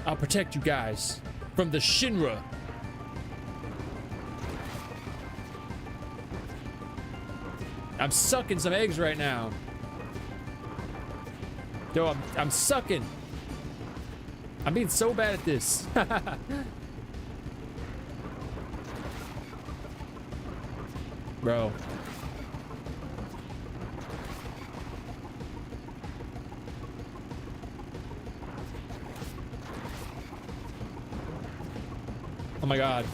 Speaker 2: I'll protect you guys from the Shinra. I'm sucking some eggs right now. Yo, I'm sucking. I'm being so bad at this. Bro. Oh my god.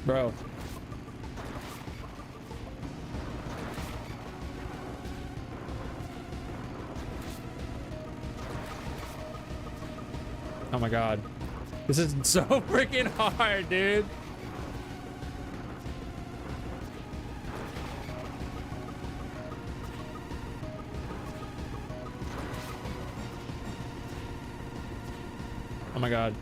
Speaker 2: Bro. Oh my god. This is so freaking hard, dude. Oh my god.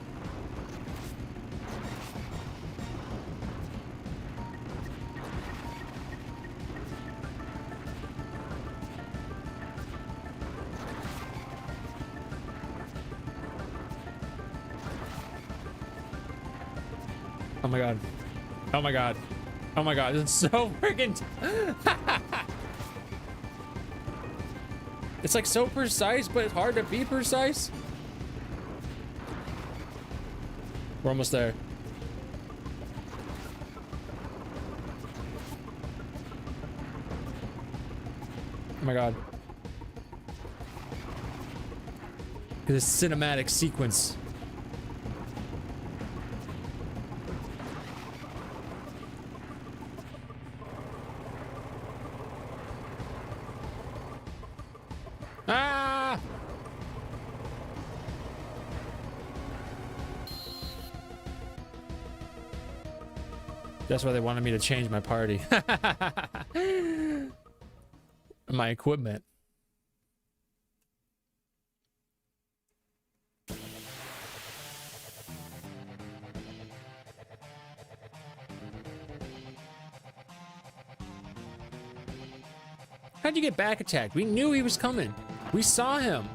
Speaker 2: Oh my god. Oh my god. Oh my god. This is so freaking... It's like so precise, but it's hard to be precise. We're almost there. Oh my god. This cinematic sequence. Ah! That's why they wanted me to change my party. My equipment. How'd you get back attacked? We knew he was coming. We saw him.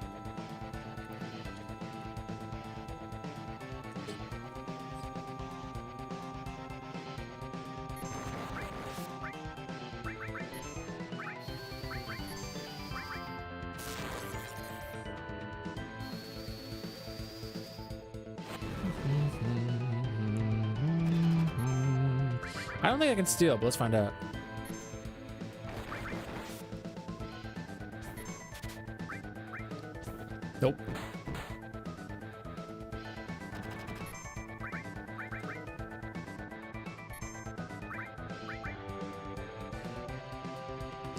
Speaker 2: I don't think I can steal, but let's find out. Nope.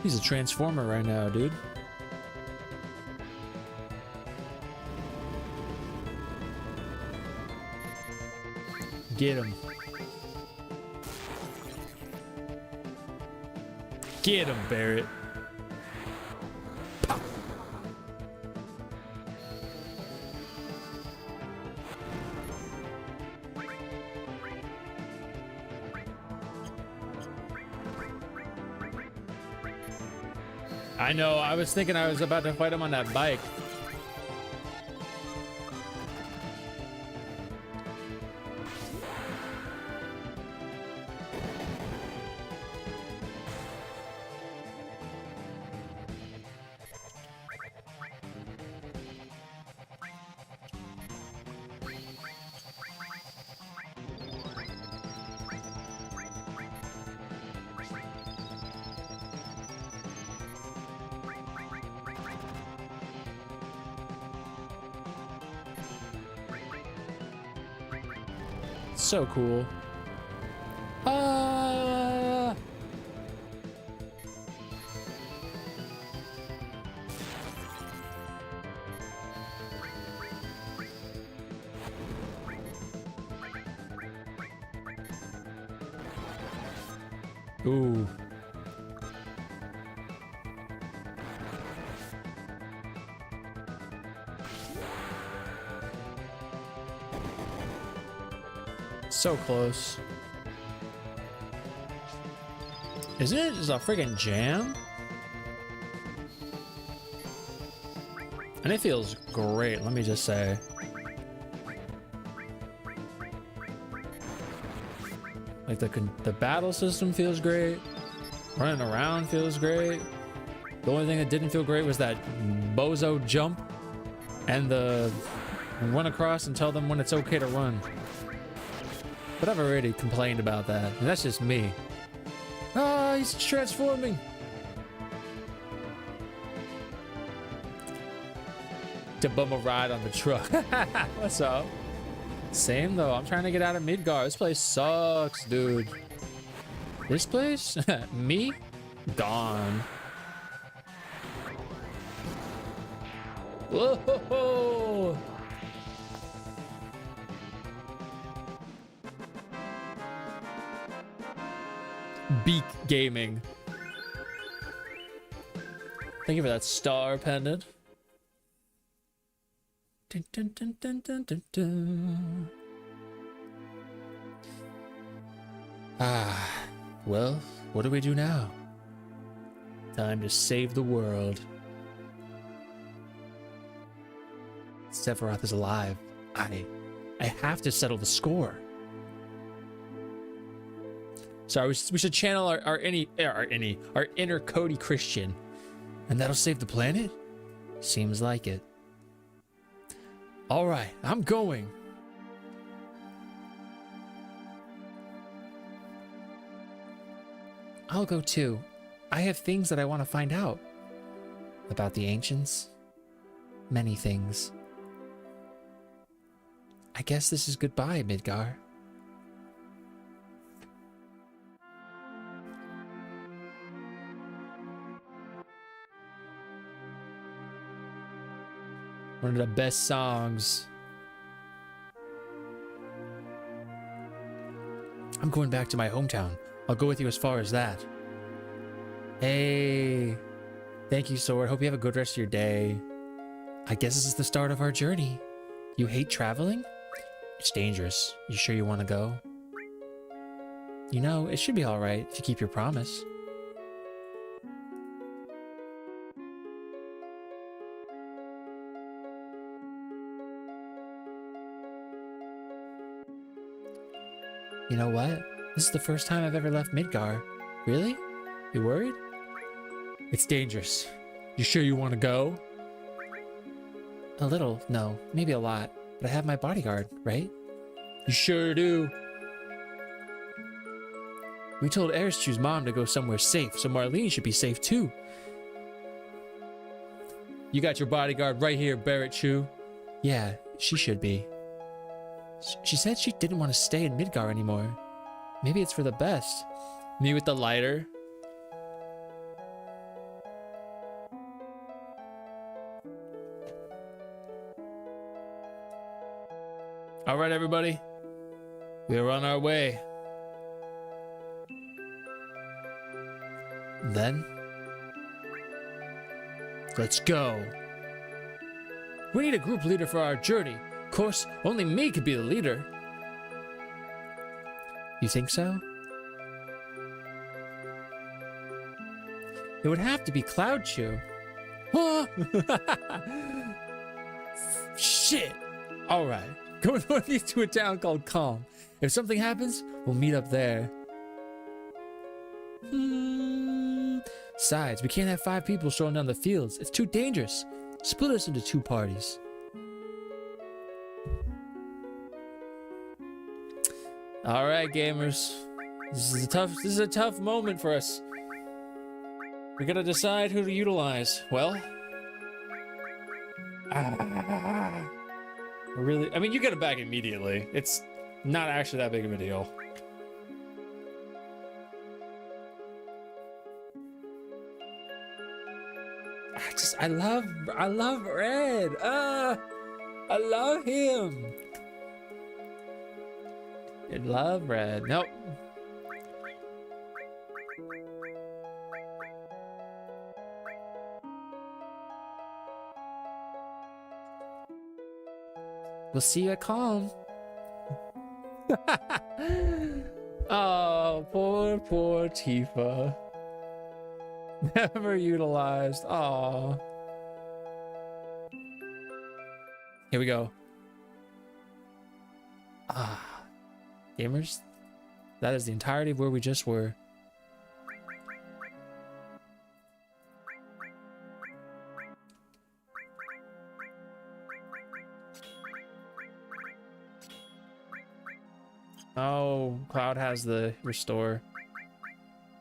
Speaker 2: He's a transformer right now, dude. Get him. Get him, Barrett. I know, I was thinking I was about to fight him on that bike. So cool. Ooh. So close. Isn't it just a freaking jam? And it feels great, let me just say. Like the battle system feels great. Running around feels great. The only thing that didn't feel great was that bozo jump and the run across and tell them when it's okay to run. But I've already complained about that, and that's just me. Ah, he's transforming. To bum a ride on the truck. What's up? Same though, I'm trying to get out of Midgar. This place sucks, dude. This place? Me? Gone. Whoa! Beak Gaming. Thank you for that star pendant. Dun, dun, dun, dun, dun, dun, dun. Ah, well, what do we do now? Time to save the world. Sephiroth is alive. I have to settle the score. Sorry, we should channel our inner Cody Christian, and that'll save the planet? Seems like it. All right, I'm going. I'll go too. I have things that I want to find out. About the ancients. Many things. I guess this is goodbye, Midgar. One of the best songs. I'm going back to my hometown. I'll go with you as far as that. Hey. Thank you, Sword. Hope you have a good rest of your day. I guess this is the start of our journey. You hate traveling? It's dangerous. You sure you want to go? You know, it should be alright if you keep your promise. You know what? This is the first time I've ever left Midgar. Really? You worried? It's dangerous. You sure you want to go? A little, no, maybe a lot. But I have my bodyguard, right? You sure do. We told Arishu's mom to go somewhere safe, so Marlene should be safe too. You got your bodyguard right here, Barrett Chu. Yeah, she should be. She said she didn't want to stay in Midgar anymore. Maybe it's for the best. Me with the lighter. All right, everybody. We're on our way. Then, let's go. We need a group leader for our journey. Of course, only me could be the leader. You think so? It would have to be Cloud Chew. Huh? Shit. All right. Go northeast to a town called Calm. If something happens, we'll meet up there. Besides, we can't have 5 people strolling down the fields. It's too dangerous. Split us into 2 parties. All right, gamers. This is a tough moment for us. We gotta decide who to utilize. Well, really, I mean, you get it back immediately. It's not actually that big of a deal. I love Red. I love him. I love Red. Nope. We'll see you at Calm. Oh, poor Tifa. Never utilized. Aw. Here we go. Gamers, that is the entirety of where we just were. Oh, Cloud has the restore.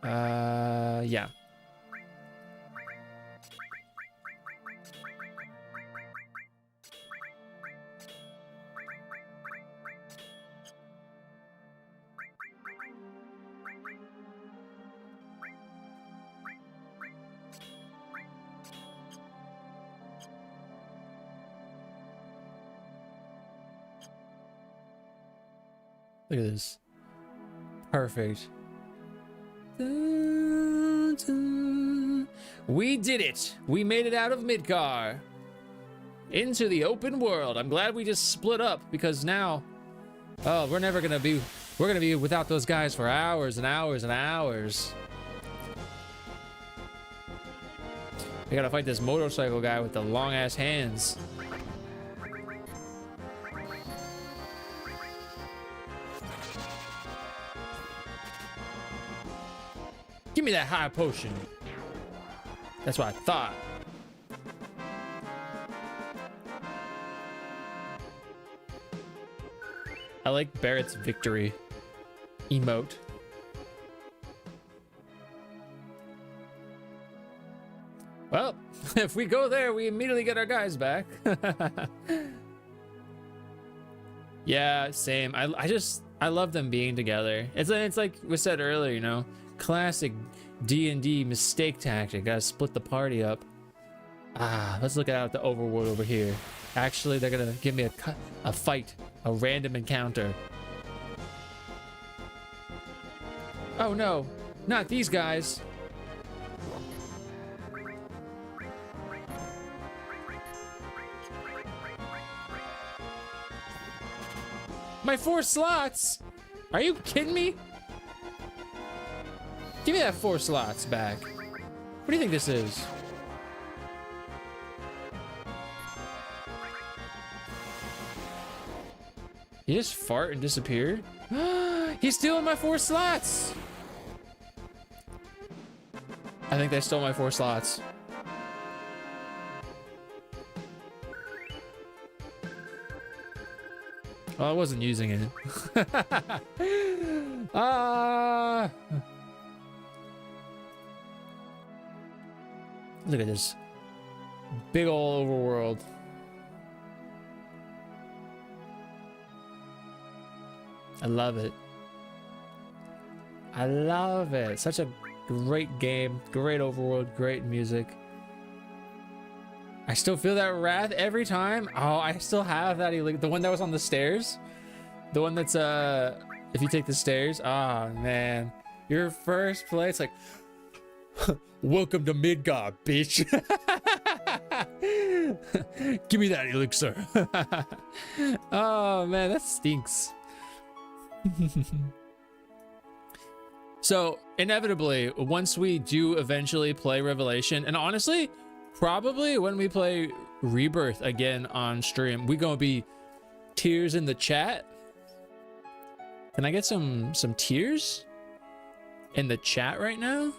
Speaker 2: Yeah. Look at this. Perfect. We did it! We made it out of Midgar. Into the open world. I'm glad we just split up because now... Oh, we're gonna be without those guys for hours and hours and hours. We gotta fight this motorcycle guy with the long ass hands. Give me that high potion. That's what I thought. I like Barrett's victory emote. Well, if we go there, we immediately get our guys back. Yeah, same. I love them being together. It's like we said earlier, you know. Classic D&D mistake tactic. Gotta split the party up. Let's look out at the overworld over here. Actually, they're gonna give me a fight, a random encounter. Oh no, not these guys. My 4 slots? Are you kidding me? Give me that 4 slots back. What do you think this is? He just fart and disappeared? He's stealing my 4 slots! I think they stole my 4 slots. Oh, I wasn't using it. Look at this big old overworld. I love it. I love it. Such a great game, great overworld, great music. I still feel that wrath every time. Oh, I still have that elixir. The one that was on the stairs. The one that's if you take the stairs. Oh man, your first place, like, welcome to Midgard, bitch. Give me that elixir. Oh man, that stinks. So inevitably, once we do eventually play Revelation, and honestly, probably when we play Rebirth again on stream, we gonna be tears in the chat. Can I get some tears in the chat right now?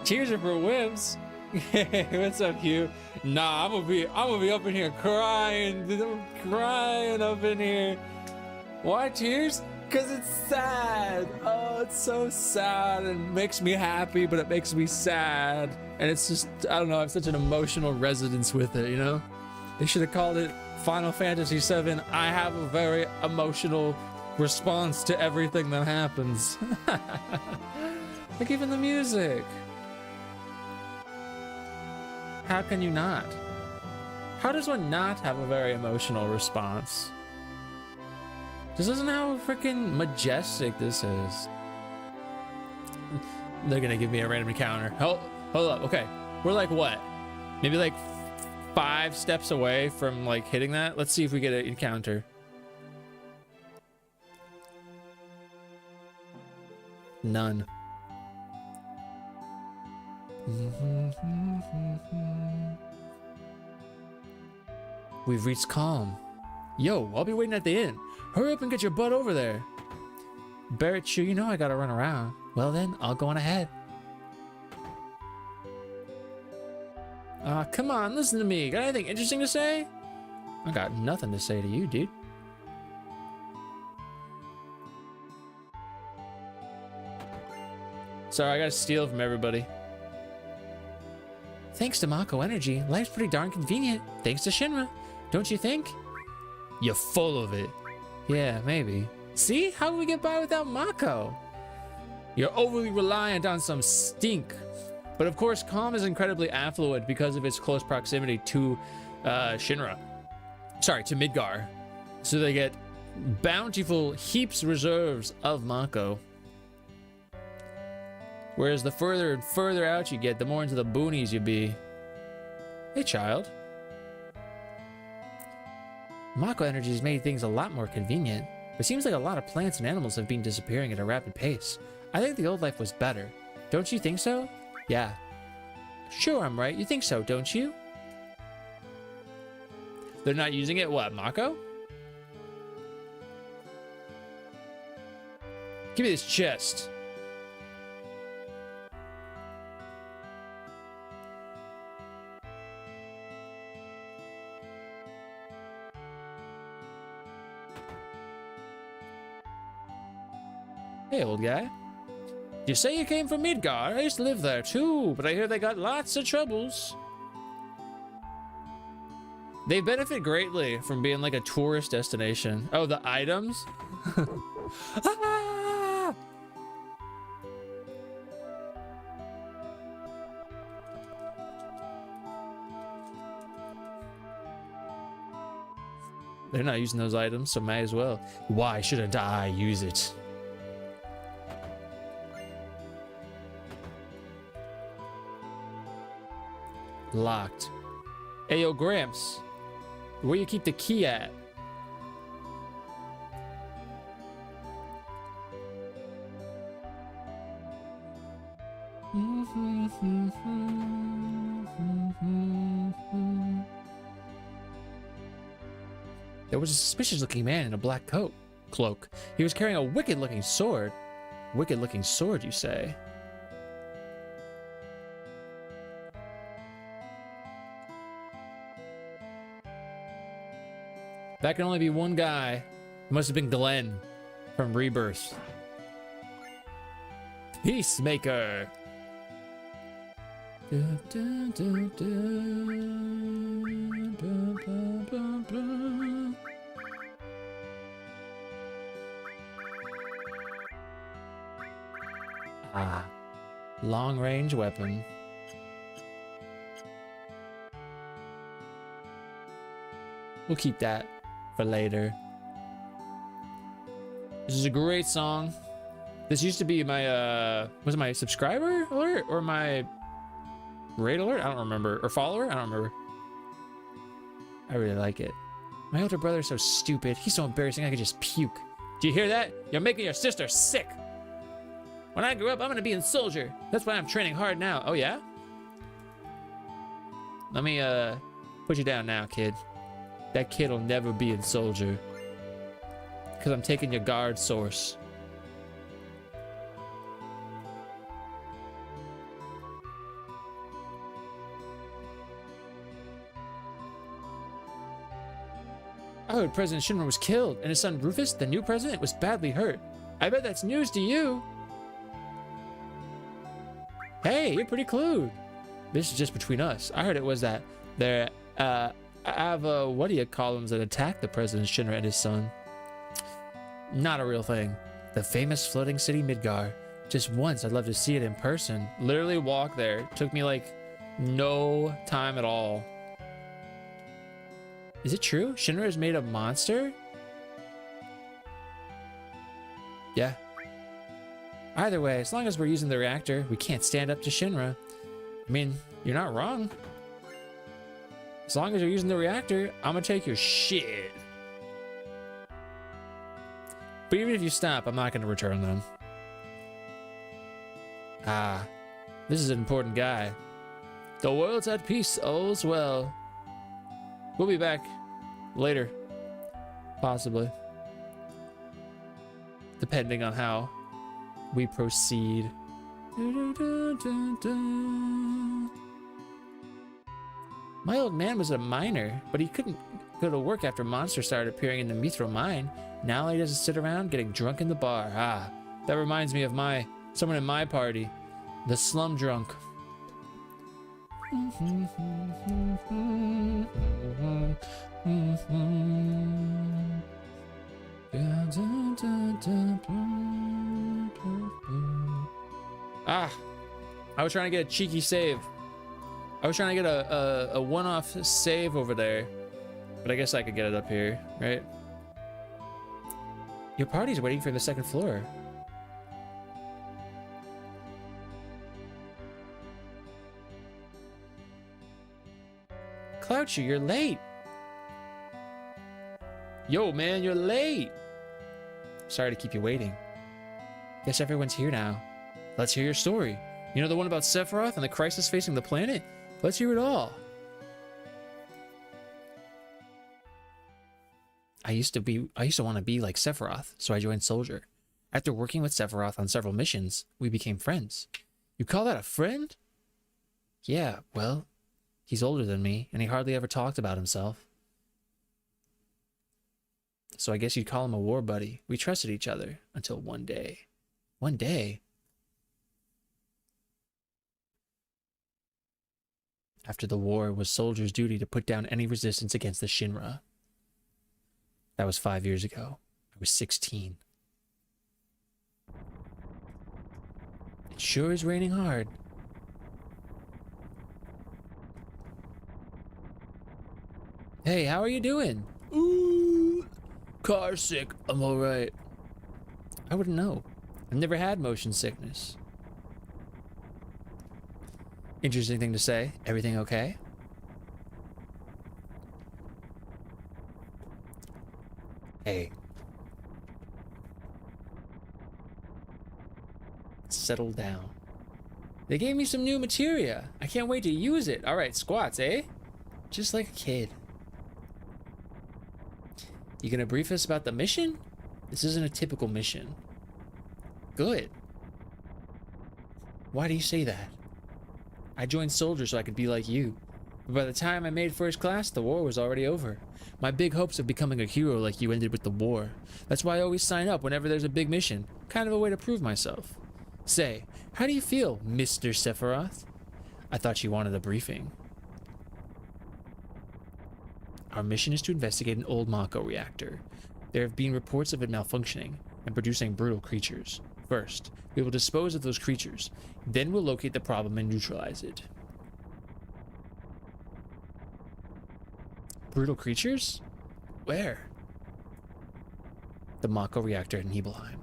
Speaker 2: Tears are for whims. What's up, Hugh? Nah, I'm gonna be up in here crying. I'm crying up in here. Why tears? Cause it's sad. Oh, it's so sad. It makes me happy, but it makes me sad. And it's just, I don't know, I have such an emotional resonance with it, you know? They should have called it Final Fantasy VII. I have a very emotional response to everything that happens. Like even the music. How can you not? How does one not have a very emotional response? This isn't how freaking majestic this is. They're gonna give me a random encounter. Hold up, okay. We're like what? Maybe like 5 steps away from like hitting that. Let's see if we get an encounter. None. We've reached calm. Yo, I'll be waiting at the inn. Hurry up and get your butt over there. Barrett, sure, you know I gotta run around. Well then, I'll go on ahead. Come on, listen to me. Got anything interesting to say? I got nothing to say to you, dude. Sorry, I gotta steal from everybody. Thanks to Mako Energy, life's pretty darn convenient. Thanks to Shinra. Don't you think? You're full of it. Yeah, maybe. See? How do we get by without Mako? You're overly reliant on some stink. But of course, Calm is incredibly affluent because of its close proximity to Shinra. Sorry, to Midgar. So they get bountiful heaps reserves of Mako. Whereas the further and further out you get, the more into the boonies you be. Hey, child. Mako Energy has made things a lot more convenient. It seems like a lot of plants and animals have been disappearing at a rapid pace. I think the old life was better. Don't you think so? Yeah. Sure, I'm right. You think so, don't you? They're not using it? What, Mako? Give me this chest. Hey, old guy. You say you came from Midgar? I used to live there too, but I hear they got lots of troubles. They benefit greatly from being like a tourist destination. Oh, the items? Ah! They're not using those items, so may as well. Why shouldn't I use it? Locked. Hey, yo, Gramps. Where you keep the key at? There was a suspicious-looking man in a black cloak. He was carrying a wicked-looking sword. Wicked-looking sword, you say? That can only be one guy. It must have been Glenn from Rebirth. Peacemaker. Ah, long range weapon. We'll keep that for later. This is a great song. This used to be my was it my subscriber alert or my raid alert? I don't remember. Or follower? I don't remember. I really like it. My older brother's so stupid. He's so embarrassing I could just puke. Do you hear that? You're making your sister sick. When I grow up, I'm gonna be a soldier. That's why I'm training hard now. Oh yeah? Let me put you down now, kid. That kid will never be a soldier. Because I'm taking your guard source. I heard President Shinra was killed, and his son Rufus, the new president, was badly hurt. I bet that's news to you. Hey, you're pretty clued. This is just between us. I heard it was that there have what do you call them that attacked the President Shinra and his son. Not a real thing. The famous floating city Midgar. Just once, I'd love to see it in person. Literally walk there. Took me like no time at all. Is it true? Shinra is made of monster? Yeah. Either way, as long as we're using the reactor, we can't stand up to Shinra. I mean, you're not wrong. As long as you're using the reactor, I'm gonna take your shit. But even if you stop, I'm not gonna return them. Ah, this is an important guy. The world's at peace, all's well. We'll be back later, possibly. Depending on how we proceed. My old man was a miner, but he couldn't go to work after monsters started appearing in the Mithra mine. Now he doesn't sit around getting drunk in the bar. Ah, that reminds me of someone in my party, the slum drunk. Ah, I was trying to get a cheeky save. I was trying to get a one-off save over there, but I guess I could get it up here, right? Your party's waiting for the second floor. Clouchy, you're late. Yo, man, you're late. Sorry to keep you waiting. Guess everyone's here now. Let's hear your story. You know the one about Sephiroth and the crisis facing the planet? Let's hear it all. I used to want to be like Sephiroth, so I joined Soldier. After working with Sephiroth on several missions, we became friends. You call that a friend? Yeah, well, he's older than me, and he hardly ever talked about himself. So I guess you'd call him a war buddy. We trusted each other until one day. One day? After the war, it was Soldier's duty to put down any resistance against the Shinra. That was 5 years ago. I was 16. It sure is raining hard. Hey, how are you doing? Ooh, car sick. I'm alright. I wouldn't know. I've never had motion sickness. Interesting thing to say. Everything okay? Hey. Settle down. They gave me some new materia. I can't wait to use it. Alright, squats, eh? Just like a kid. You gonna brief us about the mission? This isn't a typical mission. Good. Why do you say that? I joined Soldier so I could be like you. But by the time I made first class, the war was already over. My big hopes of becoming a hero like you ended with the war. That's why I always sign up whenever there's a big mission. Kind of a way to prove myself. Say, how do you feel, Mr. Sephiroth? I thought you wanted a briefing. Our mission is to investigate an old Mako reactor. There have been reports of it malfunctioning and producing brutal creatures. First, we will dispose of those creatures. Then we'll locate the problem and neutralize it. Brutal creatures? Where? The Mako reactor in Nibelheim.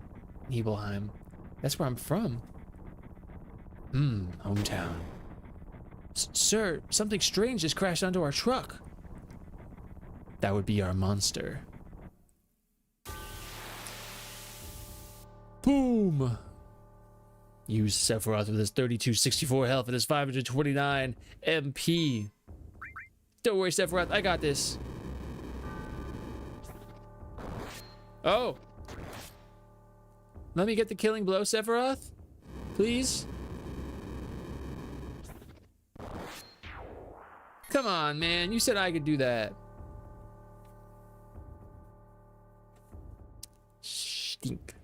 Speaker 2: Nibelheim. That's where I'm from. Hometown. Sir, something strange just crashed onto our truck. That would be our monster. Boom! Use Sephiroth with his 3264 health and his 529 MP. Don't worry, Sephiroth, I got this. Oh! Let me get the killing blow, Sephiroth? Please? Come on, man. You said I could do that. Stink.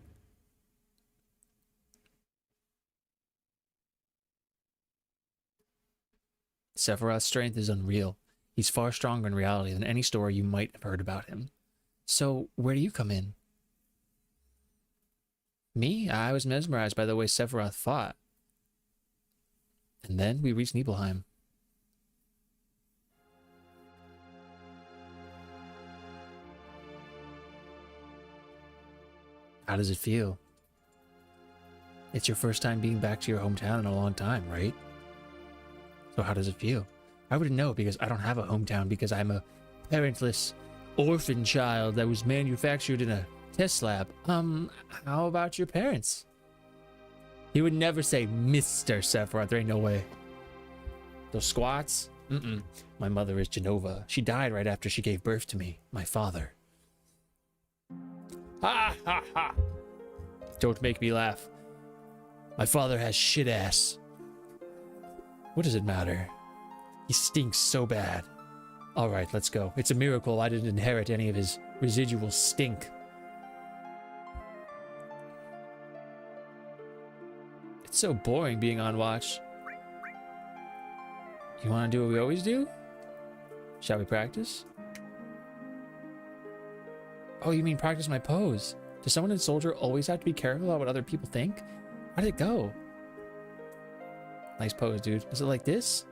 Speaker 2: Sephiroth's strength is unreal. He's far stronger in reality than any story you might have heard about him. So, where do you come in? Me? I was mesmerized by the way Sephiroth fought. And then we reached Nibelheim. How does it feel? It's your first time being back to your hometown in a long time, right? So how does it feel? I wouldn't know because I don't have a hometown because I'm a parentless orphan child that was manufactured in a test lab. How about your parents? He would never say Mr. Sephiroth. There ain't no way. Those squats? My mother is Genova. She died right after she gave birth to me, my father. Ha ha ha! Don't make me laugh. My father has shit ass. What does it matter? He stinks so bad. All right, let's go. It's a miracle I didn't inherit any of his residual stink. It's so boring being on watch. You want to do what we always do? Shall we practice? Oh, you mean practice my pose? Does someone in Soldier always have to be careful about what other people think? How did it go? Nice pose, dude. Is it like this?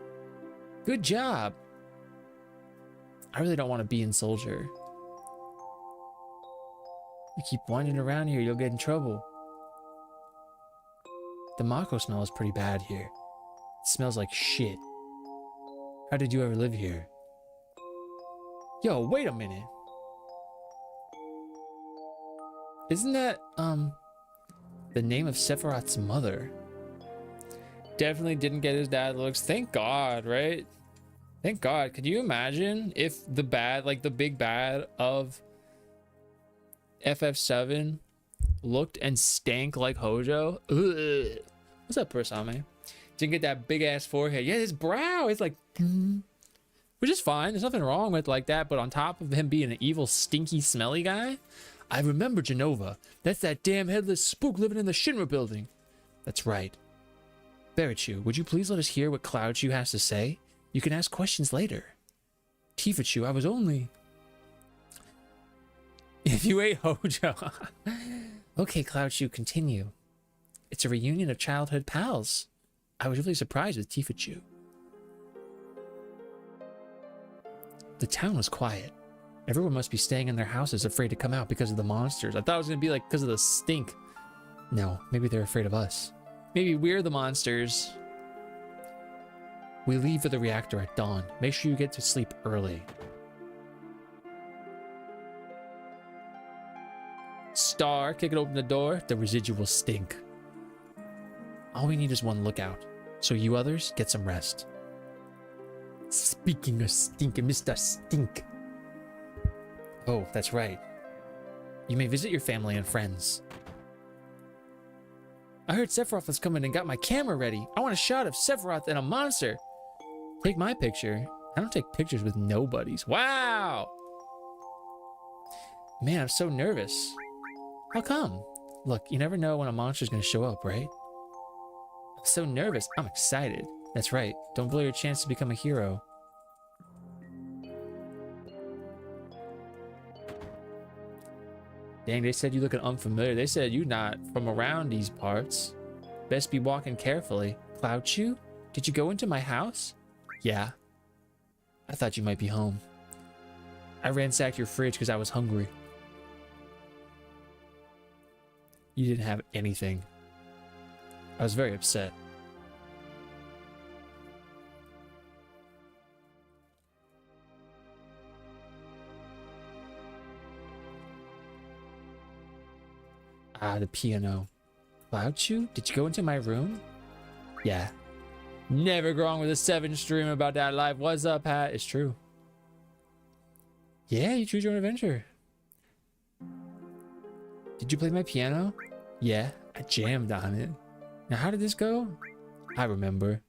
Speaker 2: Good job. I really don't want to be in Soldier. You keep wandering around here, you'll get in trouble. The Mako smell is pretty bad here. It smells like shit. How did you ever live here? Yo, wait a minute. Isn't that, the name of Sephiroth's mother? Definitely didn't get his dad looks. Thank God, right? Thank God. Could you imagine if the bad, like the big bad of FF7 looked and stank like Hojo? Ugh. What's up, Persame? Didn't get that big ass forehead. Yeah, his brow is like, which is fine. There's nothing wrong with like that. But on top of him being an evil, stinky, smelly guy, I remember Genova. That's that damn headless spook living in the Shinra building. That's right. Barachu, would you please let us hear what Cloudchu has to say? You can ask questions later. Tifachu, I was only... If you ate Hojo... Okay, Cloudchu, continue. It's a reunion of childhood pals. I was really surprised with Tifachu. The town was quiet. Everyone must be staying in their houses afraid to come out because of the monsters. I thought it was going to be like because of the stink. No, maybe they're afraid of us. Maybe we're the monsters. We leave for the reactor at dawn. Make sure you get to sleep early. Star, kick it open the door. The residual stink. All we need is one lookout. So you others, get some rest. Speaking of stinking, Mr. Stink. Oh, that's right. You may visit your family and friends. I heard Sephiroth was coming and got my camera ready. I want a shot of Sephiroth and a monster. Take my picture. I don't take pictures with nobodies. Wow. Man, I'm so nervous. How come? Look, you never know when a monster's gonna show up, right? I'm so nervous. I'm excited. That's right. Don't blow your chance to become a hero. Dang, they said you looking unfamiliar. They said you not from around these parts. Best be walking carefully. Cloud Chew? Did you go into my house? Yeah. I thought you might be home. I ransacked your fridge because I was hungry. You didn't have anything. I was very upset. Ah, the piano. Cloud Chew? Did you go into my room? Yeah. Never wrong with a 7 stream about that life. What's up, Pat? It's true. Yeah, you choose your own adventure. Did you play my piano? Yeah, I jammed on it. Now, how did this go? I remember.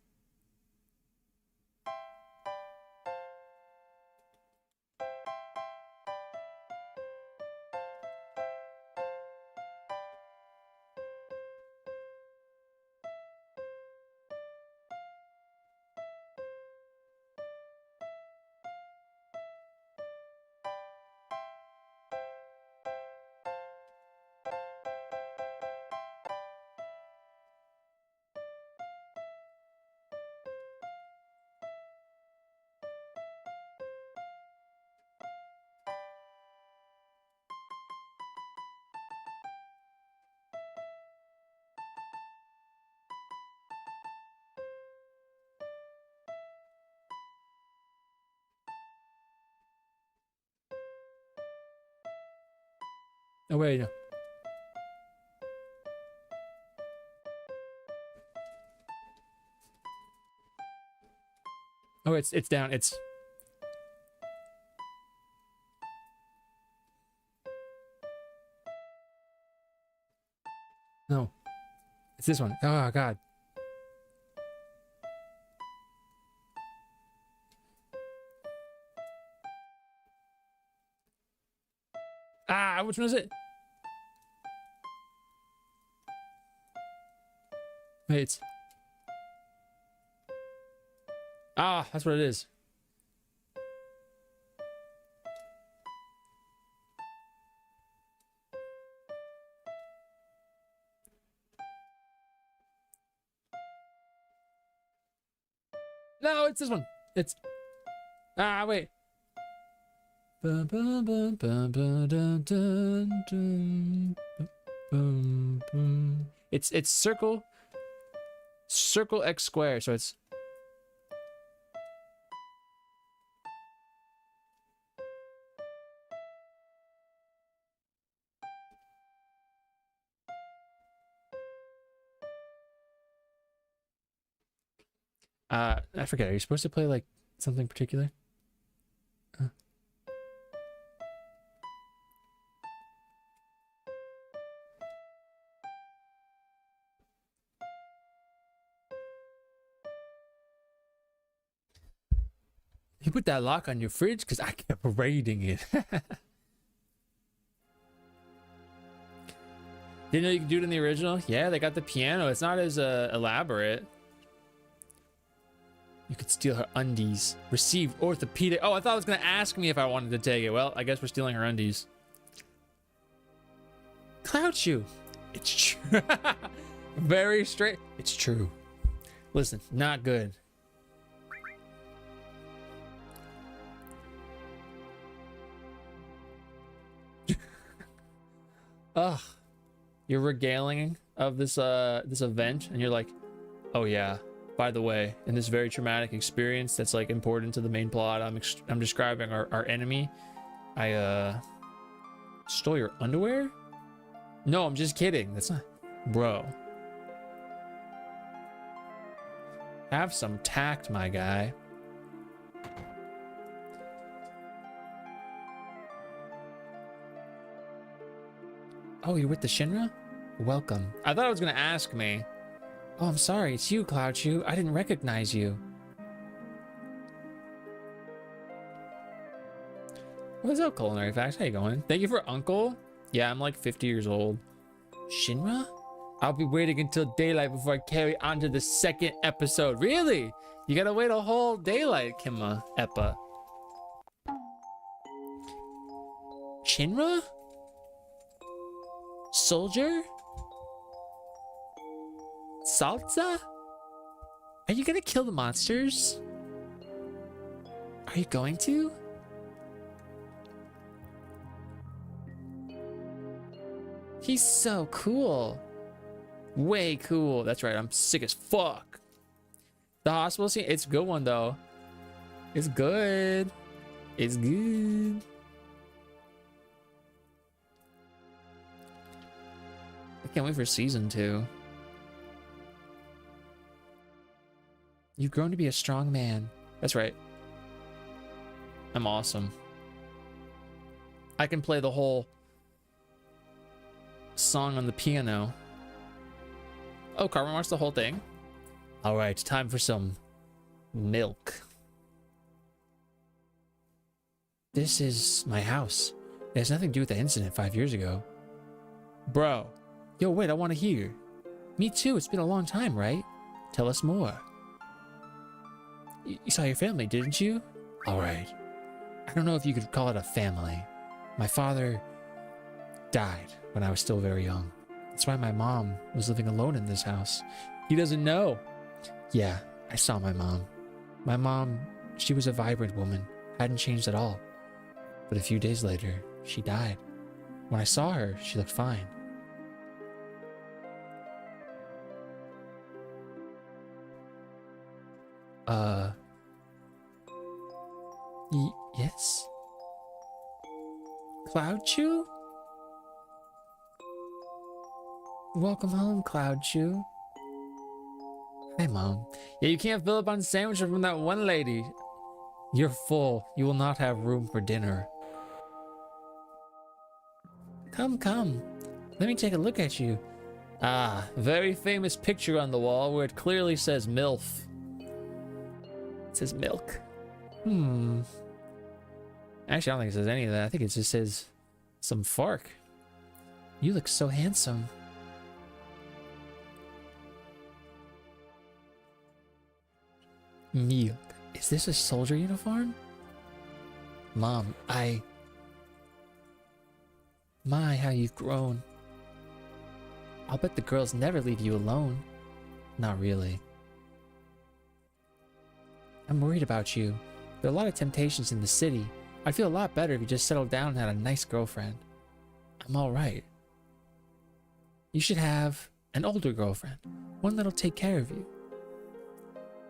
Speaker 2: Oh, wait, no. Oh, it's down. It's... No. It's this one. Oh, God. Ah, which one is it? Wait, it's... Ah, that's what it is. No, it's this one. It's... Ah, wait. It's circle X square, so it's... I forget. Are you supposed to play like something particular? You put that lock on your fridge because I kept raiding it. Didn't know you could do it in the original? Yeah, they got the piano. It's not as elaborate. You could steal her undies. Receive orthopedic. Oh, I thought it was going to ask me if I wanted to take it. Well, I guess we're stealing her undies. Cloud Chew. It's true. Very straight. It's true. Listen, not good. Ugh. You're regaling of this this event, and you're like, oh yeah, by the way, in this very traumatic experience that's like important to the main plot, I'm describing our enemy. I stole your underwear? No, I'm just kidding. That's not... Bro. Have some tact, my guy. Oh, you're with the Shinra? Welcome. I thought it was gonna ask me. Oh, I'm sorry. It's you, Cloud Chew. I didn't recognize you. What's up, Culinary Facts? How you going? Thank you for Uncle. Yeah, I'm like 50 years old. Shinra? I'll be waiting until daylight before I carry on to the second episode. Really? You gotta wait a whole daylight, Kimma Eppa. Shinra? Soldier? Salsa? Are you gonna kill the monsters? Are you going to? He's so cool. Way cool. That's right, I'm sick as fuck. The hospital scene, it's a good one though. It's good. It's good. I can't wait for season 2. You've grown to be a strong man. That's right. I'm awesome. I can play the whole song on the piano. Oh, Carmen watched the whole thing. All right, time for some milk. This is my house. It has nothing to do with the incident 5 years ago. Bro. Yo, wait, I want to hear. Me too, it's been a long time, right? Tell us more. You saw your family, didn't you? All right. I don't know if you could call it a family. My father died when I was still very young. That's why my mom was living alone in this house. He doesn't know. Yeah, I saw my mom. My mom, she was a vibrant woman. Hadn't changed at all. But a few days later, she died. When I saw her, she looked fine. Yes? Cloud Chew? Welcome home, Cloud Chew. Hi, Mom. Yeah, you can't fill up on sandwiches from that one lady. You're full. You will not have room for dinner. Come, come. Let me take a look at you. Ah, very famous picture on the wall where it clearly says MILF. It says milk. Actually, I don't think it says any of that. I think it just says some fark. You look so handsome. Milk. Is this a soldier uniform? Mom, My, how you've grown. I'll bet the girls never leave you alone. Not really. I'm worried about you. There are a lot of temptations in the city. I'd feel a lot better if you just settled down and had a nice girlfriend. I'm alright. You should have an older girlfriend. One that'll take care of you.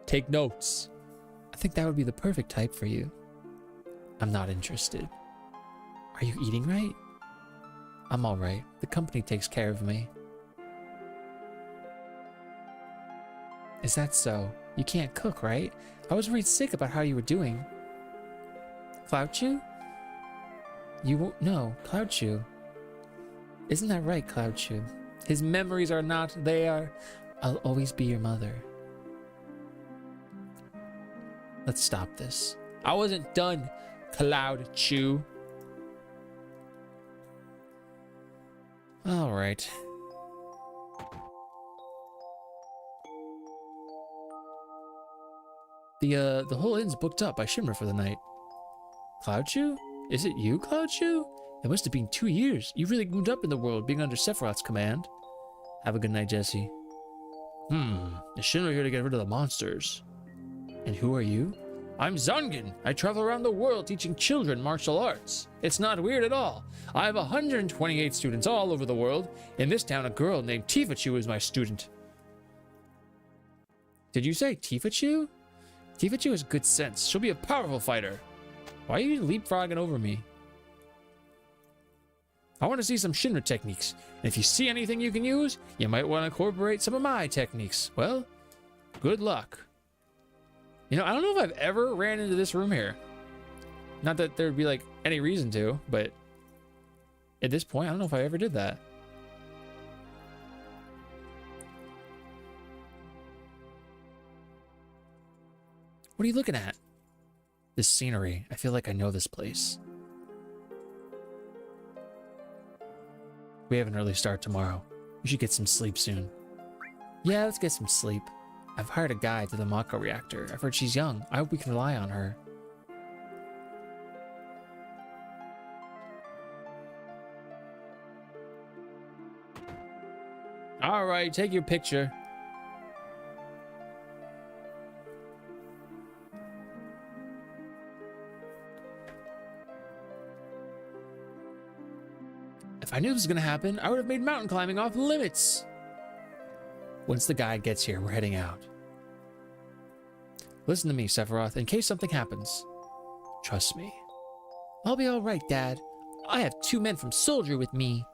Speaker 2: Take notes. I think that would be the perfect type for you. I'm not interested. Are you eating right? I'm alright. The company takes care of me. Is that so? You can't cook, right? I was worried sick about how you were doing. Cloud Chew? You won't know, Cloud Chew. Isn't that right, Cloud Chew? His memories are not there. I'll always be your mother. Let's stop this. I wasn't done, Cloud Chew. All right. The whole inn's booked up by Shimmer for the night. Cloud Chew? Is it you, Cloud Chew? It must have been 2 years. You really moved up in the world, being under Sephiroth's command. Have a good night, Jesse. Is Shinra here to get rid of the monsters? And who are you? I'm Zangen. I travel around the world teaching children martial arts. It's not weird at all. I have 128 students all over the world. In this town, a girl named Tifachu is my student. Did you say Tifachu? Tifachu has good sense. She'll be a powerful fighter. Why are you leapfrogging over me? I want to see some Shinra techniques. And if you see anything you can use, you might want to incorporate some of my techniques. Well, good luck. You know, I don't know if I've ever ran into this room here. Not that there'd be like any reason to, but at this point, I don't know if I ever did that. What are you looking at? This scenery. I feel like I know this place. We have an early start tomorrow. We should get some sleep soon. Yeah, let's get some sleep. I've hired a guide to the Mako reactor. I've heard she's young. I hope we can rely on her. All right, take your picture. If I knew this was gonna happen, I would have made mountain climbing off limits. Once the guide gets here, we're heading out. Listen to me, Sephiroth, in case something happens. Trust me. I'll be all right, Dad. I have 2 men from Soldier with me.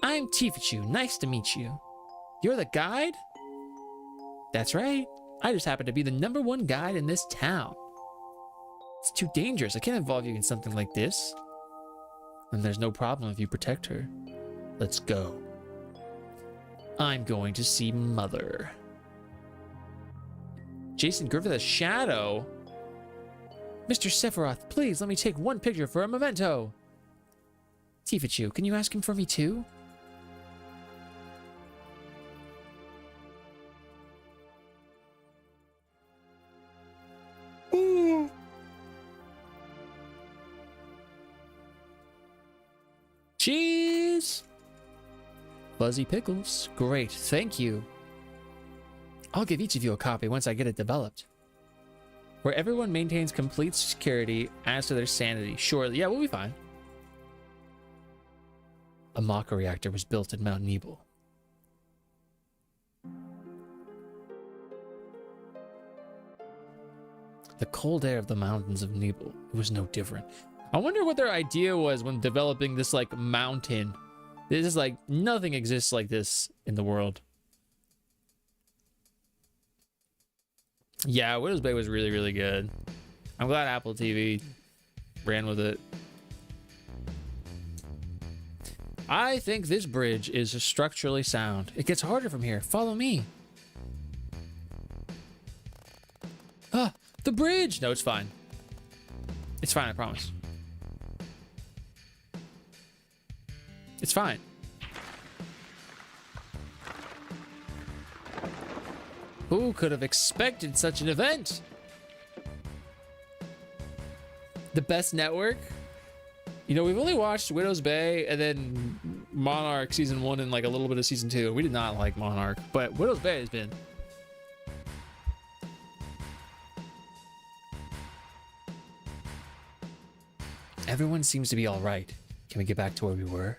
Speaker 2: I'm Tifachu. Nice to meet you. You're the guide? That's right. I just happen to be the #1 guide in this town. It's too dangerous. I can't involve you in something like this. And there's no problem if you protect her. Let's go. I'm going to see Mother. Jason Griffith as Shadow? Mr. Sephiroth, please let me take 1 picture for a memento. Tifachu, can you ask him for me too? Ooh. Cheese! Fuzzy pickles. Great, thank you. I'll give each of you a copy once I get it developed. Where everyone maintains complete security as to their sanity. Sure, yeah, we'll be fine. A Mako reactor was built at Mount Nebel. The cold air of the mountains of Nebel, it was no different. I wonder what their idea was when developing this, like, mountain. This is like, nothing exists like this in the world. Yeah, Widow's Bay was really, really good. I'm glad Apple TV ran with it. I think this bridge is structurally sound. It gets harder from here. Follow me. Ah, the bridge! No, it's fine. It's fine, I promise. It's fine. Who could have expected such an event? The best network? You know, we've only watched Widow's Bay and then Monarch Season 1 and like a little bit of Season 2. We did not like Monarch, but Widow's Bay has been. Everyone seems to be all right. Can we get back to where we were?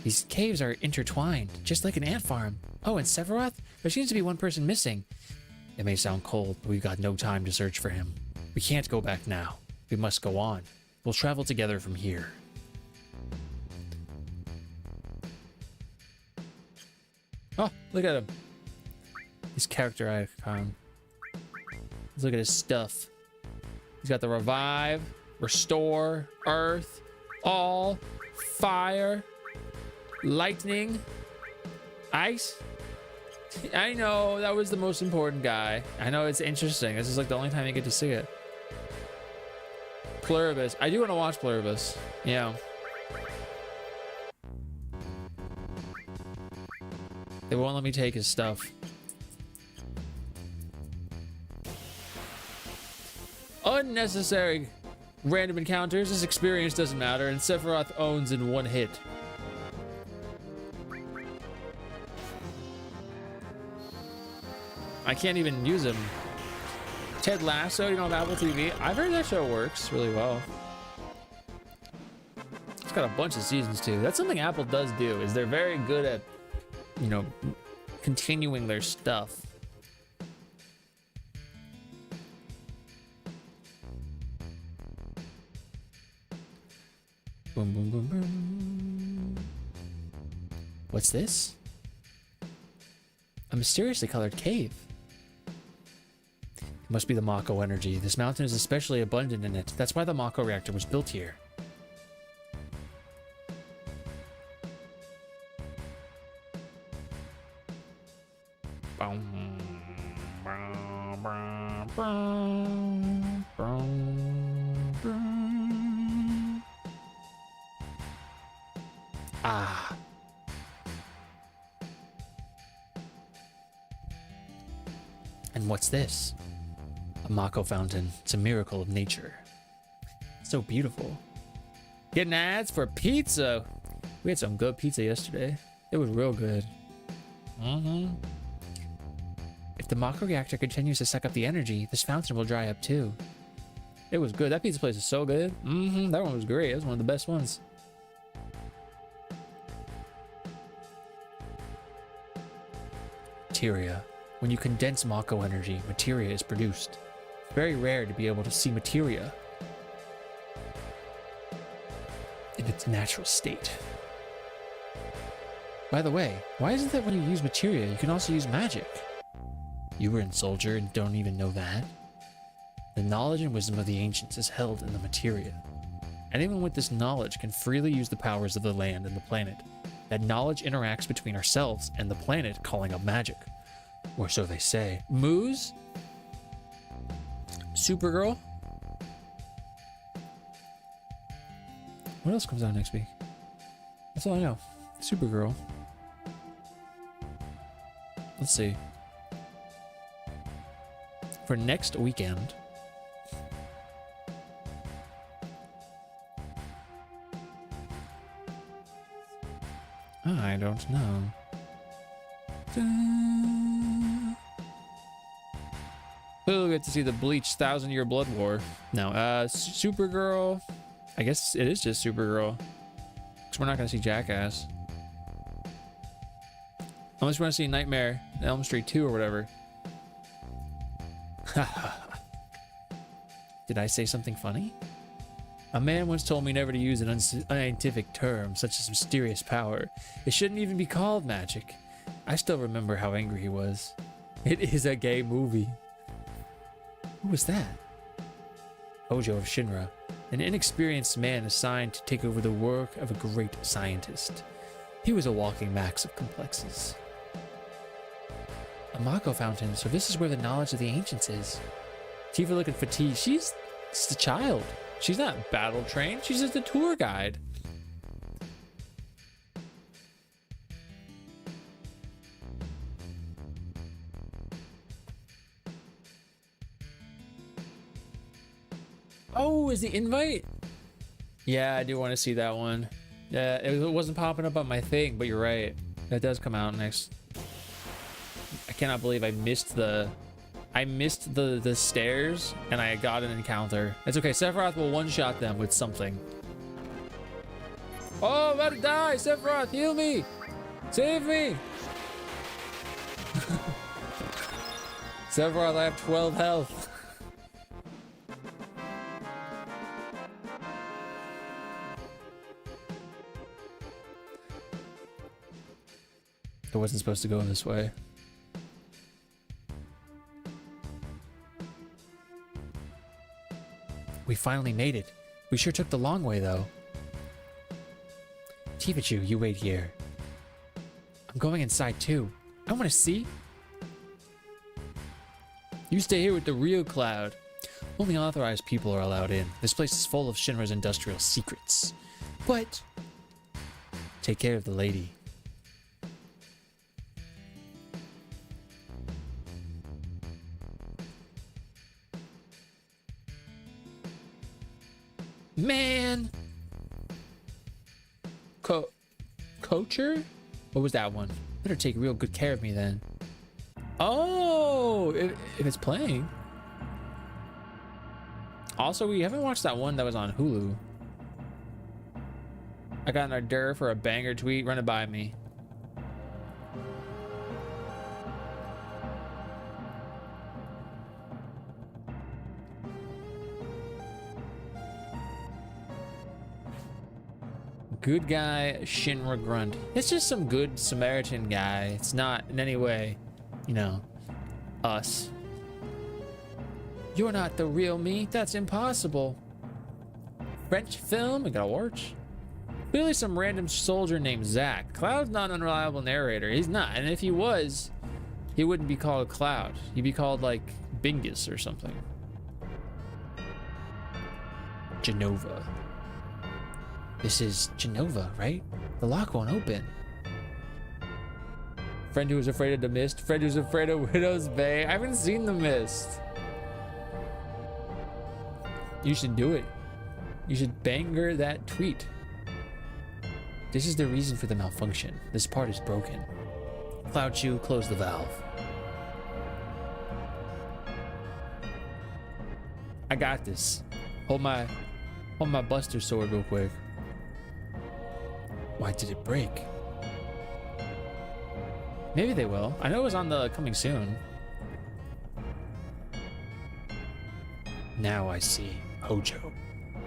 Speaker 2: These caves are intertwined, just like an ant farm. Oh, and Sephiroth? There seems to be 1 person missing. It may sound cold, but we've got no time to search for him. We can't go back now. We must go on. We'll travel together from here. Oh, look at him. His character icon. Let's look at his stuff. He's got the revive, restore, earth, all, fire, lightning, ice. I know that was the most important guy. I know it's interesting. This is like the only time you get to see it. Pluribus. I do want to watch Pluribus. Yeah. They won't let me take his stuff. Unnecessary random encounters. This experience doesn't matter, and Sephiroth owns in 1 hit. I can't even use him. Ted Lasso, you know, on Apple TV. I've heard that show works really well. It's got a bunch of seasons too. That's something Apple does do, is they're very good at, you know, continuing their stuff. Boom, boom, boom, boom. What's this? A mysteriously colored cave. It must be the Mako energy. This mountain is especially abundant in it. That's why the Mako reactor was built here. Ah, And what's this? A Mako fountain. It's a miracle of nature. So beautiful. Getting ads for pizza. We had some good pizza yesterday. It was real good. If the Mako reactor continues to suck up the energy, this fountain will dry up too. It was good. That pizza place is so good. That one was great. It was one of the best ones. Materia. When you condense Mako energy, materia is produced. It's very rare to be able to see materia in its natural state. By the way, why is it that when you use materia, you can also use magic? You were in Soldier and don't even know that? The knowledge and wisdom of the ancients is held in the materia. Anyone with this knowledge can freely use the powers of the land and the planet. That knowledge interacts between ourselves and the planet, calling up magic. Or so they say. Moose? Supergirl? What else comes out next week? That's all I know. Supergirl. Let's see. For next weekend. I don't know. We'll get to see the Bleach 1,000-Year Blood War. No, Supergirl. I guess it is just Supergirl. Because we're not going to see Jackass. Unless we want to see Nightmare on Elm Street 2 or whatever. Did I say something funny? A man once told me never to use an unscientific term such as mysterious power. It shouldn't even be called magic. I still remember how angry he was. It is a gay movie. Who was that? Hojo of Shinra, an inexperienced man assigned to take over the work of a great scientist. He was a walking max of complexes. A Mako fountain, so this is where the knowledge of the ancients is. Tifa looking fatigued. She's just a child. She's not battle trained. She's just a tour guide. Oh, is the invite? Yeah, I do want to see that one. Yeah, it wasn't popping up on my thing, but you're right. That does come out next. I cannot believe I missed the stairs and I got an encounter. It's okay. Sephiroth will one-shot them with something. Oh, I'm about to die. Sephiroth, heal me. Save me. Sephiroth, I have 12 health. It wasn't supposed to go this way. We finally made it. We sure took the long way, though. Tifachu, you wait here. I'm going inside, too. I want to see. You stay here with the real Cloud. Only authorized people are allowed in. This place is full of Shinra's industrial secrets. But take care of the lady. Man. Coacher? What was that one? Better take real good care of me then. Oh, if it's playing. Also, we haven't watched that one that was on Hulu. I got an order for a banger tweet. Run it by me. Good guy Shinra grunt. It's just some good Samaritan guy. It's not in any way, you know, us. You're not the real me. That's impossible. French film. We gotta watch. Clearly some random soldier named Zack. Cloud's not an unreliable narrator. He's not. And if he was, he wouldn't be called Cloud. He'd be called like Bingus or something. Genova. This is Genova, right? The lock won't open. Friend who was afraid of the mist. Friend who's afraid of Widow's Bay. I haven't seen the mist. You should do it. You should banger that tweet. This is the reason for the malfunction. This part is broken. Cloud Chew, close the valve. I got this. Hold my Buster sword real quick. Why did it break? Maybe they will. I know it was on the coming soon. Now I see. Hojo.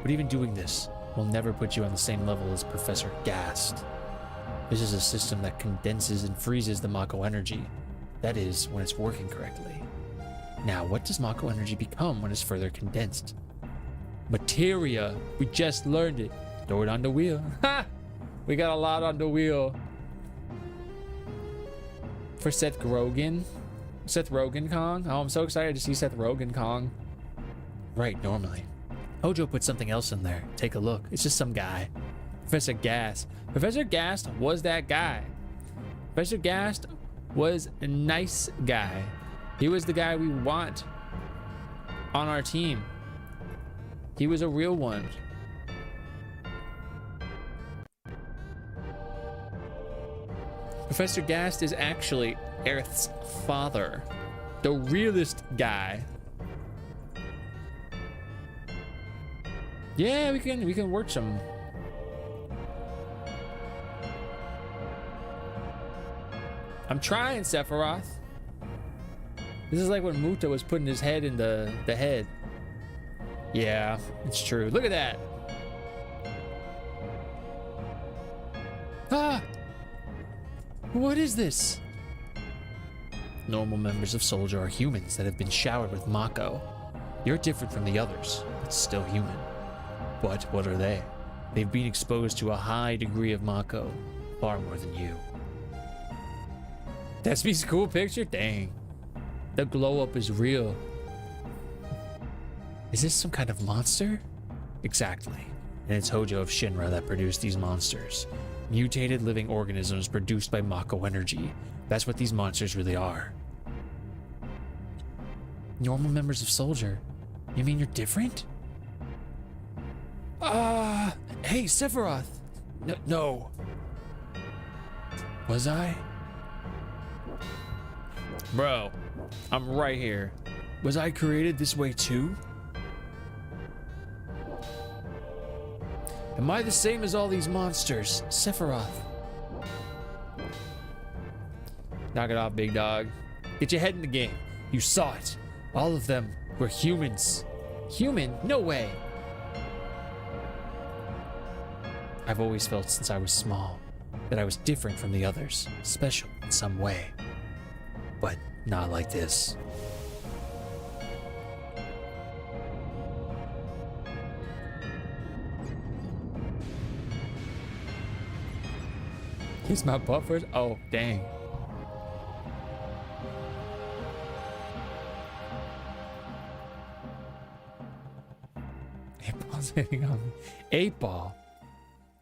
Speaker 2: But even doing this will never put you on the same level as Professor Gast. This is a system that condenses and freezes the Mako energy. That is, when it's working correctly. Now, what does Mako energy become when it's further condensed? Materia. We just learned it. Throw it on the wheel. Ha! We got a lot on the wheel. For Seth Rogen. Seth Rogen Kong. Oh, I'm so excited to see Seth Rogen Kong. Right, normally. Hojo put something else in there. Take a look. It's just some guy. Professor Gast. Professor Gast was that guy. Professor Gast was a nice guy. He was the guy we want on our team. He was a real one. Professor Gast is actually Aerith's father. The realest guy. Yeah, we can work some. I'm trying, Sephiroth. This is like when Muta was putting his head in the head. Yeah, it's true. Look at that. Ah! What is this? Normal members of Soldier are humans that have been showered with Mako. You're different from the others, but still human. But what are they? They've been exposed to a high degree of Mako, far more than you. That's me's cool picture? Dang. The glow up is real. Is this some kind of monster? Exactly. And it's Hojo of Shinra that produced these monsters. Mutated living organisms produced by Mako energy. That's what these monsters really are. Normal members of Soldier? You mean you're different? Hey, Sephiroth! No. Was I? Bro, I'm right here. Was I created this way too? Am I the same as all these monsters? Sephiroth. Knock it off, big dog. Get your head in the game. You saw it. All of them were humans. Human? No way. I've always felt since I was small that I was different from the others, special in some way. But not like this. He's my buffers? Oh, dang. Eight Ball's hitting on me. 8 Ball.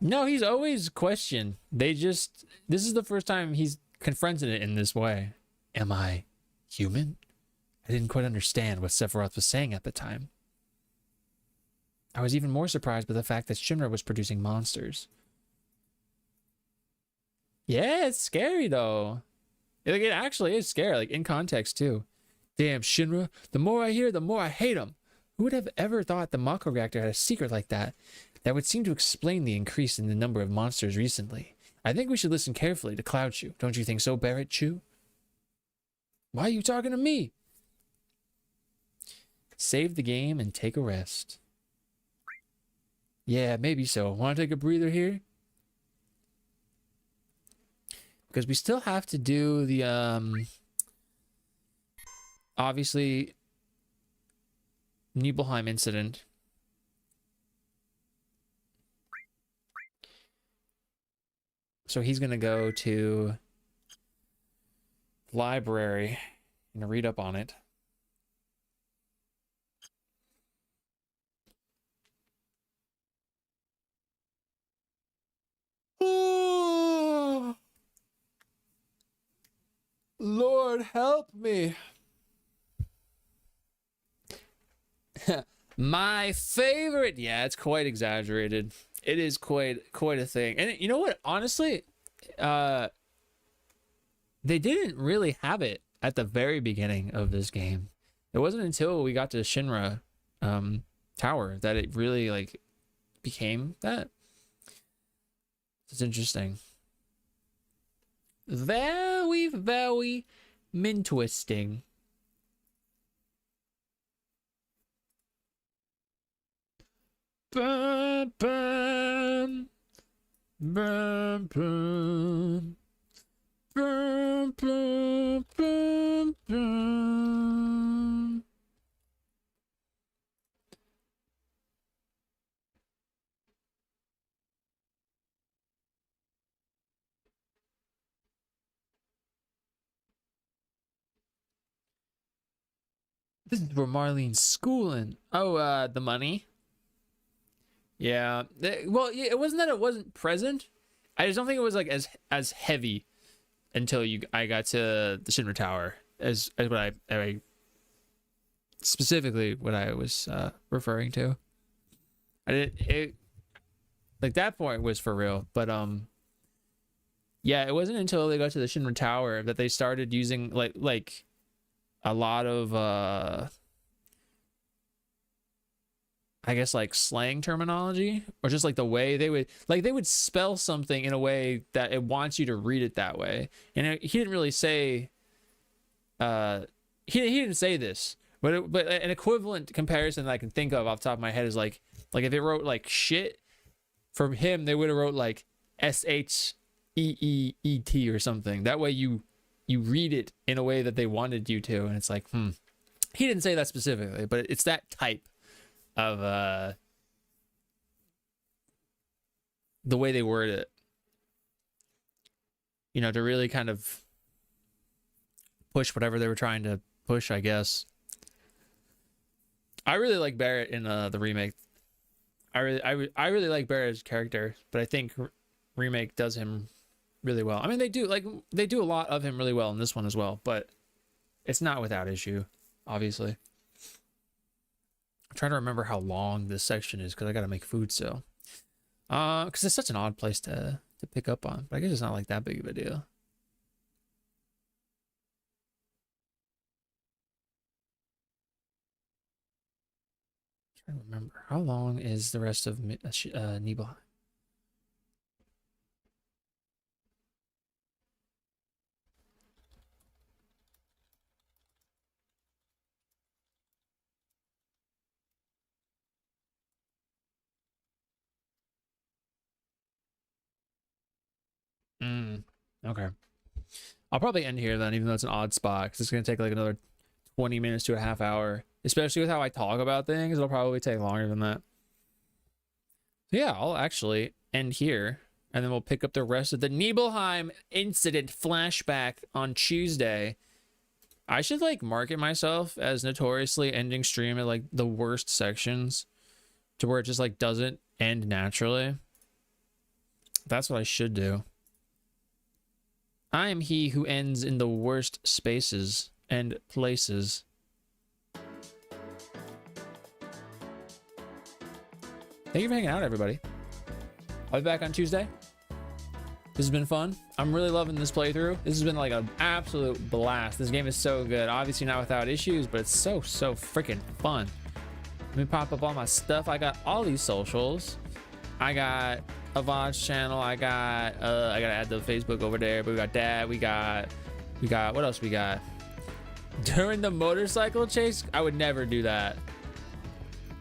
Speaker 2: No, he's always questioned. This is the first time he's confronted it in this way. Am I human? I didn't quite understand what Sephiroth was saying at the time. I was even more surprised by the fact that Shinra was producing monsters. Yeah, it's scary though. Like, it actually is scary, like in context too. Damn, Shinra, the more I hear, the more I hate them. Who would have ever thought the Mako reactor had a secret like that? That would seem to explain the increase in the number of monsters recently. I think we should listen carefully to Cloud Chew. Don't you think so, Barrett Chew? Why are you talking to me? Save the game and take a rest. Yeah, maybe so. Want to take a breather here? Because we still have to do the, obviously, Nibelheim incident. So he's going to go to the library and read up on it. Lord help me. My favorite. Yeah, it's quite exaggerated. It is quite a thing. And you know what? Honestly, they didn't really have it at the very beginning of this game. It wasn't until we got to Shinra Tower that it really like became that. It's interesting. Very, very interesting. Bum, bum, bum, bum. Bum, bum, bum, bum. This is where Marlene's schooling. Oh, the money. Yeah. Well, yeah, it wasn't that it wasn't present. I just don't think it was like as heavy until I got to the Shinra Tower as what I specifically what I was referring to. Like that point was for real, but yeah, it wasn't until they got to the Shinra Tower that they started using like a lot of I guess like slang terminology, or just like the way they would spell something in a way that it wants you to read it that way. And he didn't really say he didn't say this, but an equivalent comparison that I can think of off the top of my head is like if it wrote like shit, for him they would have wrote like SHEEEET or something. That way you read it in a way that they wanted you to, and it's like he didn't say that specifically, but it's that type of the way they word it, you know, to really kind of push whatever they were trying to push, I guess. I really like Barrett in the remake. I really like Barrett's character, but I think remake does him really well. I mean, they do a lot of him really well in this one as well, but it's not without issue, obviously. I'm trying to remember how long this section is because I gotta make food still. Because it's such an odd place to pick up on, but I guess it's not like that big of a deal. I'm trying to remember how long is the rest of Nibelheim. Okay. I'll probably end here then, even though it's an odd spot, because it's going to take like another 20 minutes to a half hour. Especially with how I talk about things, it'll probably take longer than that. So yeah, I'll actually end here, and then we'll pick up the rest of the Nibelheim incident flashback on Tuesday. I should like market myself as notoriously ending stream at like the worst sections, to where it just like doesn't end naturally. That's what I should do. I am he who ends in the worst spaces and places. Thank you for hanging out, everybody. I'll be back on Tuesday. This has been fun. I'm really loving this playthrough. This has been like an absolute blast. This game is so good. Obviously not without issues, but it's so freaking fun. Let me pop up all my stuff. I got all these socials. I got a VOD channel. I gotta add the Facebook over there, but we got that. We got what else we got? During the motorcycle chase, I would never do that.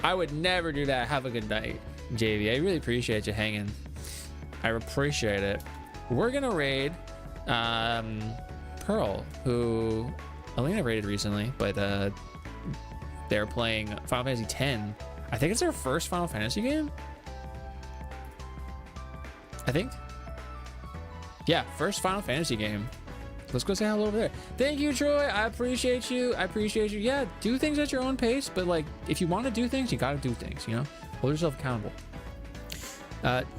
Speaker 2: I would never do that. Have a good night, JV. I really appreciate you hanging. I appreciate it. We're gonna raid Pearl, who Alina raided recently, but they're playing Final Fantasy X. I think it's their first Final Fantasy game. I think. Yeah, first Final Fantasy game. Let's go say hello over there. Thank you, Troy. I appreciate you. I appreciate you. Yeah, do things at your own pace, but like if you want to do things, you gotta do things, you know? Hold yourself accountable.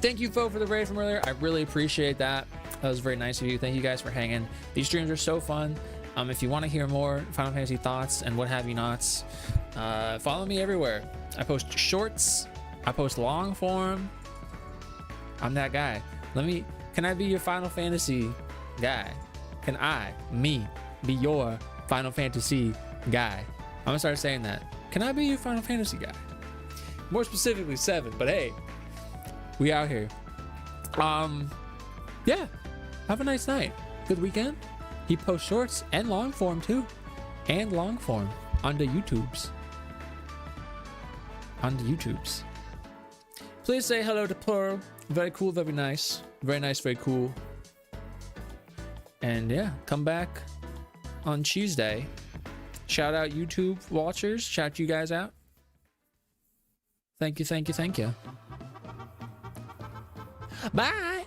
Speaker 2: Thank you, Fo, for the raid from earlier. I really appreciate that. That was very nice of you. Thank you guys for hanging. These streams are so fun. If you want to hear more Final Fantasy thoughts and what have you nots, follow me everywhere. I post shorts, I post long form. I'm that guy. Can I be your Final Fantasy guy? Can me, be your Final Fantasy guy? I'm gonna start saying that. Can I be your Final Fantasy guy? More specifically 7, but hey, we out here. Yeah, have a nice night. Good weekend. He posts shorts and long form too. And long form on the YouTubes. Please say hello to Pearl. Very cool, very nice. Very nice, very cool. And yeah, come back on Tuesday. Shout out YouTube watchers. Shout you guys out. Thank you. Bye.